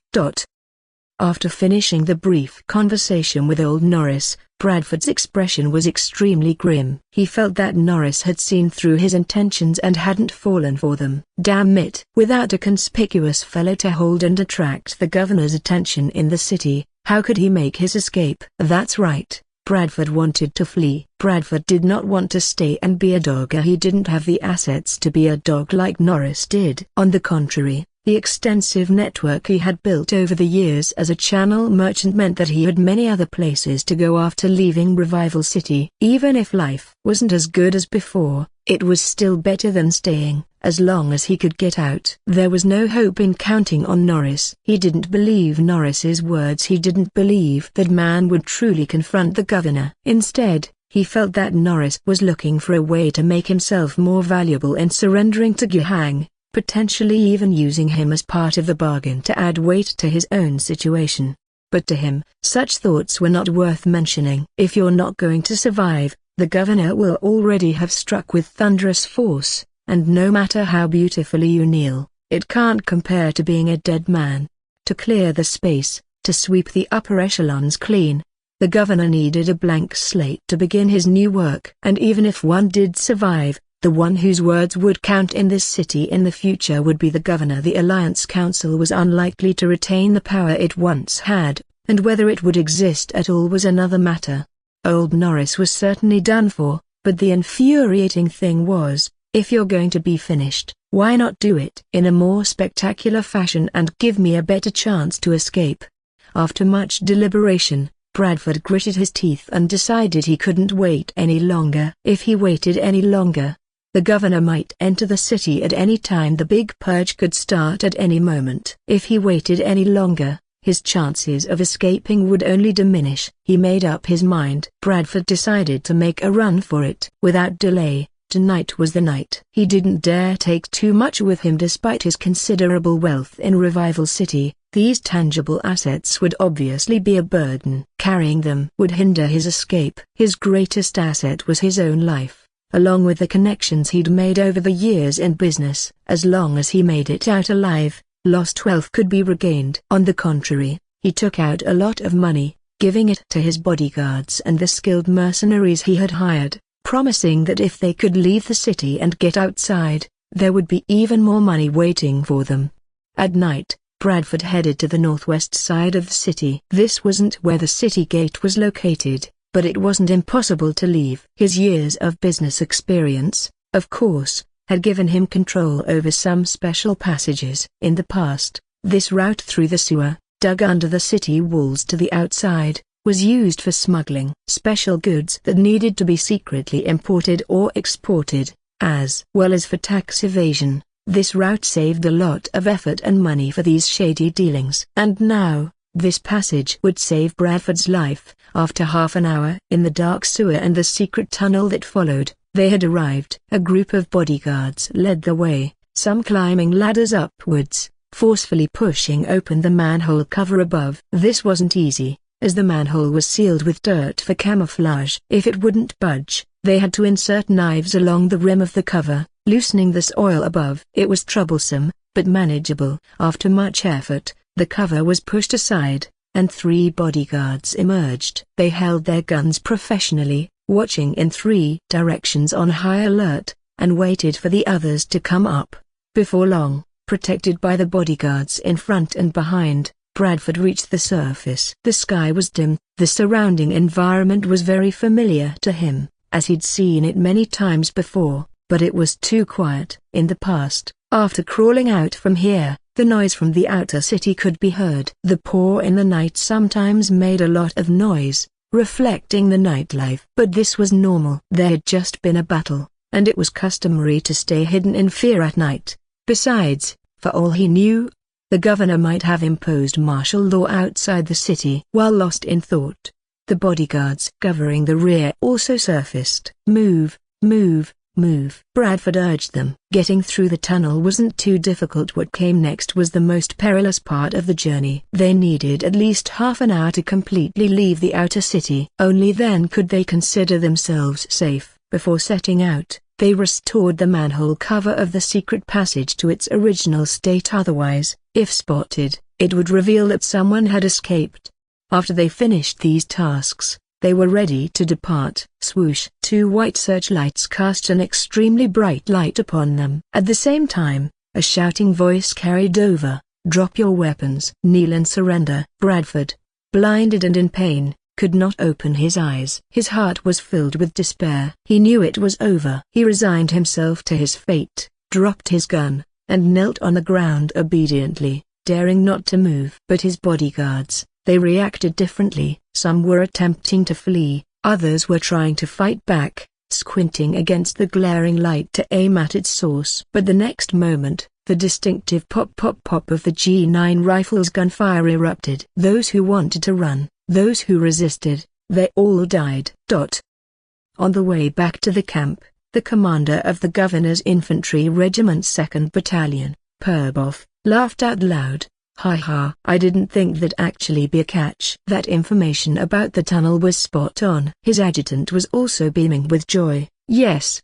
After finishing the brief conversation with old Norris, Bradford's expression was extremely grim. He felt that Norris had seen through his intentions and hadn't fallen for them. Damn it! Without a conspicuous fellow to hold and attract the governor's attention in the city, how could he make his escape? That's right, Bradford wanted to flee. Bradford did not want to stay and be a dog. He didn't have the assets to be a dog like Norris did. On the contrary, the extensive network he had built over the years as a channel merchant meant that he had many other places to go after leaving Revival City. Even if life wasn't as good as before, it was still better than staying, as long as he could get out. There was no hope in counting on Norris. He didn't believe Norris's words. He didn't believe that man would truly confront the governor. Instead, he felt that Norris was looking for a way to make himself more valuable and surrendering to Guhang, potentially even using him as part of the bargain to add weight to his own situation. But to him, such thoughts were not worth mentioning. If you're not going to survive, the governor will already have struck with thunderous force, and no matter how beautifully you kneel, it can't compare to being a dead man. To clear the space, to sweep the upper echelons clean, the governor needed a blank slate to begin his new work. And even if one did survive, the one whose words would count in this city in the future would be the governor. The Alliance Council was unlikely to retain the power it once had, and whether it would exist at all was another matter. Old Norris was certainly done for, but the infuriating thing was, if you're going to be finished, why not do it in a more spectacular fashion and give me a better chance to escape? After much deliberation, Bradford gritted his teeth and decided he couldn't wait any longer. If he waited any longer, the governor might enter the city at any time. The big purge could start at any moment. If he waited any longer, his chances of escaping would only diminish. He made up his mind. Bradford decided to make a run for it. Without delay, tonight was the night. He didn't dare take too much with him. Despite his considerable wealth in Revival City, these tangible assets would obviously be a burden. Carrying them would hinder his escape. His greatest asset was his own life. along with the connections he'd made over the years in business. As long as he made it out alive, lost wealth could be regained. On the contrary, he took out a lot of money, giving it to his bodyguards and the skilled mercenaries he had hired, promising that if they could leave the city and get outside, there would be even more money waiting for them. At night, Bradford headed to the northwest side of the city. This wasn't where the city gate was located, but it wasn't impossible to leave. His years of business experience, of course, had given him control over some special passages. In the past, this route through the sewer, dug under the city walls to the outside, was used for smuggling special goods that needed to be secretly imported or exported, as well as for tax evasion. This route saved a lot of effort and money for these shady dealings. And now, this passage would save Bradford's life. After half an hour in the dark sewer and the secret tunnel that followed, they had arrived. A group of bodyguards led the way, some climbing ladders upwards, forcefully pushing open the manhole cover above. This wasn't easy, as the manhole was sealed with dirt for camouflage. If it wouldn't budge, they had to insert knives along the rim of the cover, loosening the soil above. It was troublesome, but manageable. After much effort, the cover was pushed aside, and 3 bodyguards emerged. They held their guns professionally, watching in 3 directions on high alert, and waited for the others to come up. Before long, protected by the bodyguards in front and behind, Bradford reached the surface. The sky was dim. The surrounding environment was very familiar to him, as he'd seen it many times before, but it was too quiet. In the past, after crawling out from here, the noise from the outer city could be heard. The pour in the night sometimes made a lot of noise, reflecting the nightlife. But this was normal. There had just been a battle, and it was customary to stay hidden in fear at night. Besides, for all he knew, the governor might have imposed martial law outside the city. While lost in thought, the bodyguards covering the rear also surfaced. Move, move, move. Bradford urged them. Getting through the tunnel wasn't too difficult. What came next was the most perilous part of the journey. They needed at least half an hour to completely leave the outer city. Only then could they consider themselves safe. Before setting out, they restored the manhole cover of the secret passage to its original state. Otherwise, if spotted, it would reveal that someone had escaped. After they finished these tasks, they were ready to depart. Swoosh! 2 white searchlights cast an extremely bright light upon them. At the same time, a shouting voice carried over, "Drop your weapons. Kneel and surrender." Bradford, blinded and in pain, could not open his eyes. His heart was filled with despair. He knew it was over. He resigned himself to his fate, dropped his gun, and knelt on the ground obediently, daring not to move. But his bodyguards, they reacted differently. Some were attempting to flee, others were trying to fight back, squinting against the glaring light to aim at its source. But the next moment, the distinctive pop-pop-pop of the G9 rifle's gunfire erupted. Those who wanted to run, those who resisted, they all died. On the way back to the camp, the commander of the governor's infantry regiment's 2nd Battalion, Purbov, laughed out loud. "Ha ha, I didn't think that'd actually be a catch." That information about the tunnel was spot on. His adjutant was also beaming with joy. Yes,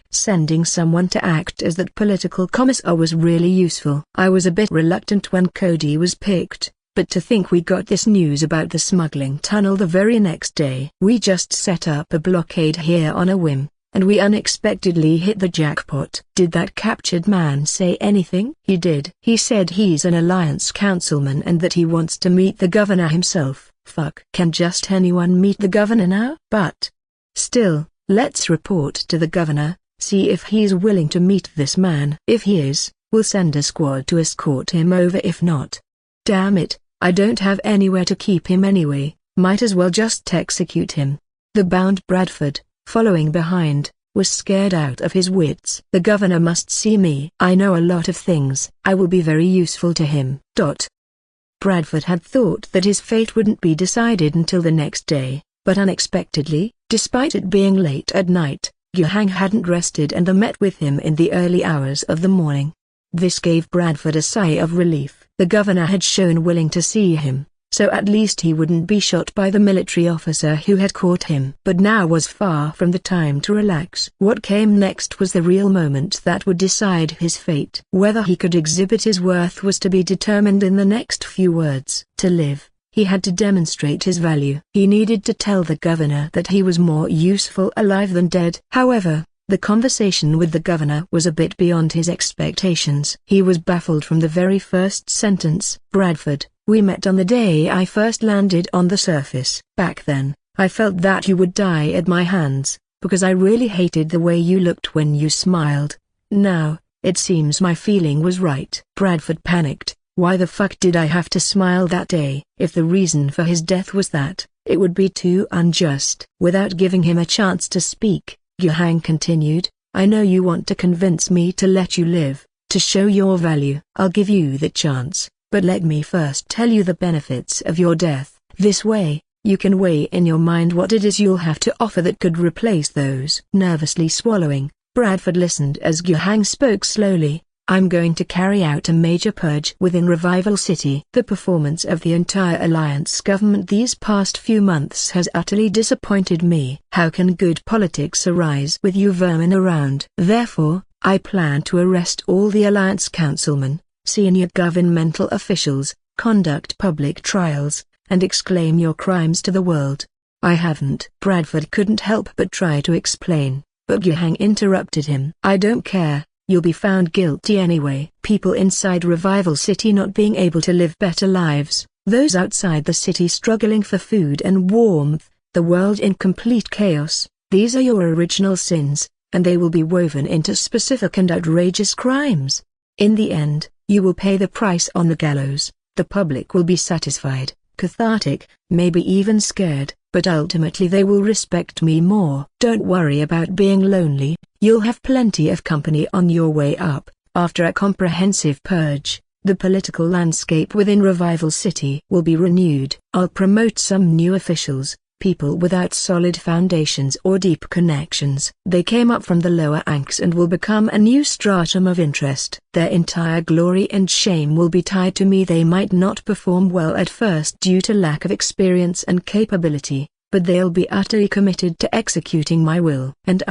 sending someone to act as that political commissar was really useful. I was a bit reluctant when Cody was picked, but to think we got this news about the smuggling tunnel the very next day. We just set up a blockade here on a whim, and we unexpectedly hit the jackpot. Did that captured man say anything? He did. He said he's an Alliance councilman and that he wants to meet the governor himself. Fuck. Can just anyone meet the governor now? But still, let's report to the governor, see if he's willing to meet this man. If he is, we'll send a squad to escort him over. If not, damn it, I don't have anywhere to keep him anyway, might as well just execute him. The bound Bradford, following behind, was scared out of his wits. The governor must see me. I know a lot of things. I will be very useful to him. Bradford had thought that his fate wouldn't be decided until the next day, but unexpectedly, despite it being late at night, Yuhang hadn't rested and met with him in the early hours of the morning. This gave Bradford a sigh of relief. The governor had shown willing to see him, so at least he wouldn't be shot by the military officer who had caught him. But now was far from the time to relax. What came next was the real moment that would decide his fate. Whether he could exhibit his worth was to be determined in the next few words. To live, he had to demonstrate his value. He needed to tell the governor that he was more useful alive than dead. However, the conversation with the governor was a bit beyond his expectations. He was baffled from the very first sentence. "Bradford, we met on the day I first landed on the surface. Back then, I felt that you would die at my hands, because I really hated the way you looked when you smiled. Now, it seems my feeling was right." Bradford panicked. Why the fuck did I have to smile that day? If the reason for his death was that, it would be too unjust. Without giving him a chance to speak, Yuhang continued, "I know you want to convince me to let you live, to show your value. I'll give you the chance, but let me first tell you the benefits of your death. This way, you can weigh in your mind what it is you'll have to offer that could replace those." Nervously swallowing, Bradford listened as Yuhang spoke slowly. "I'm going to carry out a major purge within Revival City. The performance of the entire Alliance government these past few months has utterly disappointed me. How can good politics arise with you vermin around? Therefore, I plan to arrest all the Alliance councilmen, senior governmental officials, conduct public trials, and exclaim your crimes to the world." "I haven't." Bradford couldn't help but try to explain, but Yuhang interrupted him. "I don't care. You'll be found guilty anyway." People inside Revival City not being able to live better lives, those outside the city struggling for food and warmth, the world in complete chaos, these are your original sins, and they will be woven into specific and outrageous crimes. In the end, you will pay the price on the gallows. The public will be satisfied, cathartic, maybe even scared, but ultimately they will respect me more. Don't worry about being lonely. You'll have plenty of company on your way up. After a comprehensive purge, the political landscape within Revival City will be renewed. I'll promote some new officials, people without solid foundations or deep connections. They came up from the lower ranks and will become a new stratum of interest. Their entire glory and shame will be tied to me. They might not perform well at first due to lack of experience and capability, but they'll be utterly committed to executing my will. And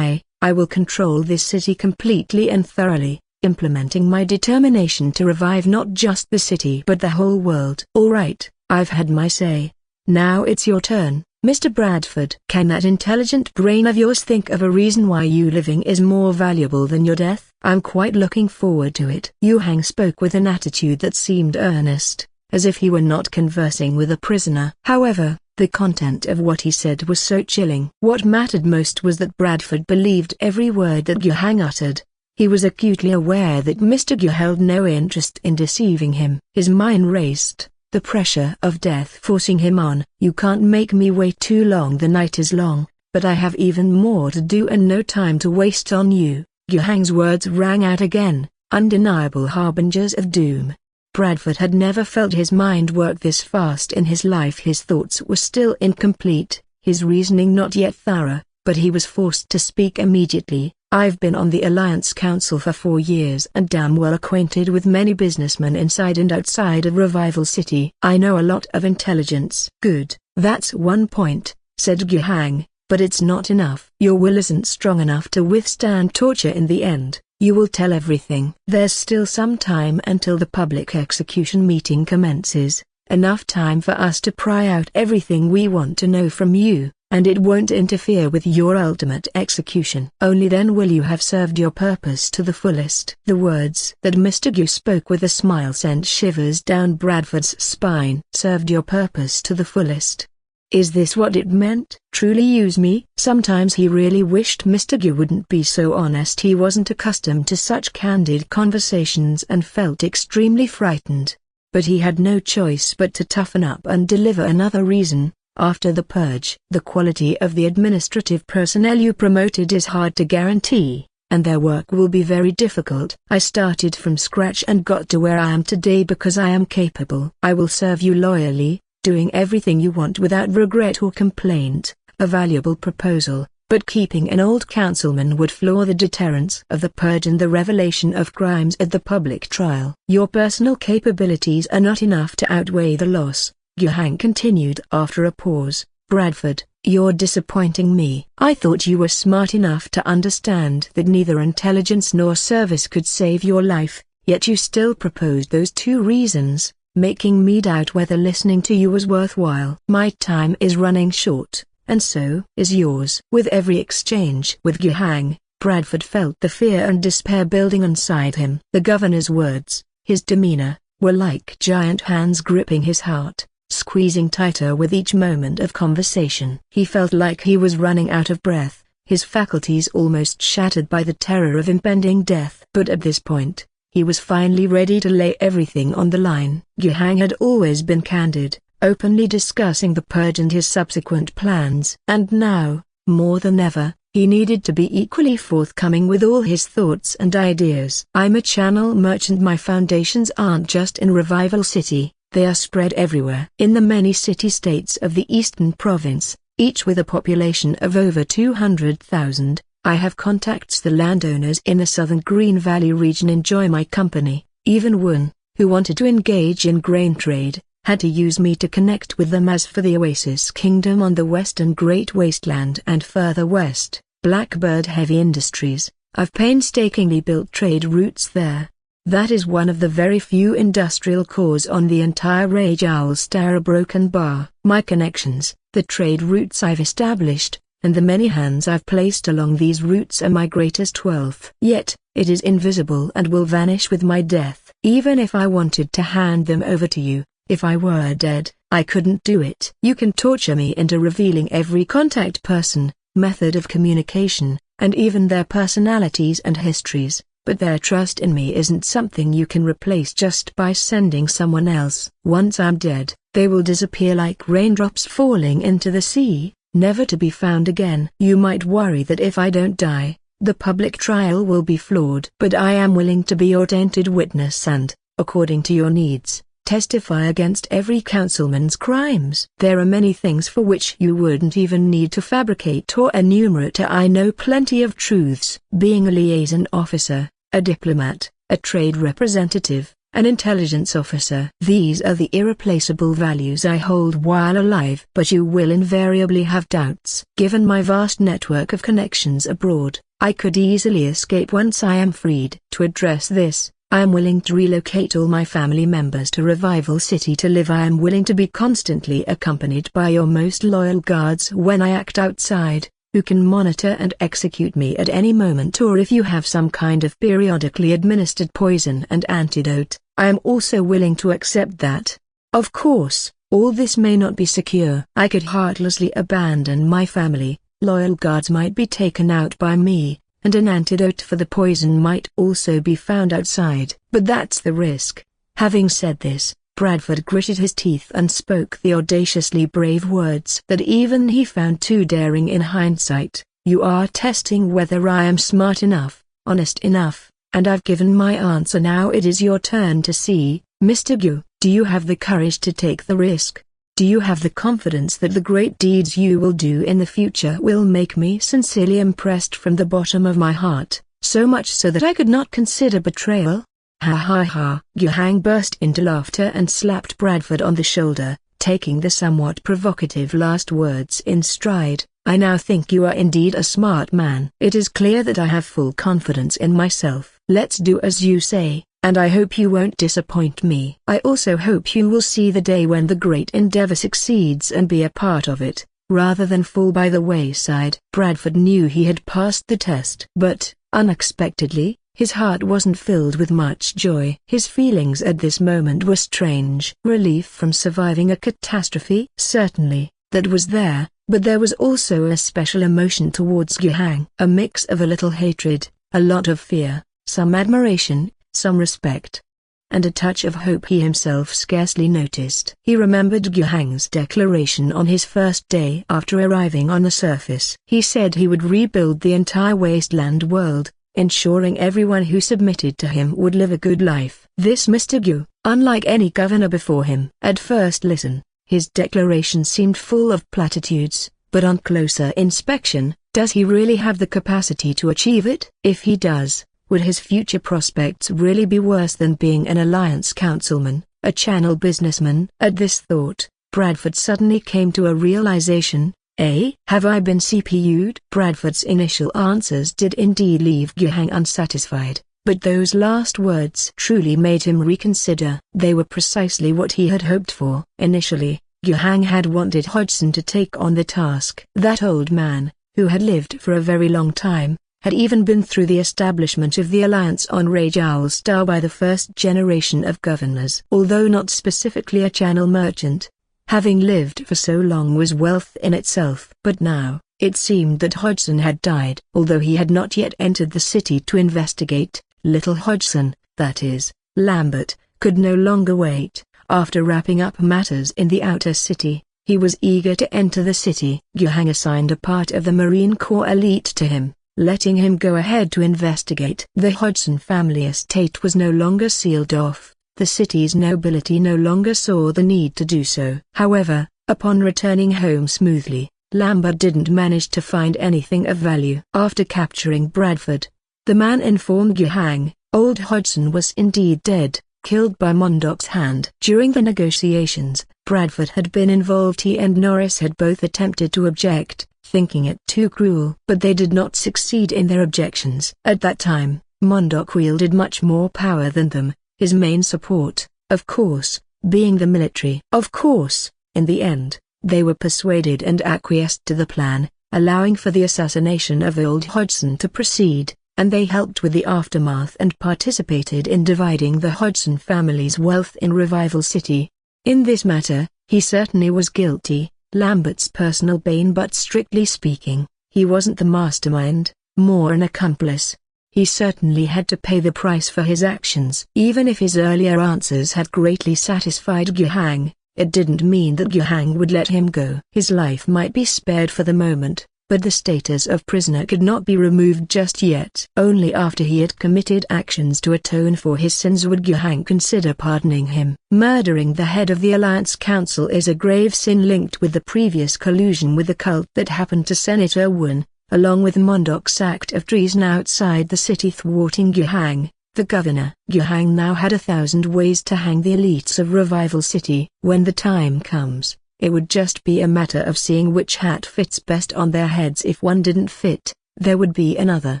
I will control this city completely and thoroughly, implementing my determination to revive not just the city but the whole world. All right, I've had my say. Now it's your turn, Mr. Bradford. Can that intelligent brain of yours think of a reason why you living is more valuable than your death? I'm quite looking forward to it." Yuhang spoke with an attitude that seemed earnest, as if he were not conversing with a prisoner. However, the content of what he said was so chilling. What mattered most was that Bradford believed every word that Yuhang uttered. He was acutely aware that Mr. Gu held no interest in deceiving him. His mind raced, the pressure of death forcing him on. "You can't make me wait too long. The night is long, but I have even more to do and no time to waste on you." Yuhang's words rang out again, undeniable harbingers of doom. Bradford had never felt his mind work this fast in his life. His thoughts were still incomplete, his reasoning not yet thorough, but he was forced to speak immediately. "I've been on the Alliance Council for 4 years and damn well acquainted with many businessmen inside and outside of Revival City. I know a lot of intelligence." "Good, that's one point," said Yuhang, "but it's not enough. Your will isn't strong enough to withstand torture in the end. You will tell everything." "There's still some time until the public execution meeting commences, enough time for us to pry out everything we want to know from you, and it won't interfere with your ultimate execution. Only then will you have served your purpose to the fullest." The words that Mr. Gu spoke with a smile sent shivers down Bradford's spine. Served your purpose to the fullest. Is this what it meant? Truly use me? Sometimes he really wished Mr. Gu wouldn't be so honest. He wasn't accustomed to such candid conversations and felt extremely frightened. But he had no choice but to toughen up and deliver another reason. After the purge, the quality of the administrative personnel you promoted is hard to guarantee, and their work will be very difficult. I started from scratch and got to where I am today because I am capable. I will serve you loyally, doing everything you want without regret or complaint. A valuable proposal, but keeping an old councilman would floor the deterrence of the purge and the revelation of crimes at the public trial. Your personal capabilities are not enough to outweigh the loss, Guhang continued after a pause. Bradford, you're disappointing me. I thought you were smart enough to understand that neither intelligence nor service could save your life, yet you still proposed those two reasons, making me doubt whether listening to you was worthwhile. My time is running short, and so is yours. With every exchange with Guhang, Bradford felt the fear and despair building inside him. The governor's words, his demeanor, were like giant hands gripping his heart, squeezing tighter with each moment of conversation. He felt like he was running out of breath, his faculties almost shattered by the terror of impending death. But at this point, he was finally ready to lay everything on the line. Guhang had always been candid, openly discussing the purge and his subsequent plans. And now, more than ever, he needed to be equally forthcoming with all his thoughts and ideas. I'm a channel merchant. My foundations aren't just in Revival City, they are spread everywhere. In the many city-states of the Eastern Province, each with a population of over 200,000, I have contacts. The landowners in the southern Green Valley region enjoy my company. Even one, who wanted to engage in grain trade, had to use me to connect with them. As for the Oasis Kingdom on the western Great Wasteland and further west, Blackbird Heavy Industries, I've painstakingly built trade routes there. That is one of the very few industrial cores on the entire Rage Owl Star Broken Bar. My connections, the trade routes I've established, and the many hands I've placed along these routes are my greatest wealth. Yet, it is invisible and will vanish with my death. Even if I wanted to hand them over to you, if I were dead, I couldn't do it. You can torture me into revealing every contact person, method of communication, and even their personalities and histories, but their trust in me isn't something you can replace just by sending someone else. Once I'm dead, they will disappear like raindrops falling into the sea, never to be found again. You might worry that if I don't die, the public trial will be flawed. But I am willing to be your tainted witness and, according to your needs, testify against every councilman's crimes. There are many things for which you wouldn't even need to fabricate or enumerate. I know plenty of truths. Being a liaison officer, a diplomat, a trade representative, an intelligence officer. These are the irreplaceable values I hold while alive. But you will invariably have doubts. Given my vast network of connections abroad, I could easily escape once I am freed. To address this, I am willing to relocate all my family members to Revival City to live. I am willing to be constantly accompanied by your most loyal guards when I act outside, who can monitor and execute me at any moment. Or if you have some kind of periodically administered poison and antidote, I am also willing to accept that. Of course, all this may not be secure. I could heartlessly abandon my family, loyal guards might be taken out by me, and an antidote for the poison might also be found outside. But that's the risk. Having said this, Bradford gritted his teeth and spoke the audaciously brave words that even he found too daring in hindsight. You are testing whether I am smart enough, honest enough, and I've given my answer. Now it is your turn to see, Mr. Gu. Do you have the courage to take the risk? Do you have the confidence that the great deeds you will do in the future will make me sincerely impressed from the bottom of my heart, so much so that I could not consider betrayal? Ha ha ha. Guhang burst into laughter and slapped Bradford on the shoulder, taking the somewhat provocative last words in stride. I now think you are indeed a smart man. It is clear that I have full confidence in myself. Let's do as you say, and I hope you won't disappoint me. I also hope you will see the day when the great endeavor succeeds and be a part of it, rather than fall by the wayside. Bradford knew he had passed the test. But, unexpectedly, his heart wasn't filled with much joy. His feelings at this moment were strange. Relief from surviving a catastrophe? Certainly, that was there, but there was also a special emotion towards Guhang. A mix of a little hatred, a lot of fear, some admiration, some respect, and a touch of hope he himself scarcely noticed. He remembered Guhang's declaration on his first day after arriving on the surface. He said he would rebuild the entire wasteland world, ensuring everyone who submitted to him would live a good life. This Mr. Gu, unlike any governor before him. At first listen, his declaration seemed full of platitudes, but on closer inspection, does he really have the capacity to achieve it? If he does, would his future prospects really be worse than being an alliance councilman, a channel businessman? At this thought, Bradford suddenly came to a realization. Have I been CPU'd? Bradford's initial answers did indeed leave Yuhang unsatisfied, but those last words truly made him reconsider. They were precisely what he had hoped for. Initially, Yuhang had wanted Hodgson to take on the task. That old man, who had lived for a very long time, had even been through the establishment of the alliance on Rajal Star by the first generation of governors. Although not specifically a channel merchant, having lived for so long was wealth in itself. But now, it seemed that Hodgson had died. Although he had not yet entered the city to investigate, little Hodgson, that is, Lambert, could no longer wait. After wrapping up matters in the outer city, he was eager to enter the city. Yuhang assigned a part of the Marine Corps elite to him, letting him go ahead to investigate. The Hodgson family estate was no longer sealed off. The city's nobility no longer saw the need to do so. However, upon returning home smoothly, Lambert didn't manage to find anything of value. After capturing Bradford, the man informed Yuhang, old Hodgson was indeed dead, killed by Mondok's hand. During the negotiations, Bradford had been involved. He and Norris had both attempted to object, thinking it too cruel. But they did not succeed in their objections. At that time, Mondok wielded much more power than them, his main support, of course, being the military. Of course, in the end, they were persuaded and acquiesced to the plan, allowing for the assassination of old Hodgson to proceed, and they helped with the aftermath and participated in dividing the Hodgson family's wealth in Revival City. In this matter, he certainly was guilty, Lambert's personal bane, but strictly speaking, he wasn't the mastermind, more an accomplice. He certainly had to pay the price for his actions. Even if his earlier answers had greatly satisfied Yuhang, it didn't mean that Yuhang would let him go. His life might be spared for the moment, but the status of prisoner could not be removed just yet. Only after he had committed actions to atone for his sins would Yuhang consider pardoning him. Murdering the head of the Alliance Council is a grave sin linked with the previous collusion with the cult that happened to Senator Wen, along with Mondok's act of treason outside the city thwarting Yuhang, the governor. Yuhang now had 1,000 ways to hang the elites of Revival City. When the time comes, it would just be a matter of seeing which hat fits best on their heads. If one didn't fit, there would be another.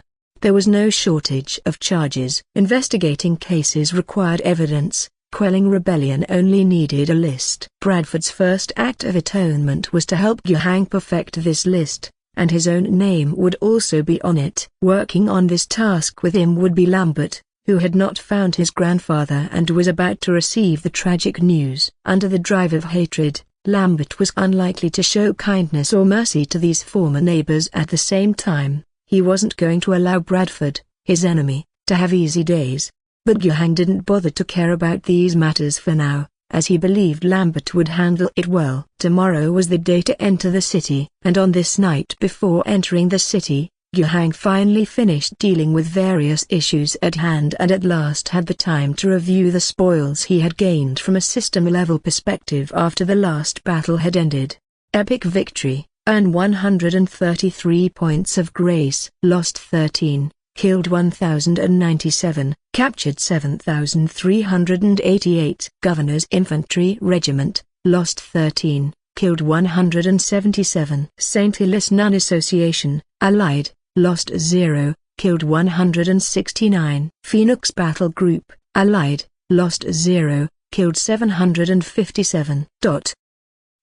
There was no shortage of charges. Investigating cases required evidence, quelling rebellion only needed a list. Bradford's first act of atonement was to help Yuhang perfect this list, and his own name would also be on it. Working on this task with him would be Lambert, who had not found his grandfather and was about to receive the tragic news. Under the drive of hatred, Lambert was unlikely to show kindness or mercy to these former neighbors. At the same time, he wasn't going to allow Bradford, his enemy, to have easy days. But Yuhang didn't bother to care about these matters for now, as he believed Lambert would handle it well. Tomorrow was the day to enter the city, and on this night before entering the city, Yuhang finally finished dealing with various issues at hand and at last had the time to review the spoils he had gained from a system-level perspective after the last battle had ended. Epic victory, earn 133 points of grace. Lost 13, killed 1,097, captured 7,388. Governor's Infantry Regiment, lost 13, killed 177. St. Elias Nun Association, allied, lost 0, killed 169. Phoenix Battle Group, allied, lost 0, killed 757.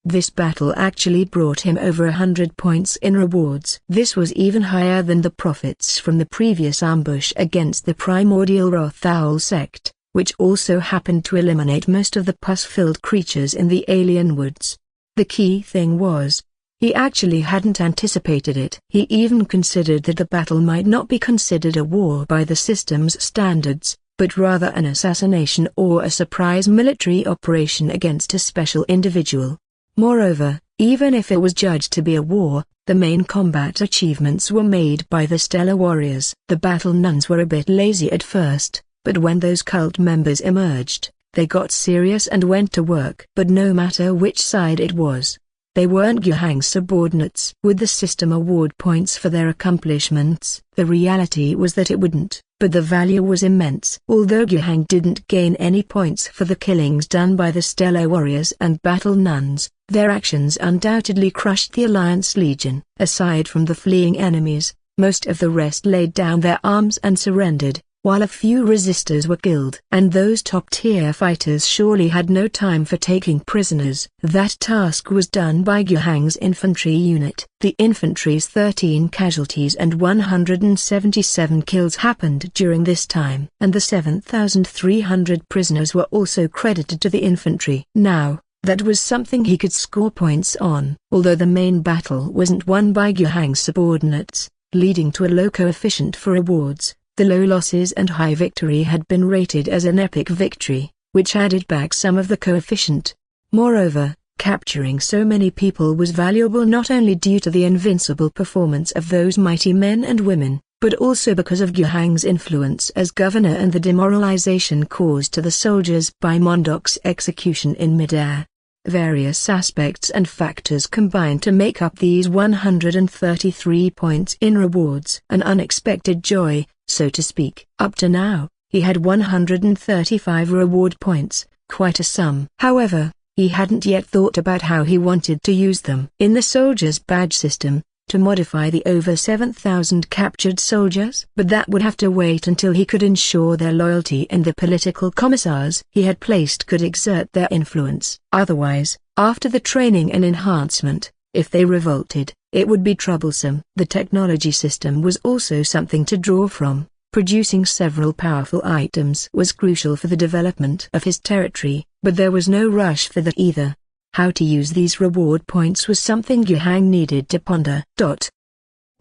This battle actually brought him over 100 points in rewards. This was even higher than the profits from the previous ambush against the primordial Wrath Owl sect, which also happened to eliminate most of the pus-filled creatures in the alien woods. The key thing was, he actually hadn't anticipated it. He even considered that the battle might not be considered a war by the system's standards, but rather an assassination or a surprise military operation against a special individual. Moreover, even if it was judged to be a war, the main combat achievements were made by the Stellar Warriors. The Battle Nuns were a bit lazy at first, but when those cult members emerged, they got serious and went to work. But no matter which side it was, they weren't Yuhang's subordinates. Would the system award points for their accomplishments? The reality was that it wouldn't, but the value was immense. Although Yuhang didn't gain any points for the killings done by the Stellar Warriors and Battle Nuns, their actions undoubtedly crushed the Alliance Legion. Aside from the fleeing enemies, most of the rest laid down their arms and surrendered, while a few resistors were killed. And those top-tier fighters surely had no time for taking prisoners. That task was done by Yuhang's infantry unit. The infantry's 13 casualties and 177 kills happened during this time. And the 7,300 prisoners were also credited to the infantry. Now, that was something he could score points on. Although the main battle wasn't won by Yuhang's subordinates, leading to a low coefficient for awards, the low losses and high victory had been rated as an epic victory, which added back some of the coefficient. Moreover, capturing so many people was valuable not only due to the invincible performance of those mighty men and women, but also because of Yuhang's influence as governor and the demoralization caused to the soldiers by Mondok's execution in midair. Various aspects and factors combined to make up these 133 points in rewards. An unexpected joy, so to speak. Up to now, he had 135 reward points, quite a sum. However, he hadn't yet thought about how he wanted to use them. In the soldier's badge system, to modify the over 7,000 captured soldiers. But that would have to wait until he could ensure their loyalty and the political commissars he had placed could exert their influence. Otherwise, after the training and enhancement, if they revolted, it would be troublesome. The technology system was also something to draw from. Producing several powerful items was crucial for the development of his territory, but there was no rush for that either. How to use these reward points was something Yuhang needed to ponder.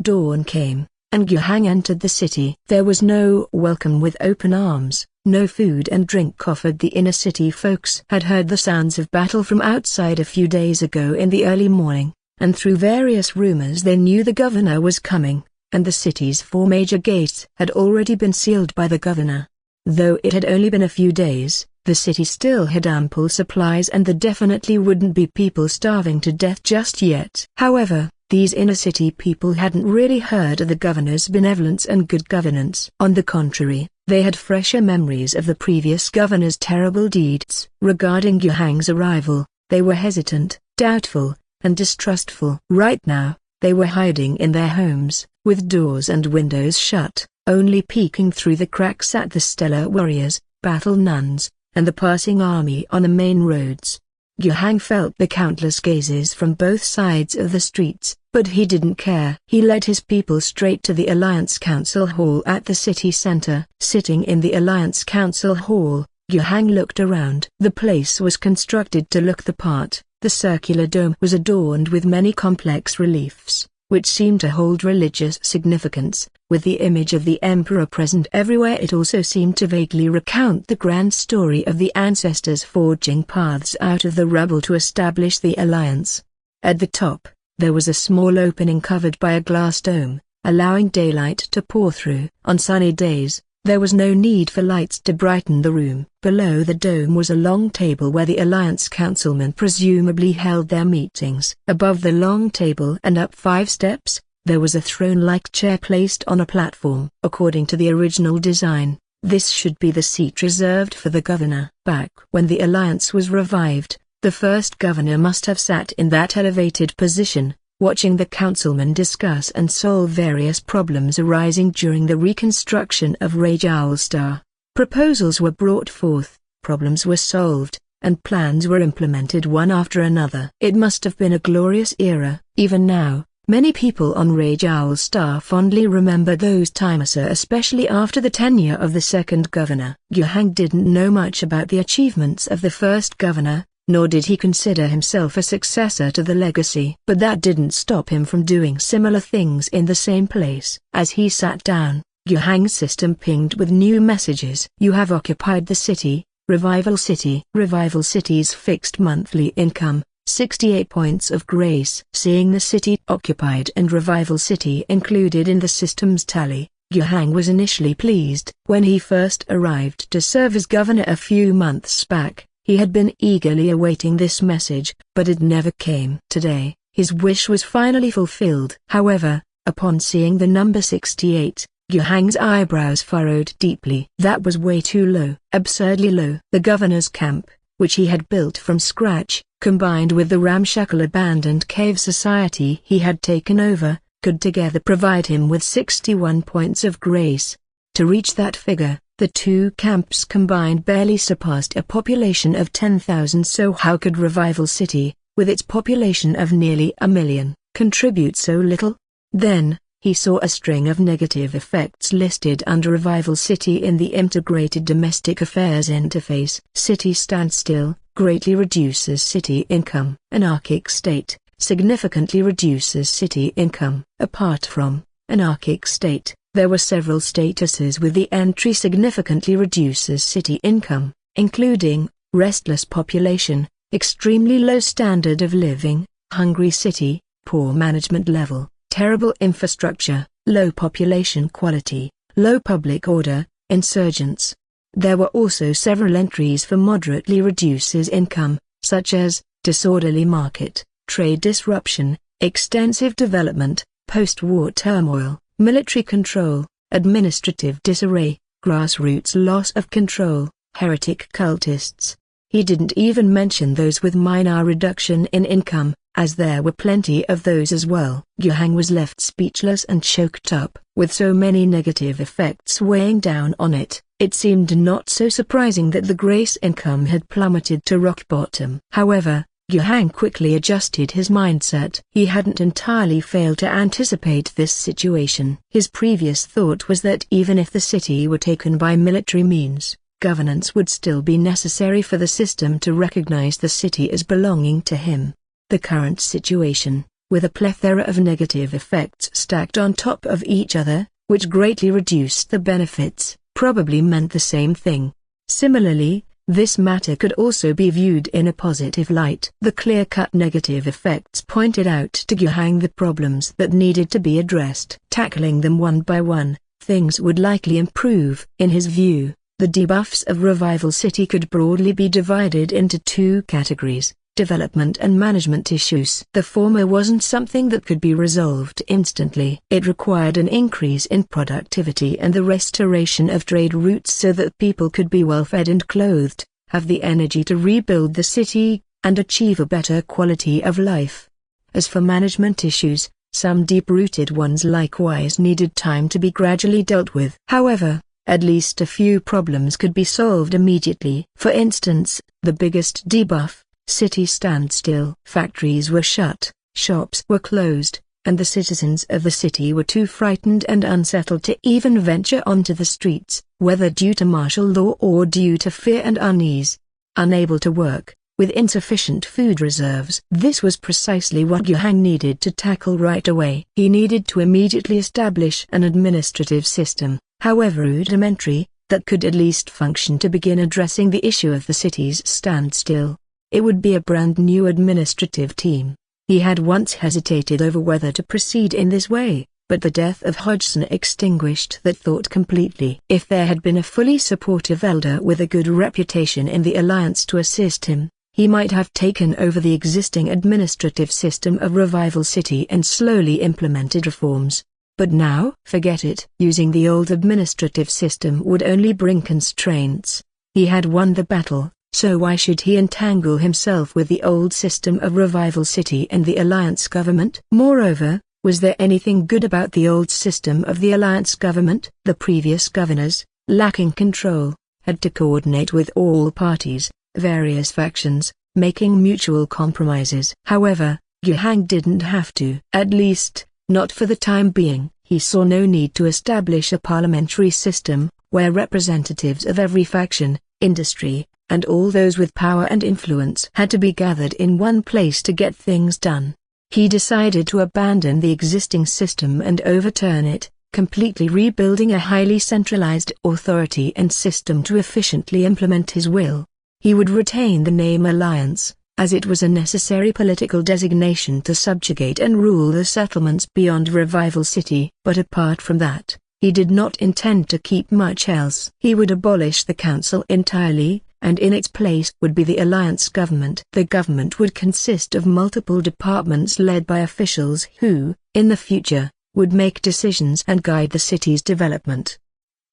Dawn came, and Yuhang entered the city. There was no welcome with open arms, no food and drink offered. The inner city folks had heard the sounds of battle from outside a few days ago in the early morning, and through various rumors they knew the governor was coming, and the city's 4 major gates had already been sealed by the governor. Though it had only been a few days, the city still had ample supplies and there definitely wouldn't be people starving to death just yet. However, these inner city people hadn't really heard of the governor's benevolence and good governance. On the contrary, they had fresher memories of the previous governor's terrible deeds. Regarding Yuhang's arrival, they were hesitant, doubtful, and distrustful. Right now, they were hiding in their homes, with doors and windows shut, only peeking through the cracks at the Stellar Warriors, Battle Nuns, and the passing army on the main roads. Yuhang felt the countless gazes from both sides of the streets, but he didn't care. He led his people straight to the Alliance Council Hall at the city center. Sitting in the Alliance Council Hall, Yuhang looked around. The place was constructed to look the part. The circular dome was adorned with many complex reliefs, which seemed to hold religious significance, with the image of the emperor present everywhere. It also seemed to vaguely recount the grand story of the ancestors forging paths out of the rubble to establish the alliance. At the top, there was a small opening covered by a glass dome, allowing daylight to pour through. On sunny days, there was no need for lights to brighten the room. Below the dome was a long table where the Alliance councilmen presumably held their meetings. Above the long table and up 5 steps, there was a throne-like chair placed on a platform. According to the original design, this should be the seat reserved for the governor. Back when the Alliance was revived, the first governor must have sat in that elevated position, watching the councilmen discuss and solve various problems arising during the reconstruction of Rage Owl Star. Proposals were brought forth, problems were solved, and plans were implemented one after another. It must have been a glorious era. Even now, many people on Rage Owl Star fondly remember those times, especially after the tenure of the second governor. Yuhang didn't know much about the achievements of the first governor, nor did he consider himself a successor to the legacy. But that didn't stop him from doing similar things in the same place. As he sat down, Yuhang's system pinged with new messages. You have occupied the city, Revival City. Revival City's fixed monthly income, 68 points of grace. Seeing the city occupied and Revival City included in the system's tally, Yuhang was initially pleased. When he first arrived to serve as governor a few months back, he had been eagerly awaiting this message, but it never came. Today, his wish was finally fulfilled. However, upon seeing the number 68, Yuhang's eyebrows furrowed deeply. That was way too low. Absurdly low. The governor's camp, which he had built from scratch, combined with the ramshackle abandoned cave society he had taken over, could together provide him with 61 points of grace. To reach that figure, the two camps combined barely surpassed a population of 10,000. So how could Revival City, with its population of nearly 1 million, contribute so little? Then, he saw a string of negative effects listed under Revival City in the Integrated Domestic Affairs interface. City standstill, greatly reduces city income. Anarchic state, significantly reduces city income. Apart from anarchic state, there were several statuses with the entry significantly reduces city income, including restless population, extremely low standard of living, hungry city, poor management level, terrible infrastructure, low population quality, low public order, insurgents. There were also several entries for moderately reduces income, such as disorderly market, trade disruption, extensive development, post-war turmoil, military control, administrative disarray, grassroots loss of control, heretic cultists. He didn't even mention those with minor reduction in income, as there were plenty of those as well. Yuhang was left speechless and choked up. With so many negative effects weighing down on it, it seemed not so surprising that the grace income had plummeted to rock bottom. However, Yuhang quickly adjusted his mindset. He hadn't entirely failed to anticipate this situation. His previous thought was that even if the city were taken by military means, governance would still be necessary for the system to recognize the city as belonging to him. The current situation, with a plethora of negative effects stacked on top of each other, which greatly reduced the benefits, probably meant the same thing. Similarly, this matter could also be viewed in a positive light. The clear-cut negative effects pointed out to Yuhang the problems that needed to be addressed. Tackling them one by one, things would likely improve. In his view, the debuffs of Revival City could broadly be divided into two categories: development and management issues. The former wasn't something that could be resolved instantly. It required an increase in productivity and the restoration of trade routes so that people could be well fed and clothed, have the energy to rebuild the city, and achieve a better quality of life. As for management issues, some deep-rooted ones likewise needed time to be gradually dealt with. However, at least a few problems could be solved immediately. For instance, the biggest debuff: city standstill. Factories were shut, shops were closed, and the citizens of the city were too frightened and unsettled to even venture onto the streets, whether due to martial law or due to fear and unease. Unable to work, with insufficient food reserves. This was precisely what Yuhang needed to tackle right away. He needed to immediately establish an administrative system, however rudimentary, that could at least function to begin addressing the issue of the city's standstill. It would be a brand new administrative team. He had once hesitated over whether to proceed in this way, but the death of Hodgson extinguished that thought completely. If there had been a fully supportive elder with a good reputation in the Alliance to assist him, he might have taken over the existing administrative system of Revival City and slowly implemented reforms. But now, forget it. Using the old administrative system would only bring constraints. He had won the battle. So why should he entangle himself with the old system of Revival City and the Alliance government? Moreover, was there anything good about the old system of the Alliance government? The previous governors, lacking control, had to coordinate with all parties, various factions, making mutual compromises. However, Yuhang didn't have to. At least, not for the time being. He saw no need to establish a parliamentary system, where representatives of every faction, industry, and all those with power and influence had to be gathered in one place to get things done. He decided to abandon the existing system and overturn it, completely rebuilding a highly centralized authority and system to efficiently implement his will. He would retain the name Alliance, as it was a necessary political designation to subjugate and rule the settlements beyond Revival City. But apart from that, he did not intend to keep much else. He would abolish the council entirely, and in its place would be the Alliance government. The government would consist of multiple departments led by officials who, in the future, would make decisions and guide the city's development.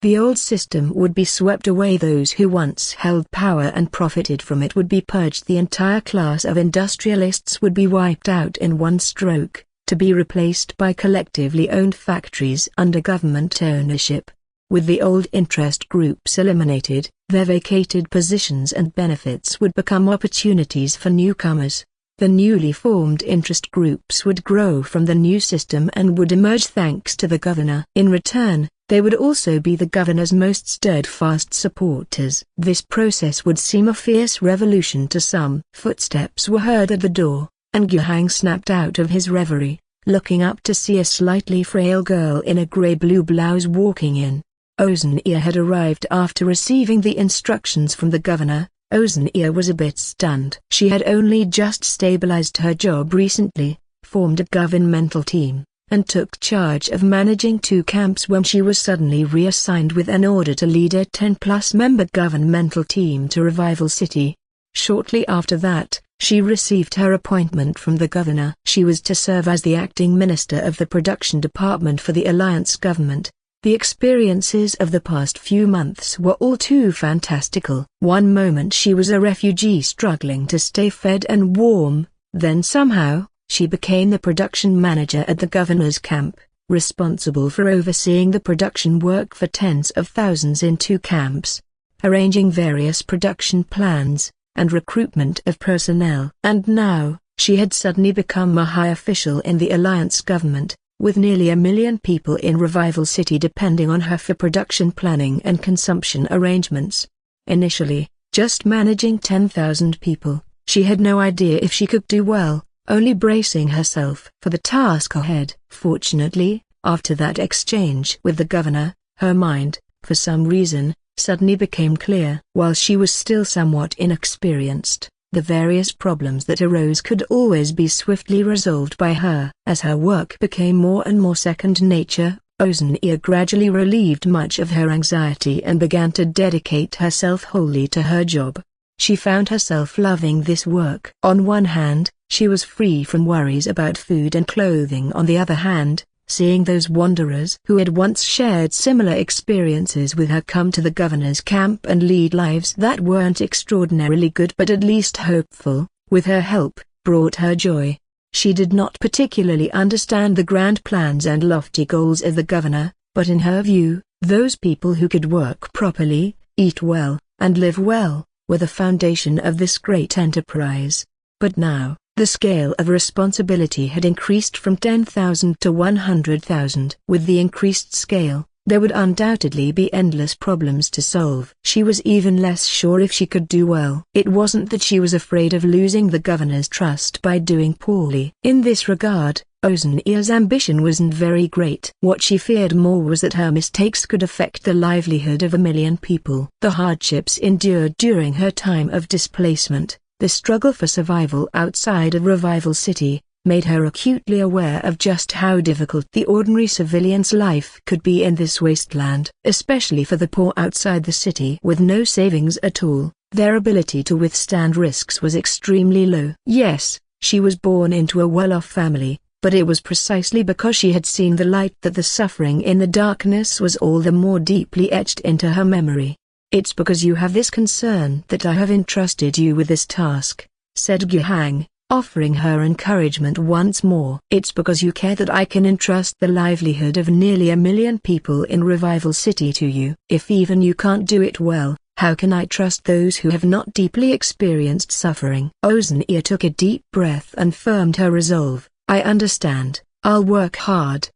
The old system would be swept away. Those who once held power and profited from it would be purged. The entire class of industrialists would be wiped out in one stroke, to be replaced by collectively owned factories under government ownership. With the old interest groups eliminated, their vacated positions and benefits would become opportunities for newcomers. The newly formed interest groups would grow from the new system and would emerge thanks to the governor. In return, they would also be the governor's most steadfast supporters. This process would seem a fierce revolution to some. Footsteps were heard at the door, and Guhang snapped out of his reverie, looking up to see a slightly frail girl in a grey-blue blouse walking in. Ozeneer had arrived after receiving the instructions from the governor. Ozeneer was a bit stunned. She had only just stabilized her job recently, formed a governmental team, and took charge of managing 2 camps when she was suddenly reassigned with an order to lead a 10-plus member governmental team to Revival City. Shortly after that, she received her appointment from the governor. She was to serve as the acting minister of the production department for the alliance government. The experiences of the past few months were all too fantastical. One moment she was a refugee struggling to stay fed and warm, then somehow, she became the production manager at the governor's camp, responsible for overseeing the production work for tens of thousands in 2 camps, arranging various production plans, and recruitment of personnel. And now, she had suddenly become a high official in the alliance government, with nearly 1 million people in Revival City depending on her for production planning and consumption arrangements. Initially, just managing 10,000 people, she had no idea if she could do well, only bracing herself for the task ahead. Fortunately, after that exchange with the governor, her mind, for some reason, suddenly became clear. While she was still somewhat inexperienced, the various problems that arose could always be swiftly resolved by her. As her work became more and more second nature, Ozeneer gradually relieved much of her anxiety and began to dedicate herself wholly to her job. She found herself loving this work. On one hand, she was free from worries about food and clothing. On the other hand, seeing those wanderers who had once shared similar experiences with her come to the governor's camp and lead lives that weren't extraordinarily good but at least hopeful, with her help, brought her joy. She did not particularly understand the grand plans and lofty goals of the governor, but in her view, those people who could work properly, eat well, and live well, were the foundation of this great enterprise. But now, the scale of responsibility had increased from 10,000 to 100,000. With the increased scale, there would undoubtedly be endless problems to solve. She was even less sure if she could do well. It wasn't that she was afraid of losing the governor's trust by doing poorly. In this regard, Ozeneer's ambition wasn't very great. What she feared more was that her mistakes could affect the livelihood of 1 million people. The hardships endured during her time of displacement, the struggle for survival outside of Revival City, made her acutely aware of just how difficult the ordinary civilian's life could be in this wasteland. Especially for the poor outside the city with no savings at all, their ability to withstand risks was extremely low. Yes, she was born into a well-off family, but it was precisely because she had seen the light that the suffering in the darkness was all the more deeply etched into her memory. "It's because you have this concern that I have entrusted you with this task," said Guhang, offering her encouragement once more. "It's because you care that I can entrust the livelihood of nearly 1 million people in Revival City to you. If even you can't do it well, how can I trust those who have not deeply experienced suffering?" Ozeneer took a deep breath and firmed her resolve. "I understand, I'll work hard."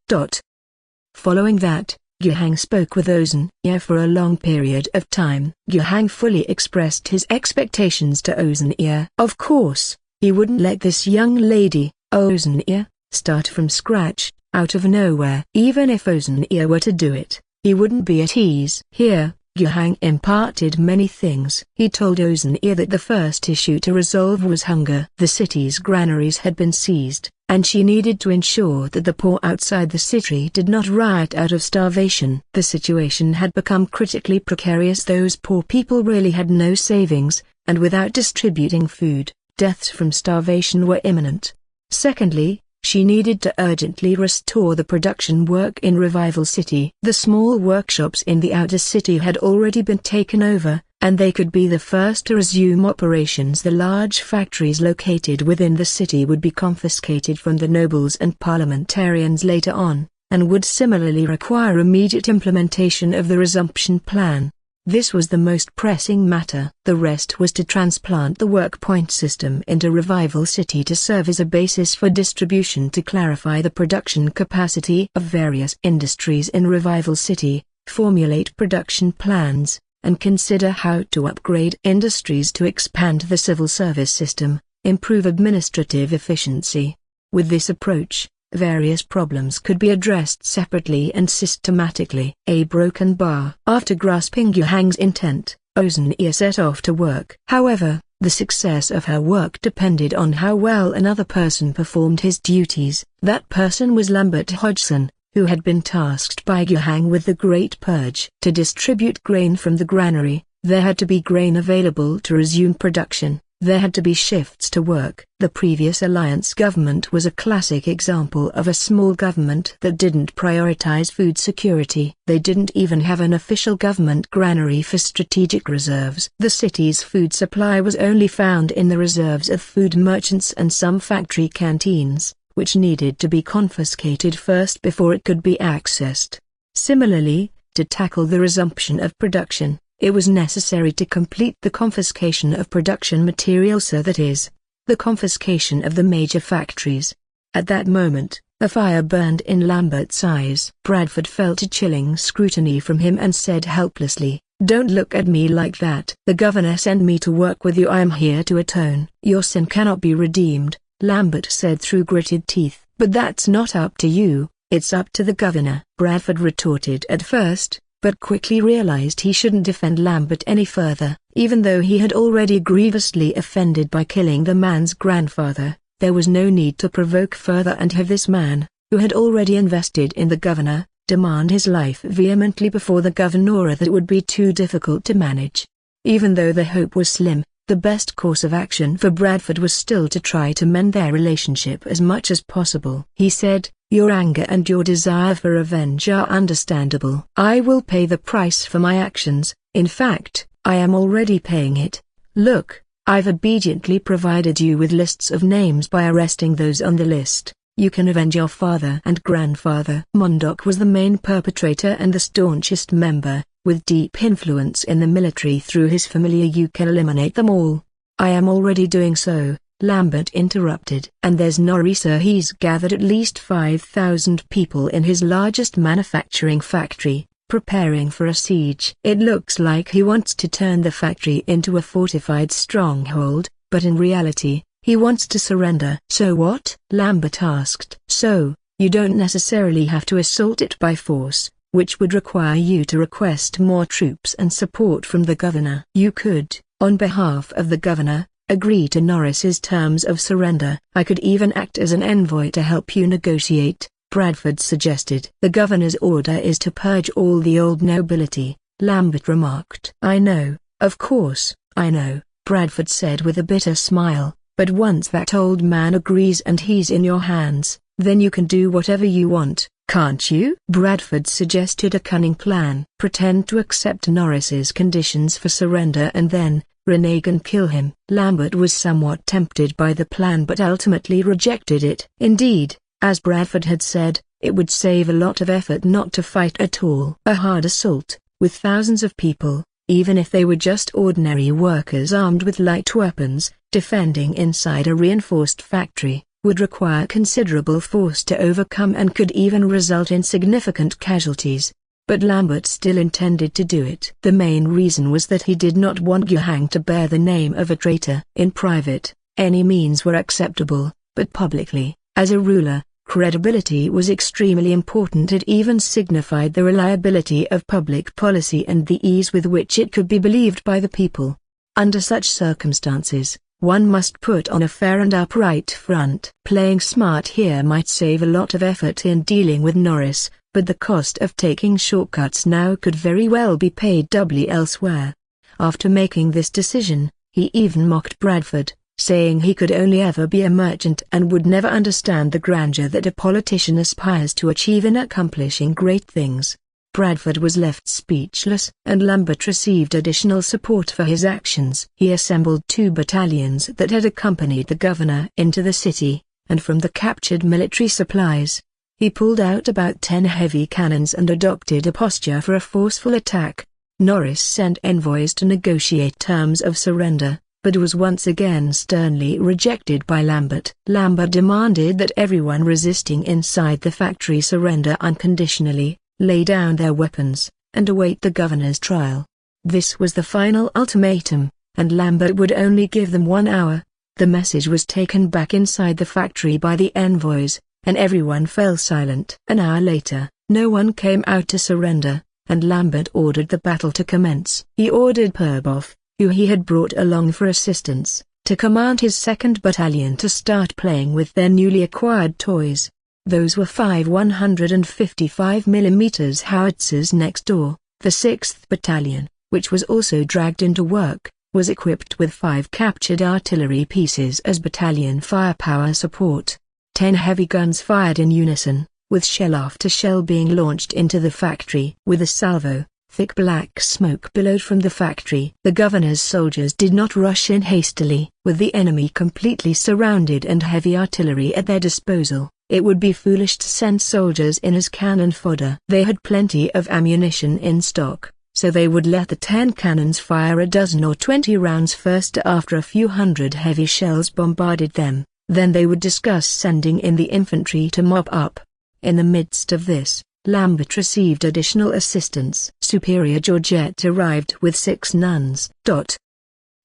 Following that, Guhang spoke with Ozeneer for a long period of time. Guhang fully expressed his expectations to Ozeneer. Of course, he wouldn't let this young lady, Ozeneer, start from scratch, out of nowhere. Even if Ozeneer were to do it, he wouldn't be at ease. Here, Guhang imparted many things. He told Ozeneer that the first issue to resolve was hunger. The city's granaries had been seized, and she needed to ensure that the poor outside the city did not riot out of starvation. The situation had become critically precarious. Those poor people really had no savings, and without distributing food, deaths from starvation were imminent. Secondly, She needed to urgently restore the production work in Revival City. The small workshops in the outer city had already been taken over, and they could be the first to resume operations. The large factories located within the city would be confiscated from the nobles and parliamentarians later on, and would similarly require immediate implementation of the resumption plan. This was the most pressing matter. The rest was to transplant the work point system into Revival City to serve as a basis for distribution, to clarify the production capacity of various industries in Revival City, formulate production plans, and consider how to upgrade industries to expand the civil service system, improve administrative efficiency. With this approach, various problems could be addressed separately and systematically. A broken bar. After grasping Yuhang's intent, Ozenia set off to work. However, the success of her work depended on how well another person performed his duties. That person was Lambert Hodgson, who had been tasked by Yuhang with the Great Purge. To distribute grain from the granary, there had to be grain available to resume production. There had to be shifts to work. The previous alliance government was a classic example of a small government that didn't prioritize food security. They didn't even have an official government granary for strategic reserves. The city's food supply was only found in the reserves of food merchants and some factory canteens, which needed to be confiscated first before it could be accessed. Similarly, to tackle the resumption of production, it was necessary to complete the confiscation of production materials, so that is, the confiscation of the major factories. At that moment, a fire burned in Lambert's eyes. Bradford felt a chilling scrutiny from him and said helplessly, "Don't look at me like that. The governor sent me to work with you. I am here to atone." "Your sin cannot be redeemed," Lambert said through gritted teeth. "But that's not up to you, it's up to the governor," Bradford retorted at first, but quickly realized he shouldn't defend Lambert any further. Even though he had already grievously offended by killing the man's grandfather, there was no need to provoke further and have this man, who had already invested in the governor, demand his life vehemently before the governor. That would be too difficult to manage. Even though the hope was slim, the best course of action for Bradford was still to try to mend their relationship as much as possible. He said, "Your anger and your desire for revenge are understandable. I will pay the price for my actions. In fact, I am already paying it. Look, I've obediently provided you with lists of names. By arresting those on the list, you can avenge your father and grandfather." Mondok was the main perpetrator and the staunchest member, with deep influence in the military through his family. "You can eliminate them all." "I am already doing so," Lambert interrupted. "And there's Norisa. He's gathered at least 5,000 people in his largest manufacturing factory, preparing for a siege. It looks like he wants to turn the factory into a fortified stronghold, but in reality, he wants to surrender." "So what?" Lambert asked. "So, you don't necessarily have to assault it by force, which would require you to request more troops and support from the governor. You could, on behalf of the governor, agree to Norris's terms of surrender. I could even act as an envoy to help you negotiate," Bradford suggested. "The governor's order is to purge all the old nobility," Lambert remarked. "I know, of course, I know," Bradford said with a bitter smile, "but once that old man agrees and he's in your hands, then you can do whatever you want, can't you?" Bradford suggested a cunning plan. "Pretend to accept Norris's conditions for surrender and then renege and kill him." Lambert was somewhat tempted by the plan but ultimately rejected it. Indeed, as Bradford had said, it would save a lot of effort not to fight at all. A hard assault, with thousands of people, even if they were just ordinary workers armed with light weapons, defending inside a reinforced factory, would require considerable force to overcome and could even result in significant casualties. But Lambert still intended to do it. The main reason was that he did not want Yuhang to bear the name of a traitor. In private, any means were acceptable, but publicly, as a ruler, credibility was extremely important. It even signified the reliability of public policy and the ease with which it could be believed by the people. Under such circumstances, one must put on a fair and upright front. Playing smart here might save a lot of effort in dealing with Norris, but the cost of taking shortcuts now could very well be paid doubly elsewhere. After making this decision, he even mocked Bradford, saying he could only ever be a merchant and would never understand the grandeur that a politician aspires to achieve in accomplishing great things. Bradford was left speechless, and Lambert received additional support for his actions. He assembled 2 battalions that had accompanied the governor into the city, and from the captured military supplies, he pulled out about 10 heavy cannons and adopted a posture for a forceful attack. Norris sent envoys to negotiate terms of surrender, but was once again sternly rejected by Lambert. Lambert demanded that everyone resisting inside the factory surrender unconditionally, lay down their weapons, and await the governor's trial. This was the final ultimatum, and Lambert would only give them 1 hour. The message was taken back inside the factory by the envoys, and everyone fell silent. An hour later, no one came out to surrender, and Lambert ordered the battle to commence. He ordered Perboff, who he had brought along for assistance, to command his 2nd Battalion to start playing with their newly acquired toys. Those were 5 155mm howitzers next door. The 6th Battalion, which was also dragged into work, was equipped with 5 captured artillery pieces as battalion firepower support. 10 heavy guns fired in unison, with shell after shell being launched into the factory. With a salvo, thick black smoke billowed from the factory. The governor's soldiers did not rush in hastily. With the enemy completely surrounded and heavy artillery at their disposal, it would be foolish to send soldiers in as cannon fodder. They had plenty of ammunition in stock, so they would let the 10 cannons fire a dozen or 20 rounds first. After a few hundred heavy shells bombarded them, then they would discuss sending in the infantry to mop up. In the midst of this, Lambert received additional assistance. Superior Georgette arrived with 6 nuns.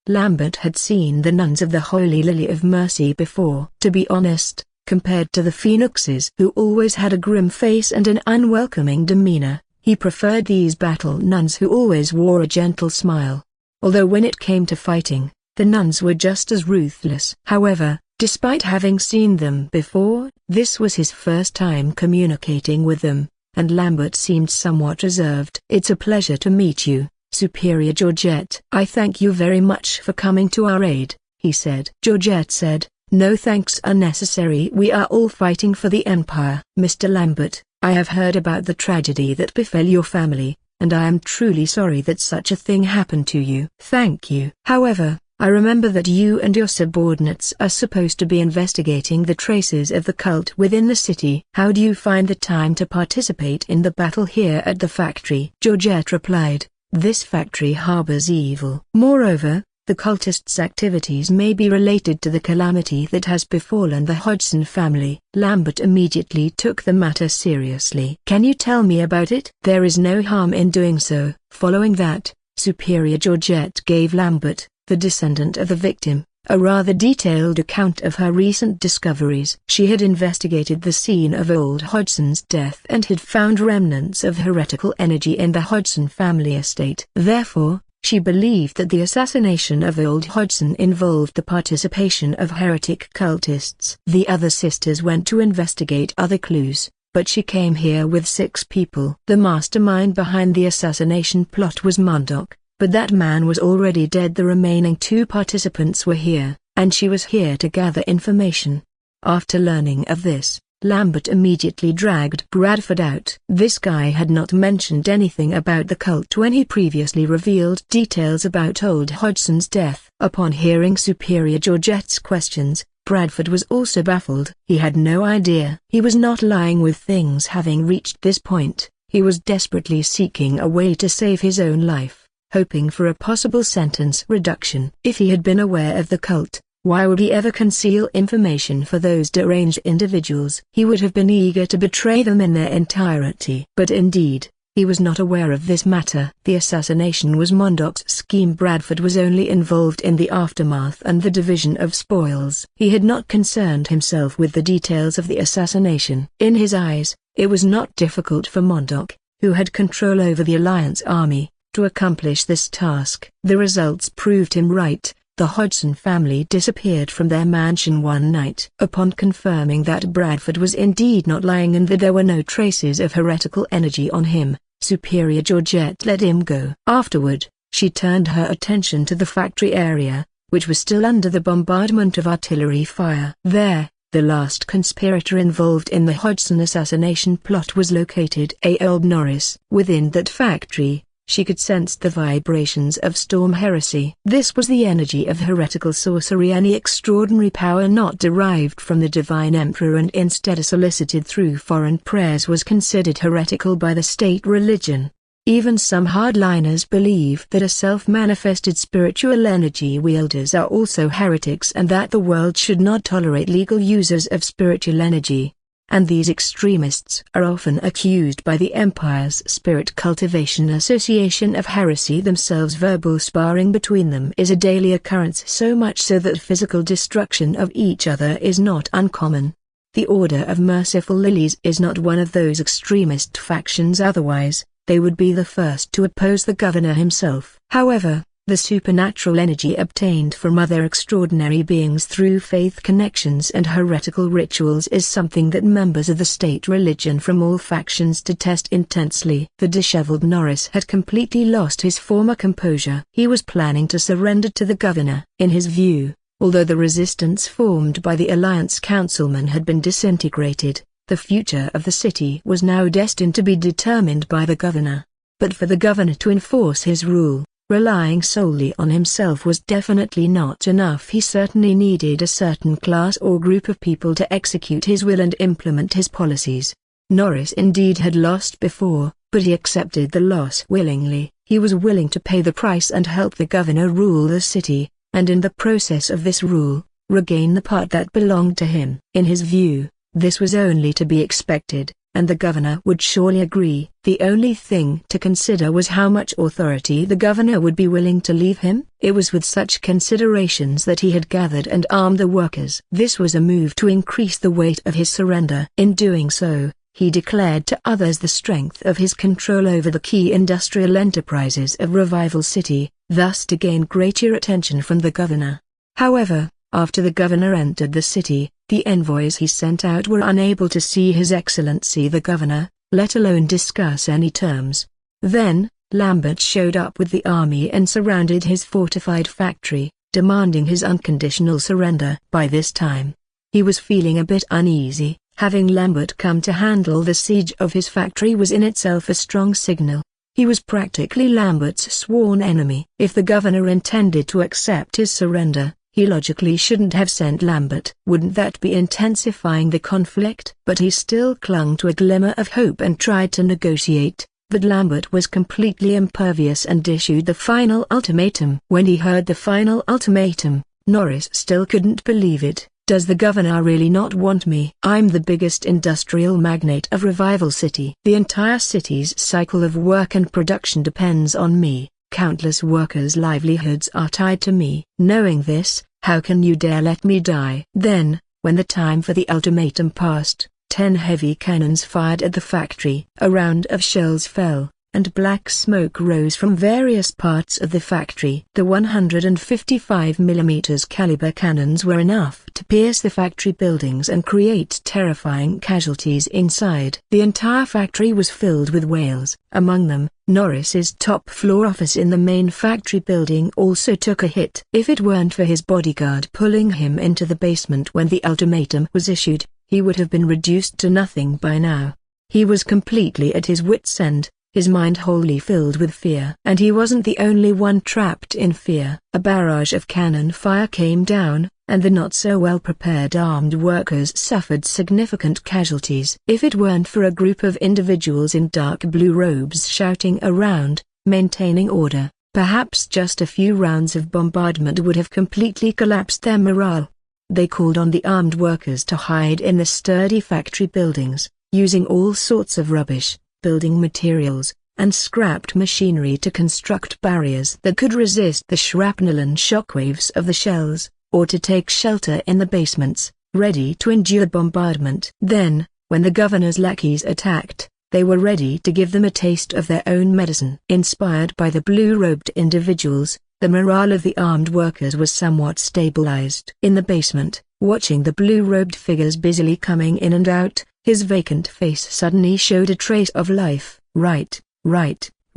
Lambert had seen the nuns of the Holy Lily of Mercy before. To be honest, compared to the phoenixes who always had a grim face and an unwelcoming demeanor, he preferred these battle nuns who always wore a gentle smile. Although when it came to fighting, the nuns were just as ruthless. However, despite having seen them before, this was his first time communicating with them, and Lambert seemed somewhat reserved. "It's a pleasure to meet you, Superior Georgette." "I thank you very much for coming to our aid," he said. Georgette said, "No thanks are necessary. We are all fighting for the Empire." "Mr. Lambert, I have heard about the tragedy that befell your family, and I am truly sorry that such a thing happened to you." "Thank you. However, I remember that you and your subordinates are supposed to be investigating the traces of the cult within the city. How do you find the time to participate in the battle here at the factory?" Georgette replied, "This factory harbors evil. Moreover, the cultists' activities may be related to the calamity that has befallen the Hodgson family." Lambert immediately took the matter seriously. "Can you tell me about it?" "There is no harm in doing so." Following that, Superior Georgette gave Lambert, the descendant of the victim, a rather detailed account of her recent discoveries. She had investigated the scene of old Hodgson's death and had found remnants of heretical energy in the Hodgson family estate. Therefore, she believed that the assassination of old Hodgson involved the participation of heretic cultists. The other sisters went to investigate other clues, but she came here with 6 people. The mastermind behind the assassination plot was Mondoc, but that man was already dead. The remaining 2 participants were here, and she was here to gather information. After learning of this, Lambert immediately dragged Bradford out. This guy had not mentioned anything about the cult when he previously revealed details about old Hodgson's death. Upon hearing Superior Georgette's questions, Bradford was also baffled. He had no idea. He was not lying with things. Having reached this point, he was desperately seeking a way to save his own life, hoping for a possible sentence reduction. If he had been aware of the cult, why would he ever conceal information for those deranged individuals? He would have been eager to betray them in their entirety. But indeed, he was not aware of this matter. The assassination was Mondoc's scheme. Bradford was only involved in the aftermath and the division of spoils. He had not concerned himself with the details of the assassination. In his eyes, it was not difficult for Mondoc, who had control over the Alliance army, to accomplish this task. The results proved him right. The Hodgson family disappeared from their mansion one night. Upon confirming that Bradford was indeed not lying and that there were no traces of heretical energy on him, Superior Georgette let him go. Afterward, she turned her attention to the factory area, which was still under the bombardment of artillery fire. There, the last conspirator involved in the Hodgson assassination plot was located. Aelb Norris. Within that factory, she could sense the vibrations of storm heresy. This was the energy of heretical sorcery, any extraordinary power not derived from the divine emperor and instead solicited through foreign prayers was considered heretical by the state religion. Even some hardliners believe that a self-manifested spiritual energy wielders are also heretics and that the world should not tolerate legal users of spiritual energy. And these extremists are often accused by the Empire's Spirit Cultivation Association of heresy themselves. Verbal sparring between them is a daily occurrence, so much so that physical destruction of each other is not uncommon. The Order of Merciful Lilies is not one of those extremist factions, otherwise they would be the first to oppose the governor himself. However, the supernatural energy obtained from other extraordinary beings through faith connections and heretical rituals is something that members of the state religion from all factions detest intensely. The disheveled Norris had completely lost his former composure. He was planning to surrender to the governor. In his view, although the resistance formed by the Alliance councilmen had been disintegrated, the future of the city was now destined to be determined by the governor. But for the governor to enforce his rule, relying solely on himself was definitely not enough. He certainly needed a certain class or group of people to execute his will and implement his policies. Norris indeed had lost before, but he accepted the loss willingly. He was willing to pay the price and help the governor rule the city, and in the process of this rule, regain the part that belonged to him. In his view, this was only to be expected, and the governor would surely agree. The only thing to consider was how much authority the governor would be willing to leave him. It was with such considerations that he had gathered and armed the workers. This was a move to increase the weight of his surrender. In doing so, he declared to others the strength of his control over the key industrial enterprises of Revival City, thus to gain greater attention from the governor. However, after the governor entered the city, the envoys he sent out were unable to see His Excellency the Governor, let alone discuss any terms. Then, Lambert showed up with the army and surrounded his fortified factory, demanding his unconditional surrender. By this time, he was feeling a bit uneasy. Having Lambert come to handle the siege of his factory was in itself a strong signal. He was practically Lambert's sworn enemy. If the governor intended to accept his surrender, he logically shouldn't have sent Lambert. Wouldn't that be intensifying the conflict? But he still clung to a glimmer of hope and tried to negotiate, but Lambert was completely impervious and issued the final ultimatum. When he heard the final ultimatum, Norris still couldn't believe it. Does the governor really not want me? I'm the biggest industrial magnate of Revival City. The entire city's cycle of work and production depends on me. Countless workers' livelihoods are tied to me. Knowing this, how can you dare let me die? Then, when the time for the ultimatum passed, 10 heavy cannons fired at the factory. A round of shells fell, and black smoke rose from various parts of the factory. The 155mm caliber cannons were enough to pierce the factory buildings and create terrifying casualties inside. The entire factory was filled with wails. Among them, Norris's top-floor office in the main factory building also took a hit. If it weren't for his bodyguard pulling him into the basement when the ultimatum was issued, he would have been reduced to nothing by now. He was completely at his wits' end, his mind wholly filled with fear. And he wasn't the only one trapped in fear. A barrage of cannon fire came down, and the not-so-well-prepared armed workers suffered significant casualties. If it weren't for a group of individuals in dark blue robes shouting around, maintaining order, perhaps just a few rounds of bombardment would have completely collapsed their morale. They called on the armed workers to hide in the sturdy factory buildings, using all sorts of rubbish, building materials, and scrapped machinery to construct barriers that could resist the shrapnel and shockwaves of the shells, or to take shelter in the basements, ready to endure bombardment. Then, when the governor's lackeys attacked, they were ready to give them a taste of their own medicine. Inspired by the blue-robed individuals, the morale of the armed workers was somewhat stabilized. In the basement, watching the blue-robed figures busily coming in and out, his vacant face suddenly showed a trace of life. Right,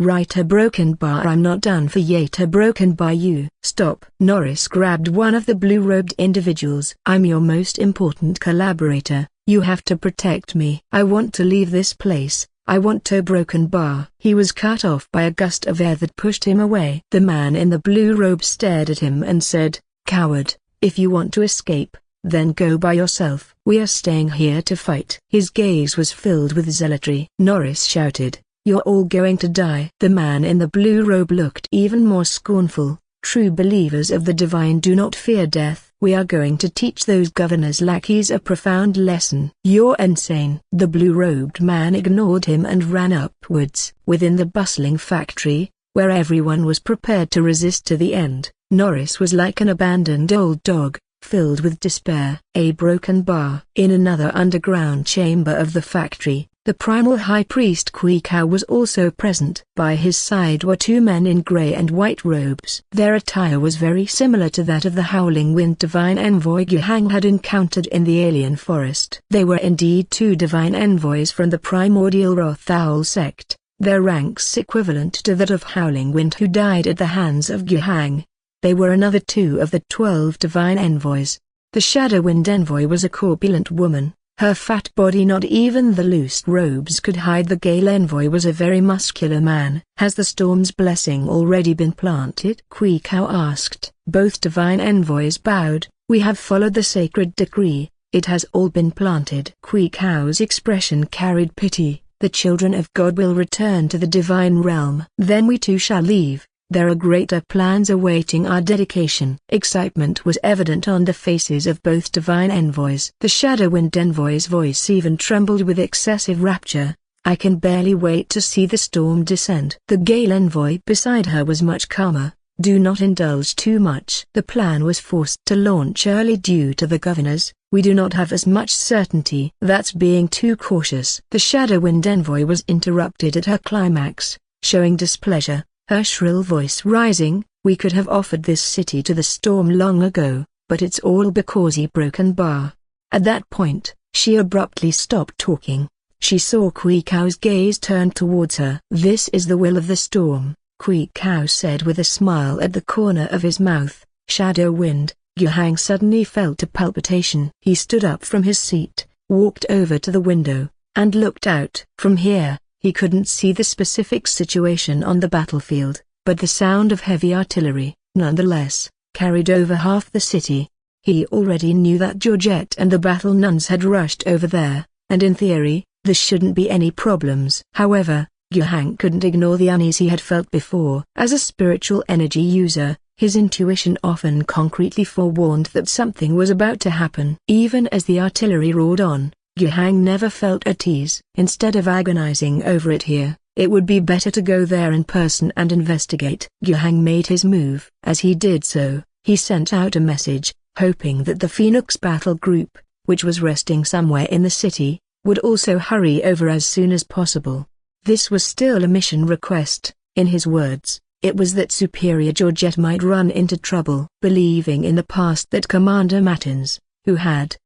Right, a broken bar. I'm not done for yet. A broken bar. You stop. Norris grabbed one of the blue-robed individuals. I'm your most important collaborator. You have to protect me. I want to leave this place. I want to broken bar. He was cut off by a gust of air that pushed him away. The man in the blue robe stared at him and said, "Coward, if you want to escape, then go by yourself. We are staying here to fight." His gaze was filled with zealotry. Norris shouted, "You're all going to die." The man in the blue robe looked even more scornful. "True believers of the divine do not fear death. We are going to teach those governor's lackeys a profound lesson." "You're insane." The blue-robed man ignored him and ran upwards. Within the bustling factory, where everyone was prepared to resist to the end, Norris was like an abandoned old dog, filled with despair. A broken bar. In another underground chamber of the factory, the primal high priest Kuikao was also present. By his side were two men in grey and white robes. Their attire was very similar to that of the Howling Wind divine envoy Yuhang had encountered in the alien forest. They were indeed two divine envoys from the primordial Wrath Owl sect, their ranks equivalent to that of Howling Wind who died at the hands of Yuhang. They were another two of the 12 divine envoys. The Shadow Wind envoy was a corpulent woman. Her fat body, not even the loose robes could hide. The Gale envoy was a very muscular man. "Has the storm's blessing already been planted?" Kuikao asked. Both divine envoys bowed. "We have followed the sacred decree. It has all been planted." Kuikao's expression carried pity. "The children of God will return to the divine realm. Then we too shall leave. There are greater plans awaiting our dedication." Excitement was evident on the faces of both divine envoys. The Shadow Wind envoy's voice even trembled with excessive rapture. "I can barely wait to see the storm descend." The Gale envoy beside her was much calmer. "Do not indulge too much. The plan was forced to launch early due to the governors. We do not have as much certainty. That's being too cautious." The Shadow Wind envoy was interrupted at her climax, showing displeasure. Her shrill voice rising, "We could have offered this city to the storm long ago, but it's all because he broken bar." At that point, she abruptly stopped talking. She saw Kuikao's gaze turn towards her. "This is the will of the storm," Kuikao said with a smile at the corner of his mouth. "Shadow Wind." Yuhang suddenly felt a palpitation. He stood up from his seat, walked over to the window, and looked out. From here, he couldn't see the specific situation on the battlefield, but the sound of heavy artillery, nonetheless, carried over half the city. He already knew that Georgette and the Battle Nuns had rushed over there, and in theory, there shouldn't be any problems. However, Yuhang couldn't ignore the unease he had felt before. As a spiritual energy user, his intuition often concretely forewarned that something was about to happen. Even as the artillery roared on, Yuhang never felt at ease. Instead of agonizing over it here, it would be better to go there in person and investigate. Yuhang made his move. As he did so, he sent out a message, hoping that the Phoenix Battle Group, which was resting somewhere in the city, would also hurry over as soon as possible. This was still a mission request. In his words, it was that Superior Georgette might run into trouble. Believing in the past that Commander Matins, who had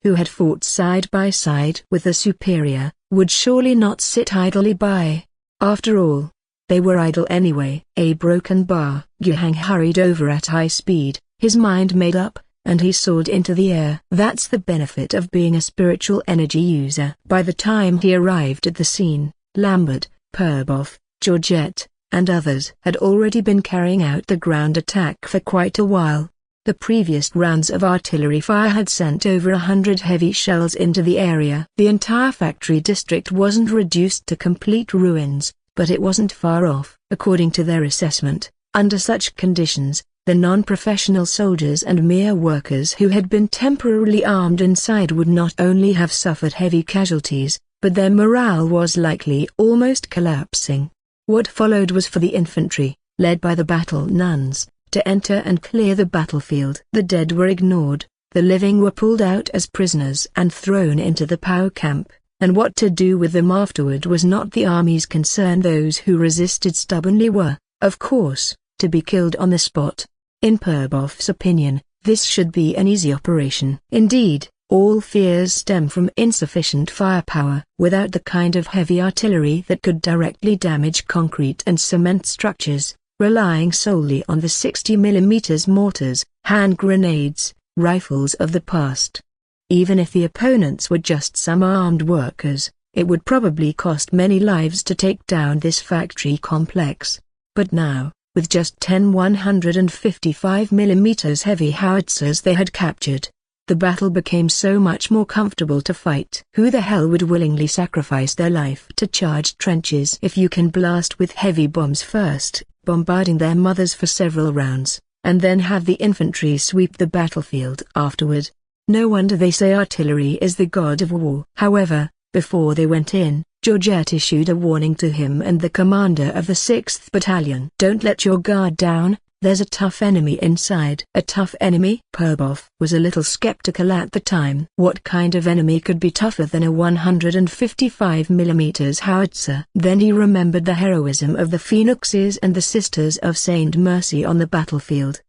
who had fought side by side with the Superior, would surely not sit idly by. After all, they were idle anyway. A broken bar. Yuhang hurried over at high speed, his mind made up, and he soared into the air. That's the benefit of being a spiritual energy user. By the time he arrived at the scene, Lambert, Perboff, Georgette, and others had already been carrying out the ground attack for quite a while. The previous rounds of artillery fire had sent over 100 heavy shells into the area. The entire factory district wasn't reduced to complete ruins, but it wasn't far off. According to their assessment, under such conditions, the non-professional soldiers and mere workers who had been temporarily armed inside would not only have suffered heavy casualties, but their morale was likely almost collapsing. What followed was for the infantry, led by the Battle Nuns, to enter and clear the battlefield. The dead were ignored, the living were pulled out as prisoners and thrown into the POW camp, and what to do with them afterward was not the army's concern. Those who resisted stubbornly were, of course, to be killed on the spot. In Perboff's opinion, this should be an easy operation. Indeed, All fears stem from insufficient firepower. Without the kind of heavy artillery that could directly damage concrete and cement structures, relying solely on the 60mm mortars, hand grenades, rifles of the past. Even if the opponents were just some armed workers, it would probably cost many lives to take down this factory complex. But now, with just 10 155mm heavy howitzers they had captured, the battle became so much more comfortable to fight. Who the hell would willingly sacrifice their life to charge trenches if you can blast with heavy bombs first, bombarding their mothers for several rounds, and then have the infantry sweep the battlefield afterward? No wonder they say artillery is the god of war. However, before they went in, Georgette issued a warning to him and the commander of the 6th Battalion. Don't let your guard down, there's a tough enemy inside. A tough enemy? Purbov was a little skeptical at the time. What kind of enemy could be tougher than a 155mm howitzer? Then he remembered the heroism of the Phoenixes and the Sisters of Saint Mercy on the battlefield.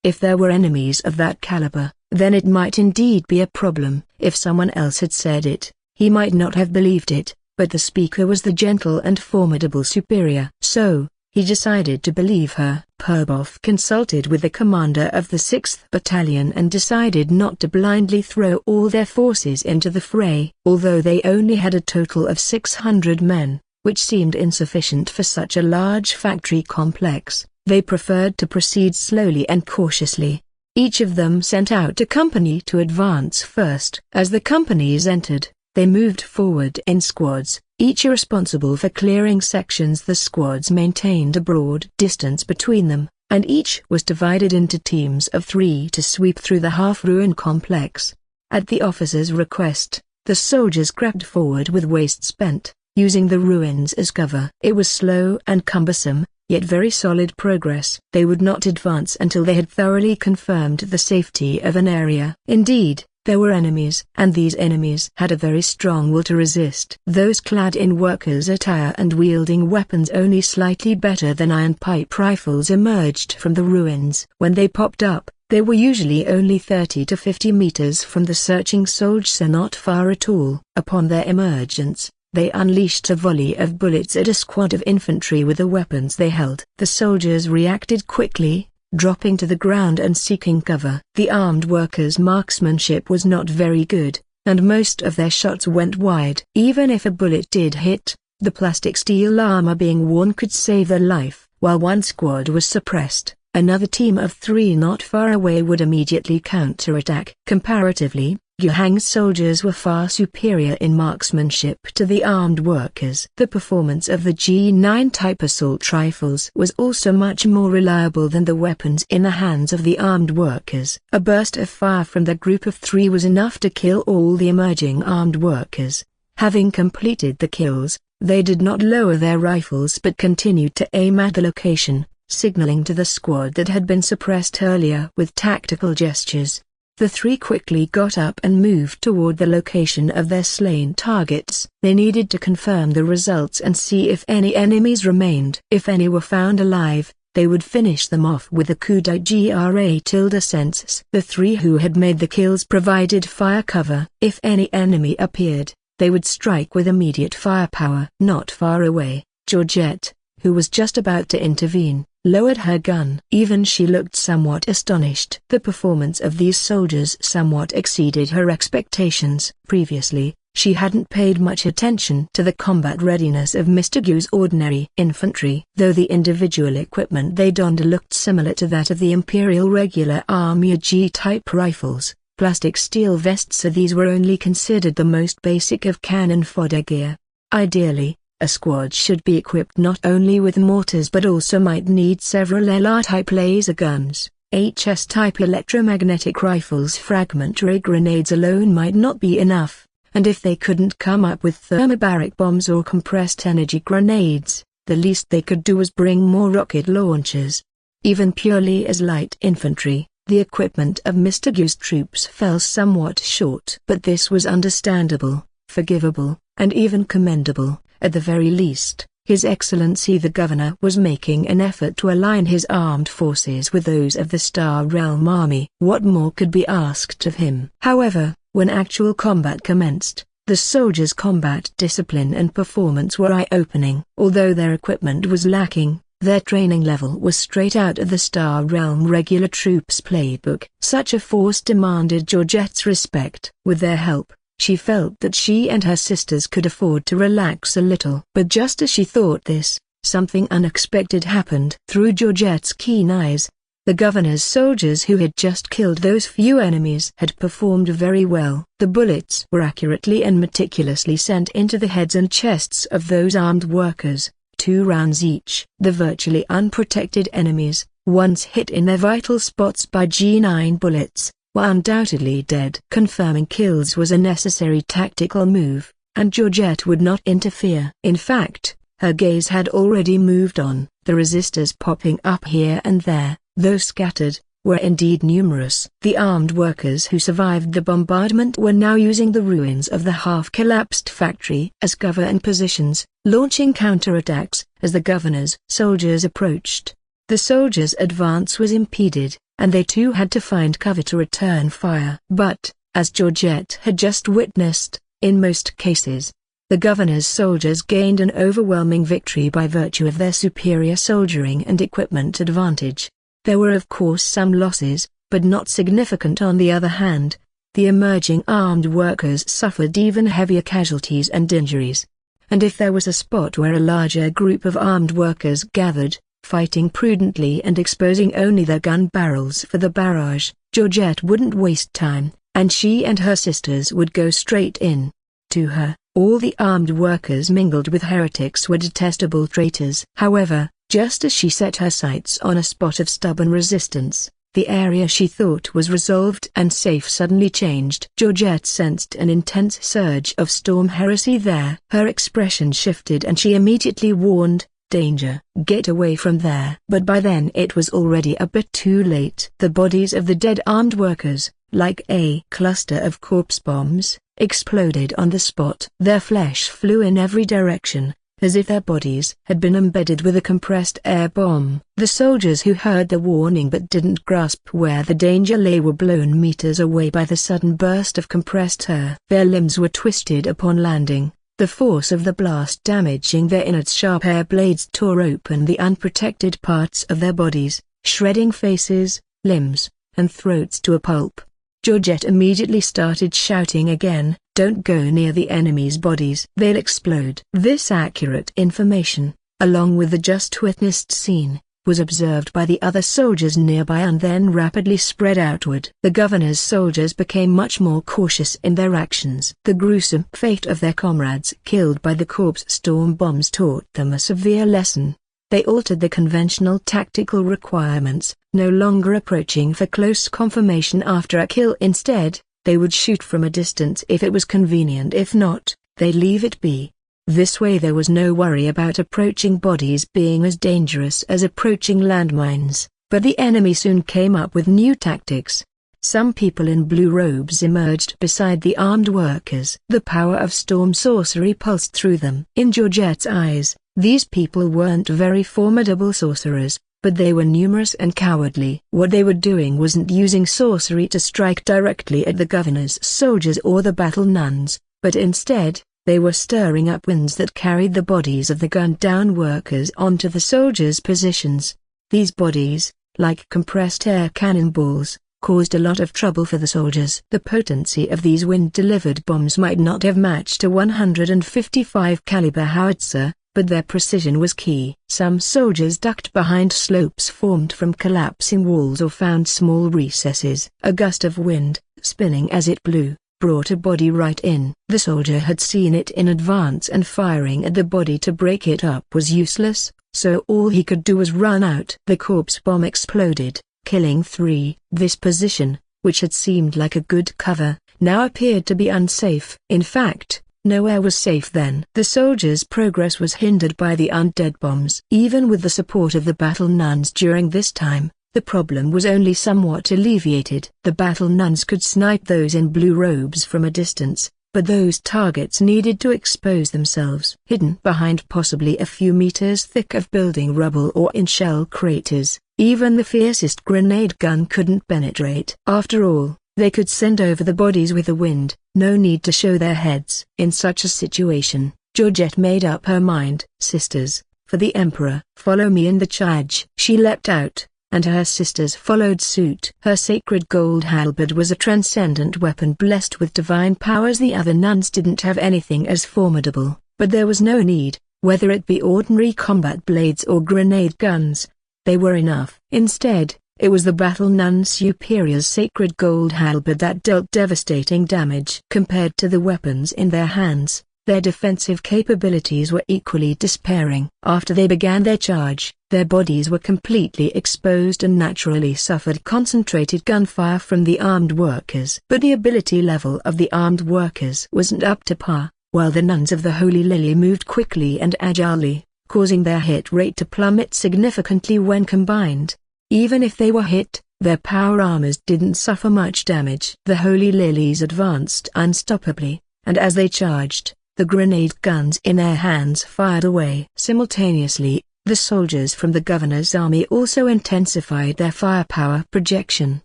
If there were enemies of that caliber, then it might indeed be a problem. If someone else had said it, he might not have believed it, but the speaker was the gentle and formidable superior. So, he decided to believe her. Purbov consulted with the commander of the 6th Battalion and decided not to blindly throw all their forces into the fray. Although they only had a total of 600 men, which seemed insufficient for such a large factory complex, they preferred to proceed slowly and cautiously. Each of them sent out a company to advance first. As the companies entered, they moved forward in squads, each responsible for clearing sections. The squads maintained a broad distance between them, and each was divided into teams of 3 to sweep through the half-ruined complex. At the officer's request, the soldiers crept forward with waist spent, using the ruins as cover. It was slow and cumbersome, yet very solid progress. They would not advance until they had thoroughly confirmed the safety of an area. Indeed, there were enemies, and these enemies had a very strong will to resist. Those clad in workers' attire and wielding weapons only slightly better than iron pipe rifles emerged from the ruins. When they popped up, they were usually only 30 to 50 meters from the searching soldiers, not far at all. Upon their emergence, they unleashed a volley of bullets at a squad of infantry with the weapons they held. The soldiers reacted quickly, dropping to the ground and seeking cover. The armed workers' marksmanship was not very good, and most of their shots went wide. Even if a bullet did hit, the plastic steel armor being worn could save their life. While one squad was suppressed, another team of 3 not far away would immediately counterattack. Comparatively, Yuhang's soldiers were far superior in marksmanship to the armed workers. The performance of the G9 type assault rifles was also much more reliable than the weapons in the hands of the armed workers. A burst of fire from the group of 3 was enough to kill all the emerging armed workers. Having completed the kills, they did not lower their rifles but continued to aim at the location, signaling to the squad that had been suppressed earlier with tactical gestures. The 3 quickly got up and moved toward the location of their slain targets. They needed to confirm the results and see if any enemies remained. If any were found alive, they would finish them off with a coup d'État sense. The 3 who had made the kills provided fire cover. If any enemy appeared, they would strike with immediate firepower. Not far away, Georgette, who was just about to intervene, lowered her gun. Even she looked somewhat astonished. The performance of these soldiers somewhat exceeded her expectations. Previously, she hadn't paid much attention to the combat readiness of Mr. Gu's ordinary infantry. Though the individual equipment they donned looked similar to that of the Imperial regular army G-type rifles, plastic steel vests of these were only considered the most basic of cannon fodder gear. Ideally, a squad should be equipped not only with mortars but also might need several LR-type laser guns, HS-type electromagnetic rifles. Fragmentary grenades alone might not be enough, and if they couldn't come up with thermobaric bombs or compressed energy grenades, the least they could do was bring more rocket launchers. Even purely as light infantry, the equipment of Mr. Gu's troops fell somewhat short. But this was understandable, forgivable, and even commendable. At the very least, His Excellency the Governor was making an effort to align his armed forces with those of the Star Realm Army. What more could be asked of him? However, When actual combat commenced, the soldiers' combat discipline and performance were eye-opening. Although their equipment was lacking, their training level was straight out of the Star Realm regular troops playbook. Such a force demanded Georgette's respect. With their help, she felt that she and her sisters could afford to relax a little. But just as she thought this, something unexpected happened. Through Georgette's keen eyes, the governor's soldiers who had just killed those few enemies had performed very well. The bullets were accurately and meticulously sent into the heads and chests of those armed workers, 2 rounds each. The virtually unprotected enemies, once hit in their vital spots by G9 bullets, were undoubtedly dead. Confirming kills was a necessary tactical move, and Georgette would not interfere. In fact, her gaze had already moved on. The resistors popping up here and there, though scattered, were indeed numerous. The armed workers who survived the bombardment were now using the ruins of the half-collapsed factory as cover and positions, launching counterattacks as the governor's soldiers approached. The soldiers' advance was impeded, and they too had to find cover to return fire. But, as Georgette had just witnessed, in most cases, the governor's soldiers gained an overwhelming victory by virtue of their superior soldiering and equipment advantage. There were of course some losses, but not significant. On the other hand, the emerging armed workers suffered even heavier casualties and injuries. And if there was a spot where a larger group of armed workers gathered, fighting prudently and exposing only their gun barrels for the barrage, Georgette wouldn't waste time, and she and her sisters would go straight in. To her, all the armed workers mingled with heretics were detestable traitors. However, just as she set her sights on a spot of stubborn resistance, the area she thought was resolved and safe suddenly changed. Georgette sensed an intense surge of storm heresy there. Her expression shifted and she immediately warned, "Danger, get away from there." But by then it was already a bit too late. The bodies of the dead armed workers, like a cluster of corpse bombs, exploded on the spot. Their flesh flew in every direction, as if their bodies had been embedded with a compressed air bomb. The soldiers who heard the warning but didn't grasp where the danger lay were blown meters away by the sudden burst of compressed air. Their limbs were twisted upon landing, the force of the blast damaging their innards. Sharp air blades tore open the unprotected parts of their bodies, shredding faces, limbs, and throats to a pulp. Georgette immediately started shouting again, "Don't go near the enemy's bodies. They'll explode." This accurate information, along with the just witnessed scene, was observed by the other soldiers nearby and then rapidly spread outward. The governor's soldiers became much more cautious in their actions. The gruesome fate of their comrades killed by the corpse storm bombs taught them a severe lesson. They altered the conventional tactical requirements, no longer approaching for close confirmation after a kill. Instead, they would shoot from a distance if it was convenient. If not, they'd leave it be. This way there was no worry about approaching bodies being as dangerous as approaching landmines. But the enemy soon came up with new tactics. Some people in blue robes emerged beside the armed workers. The power of storm sorcery pulsed through them. In Georgette's eyes, these people weren't very formidable sorcerers, but they were numerous and cowardly. What they were doing wasn't using sorcery to strike directly at the governor's soldiers or the Battle Nuns, but instead, they were stirring up winds that carried the bodies of the gunned-down workers onto the soldiers' positions. These bodies, like compressed air cannonballs, caused a lot of trouble for the soldiers. The potency of these wind-delivered bombs might not have matched a 155 caliber howitzer, but their precision was key. Some soldiers ducked behind slopes formed from collapsing walls or found small recesses. A gust of wind, spinning as it blew, brought a body right in. The soldier had seen it in advance and firing at the body to break it up was useless, so all he could do was run out. The corpse bomb exploded, killing 3. This position, which had seemed like a good cover, now appeared to be unsafe. In fact, nowhere was safe then. The soldiers' progress was hindered by the undead bombs. Even with the support of the Battle Nuns during this time, the problem was only somewhat alleviated. The Battle Nuns could snipe those in blue robes from a distance, but those targets needed to expose themselves. Hidden behind possibly a few meters thick of building rubble or in shell craters, even the fiercest grenade gun couldn't penetrate. After all, They could send over the bodies with the wind, no need to show their heads. In such a situation, Georgette made up her mind. "Sisters, for the Emperor, follow me in the charge." She leapt out, and her sisters followed suit. Her sacred gold halberd was a transcendent weapon blessed with divine powers. The other nuns didn't have anything as formidable, but there was no need, whether it be ordinary combat blades or grenade guns. They were enough. Instead, it was the Battle Nuns' superior's sacred gold halberd that dealt devastating damage. Compared to the weapons in their hands, their defensive capabilities were equally despairing. After they began their charge, their bodies were completely exposed and naturally suffered concentrated gunfire from the armed workers. But the ability level of the armed workers wasn't up to par, while the nuns of the Holy Lily moved quickly and agilely, causing their hit rate to plummet significantly when combined. Even if they were hit, their power armors didn't suffer much damage. The Holy Lilies advanced unstoppably, and as they charged, the grenade guns in their hands fired away. Simultaneously, the soldiers from the governor's army also intensified their firepower projection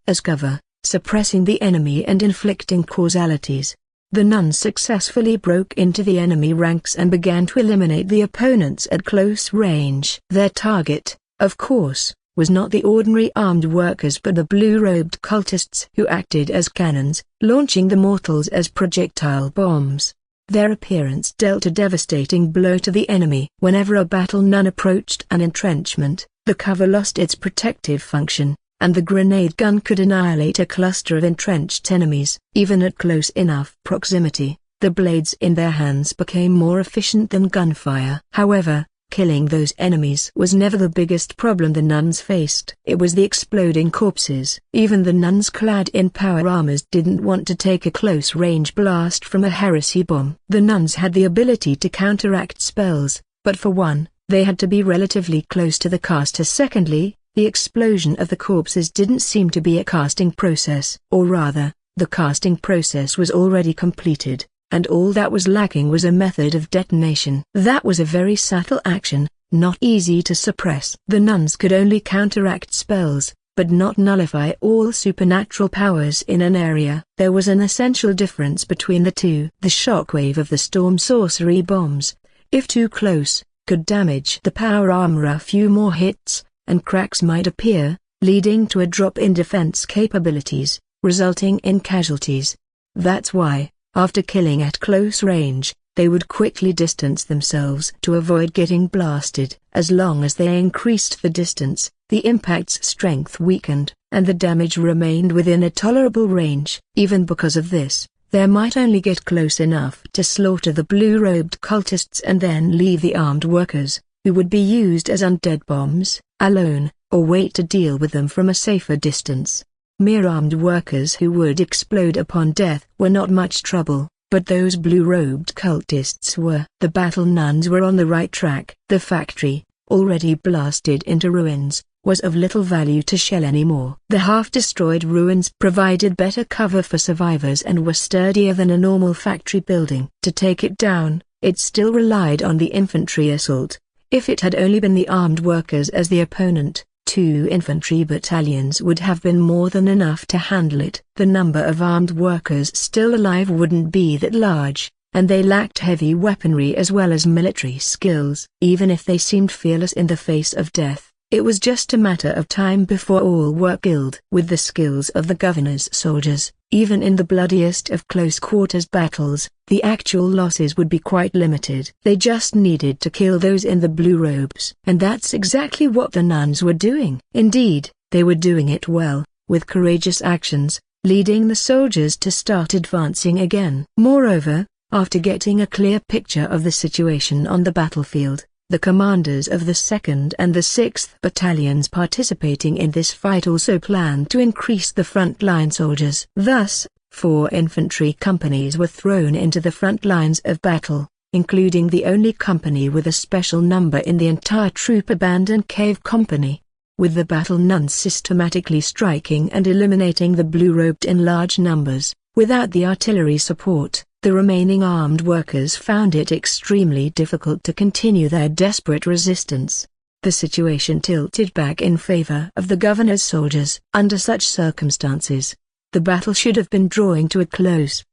as cover, suppressing the enemy and inflicting causalities. The nuns successfully broke into the enemy ranks and began to eliminate the opponents at close range. Their target, of course, was not the ordinary armed workers but the blue-robed cultists who acted as cannons, launching the mortals as projectile bombs. Their appearance dealt a devastating blow to the enemy. Whenever a battle nun approached an entrenchment, the cover lost its protective function, and the grenade gun could annihilate a cluster of entrenched enemies. Even at close enough proximity, the blades in their hands became more efficient than gunfire. However, killing those enemies was never the biggest problem the nuns faced. It was the exploding corpses. Even the nuns clad in power armors didn't want to take a close-range blast from a heresy bomb. The nuns had the ability to counteract spells, but for one, they had to be relatively close to the caster. Secondly, the explosion of the corpses didn't seem to be a casting process. Or rather, the casting process was already completed, and all that was lacking was a method of detonation. That was a very subtle action, not easy to suppress. The nuns could only counteract spells, but not nullify all supernatural powers in an area. There was an essential difference between the two. The shockwave of the storm sorcery bombs, if too close, could damage the power armor. A few more hits, and cracks might appear, leading to a drop in defense capabilities, resulting in casualties. That's why, after killing at close range, they would quickly distance themselves to avoid getting blasted. As long as they increased the distance, the impact's strength weakened, and the damage remained within a tolerable range. Even because of this, they might only get close enough to slaughter the blue-robed cultists and then leave the armed workers, who would be used as undead bombs, alone, or wait to deal with them from a safer distance. Mere armed workers who would explode upon death were not much trouble, but those blue-robed cultists were. The battle nuns were on the right track. The factory, already blasted into ruins, was of little value to Shell anymore. The half-destroyed ruins provided better cover for survivors and were sturdier than a normal factory building. To take it down, it still relied on the infantry assault. If it had only been the armed workers as the opponent, 2 infantry battalions would have been more than enough to handle it. The number of armed workers still alive wouldn't be that large, and they lacked heavy weaponry as well as military skills. Even if they seemed fearless in the face of death, it was just a matter of time before all were killed. With the skills of the governor's soldiers, even in the bloodiest of close-quarters battles, the actual losses would be quite limited. They just needed to kill those in the blue robes. And that's exactly what the nuns were doing. Indeed, they were doing it well, with courageous actions, leading the soldiers to start advancing again. Moreover, after getting a clear picture of the situation on the battlefield, the commanders of the 2nd and the 6th battalions participating in this fight also planned to increase the front-line soldiers. Thus, 4 infantry companies were thrown into the front lines of battle, including the only company with a special number in the entire troop, Abandoned Cave Company. With the battle nuns systematically striking and eliminating the blue-robed in large numbers, without the artillery support, the remaining armed workers found it extremely difficult to continue their desperate resistance. The situation tilted back in favor of the governor's soldiers. Under such circumstances, The battle should have been drawing to a close.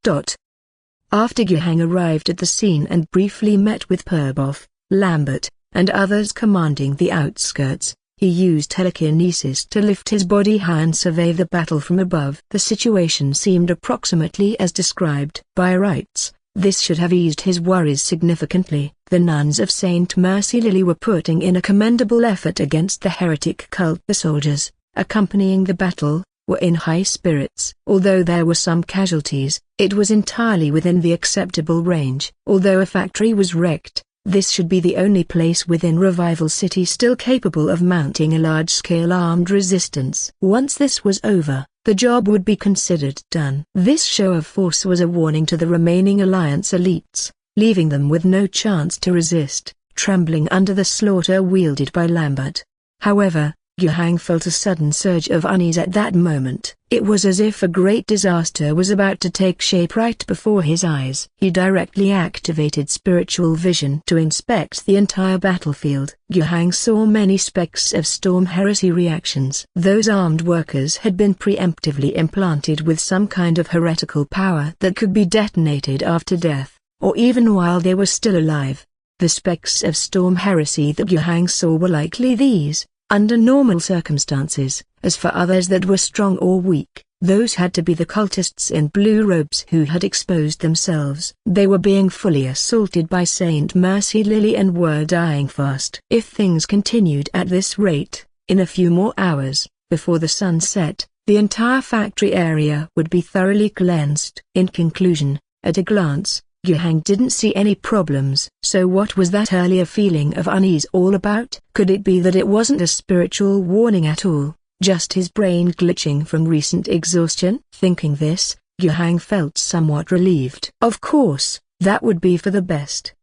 After Yuhang arrived at the scene and briefly met with Perboff, Lambert, and others commanding the outskirts, he used telekinesis to lift his body high and survey the battle from above. The situation seemed approximately as described. By rights, this should have eased his worries significantly. The nuns of Saint Mercy Lily were putting in a commendable effort against the heretic cult. The soldiers, accompanying the battle, were in high spirits. Although there were some casualties, it was entirely within the acceptable range. Although a factory was wrecked, this should be the only place within Revival City still capable of mounting a large-scale armed resistance. Once this was over, the job would be considered done. This show of force was a warning to the remaining Alliance elites, leaving them with no chance to resist, trembling under the slaughter wielded by Lambert. However, Yuhang felt a sudden surge of unease at that moment. It was as if a great disaster was about to take shape right before his eyes. He directly activated spiritual vision to inspect the entire battlefield. Yuhang saw many specks of storm heresy reactions. Those armed workers had been preemptively implanted with some kind of heretical power that could be detonated after death, or even while they were still alive. The specks of storm heresy that Yuhang saw were likely these. Under normal circumstances, as for others that were strong or weak, those had to be the cultists in blue robes who had exposed themselves. They were being fully assaulted by Saint Mercy Lily and were dying fast. If things continued at this rate, in a few more hours, before the sun set, the entire factory area would be thoroughly cleansed. In conclusion, at a glance, Yuhang didn't see any problems. So what was that earlier feeling of unease all about? Could it be that it wasn't a spiritual warning at all, just his brain glitching from recent exhaustion? Thinking this, Yuhang felt somewhat relieved. Of course, that would be for the best.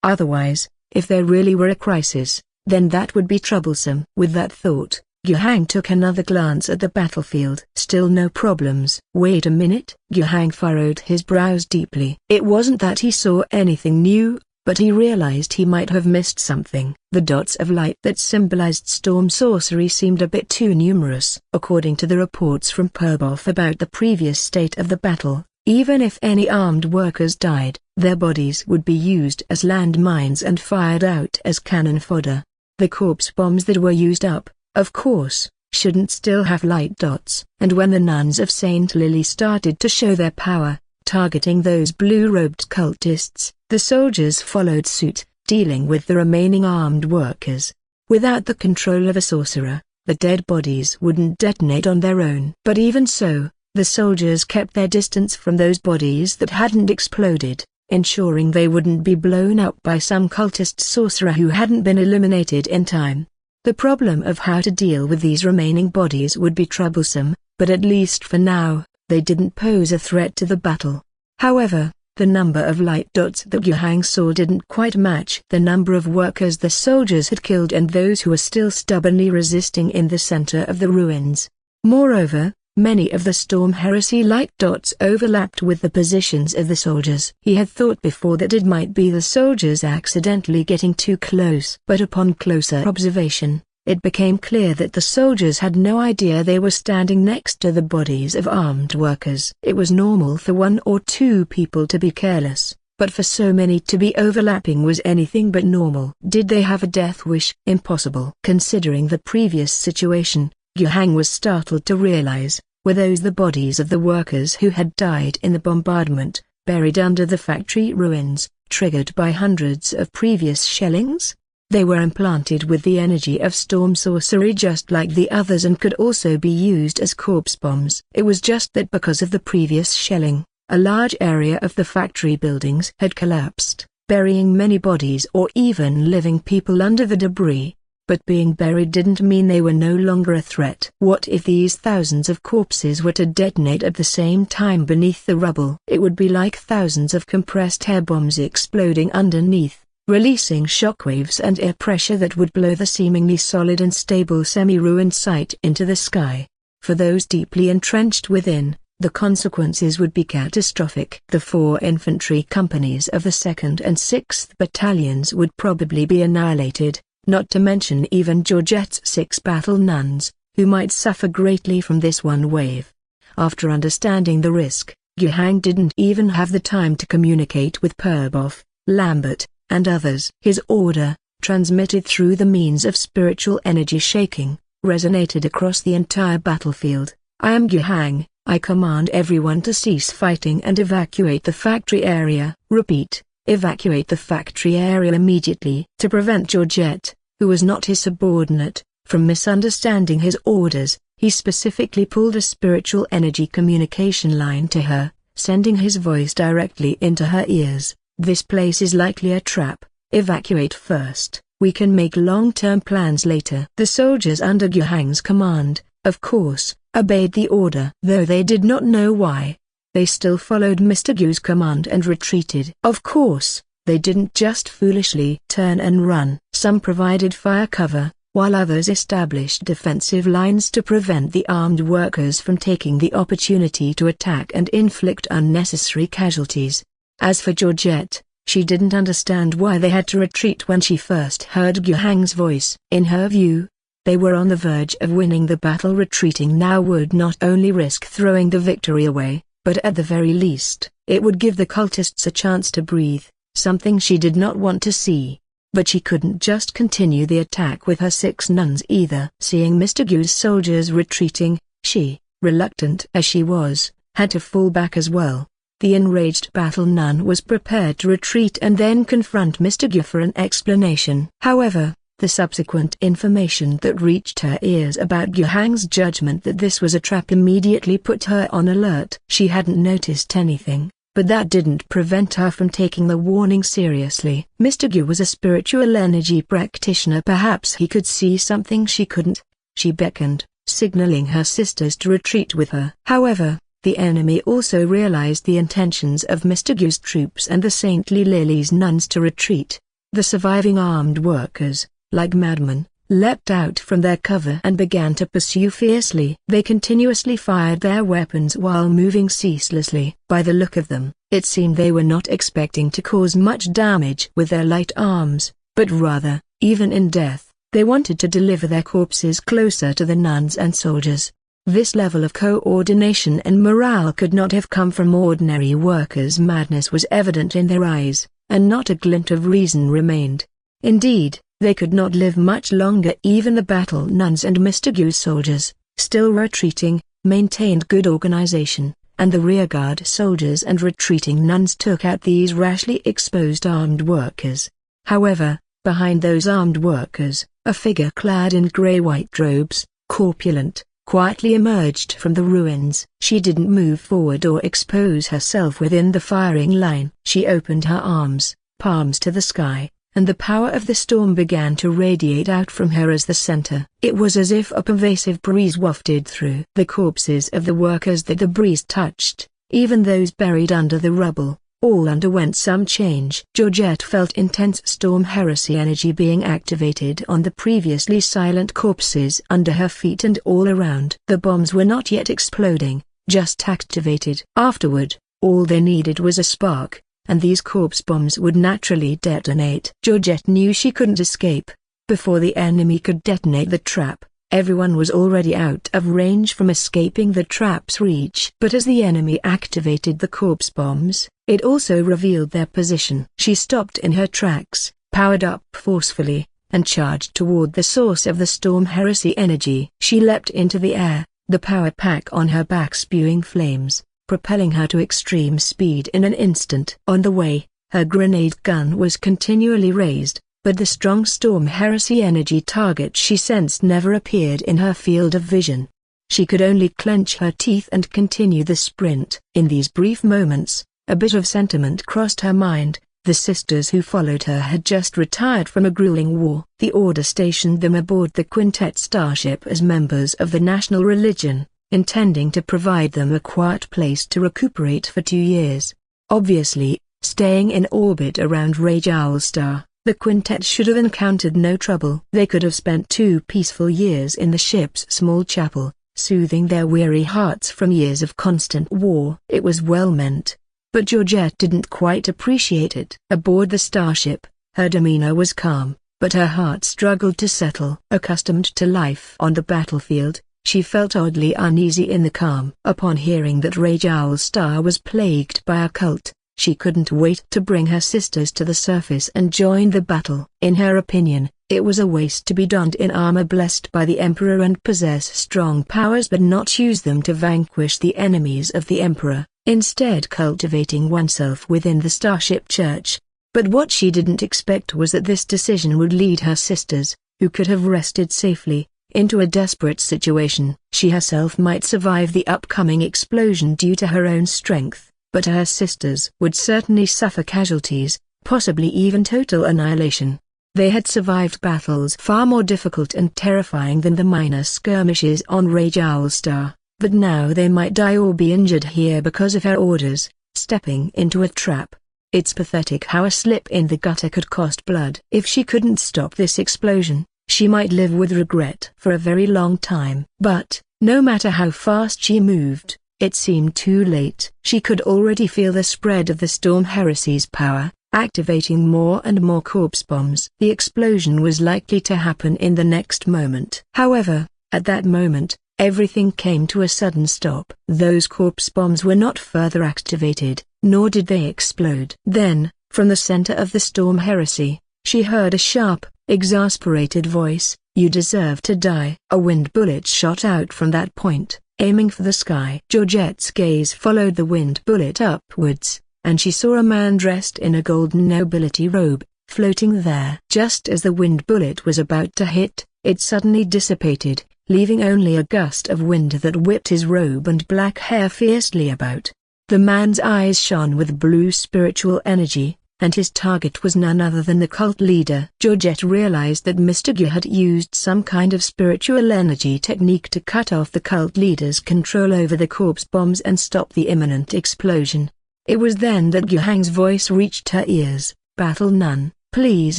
Otherwise, if there really were a crisis, then that would be troublesome. With that thought, Yuhang took another glance at the battlefield. Still no problems. Wait a minute. Yuhang furrowed his brows deeply. It wasn't that he saw anything new, but he realized he might have missed something. The dots of light that symbolized storm sorcery seemed a bit too numerous. According to the reports from Perboff about the previous state of the battle, even if any armed workers died, their bodies would be used as landmines and fired out as cannon fodder. The corpse bombs that were used up, of course, shouldn't still have light dots. And when the nuns of Saint Lily started to show their power, targeting those blue-robed cultists, the soldiers followed suit, dealing with the remaining armed workers. Without the control of a sorcerer, the dead bodies wouldn't detonate on their own. But even so, the soldiers kept their distance from those bodies that hadn't exploded, ensuring they wouldn't be blown up by some cultist sorcerer who hadn't been eliminated in time. The problem of how to deal with these remaining bodies would be troublesome, but at least for now, they didn't pose a threat to the battle. However, the number of light dots that Yuhang saw didn't quite match the number of workers the soldiers had killed and those who were still stubbornly resisting in the center of the ruins. Moreover, many of the storm heresy light dots overlapped with the positions of the soldiers. He had thought before that it might be the soldiers accidentally getting too close. But upon closer observation, it became clear that the soldiers had no idea they were standing next to the bodies of armed workers. It was normal for one or two people to be careless, but for so many to be overlapping was anything but normal. Did they have a death wish? Impossible. Considering the previous situation, Yuhang was startled to realize, were those the bodies of the workers who had died in the bombardment, buried under the factory ruins, triggered by hundreds of previous shellings? They were implanted with the energy of storm sorcery just like the others and could also be used as corpse bombs. It was just that because of the previous shelling, a large area of the factory buildings had collapsed, burying many bodies or even living people under the debris. But being buried didn't mean they were no longer a threat. What if these thousands of corpses were to detonate at the same time beneath the rubble? It would be like thousands of compressed air bombs exploding underneath, releasing shockwaves and air pressure that would blow the seemingly solid and stable semi-ruined site into the sky. For those deeply entrenched within, the consequences would be catastrophic. The 4 infantry companies of the 2nd and 6th battalions would probably be annihilated, not to mention even Georgette's 6 battle nuns, who might suffer greatly from this one wave. After understanding the risk, Yuhang didn't even have the time to communicate with Purbov, Lambert, and others. His order, transmitted through the means of spiritual energy shaking, resonated across the entire battlefield. I am Yuhang. I command everyone to cease fighting and evacuate the factory area. Repeat, evacuate the factory area immediately. To prevent Georgette, who was not his subordinate, from misunderstanding his orders, he specifically pulled a spiritual energy communication line to her, sending his voice directly into her ears. This place is likely a trap. Evacuate first. We can make long-term plans later. The soldiers under Yuhang's command, of course, obeyed the order. Though they did not know why, they still followed Mr. Gu's command and retreated. Of course, they didn't just foolishly turn and run. Some provided fire cover, while others established defensive lines to prevent the armed workers from taking the opportunity to attack and inflict unnecessary casualties. As for Georgette, she didn't understand why they had to retreat when she first heard Yuhang's voice. In her view, they were on the verge of winning the battle. Retreating now would not only risk throwing the victory away, but at the very least, it would give the cultists a chance to breathe, something she did not want to see. But she couldn't just continue the attack with her 6 nuns either. Seeing Mr. Gu's soldiers retreating, she, reluctant as she was, had to fall back as well. The enraged battle nun was prepared to retreat and then confront Mr. Gu for an explanation. However, the subsequent information that reached her ears about Yuhang's judgment that this was a trap immediately put her on alert. She hadn't noticed anything, but that didn't prevent her from taking the warning seriously. Mr. Gu was a spiritual energy practitioner. Perhaps he could see something she couldn't. She beckoned, signaling her sisters to retreat with her. However, the enemy also realized the intentions of Mr. Gu's troops and the Saintly Lily's nuns to retreat. The surviving armed workers, like madmen, leapt out from their cover and began to pursue fiercely. They continuously fired their weapons while moving ceaselessly. By the look of them, it seemed they were not expecting to cause much damage with their light arms, but rather, even in death, they wanted to deliver their corpses closer to the nuns and soldiers. This level of coordination and morale could not have come from ordinary workers. Madness was evident in their eyes, and not a glint of reason remained. Indeed, they could not live much longer. Even the battle nuns and Mr. Gu's soldiers, still retreating, maintained good organization, and the rearguard soldiers and retreating nuns took out these rashly exposed armed workers. However, behind those armed workers, a figure clad in gray-white robes, corpulent, quietly emerged from the ruins. She didn't move forward or expose herself within the firing line. She opened her arms, palms to the sky, and the power of the storm began to radiate out from her as the center. It was as if a pervasive breeze wafted through the corpses of the workers that the breeze touched, even those buried under the rubble. All underwent some change. Georgette felt intense storm heresy energy being activated on the previously silent corpses under her feet and all around. The bombs were not yet exploding, just activated. Afterward, all they needed was a spark, and these corpse bombs would naturally detonate. Georgette knew she couldn't escape. Before the enemy could detonate the trap, everyone was already out of range from escaping the trap's reach. But as the enemy activated the corpse bombs, it also revealed their position. She stopped in her tracks, powered up forcefully, and charged toward the source of the storm heresy energy. She leapt into the air, the power pack on her back spewing flames, propelling her to extreme speed in an instant. On the way, her grenade gun was continually raised, but the strong storm heresy energy target she sensed never appeared in her field of vision. She could only clench her teeth and continue the sprint. In these brief moments, a bit of sentiment crossed her mind. The sisters who followed her had just retired from a grueling war. The order stationed them aboard the quintet starship as members of the national religion, intending to provide them a quiet place to recuperate for 2 years. Obviously, staying in orbit around Rajoul Star, the quintet should have encountered no trouble. They could have spent 2 peaceful years in the ship's small chapel, soothing their weary hearts from years of constant war. It was well meant, but Georgette didn't quite appreciate it. Aboard the starship, her demeanor was calm, but her heart struggled to settle. Accustomed to life on the battlefield, She felt oddly uneasy in the calm. Upon hearing that Rage Owl Star was plagued by a cult, she couldn't wait to bring her sisters to the surface and join the battle. In her opinion, it was a waste to be donned in armor blessed by the Emperor and possess strong powers but not use them to vanquish the enemies of the Emperor, instead cultivating oneself within the Starship Church. But what she didn't expect was that this decision would lead her sisters, who could have rested safely, into a desperate situation. She herself might survive the upcoming explosion due to her own strength, but her sisters would certainly suffer casualties, possibly even total annihilation. They had survived battles far more difficult and terrifying than the minor skirmishes on Rage Owl Star, but now they might die or be injured here because of her orders, stepping into a trap. It's pathetic how a slip in the gutter could cost blood. If she couldn't stop this explosion, she might live with regret for a very long time. But, no matter how fast she moved, it seemed too late. She could already feel the spread of the Storm Heresy's power, activating more and more corpse bombs. The explosion was likely to happen in the next moment. However, at that moment, everything came to a sudden stop. Those corpse bombs were not further activated, nor did they explode. Then, from the center of the Storm Heresy, she heard a sharp, exasperated voice, "You deserve to die." A wind bullet shot out from that point, aiming for the sky. Georgette's gaze followed the wind bullet upwards, and she saw a man dressed in a golden nobility robe, floating there. Just as the wind bullet was about to hit, it suddenly dissipated, leaving only a gust of wind that whipped his robe and black hair fiercely about. The man's eyes shone with blue spiritual energy, and his target was none other than the cult leader. Georgette realized that Mr. Gu had used some kind of spiritual energy technique to cut off the cult leader's control over the corpse bombs and stop the imminent explosion. It was then that Gu Hang's voice reached her ears, "Battle Nun, please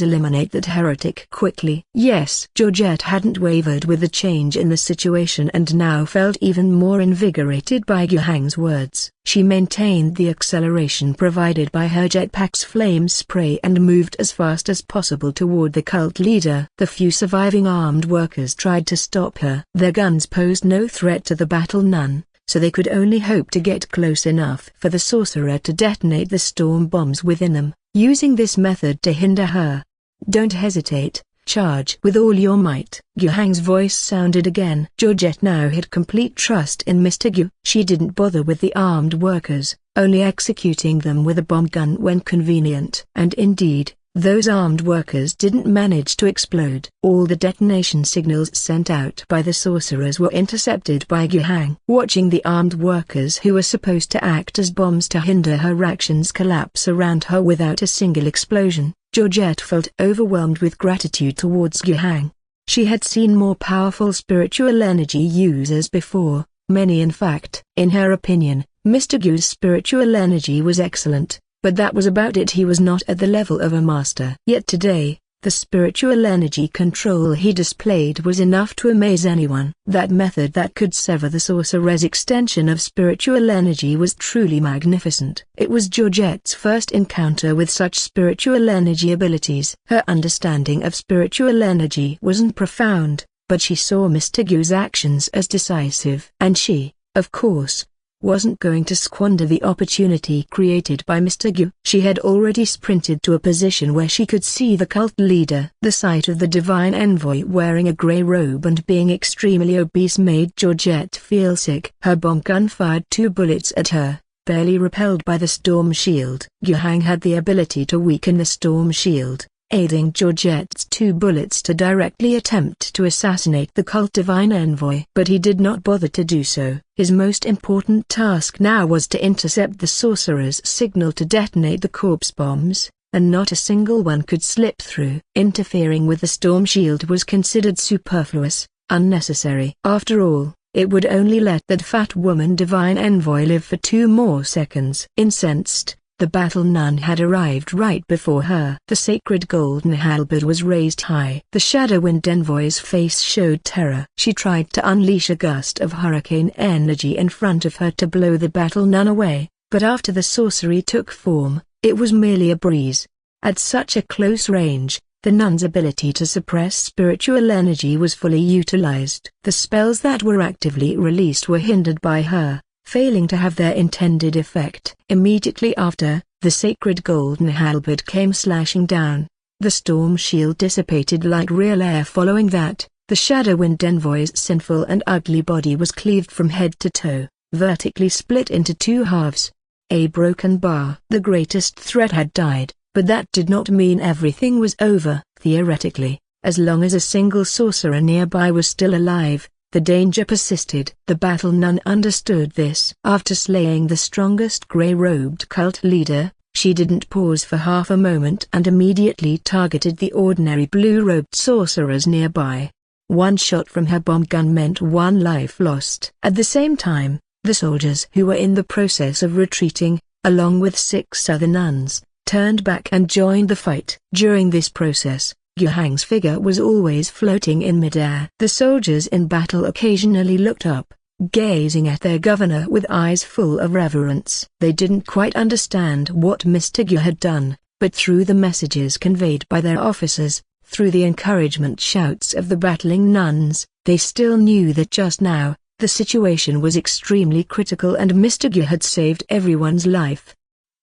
eliminate that heretic quickly." Yes. Georgette hadn't wavered with the change in the situation and now felt even more invigorated by Gu Hang's words. She maintained the acceleration provided by her jetpack's flame spray and moved as fast as possible toward the cult leader. The few surviving armed workers tried to stop her. Their guns posed no threat to the Battle Nun, so they could only hope to get close enough for the sorcerer to detonate the storm bombs within them, using this method to hinder her. "Don't hesitate, charge with all your might." Gu Hang's voice sounded again. Georgette now had complete trust in Mr. Gu. She didn't bother with the armed workers, only executing them with a bomb gun when convenient. And indeed, those armed workers didn't manage to explode. All the detonation signals sent out by the sorcerers were intercepted by Gu Hang. Watching the armed workers who were supposed to act as bombs to hinder her actions collapse around her without a single explosion, Georgette felt overwhelmed with gratitude towards Gu Hang. She had seen more powerful spiritual energy users before, many in fact. In her opinion, Mr. Gu's spiritual energy was excellent, but that was about it. He was not at the level of a master. Yet today, the spiritual energy control he displayed was enough to amaze anyone. That method that could sever the sorcerer's extension of spiritual energy was truly magnificent. It was Georgette's first encounter with such spiritual energy abilities. Her understanding of spiritual energy wasn't profound, but she saw Mr. Gu's actions as decisive. And she, of course, wasn't going to squander the opportunity created by Mr. Gu. She had already sprinted to a position where she could see the cult leader. The sight of the divine envoy wearing a grey robe and being extremely obese made Georgette feel sick. Her bomb gun fired 2 bullets at her, barely repelled by the storm shield. Gu Hang had the ability to weaken the storm shield, aiding Georgette's 2 bullets to directly attempt to assassinate the cult divine envoy. But he did not bother to do so. His most important task now was to intercept the sorcerer's signal to detonate the corpse bombs, and not a single one could slip through. Interfering with the storm shield was considered superfluous, unnecessary. After all, it would only let that fat woman divine envoy live for 2 more seconds. Incensed, the Battle Nun had arrived right before her. The sacred golden halberd was raised high. The Shadow Wind envoy's face showed terror. She tried to unleash a gust of hurricane energy in front of her to blow the Battle Nun away, but after the sorcery took form, it was merely a breeze. At such a close range, The nun's ability to suppress spiritual energy was fully utilized. The spells that were actively released were hindered by her, failing to have their intended effect. Immediately after, the sacred golden halberd came slashing down. The storm shield dissipated like real air. Following that, the Shadow Wind Envoy's sinful and ugly body was cleaved from head to toe, vertically split into two halves. A broken bar. The greatest threat had died, but that did not mean everything was over. Theoretically, as long as a single sorcerer nearby was still alive, the danger persisted. The Battle Nun understood this. After slaying the strongest grey-robed cult leader, she didn't pause for half a moment and immediately targeted the ordinary blue-robed sorcerers nearby. One shot from her bomb gun meant one life lost. At the same time, the soldiers who were in the process of retreating, along with 6 other nuns, turned back and joined the fight. During this process, Yuhang's figure was always floating in midair. The soldiers in battle occasionally looked up, gazing at their governor with eyes full of reverence. They didn't quite understand what Mr. Gu had done, but through the messages conveyed by their officers, through the encouragement shouts of the battling nuns, they still knew that just now, the situation was extremely critical and Mr. Gu had saved everyone's life.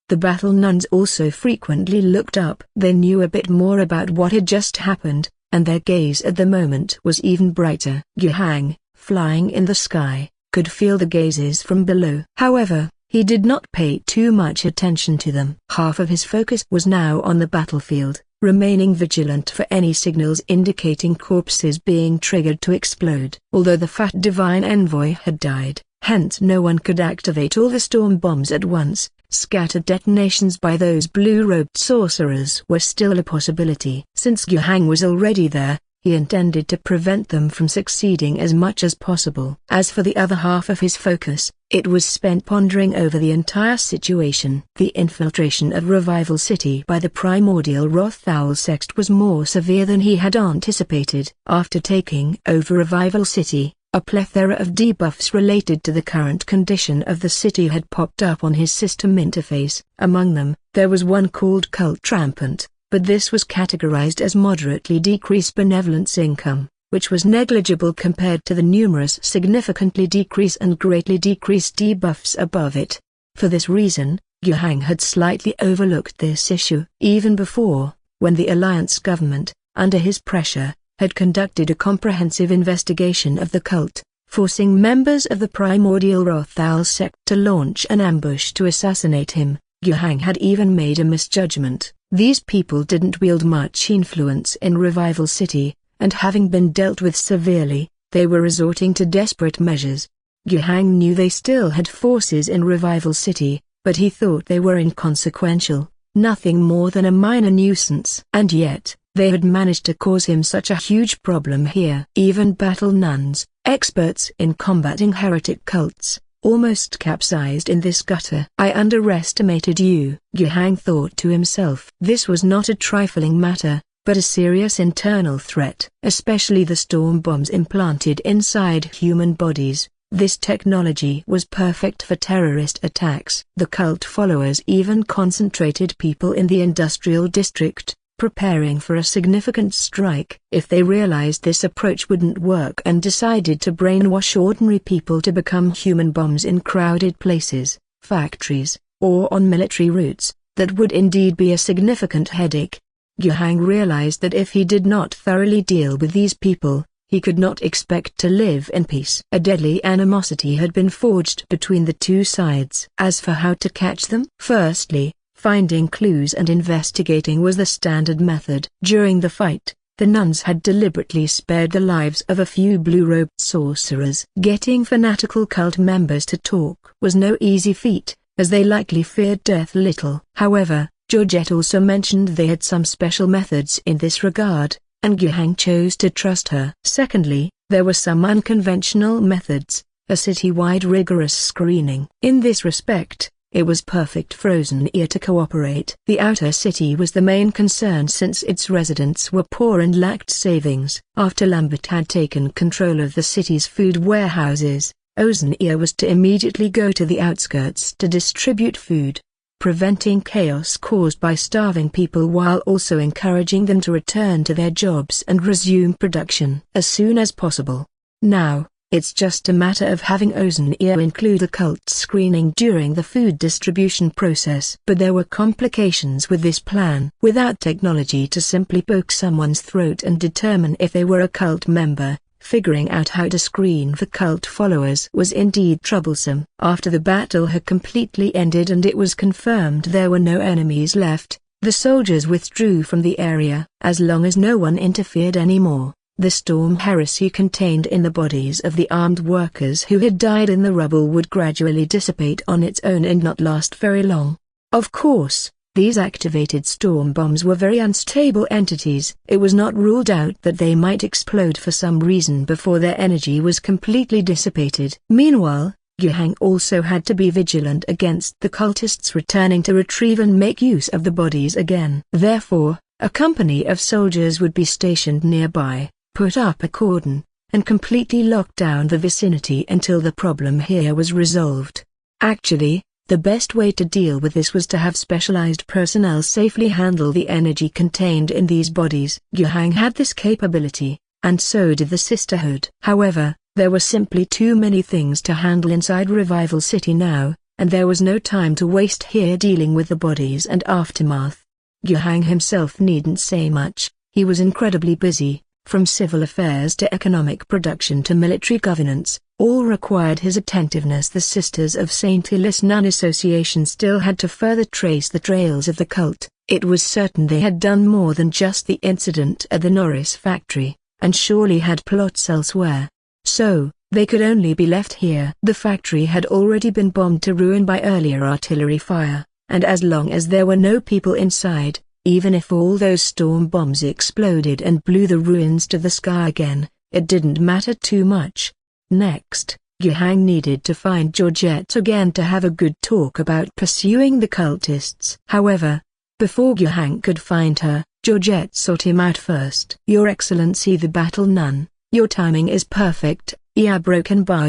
The battle nuns also frequently looked up. They knew a bit more about what had just happened, and their gaze at the moment was even brighter. Yuhang, flying in the sky, could feel the gazes from below. However, he did not pay too much attention to them. Half of his focus was now on the battlefield, remaining vigilant for any signals indicating corpses being triggered to explode. Although the fat divine envoy had died, hence no one could activate all the storm bombs at once, scattered detonations by those blue-robed sorcerers were still a possibility. Since Yuhang was already there, he intended to prevent them from succeeding as much as possible. As for the other half of his focus, it was spent pondering over the entire situation. The infiltration of Revival City by the primordial Wrath-Owl sect was more severe than he had anticipated. After taking over Revival City, a plethora of debuffs related to the current condition of the city had popped up on his system interface. Among them, there was one called Cult Rampant, but this was categorized as moderately decreased benevolence income, which was negligible compared to the numerous significantly decreased and greatly decreased debuffs above it. For this reason, Yuhang had slightly overlooked this issue. Even before, when the Alliance government, under his pressure, had conducted a comprehensive investigation of the cult, forcing members of the primordial Wrath-Owl sect to launch an ambush to assassinate him, Yuhang had even made a misjudgment. These people didn't wield much influence in Revival City, and having been dealt with severely, they were resorting to desperate measures. Yuhang knew they still had forces in Revival City, but he thought they were inconsequential, nothing more than a minor nuisance. And yet, they had managed to cause him such a huge problem here. Even battle nuns, experts in combating heretic cults, almost capsized in this gutter. I underestimated you, Yuhang thought to himself. This was not a trifling matter, but a serious internal threat. Especially the storm bombs implanted inside human bodies. This technology was perfect for terrorist attacks. The cult followers even concentrated people in the industrial district, preparing for a significant strike. If they realized this approach wouldn't work and decided to brainwash ordinary people to become human bombs in crowded places, factories, or on military routes, that would indeed be a significant headache. Yuhang realized that if he did not thoroughly deal with these people, he could not expect to live in peace. A deadly animosity had been forged between the two sides. As for how to catch them, firstly, finding clues and investigating was the standard method. During the fight, the nuns had deliberately spared the lives of a few blue-robed sorcerers. Getting fanatical cult members to talk was no easy feat, as they likely feared death little. However, Georgette also mentioned they had some special methods in this regard, and Yuhang chose to trust her. Secondly, there were some unconventional methods, a city-wide rigorous screening. In this respect, it was perfect for Frozen Ear to cooperate. The outer city was the main concern since its residents were poor and lacked savings. After Lambert had taken control of the city's food warehouses, Ozen Ear was to immediately go to the outskirts to distribute food. preventing chaos caused by starving people while also encouraging them to return to their jobs and resume production as soon as possible. Now, it's just a matter of having Oceania include occult screening during the food distribution process. But there were complications with this plan. Without technology to simply poke someone's throat and determine if they were a cult member, figuring out how to screen for cult followers was indeed troublesome. After the battle had completely ended and it was confirmed there were no enemies left, the soldiers withdrew from the area. As long as no one interfered anymore, the storm heresy contained in the bodies of the armed workers who had died in the rubble would gradually dissipate on its own and not last very long. Of course, these activated storm bombs were very unstable entities. It was not ruled out that they might explode for some reason before their energy was completely dissipated. Meanwhile, Yuhang also had to be vigilant against the cultists returning to retrieve and make use of the bodies again. Therefore, a company of soldiers would be stationed nearby, put up a cordon, and completely lock down the vicinity until the problem here was resolved. Actually, the best way to deal with this was to have specialized personnel safely handle the energy contained in these bodies. Yuhang had this capability, and so did the Sisterhood. However, there were simply too many things to handle inside Revival City now, and there was no time to waste here dealing with the bodies and aftermath. Yuhang himself needn't say much. He was incredibly busy. From civil affairs to economic production to military governance, all required his attentiveness. The Sisters of St. Elias Nun Association still had to further trace the trails of the cult. It was certain they had done more than just the incident at the Norris factory, and surely had plots elsewhere. So, they could only be left here. The factory had already been bombed to ruin by earlier artillery fire, and as long as there were no people inside, even if all those storm bombs exploded and blew the ruins to the sky again, it didn't matter too much. Next, Yuhang needed to find Georgette again to have a good talk about pursuing the cultists. However, before Yuhang could find her, Georgette sought him out first. "Your Excellency the Battle Nun, your timing is perfect. You are broken bar.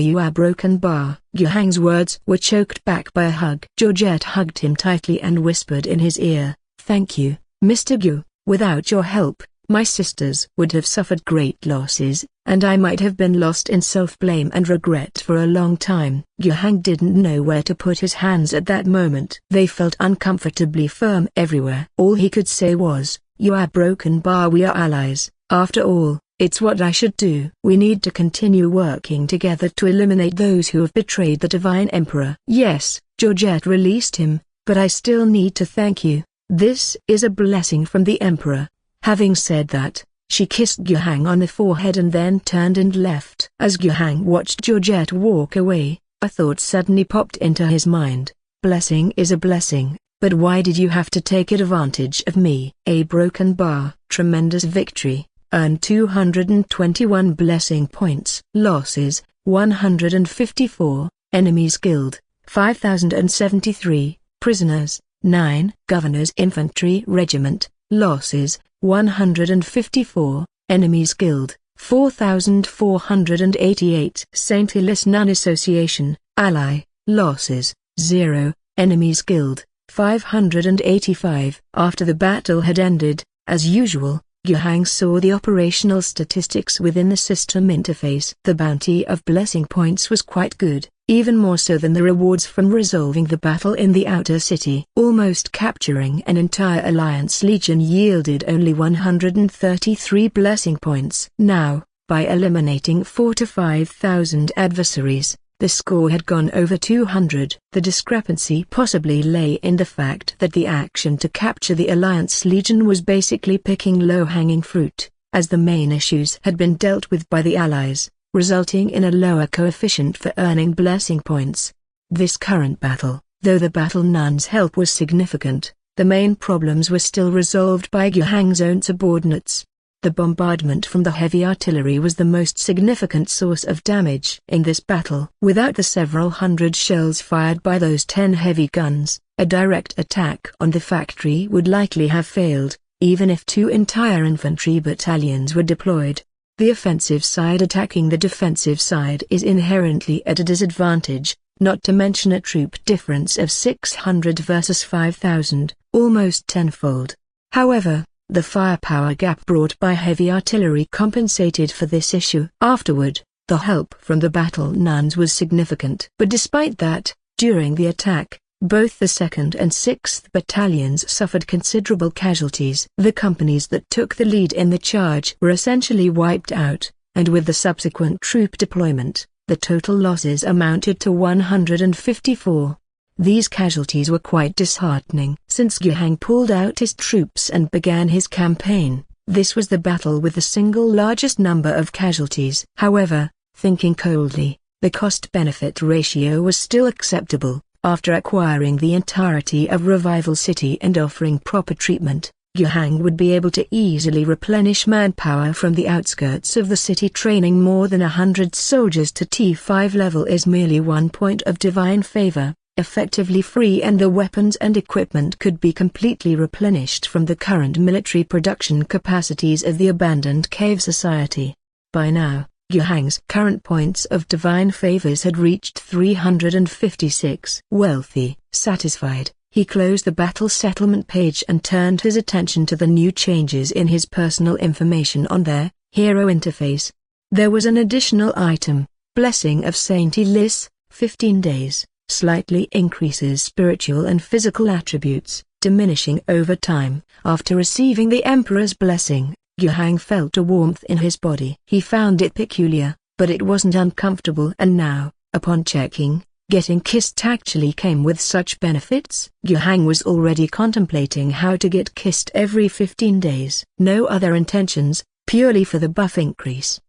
Yuhang's words were choked back by a hug. Georgette hugged him tightly and whispered in his ear, "Thank you, Mr. Gu. Without your help, my sisters would have suffered great losses, and I might have been lost in self-blame and regret for a long time." Yuhang didn't know where to put his hands at that moment. They felt uncomfortably firm everywhere. All he could say was, "You are broken bar. We are allies. After all, it's what I should do. We need to continue working together to eliminate those who have betrayed the Divine Emperor." "Yes," Georgette released him, "but I still need to thank you. This is a blessing from the Emperor." Having said that, she kissed Yuhang on the forehead and then turned and left. As Yuhang watched Georgette walk away, a thought suddenly popped into his mind. Blessing is a blessing, but why did you have to take advantage of me? A broken bar. Tremendous victory. Earn 221 blessing points. Losses, 154. Enemies killed, 5073. Prisoners, 9. Governor's Infantry Regiment. Losses, 154. Enemies killed, 4488. St. Elias Nun Association, Ally. Losses, 0. Enemies killed, 585. After the battle had ended, as usual, Yuhang saw the operational statistics within the system interface. The bounty of blessing points was quite good, even more so than the rewards from resolving the battle in the outer city. Almost capturing an entire Alliance Legion yielded only 133 blessing points. Now, by eliminating 4 to 5,000 adversaries, the score had gone over 200. The discrepancy possibly lay in the fact that the action to capture the Alliance Legion was basically picking low-hanging fruit, as the main issues had been dealt with by the Allies, resulting in a lower coefficient for earning blessing points. This current battle, though the Battle Nuns' help was significant, the main problems were still resolved by Yuhang's own subordinates. The bombardment from the heavy artillery was the most significant source of damage in this battle. Without the several hundred shells fired by those 10 heavy guns, a direct attack on the factory would likely have failed, even if 2 entire infantry battalions were deployed. The offensive side attacking the defensive side is inherently at a disadvantage, not to mention a troop difference of 600 versus 5,000, almost tenfold. However, the firepower gap brought by heavy artillery compensated for this issue. Afterward, the help from the Battle Nuns was significant. But despite that, during the attack, both the 2nd and 6th Battalions suffered considerable casualties. The companies that took the lead in the charge were essentially wiped out, and with the subsequent troop deployment, the total losses amounted to 154. These casualties were quite disheartening. Since Yuhang pulled out his troops and began his campaign, this was the battle with the single largest number of casualties. However, thinking coldly, the cost-benefit ratio was still acceptable. After acquiring the entirety of Revival City and offering proper treatment, Yuhang would be able to easily replenish manpower from the outskirts of the city. Training more than 100 soldiers to T5 level is merely 1 point of divine favor, effectively free, and the weapons and equipment could be completely replenished from the current military production capacities of the abandoned cave society. By now, Yuhang's current points of divine favors had reached 356. Wealthy, satisfied, he closed the battle settlement page and turned his attention to the new changes in his personal information on their hero interface. There was an additional item, Blessing of Saint Elis, 15 days, slightly increases spiritual and physical attributes, diminishing over time. After receiving the Emperor's blessing, Yuhang felt a warmth in his body. He found it peculiar, but it wasn't uncomfortable, and now, upon checking, getting kissed actually came with such benefits. Yuhang was already contemplating how to get kissed every 15 days. No other intentions, purely for the buff increase.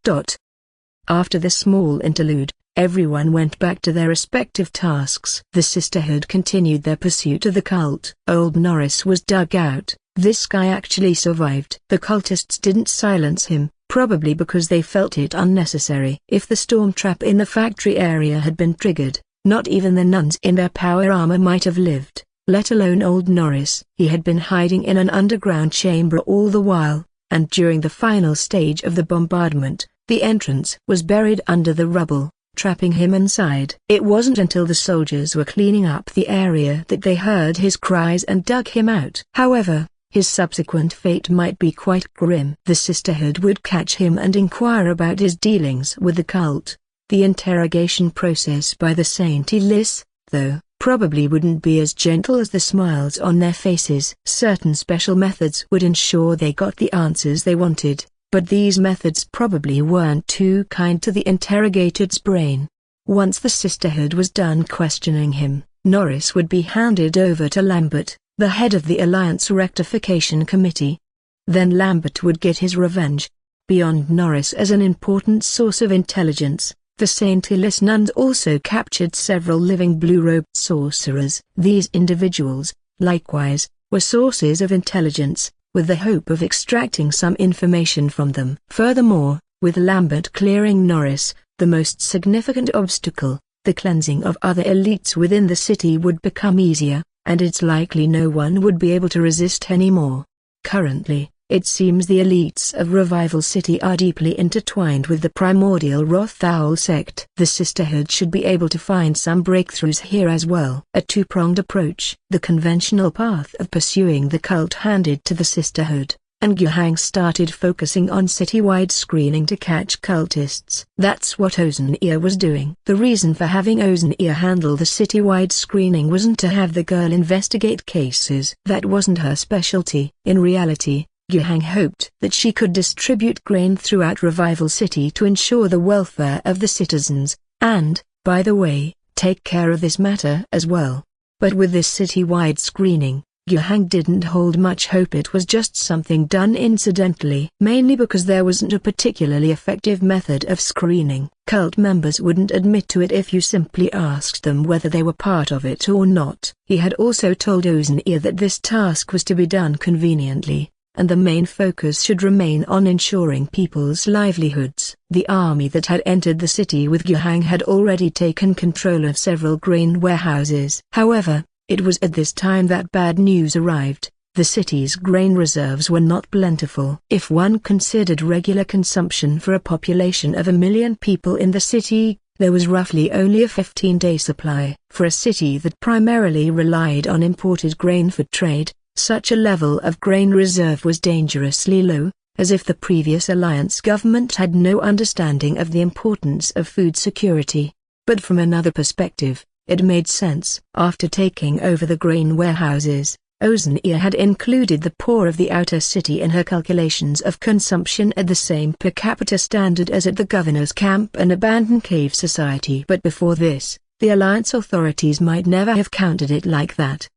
After the small interlude, everyone went back to their respective tasks. The Sisterhood continued their pursuit of the cult. Old Norris was dug out. This guy actually survived. The cultists didn't silence him, probably because they felt it unnecessary. If the storm trap in the factory area had been triggered, not even the nuns in their power armor might have lived, let alone old Norris. He had been hiding in an underground chamber all the while, and during the final stage of the bombardment, the entrance was buried under the rubble, trapping him inside. It wasn't until the soldiers were cleaning up the area that they heard his cries and dug him out. However, his subsequent fate might be quite grim. The Sisterhood would catch him and inquire about his dealings with the cult. The interrogation process by the Saint Elis, though, probably wouldn't be as gentle as the smiles on their faces. Certain special methods would ensure they got the answers they wanted, but these methods probably weren't too kind to the interrogated's brain. Once the Sisterhood was done questioning him, Norris would be handed over to Lambert, the head of the Alliance Rectification Committee. Then Lambert would get his revenge. Beyond Norris as an important source of intelligence, the St. Elis nuns also captured several living blue-robed sorcerers. These individuals, likewise, were sources of intelligence, with the hope of extracting some information from them. Furthermore, with Lambert clearing Norris, the most significant obstacle, the cleansing of other elites within the city, would become easier, and it's likely no one would be able to resist anymore. Currently, it seems the elites of Revival City are deeply intertwined with the primordial Rothaul sect. The Sisterhood should be able to find some breakthroughs here as well. A two-pronged approach. The conventional path of pursuing the cult handed to the Sisterhood, and Yuhang started focusing on citywide screening to catch cultists. That's what Ozeneer was doing. The reason for having Ozeneer handle the citywide screening wasn't to have the girl investigate cases. That wasn't her specialty. In reality, Yuhang hoped that she could distribute grain throughout Revival City to ensure the welfare of the citizens, and, by the way, take care of this matter as well. But with this citywide screening, Yuhang didn't hold much hope. It was just something done incidentally. Mainly because there wasn't a particularly effective method of screening. Cult members wouldn't admit to it if you simply asked them whether they were part of it or not. He had also told Ozeneer that this task was to be done conveniently, and the main focus should remain on ensuring people's livelihoods. The army that had entered the city with Yuhang had already taken control of several grain warehouses. However, it was at this time that bad news arrived. The city's grain reserves were not plentiful. If one considered regular consumption for a population of 1 million people in the city, there was roughly only a 15-day supply. For a city that primarily relied on imported grain for trade, such a level of grain reserve was dangerously low, as if the previous alliance government had no understanding of the importance of food security. But from another perspective, it made sense. After taking over the grain warehouses, Oceania had included the poor of the outer city in her calculations of consumption at the same per capita standard as at the governor's camp and abandoned cave society. But before this, the alliance authorities might never have counted it like that.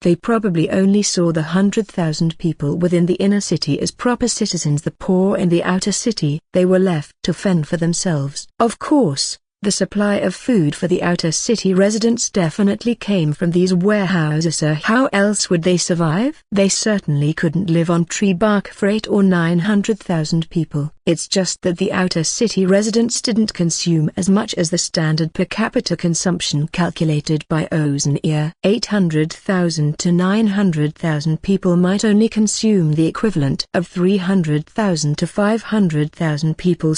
They probably only saw the 100,000 people within the inner city as proper citizens. The poor in the outer city, they were left to fend for themselves. Of course, the supply of food for the outer city residents definitely came from these warehouses. How else would they survive? They certainly couldn't live on tree bark for 8 or 900,000 people. It's just that the outer city residents didn't consume as much as the standard per capita consumption calculated by Oceania. 800,000 to 900,000 people might only consume the equivalent of 300,000 to 500,000 people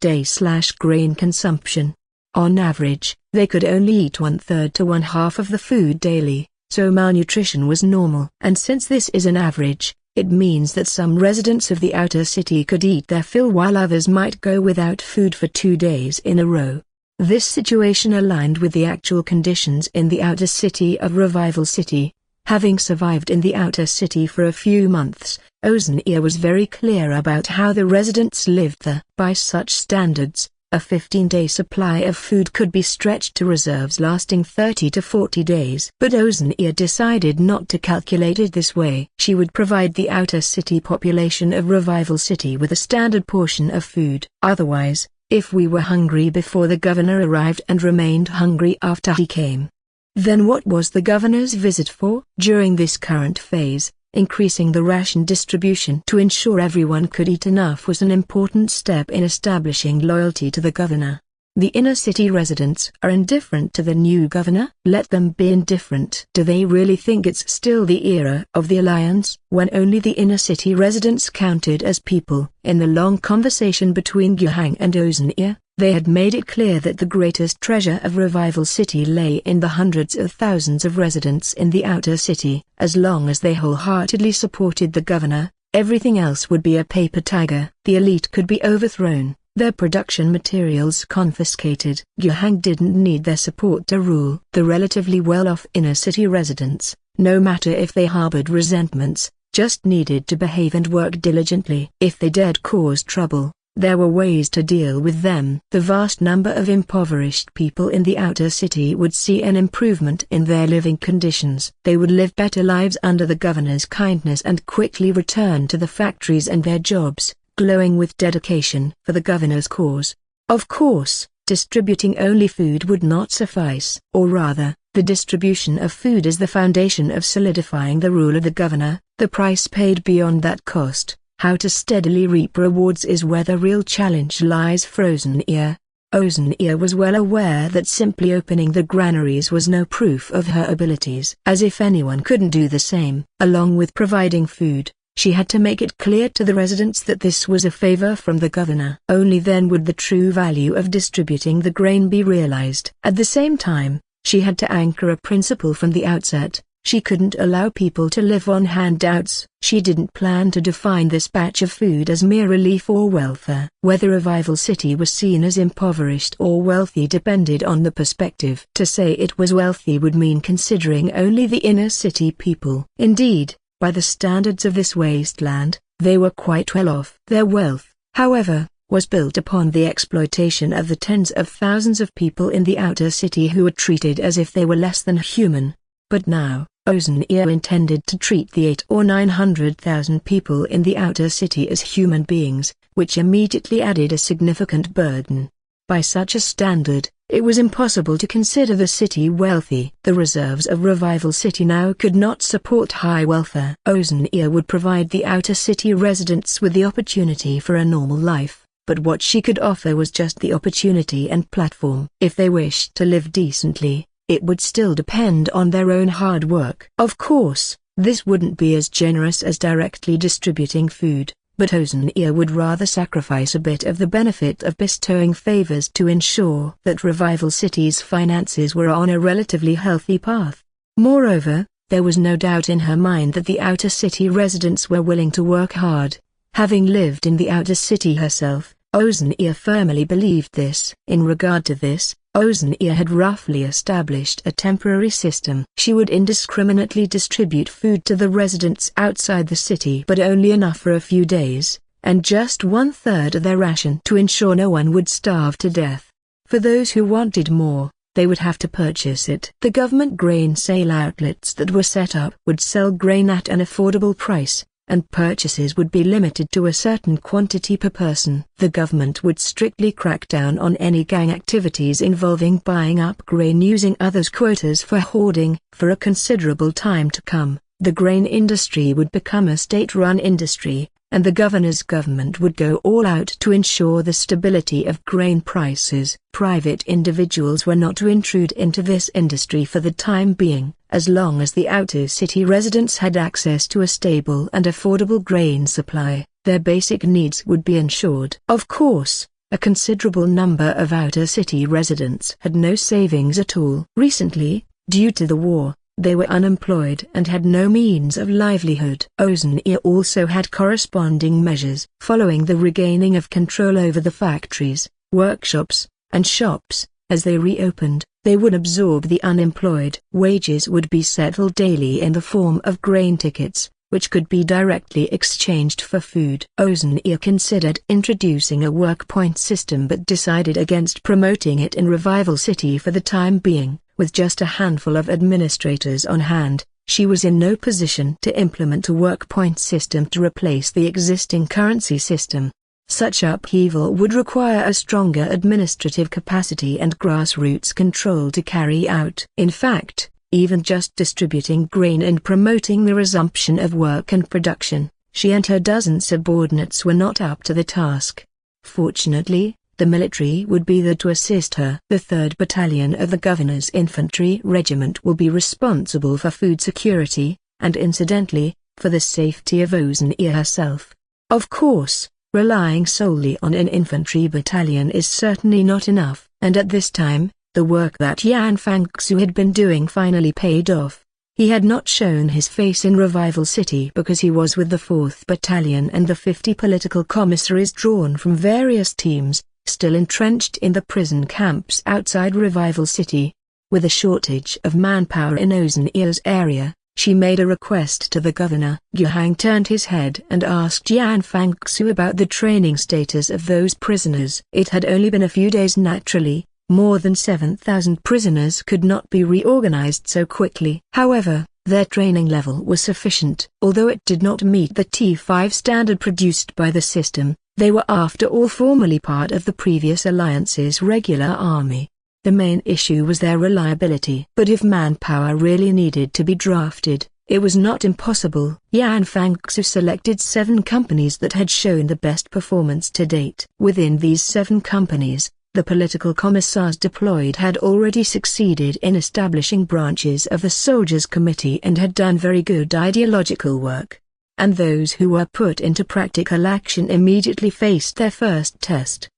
day/grain consumption. On average, they could only eat 1/3 to 1/2 of the food daily, so malnutrition was normal. And since this is an average, it means that some residents of the outer city could eat their fill while others might go without food for 2 days in a row. This situation aligned with the actual conditions in the outer city of Revival City. Having survived in the outer city for a few months, Oceania was very clear about how the residents lived there. By such standards, a 15-day supply of food could be stretched to reserves lasting 30 to 40 days. But Oceania decided not to calculate it this way. She would provide the outer city population of Revival City with a standard portion of food. Otherwise, if we were hungry before the governor arrived and remained hungry after he came, then what was the governor's visit for? During this current phase, increasing the ration distribution to ensure everyone could eat enough was an important step in establishing loyalty to the governor. The inner city residents are indifferent to the new governor. Let them be indifferent. Do they really think it's still the era of the alliance, when only the inner city residents counted as people? In the long conversation between Guhang and Oceania, they had made it clear that the greatest treasure of Revival City lay in the hundreds of thousands of residents in the outer city. As long as they wholeheartedly supported the governor, everything else would be a paper tiger. The elite could be overthrown, their production materials confiscated. Guhang didn't need their support to rule. The relatively well-off inner city residents, no matter if they harbored resentments, just needed to behave and work diligently. If they dared cause trouble, there were ways to deal with them. The vast number of impoverished people in the outer city would see an improvement in their living conditions. They would live better lives under the governor's kindness and quickly return to the factories and their jobs, glowing with dedication for the governor's cause. Of course, distributing only food would not suffice. Or rather, the distribution of food is the foundation of solidifying the rule of the governor. The price paid beyond that cost, how to steadily reap rewards, is where the real challenge lies for Oceania. Oceania was well aware that simply opening the granaries was no proof of her abilities. As if anyone couldn't do the same. Along with providing food, she had to make it clear to the residents that this was a favor from the governor. Only then would the true value of distributing the grain be realized. At the same time, she had to anchor a principle from the outset. She couldn't allow people to live on handouts. She didn't plan to define this batch of food as mere relief or welfare. Whether Revival City was seen as impoverished or wealthy depended on the perspective. To say it was wealthy would mean considering only the inner city people. Indeed, by the standards of this wasteland, they were quite well off. Their wealth, however, was built upon the exploitation of the tens of thousands of people in the outer city who were treated as if they were less than human. But now, Oceania intended to treat the 8 or 900,000 people in the outer city as human beings, which immediately added a significant burden. By such a standard, it was impossible to consider the city wealthy. The reserves of Revival City now could not support high welfare. Oceania would provide the outer city residents with the opportunity for a normal life, but what she could offer was just the opportunity and platform. If they wished to live decently, it would still depend on their own hard work. Of course, this wouldn't be as generous as directly distributing food, but Ozen-Ear would rather sacrifice a bit of the benefit of bestowing favors to ensure that Revival City's finances were on a relatively healthy path. Moreover, there was no doubt in her mind that the outer city residents were willing to work hard. Having lived in the outer city herself, Ozen-Ear firmly believed this. In regard to this, Ozen-Ear had roughly established a temporary system. She would indiscriminately distribute food to the residents outside the city, but only enough for a few days, and just 1/3 of their ration to ensure no one would starve to death. For those who wanted more, they would have to purchase it. The government grain sale outlets that were set up would sell grain at an affordable price, and purchases would be limited to a certain quantity per person. The government would strictly crack down on any gang activities involving buying up grain using others' quotas for hoarding. For a considerable time to come, the grain industry would become a state-run industry, and the governor's government would go all out to ensure the stability of grain prices. Private individuals were not to intrude into this industry for the time being. As long as the outer city residents had access to a stable and affordable grain supply, their basic needs would be ensured. Of course, a considerable number of outer city residents had no savings at all. Recently, due to the war, they were unemployed and had no means of livelihood. Ozen-Ear also had corresponding measures. Following the regaining of control over the factories, workshops, and shops, as they reopened, they would absorb the unemployed. Wages would be settled daily in the form of grain tickets, which could be directly exchanged for food. Ozen-Ear considered introducing a work point system but decided against promoting it in Revival City for the time being. With just a handful of administrators on hand, she was in no position to implement a work point system to replace the existing currency system. Such upheaval would require a stronger administrative capacity and grassroots control to carry out. In fact, even just distributing grain and promoting the resumption of work and production, she and her dozen subordinates were not up to the task. Fortunately, the military would be there to assist her. The 3rd Battalion of the Governor's Infantry Regiment will be responsible for food security, and incidentally, for the safety of Ozen-Ear herself. Of course, relying solely on an infantry battalion is certainly not enough, and at this time, the work that Yan Fangxu had been doing finally paid off. He had not shown his face in Revival City because he was with the 4th Battalion and the 50 political commissaries drawn from various teams, still entrenched in the prison camps outside Revival City. With a shortage of manpower in Ozen-Ear's area, she made a request to the governor. Guhang turned his head and asked Yan Fangxu about the training status of those prisoners. It had only been a few days. Naturally, more than 7,000 prisoners could not be reorganized so quickly. However, their training level was sufficient. Although it did not meet the T5 standard produced by the system, they were after all formally part of the previous alliance's regular army. The main issue was their reliability. But if manpower really needed to be drafted, it was not impossible. Yan Fangxu selected 7 companies that had shown the best performance to date. Within these 7 companies, the political commissars deployed had already succeeded in establishing branches of the Soldiers' Committee and had done very good ideological work. And those who were put into practical action immediately faced their first test.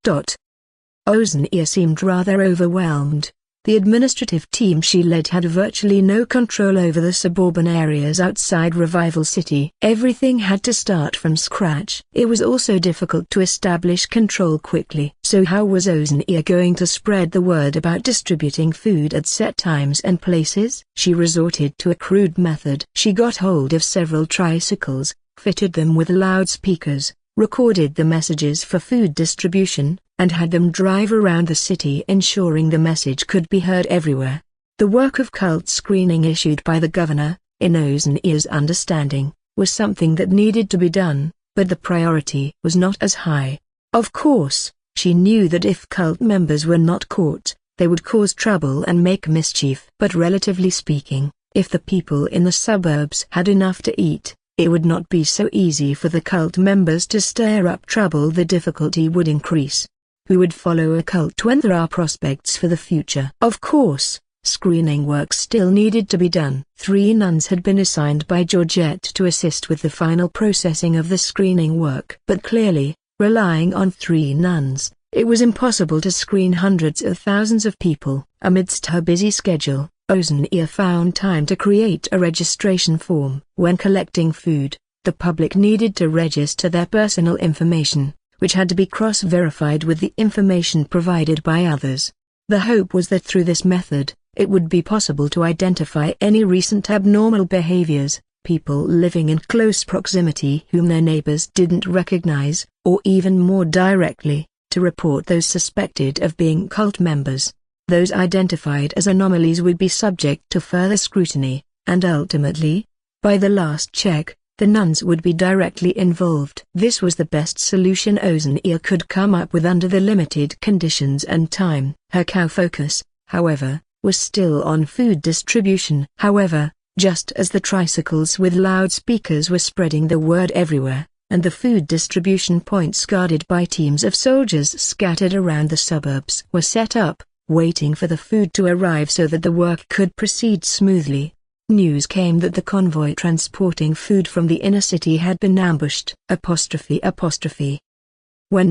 Ozen-Ear seemed rather overwhelmed. The administrative team she led had virtually no control over the suburban areas outside Revival City. Everything had to start from scratch. It was also difficult to establish control quickly. So how was Ozen-Ear going to spread the word about distributing food at set times and places? She resorted to a crude method. She got hold of several tricycles, fitted them with loudspeakers, recorded the messages for food distribution, and had them drive around the city ensuring the message could be heard everywhere. The work of cult screening issued by the governor, in Ozen-Ear's understanding, was something that needed to be done, but the priority was not as high. Of course, she knew that if cult members were not caught, they would cause trouble and make mischief. But relatively speaking, if the people in the suburbs had enough to eat, it would not be so easy for the cult members to stir up trouble. The difficulty would increase. Who would follow a cult when there are prospects for the future? Of course, screening work still needed to be done. 3 nuns had been assigned by Georgette to assist with the final processing of the screening work. But clearly, relying on 3 nuns, it was impossible to screen hundreds of thousands of people. Amidst her busy schedule, Ozania found time to create a registration form. When collecting food, the public needed to register their personal information, which had to be cross-verified with the information provided by others. The hope was that through this method, it would be possible to identify any recent abnormal behaviors, people living in close proximity whom their neighbors didn't recognize, or even more directly, to report those suspected of being cult members. Those identified as anomalies would be subject to further scrutiny, and ultimately, by the last check, the nuns would be directly involved. This was the best solution Ozania could come up with under the limited conditions and time. Her core focus, however, was still on food distribution. However, just as the tricycles with loudspeakers were spreading the word everywhere, and the food distribution points guarded by teams of soldiers scattered around the suburbs were set up, waiting for the food to arrive so that the work could proceed smoothly, news came that the convoy transporting food from the inner city had been ambushed. When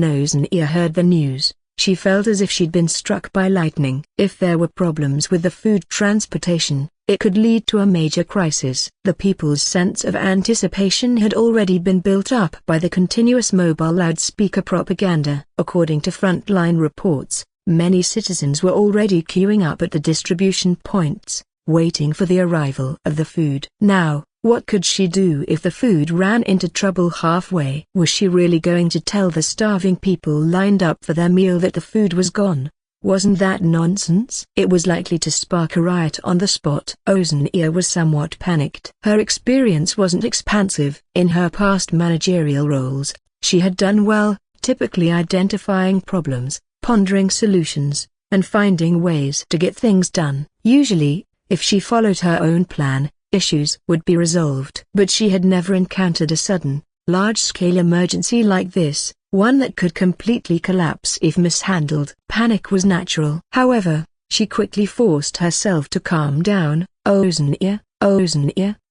Ozania heard the news, she felt as if she'd been struck by lightning. If there were problems with the food transportation, it could lead to a major crisis. The people's sense of anticipation had already been built up by the continuous mobile loudspeaker propaganda. According to frontline reports, many citizens were already queuing up at the distribution points, waiting for the arrival of the food. Now, what could she do if the food ran into trouble halfway? Was she really going to tell the starving people lined up for their meal that the food was gone? Wasn't that nonsense? It was likely to spark a riot on the spot. Ozania was somewhat panicked. Her experience wasn't expansive. In her past managerial roles, she had done well, typically identifying problems, pondering solutions, and finding ways to get things done. Usually, if she followed her own plan, issues would be resolved. But she had never encountered a sudden, large-scale emergency like this, one that could completely collapse if mishandled. Panic was natural. However, she quickly forced herself to calm down. Ozania,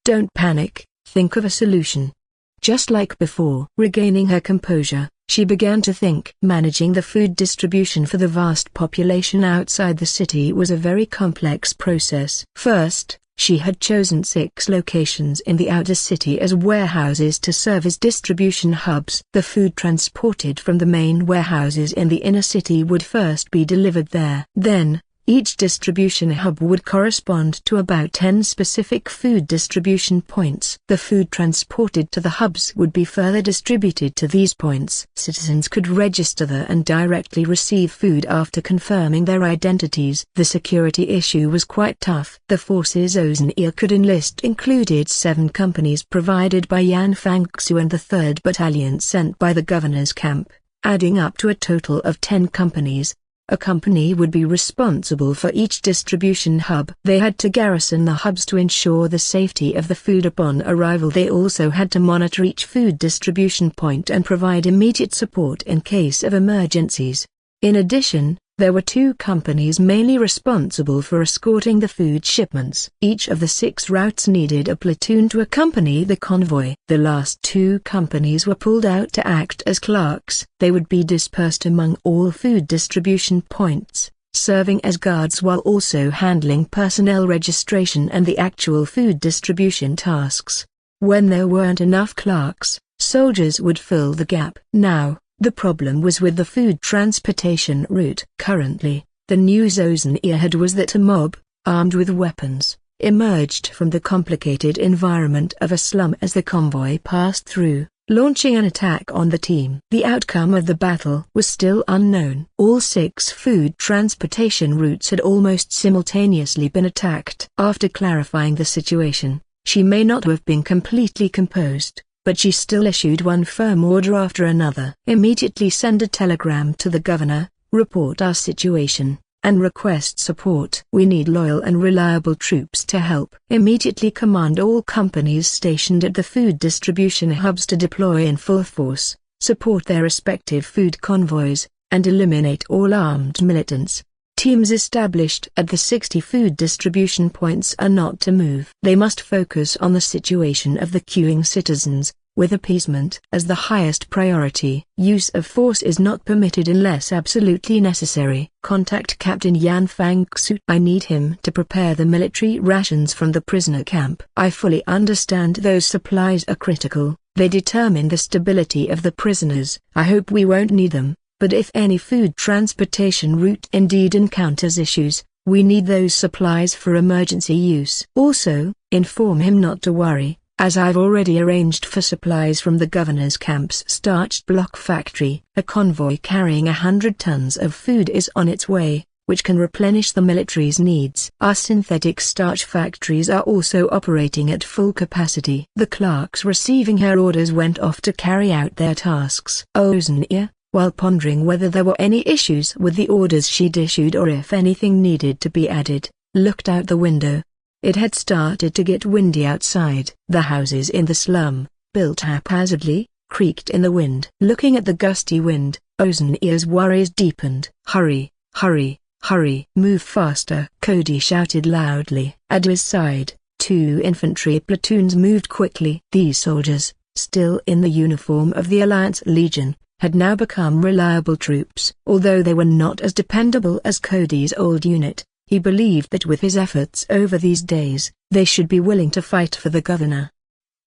don't panic, think of a solution. Just like before. Regaining her composure, she began to think. Managing the food distribution for the vast population outside the city was a very complex process. First, she had chosen 6 locations in the outer city as warehouses to serve as distribution hubs. The food transported from the main warehouses in the inner city would first be delivered there. Then, each distribution hub would correspond to about 10 specific food distribution points. The food transported to the hubs would be further distributed to these points. Citizens could register there and directly receive food after confirming their identities. The security issue was quite tough. The forces Ozania could enlist included 7 companies provided by Yan Fangxu and the 3rd Battalion sent by the governor's camp, adding up to a total of 10 companies. A company would be responsible for each distribution hub. They had to garrison the hubs to ensure the safety of the food upon arrival. They also had to monitor each food distribution point and provide immediate support in case of emergencies. In addition, there were 2 companies mainly responsible for escorting the food shipments. Each of the 6 routes needed a platoon to accompany the convoy. The last 2 companies were pulled out to act as clerks. They would be dispersed among all food distribution points, serving as guards while also handling personnel registration and the actual food distribution tasks. When there weren't enough clerks, soldiers would fill the gap. Now, the problem was with the food transportation route. Currently, the news Ozania had was that a mob, armed with weapons, emerged from the complicated environment of a slum as the convoy passed through, launching an attack on the team. The outcome of the battle was still unknown. All 6 food transportation routes had almost simultaneously been attacked. After clarifying the situation, she may not have been completely composed, but she still issued one firm order after another. Immediately send a telegram to the governor, report our situation, and request support. We need loyal and reliable troops to help. Immediately command all companies stationed at the food distribution hubs to deploy in full force, support their respective food convoys, and eliminate all armed militants. Teams established at the 60 food distribution points are not to move. They must focus on the situation of the queuing citizens, with appeasement as the highest priority. Use of force is not permitted unless absolutely necessary. Contact Captain Yan Fangsu. I need him to prepare the military rations from the prisoner camp. I fully understand those supplies are critical. They determine the stability of the prisoners. I hope we won't need them, but if any food transportation route indeed encounters issues, we need those supplies for emergency use. Also, inform him not to worry, as I've already arranged for supplies from the governor's camp's starch block factory. A convoy carrying 100 tons of food is on its way, which can replenish the military's needs. Our synthetic starch factories are also operating at full capacity. The clerks receiving her orders went off to carry out their tasks. Ozania, while pondering whether there were any issues with the orders she'd issued or if anything needed to be added, looked out the window. It had started to get windy outside. The houses in the slum, built haphazardly, creaked in the wind. Looking at the gusty wind, Ozania's worries deepened. Hurry, hurry, hurry. Move faster, Cody shouted loudly. At his side, 2 infantry platoons moved quickly. These soldiers, still in the uniform of the Alliance Legion, had now become reliable troops. Although they were not as dependable as Cody's old unit, he believed that with his efforts over these days, they should be willing to fight for the governor.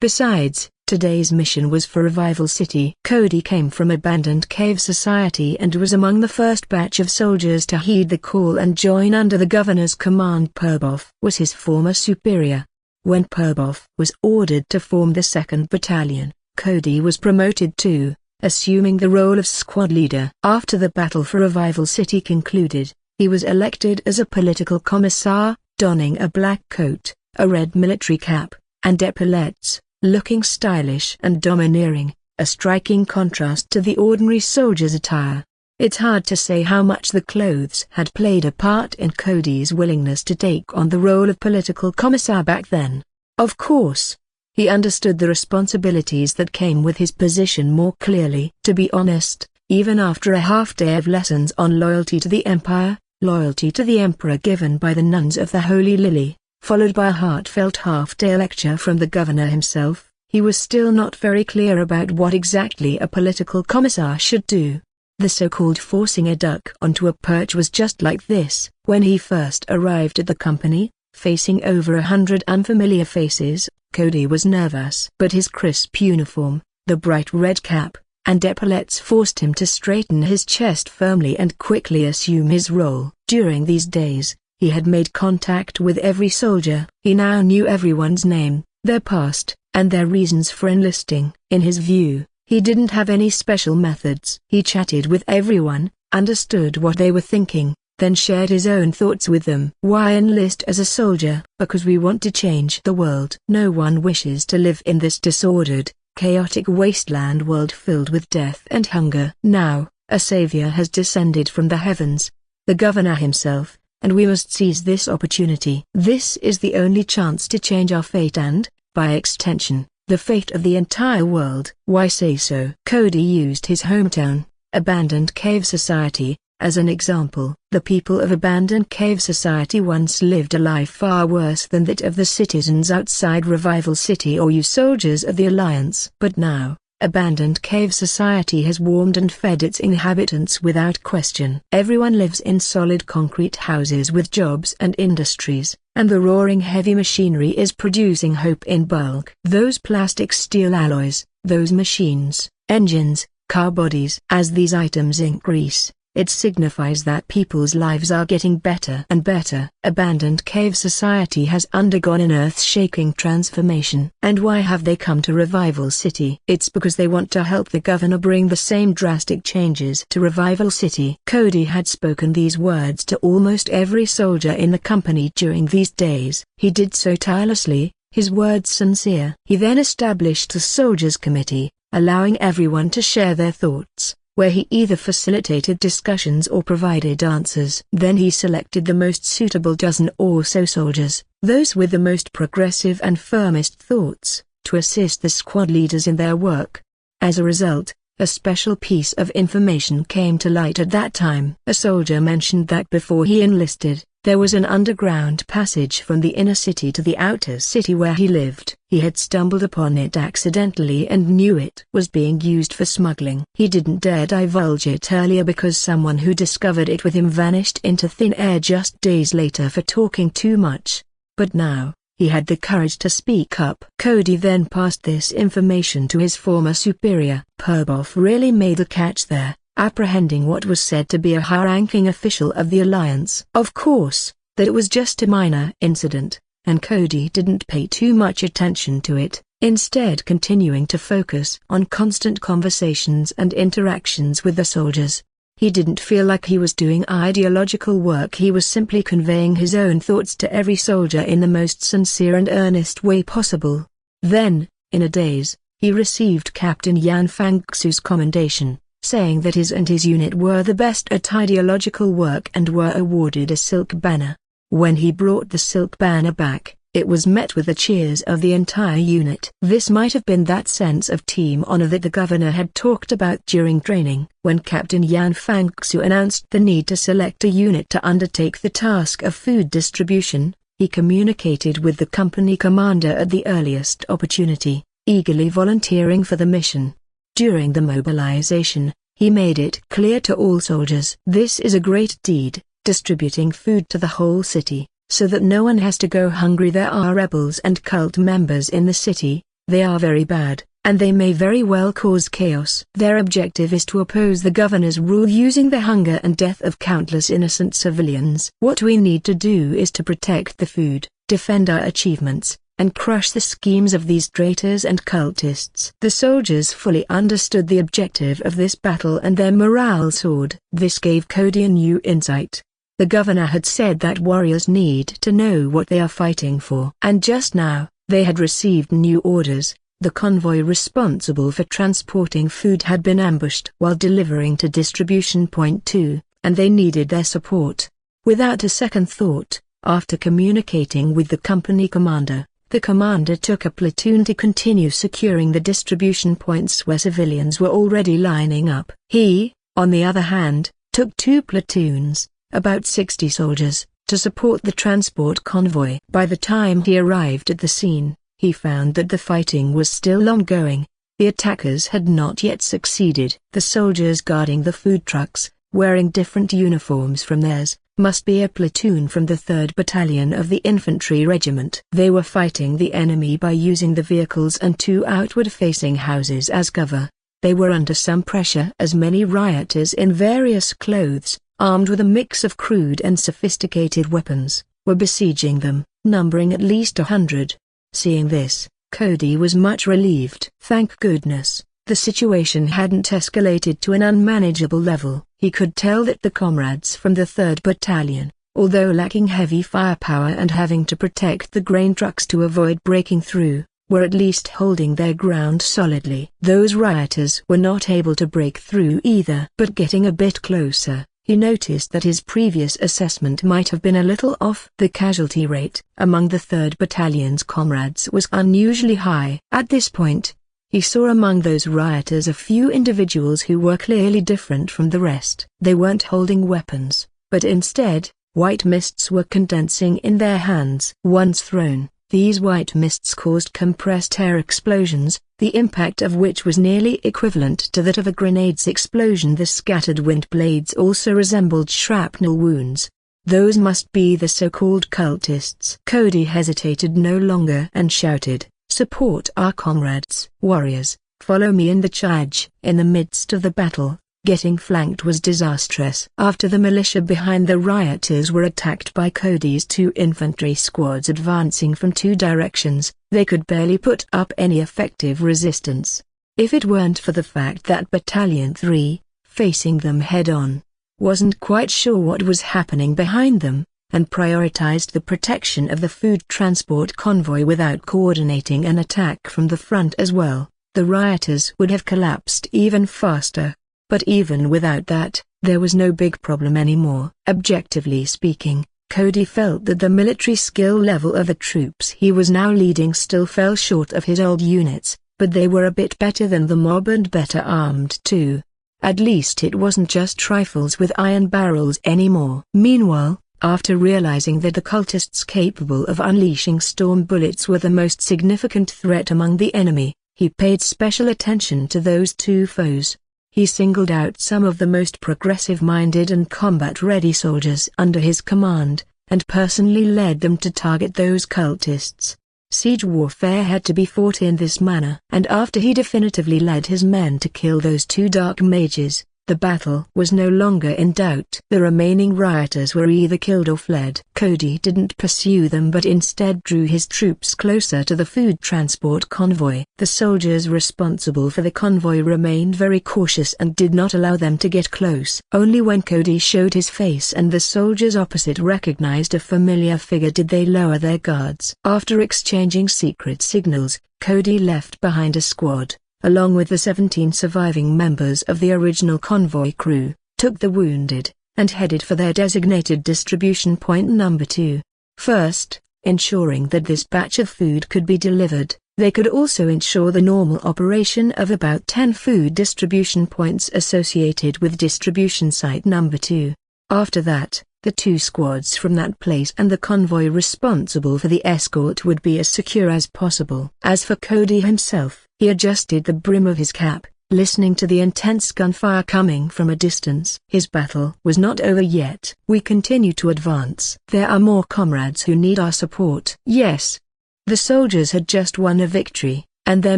Besides, today's mission was for Revival City. Cody came from abandoned cave society and was among the first batch of soldiers to heed the call and join under the governor's command. Purbov was his former superior. When Purbov was ordered to form the 2nd Battalion, Cody was promoted too, assuming the role of squad leader. After the battle for Revival City concluded, he was elected as a political commissar, donning a black coat, a red military cap, and epaulettes, looking stylish and domineering, a striking contrast to the ordinary soldier's attire. It's hard to say how much the clothes had played a part in Cody's willingness to take on the role of political commissar back then. Of course, he understood the responsibilities that came with his position more clearly. To be honest, even after a half-day of lessons on loyalty to the Empire, loyalty to the Emperor given by the nuns of the Holy Lily, followed by a heartfelt half-day lecture from the governor himself, he was still not very clear about what exactly a political commissar should do. The so-called forcing a duck onto a perch was just like this. When he first arrived at the company, facing over 100 unfamiliar faces, Cody was nervous. But his crisp uniform, the bright red cap, and epaulettes forced him to straighten his chest firmly and quickly assume his role. During these days, he had made contact with every soldier. He now knew everyone's name, their past, and their reasons for enlisting. In his view, he didn't have any special methods. He chatted with everyone, understood what they were thinking, then shared his own thoughts with them. Why enlist as a soldier? Because we want to change the world. No one wishes to live in this disordered, chaotic wasteland world filled with death and hunger. Now, a savior has descended from the heavens, the governor himself, and we must seize this opportunity. This is the only chance to change our fate and, by extension, the fate of the entire world. Why say so? Cody used his hometown, Abandoned Cave Society, as an example. The people of Abandoned Cave Society once lived a life far worse than that of the citizens outside Revival City or you soldiers of the Alliance. But now, Abandoned Cave Society has warmed and fed its inhabitants without question. Everyone lives in solid concrete houses with jobs and industries, and the roaring heavy machinery is producing hope in bulk. Those plastic steel alloys, those machines, engines, car bodies. As these items increase, it signifies that people's lives are getting better and better. Abandoned Cave Society has undergone an earth-shaking transformation. And why have they come to Revival City? It's because they want to help the governor bring the same drastic changes to Revival City. Cody had spoken these words to almost every soldier in the company during these days. He did so tirelessly, his words sincere. He then established a soldiers' committee, allowing everyone to share their thoughts, where he either facilitated discussions or provided answers. Then he selected the most suitable dozen or so soldiers, those with the most progressive and firmest thoughts, to assist the squad leaders in their work. As a result, A special piece of information came to light at that time. A soldier mentioned that before he enlisted, there was an underground passage from the inner city to the outer city where he lived. He had stumbled upon it accidentally and knew it was being used for smuggling. He didn't dare divulge it earlier because someone who discovered it with him vanished into thin air just days later for talking too much. But now, he had the courage to speak up. Cody then passed this information to his former superior. Purbov really made a catch there, apprehending what was said to be a high-ranking official of the Alliance. Of course, that it was just a minor incident, and Cody didn't pay too much attention to it, instead continuing to focus on constant conversations and interactions with the soldiers. He didn't feel like he was doing ideological work. He was simply conveying his own thoughts to every soldier in the most sincere and earnest way possible. Then, in a daze, he received Captain Yan Fangxu's commendation, saying that his unit were the best at ideological work and were awarded a silk banner. When he brought the silk banner back, it was met with the cheers of the entire unit. This might have been that sense of team honor that the governor had talked about during training. When Captain Yan Fangxu announced the need to select a unit to undertake the task of food distribution, he communicated with the company commander at the earliest opportunity, eagerly volunteering for the mission. During the mobilization, he made it clear to all soldiers, "This is a great deed, distributing food to the whole city, so that no one has to go hungry. There are rebels and cult members in the city, they are very bad, and they may very well cause chaos. Their objective is to oppose the governor's rule using the hunger and death of countless innocent civilians. What we need to do is to protect the food, defend our achievements, and crush the schemes of these traitors and cultists." The soldiers fully understood the objective of this battle and their morale soared. This gave Cody a new insight. The governor had said that warriors need to know what they are fighting for. And just now, they had received new orders. The convoy responsible for transporting food had been ambushed while delivering to Distribution Point 2, and they needed their support. Without a second thought, after communicating with the company commander, the commander took a platoon to continue securing the distribution points where civilians were already lining up. He, on the other hand, took 2 platoons, about 60 soldiers, to support the transport convoy. By the time he arrived at the scene, he found that the fighting was still ongoing. The attackers had not yet succeeded. The soldiers guarding the food trucks, wearing different uniforms from theirs, must be a platoon from the 3rd Battalion of the Infantry Regiment. They were fighting the enemy by using the vehicles and 2 outward-facing houses as cover. They were under some pressure as many rioters in various clothes, armed with a mix of crude and sophisticated weapons, were besieging them, numbering at least 100. Seeing this, Cody was much relieved. Thank goodness, the situation hadn't escalated to an unmanageable level. He could tell that the comrades from the 3rd Battalion, although lacking heavy firepower and having to protect the grain trucks to avoid breaking through, were at least holding their ground solidly. Those rioters were not able to break through either. But getting a bit closer, he noticed that his previous assessment might have been a little off. The casualty rate among the 3rd Battalion's comrades was unusually high. At this point, he saw among those rioters a few individuals who were clearly different from the rest. They weren't holding weapons, but instead, white mists were condensing in their hands. Once thrown, these white mists caused compressed air explosions, the impact of which was nearly equivalent to that of a grenade's explosion. The scattered wind blades also resembled shrapnel wounds. Those must be the so-called cultists. Cody hesitated no longer and shouted, "Support our comrades." "Warriors, follow me in the charge." In the midst of the battle, getting flanked was disastrous. After the militia behind the rioters were attacked by Cody's 2 infantry squads advancing from 2 directions, they could barely put up any effective resistance. If it weren't for the fact that Battalion 3, facing them head-on, wasn't quite sure what was happening behind them, and prioritized the protection of the food transport convoy without coordinating an attack from the front as well, the rioters would have collapsed even faster. But even without that, there was no big problem anymore. Objectively speaking, Cody felt that the military skill level of the troops he was now leading still fell short of his old units, but they were a bit better than the mob and better armed too. At least it wasn't just rifles with iron barrels anymore. Meanwhile, after realizing that the cultists capable of unleashing storm bullets were the most significant threat among the enemy, he paid special attention to those two foes. He singled out some of the most progressive-minded and combat-ready soldiers under his command, and personally led them to target those cultists. Siege warfare had to be fought in this manner. And after he definitively led his men to kill those two dark mages, the battle was no longer in doubt. The remaining rioters were either killed or fled. Cody didn't pursue them but instead drew his troops closer to the food transport convoy. The soldiers responsible for the convoy remained very cautious and did not allow them to get close. Only when Cody showed his face and the soldiers opposite recognized a familiar figure did they lower their guards. After exchanging secret signals, Cody left behind a squad, along with the 17 surviving members of the original convoy crew, took the wounded, and headed for their designated distribution point number 2. First, ensuring that this batch of food could be delivered, they could also ensure the normal operation of about 10 food distribution points associated with distribution site number 2. After that, the 2 squads from that place and the convoy responsible for the escort would be as secure as possible. As for Cody himself, he adjusted the brim of his cap, listening to the intense gunfire coming from a distance. His battle was not over yet. We continue to advance. There are more comrades who need our support. Yes. The soldiers had just won a victory, and their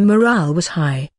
morale was high.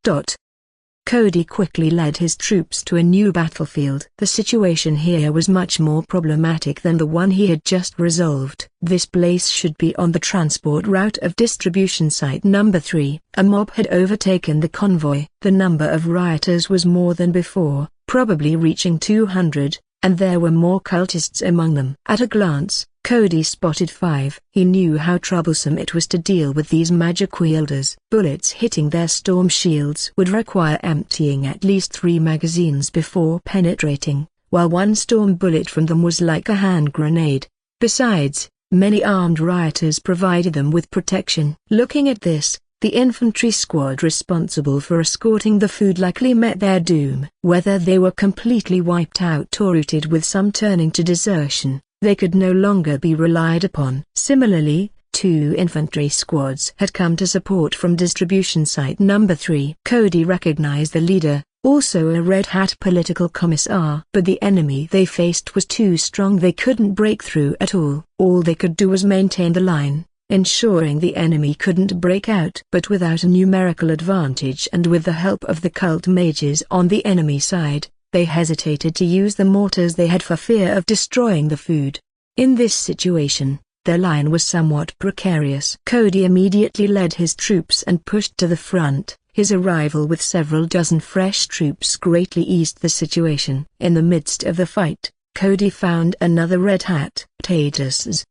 Cody quickly led his troops to a new battlefield. The situation here was much more problematic than the one he had just resolved. This place should be on the transport route of distribution site number 3. A mob had overtaken the convoy. The number of rioters was more than before, probably reaching 200, and there were more cultists among them. At a glance, Cody spotted 5. He knew how troublesome it was to deal with these magic wielders. Bullets hitting their storm shields would require emptying at least 3 magazines before penetrating, while one storm bullet from them was like a hand grenade. Besides, many armed rioters provided them with protection. Looking at this, the infantry squad responsible for escorting the food likely met their doom. Whether they were completely wiped out or routed with some turning to desertion, they could no longer be relied upon. Similarly, 2 infantry squads had come to support from distribution site number 3. Cody recognized the leader, also a red hat political commissar. But the enemy they faced was too strong. They couldn't break through at all. All they could do was maintain the line, ensuring the enemy couldn't break out. But without a numerical advantage and with the help of the cult mages on the enemy side, they hesitated to use the mortars they had for fear of destroying the food. In this situation, their line was somewhat precarious. Cody immediately led his troops and pushed to the front. His arrival with several dozen fresh troops greatly eased the situation. In the midst of the fight, Cody found another red hat. Traitors.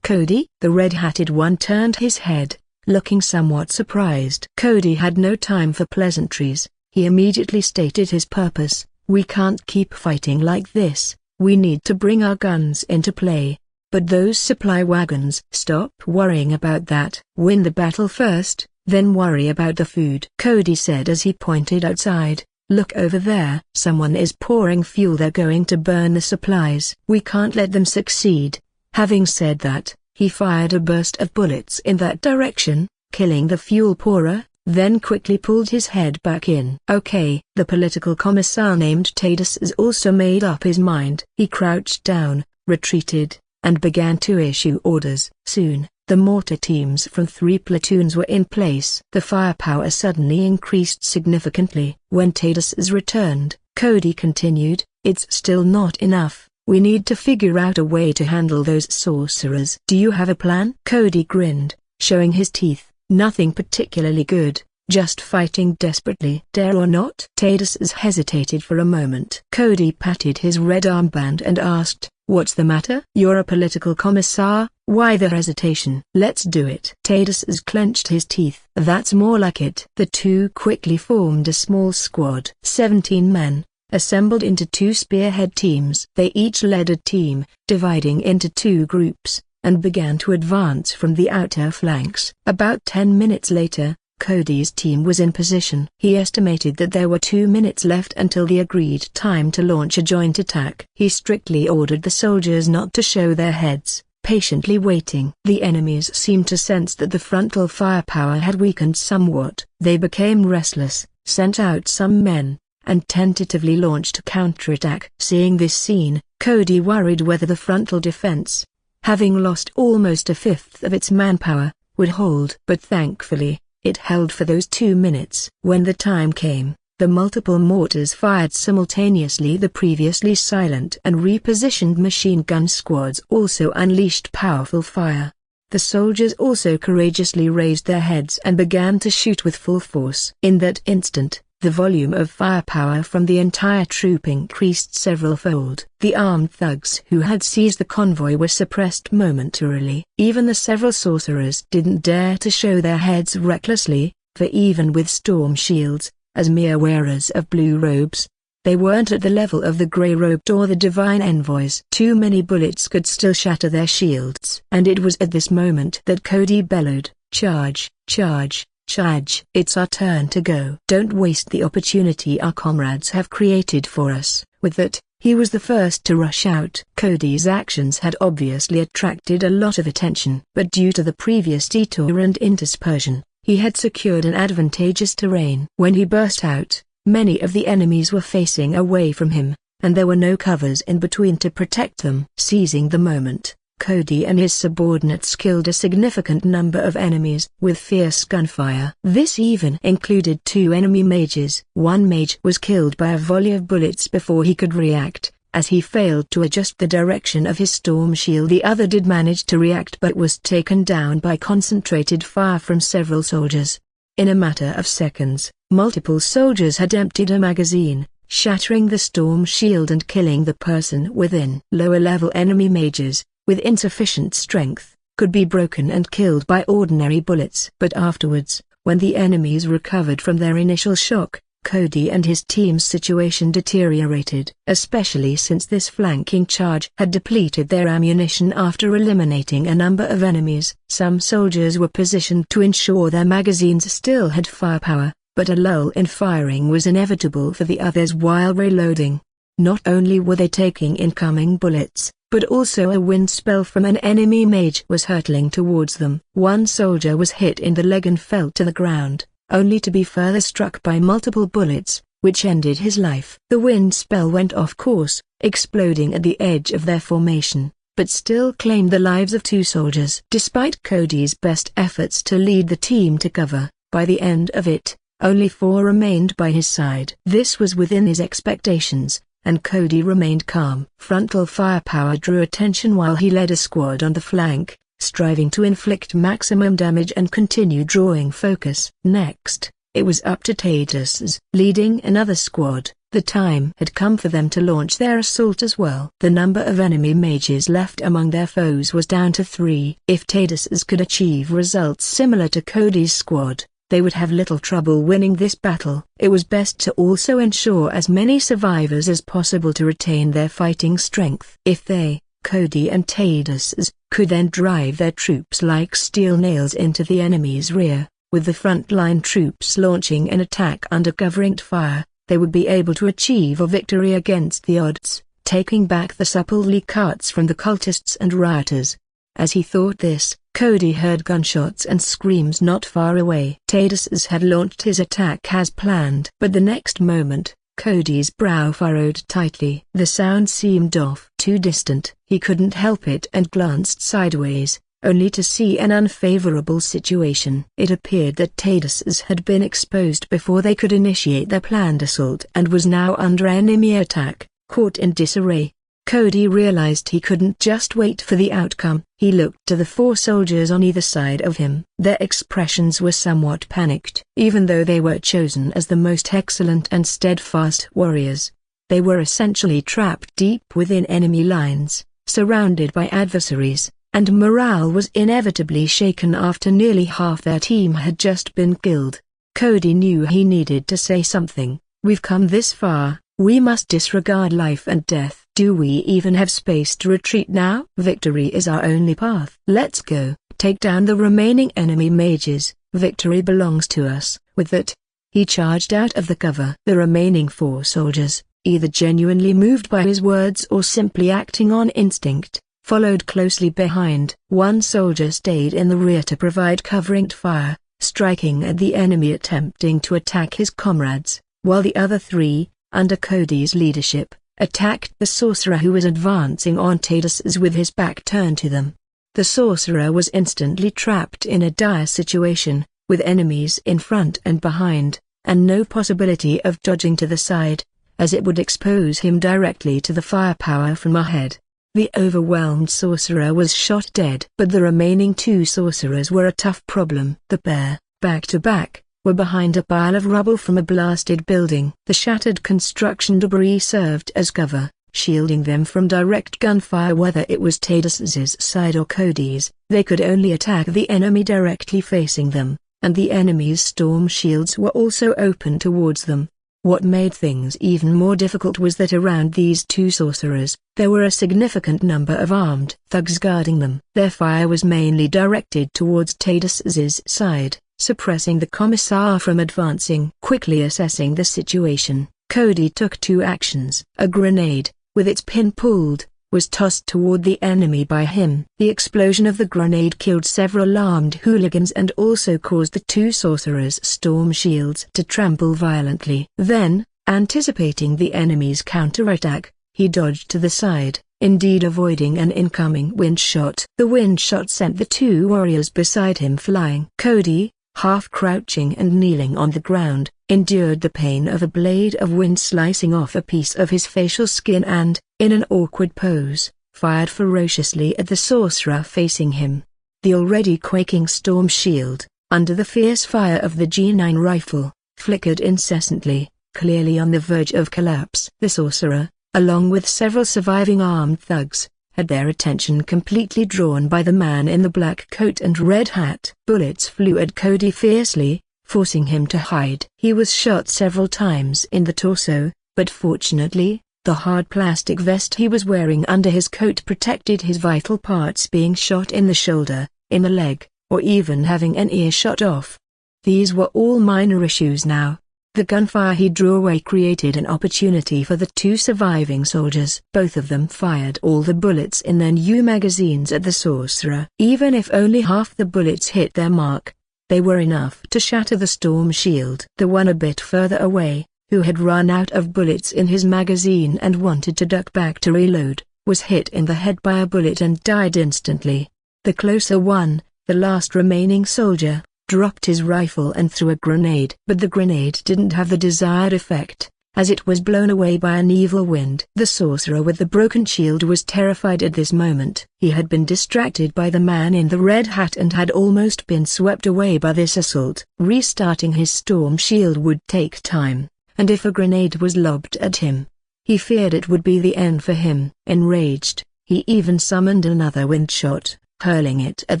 Cody? The red-hatted one turned his head, looking somewhat surprised. Cody had no time for pleasantries. He immediately stated his purpose. We can't keep fighting like this. We need to bring our guns into play. But those supply wagons. Stop worrying about that. Win the battle first, then worry about the food. Cody said as he pointed outside. Look over there. Someone is pouring fuel. They're going to burn the supplies. We can't let them succeed. Having said that, he fired a burst of bullets in that direction, killing the fuel pourer, then quickly pulled his head back in. Okay. The political commissar named Traitors also made up his mind. He crouched down, retreated, and began to issue orders. Soon, the mortar teams from 3 platoons were in place. The firepower suddenly increased significantly. When Traitors returned, Cody continued, "It's still not enough. We need to figure out a way to handle those sorcerers." "Do you have a plan?" Cody grinned, showing his teeth. "Nothing particularly good, just fighting desperately." "Dare or not?" Traitors hesitated for a moment. Cody patted his red armband and asked, "What's the matter?" "You're a political commissar, why the hesitation?" "Let's do it." Traitors clenched his teeth. "That's more like it." The two quickly formed a small squad. 17 men, assembled into 2 spearhead teams. They each led a team, dividing into 2 groups, and began to advance from the outer flanks. About 10 minutes later, Cody's team was in position. He estimated that there were 2 minutes left until the agreed time to launch a joint attack. He strictly ordered the soldiers not to show their heads, patiently waiting. The enemies seemed to sense that the frontal firepower had weakened somewhat. They became restless, sent out some men, and tentatively launched a counterattack. Seeing this scene, Cody worried whether the frontal defense, having lost almost a fifth of its manpower, would hold. But thankfully, it held for those 2 minutes. When the time came, the multiple mortars fired simultaneously. The previously silent and repositioned machine gun squads also unleashed powerful fire. The soldiers also courageously raised their heads and began to shoot with full force. In that instant, the volume of firepower from the entire troop increased several-fold. The armed thugs who had seized the convoy were suppressed momentarily. Even the several sorcerers didn't dare to show their heads recklessly, for even with storm shields, as mere wearers of blue robes, they weren't at the level of the grey-robed or the divine envoys. Too many bullets could still shatter their shields. And it was at this moment that Cody bellowed, "Charge, charge, charge. It's our turn to go. Don't waste the opportunity our comrades have created for us." With that, he was the first to rush out. Cody's actions had obviously attracted a lot of attention. But due to the previous detour and interspersion, he had secured an advantageous terrain. When he burst out, many of the enemies were facing away from him, and there were no covers in between to protect them. Seizing the moment, Cody and his subordinates killed a significant number of enemies with fierce gunfire. This even included 2 enemy mages. One mage was killed by a volley of bullets before he could react, as he failed to adjust the direction of his storm shield. The other did manage to react but was taken down by concentrated fire from several soldiers. In a matter of seconds, multiple soldiers had emptied a magazine, shattering the storm shield and killing the person within. Lower-level enemy mages, with insufficient strength, could be broken and killed by ordinary bullets. But afterwards, when the enemies recovered from their initial shock, Cody and his team's situation deteriorated, especially since this flanking charge had depleted their ammunition after eliminating a number of enemies. Some soldiers were positioned to ensure their magazines still had firepower, but a lull in firing was inevitable for the others while reloading. Not only were they taking incoming bullets, but also a wind spell from an enemy mage was hurtling towards them. One soldier was hit in the leg and fell to the ground, only to be further struck by multiple bullets, which ended his life. The wind spell went off course, exploding at the edge of their formation, but still claimed the lives of 2 soldiers. Despite Cody's best efforts to lead the team to cover, by the end of it, only 4 remained by his side. This was within his expectations, and Cody remained calm. Frontal firepower drew attention while he led a squad on the flank, striving to inflict maximum damage and continue drawing focus. Next, it was up to traitors. Leading another squad, the time had come for them to launch their assault as well. The number of enemy mages left among their foes was down to 3. If traitors could achieve results similar to Cody's squad, they would have little trouble winning this battle. It was best to also ensure as many survivors as possible to retain their fighting strength. If they, Cody and traitors, could then drive their troops like steel nails into the enemy's rear, with the front-line troops launching an attack under covering fire, they would be able to achieve a victory against the odds, taking back the supply carts from the cultists and rioters. As he thought this, Cody heard gunshots and screams not far away. Traitors had launched his attack as planned. But the next moment, Cody's brow furrowed tightly. The sound seemed off. Too distant. He couldn't help it and glanced sideways, only to see an unfavorable situation. It appeared that traitors had been exposed before they could initiate their planned assault and was now under enemy attack, caught in disarray. Cody realized he couldn't just wait for the outcome. He looked to the 4 soldiers on either side of him. Their expressions were somewhat panicked. Even though they were chosen as the most excellent and steadfast warriors, they were essentially trapped deep within enemy lines, surrounded by adversaries, and morale was inevitably shaken after nearly half their team had just been killed. Cody knew he needed to say something. "We've come this far, we must disregard life and death. Do we even have space to retreat now? Victory is our only path. Let's go, take down the remaining enemy mages, Victory belongs to us." With that, he charged out of the cover. The remaining 4 soldiers, either genuinely moved by his words or simply acting on instinct, followed closely behind. One soldier stayed in the rear to provide covering fire, striking at the enemy attempting to attack his comrades, while the other 3, under Cody's leadership, attacked the sorcerer who was advancing on traitors with his back turned to them. The sorcerer was instantly trapped in a dire situation, with enemies in front and behind, and no possibility of dodging to the side, as it would expose him directly to the firepower from ahead. The overwhelmed sorcerer was shot dead. But the remaining 2 sorcerers were a tough problem. The pair, back to back, were behind a pile of rubble from a blasted building. The shattered construction debris served as cover, shielding them from direct gunfire. Whether it was Tadas's side or Cody's, they could only attack the enemy directly facing them, and the enemy's storm shields were also open towards them. What made things even more difficult was that around these 2 sorcerers, there were a significant number of armed thugs guarding them. Their fire was mainly directed towards Tadas's side, suppressing the commissar from advancing. Quickly assessing the situation, Cody took 2 actions. A grenade, with its pin pulled, was tossed toward the enemy by him. The explosion of the grenade killed several armed hooligans and also caused the 2 sorcerers' storm shields to tremble violently. Then, anticipating the enemy's counterattack, he dodged to the side, indeed avoiding an incoming wind shot. The wind shot sent the 2 warriors beside him flying. Cody, half crouching and kneeling on the ground, endured the pain of a blade of wind slicing off a piece of his facial skin and, in an awkward pose, fired ferociously at the sorcerer facing him. The already quaking storm shield, under the fierce fire of the G9 rifle, flickered incessantly, clearly on the verge of collapse. The sorcerer, along with several surviving armed thugs, had their attention completely drawn by the man in the black coat and red hat. Bullets flew at Cody fiercely, forcing him to hide. He was shot several times in the torso, but fortunately, the hard plastic vest he was wearing under his coat protected his vital parts being shot in the shoulder, in the leg, or even having an ear shot off. These were all minor issues now. The gunfire he drew away created an opportunity for the 2 surviving soldiers. Both of them fired all the bullets in their new magazines at the sorcerer. Even if only half the bullets hit their mark, they were enough to shatter the storm shield. The one a bit further away, who had run out of bullets in his magazine and wanted to duck back to reload, was hit in the head by a bullet and died instantly. The closer one, the last remaining soldier, dropped his rifle and threw a grenade. But the grenade didn't have the desired effect, as it was blown away by an evil wind. The sorcerer with the broken shield was terrified at this moment. He had been distracted by the man in the red hat and had almost been swept away by this assault. Restarting his storm shield would take time, and if a grenade was lobbed at him, he feared it would be the end for him. Enraged, he even summoned another wind shot, hurling it at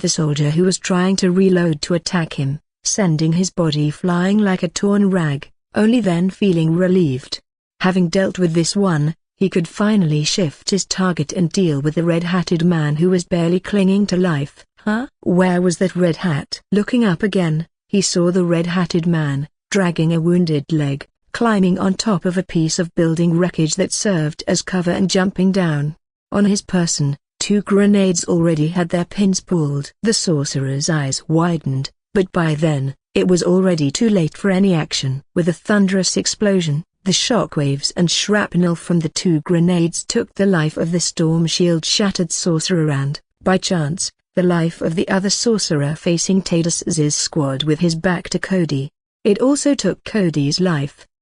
the soldier who was trying to reload to attack him, sending his body flying like a torn rag, only then feeling relieved. Having dealt with this one, he could finally shift his target and deal with the red-hatted man who was barely clinging to life. Where was that red hat? Looking up again, he saw the red-hatted man, dragging a wounded leg, climbing on top of a piece of building wreckage that served as cover and jumping down. On his person, 2 grenades already had their pins pulled. The sorcerer's eyes widened, but by then, it was already too late for any action. With a thunderous explosion, the shockwaves and shrapnel from the 2 grenades took the life of the storm shield-shattered sorcerer and, by chance, the life of the other sorcerer facing Tadas's squad with his back to Cody. It also took Cody's life,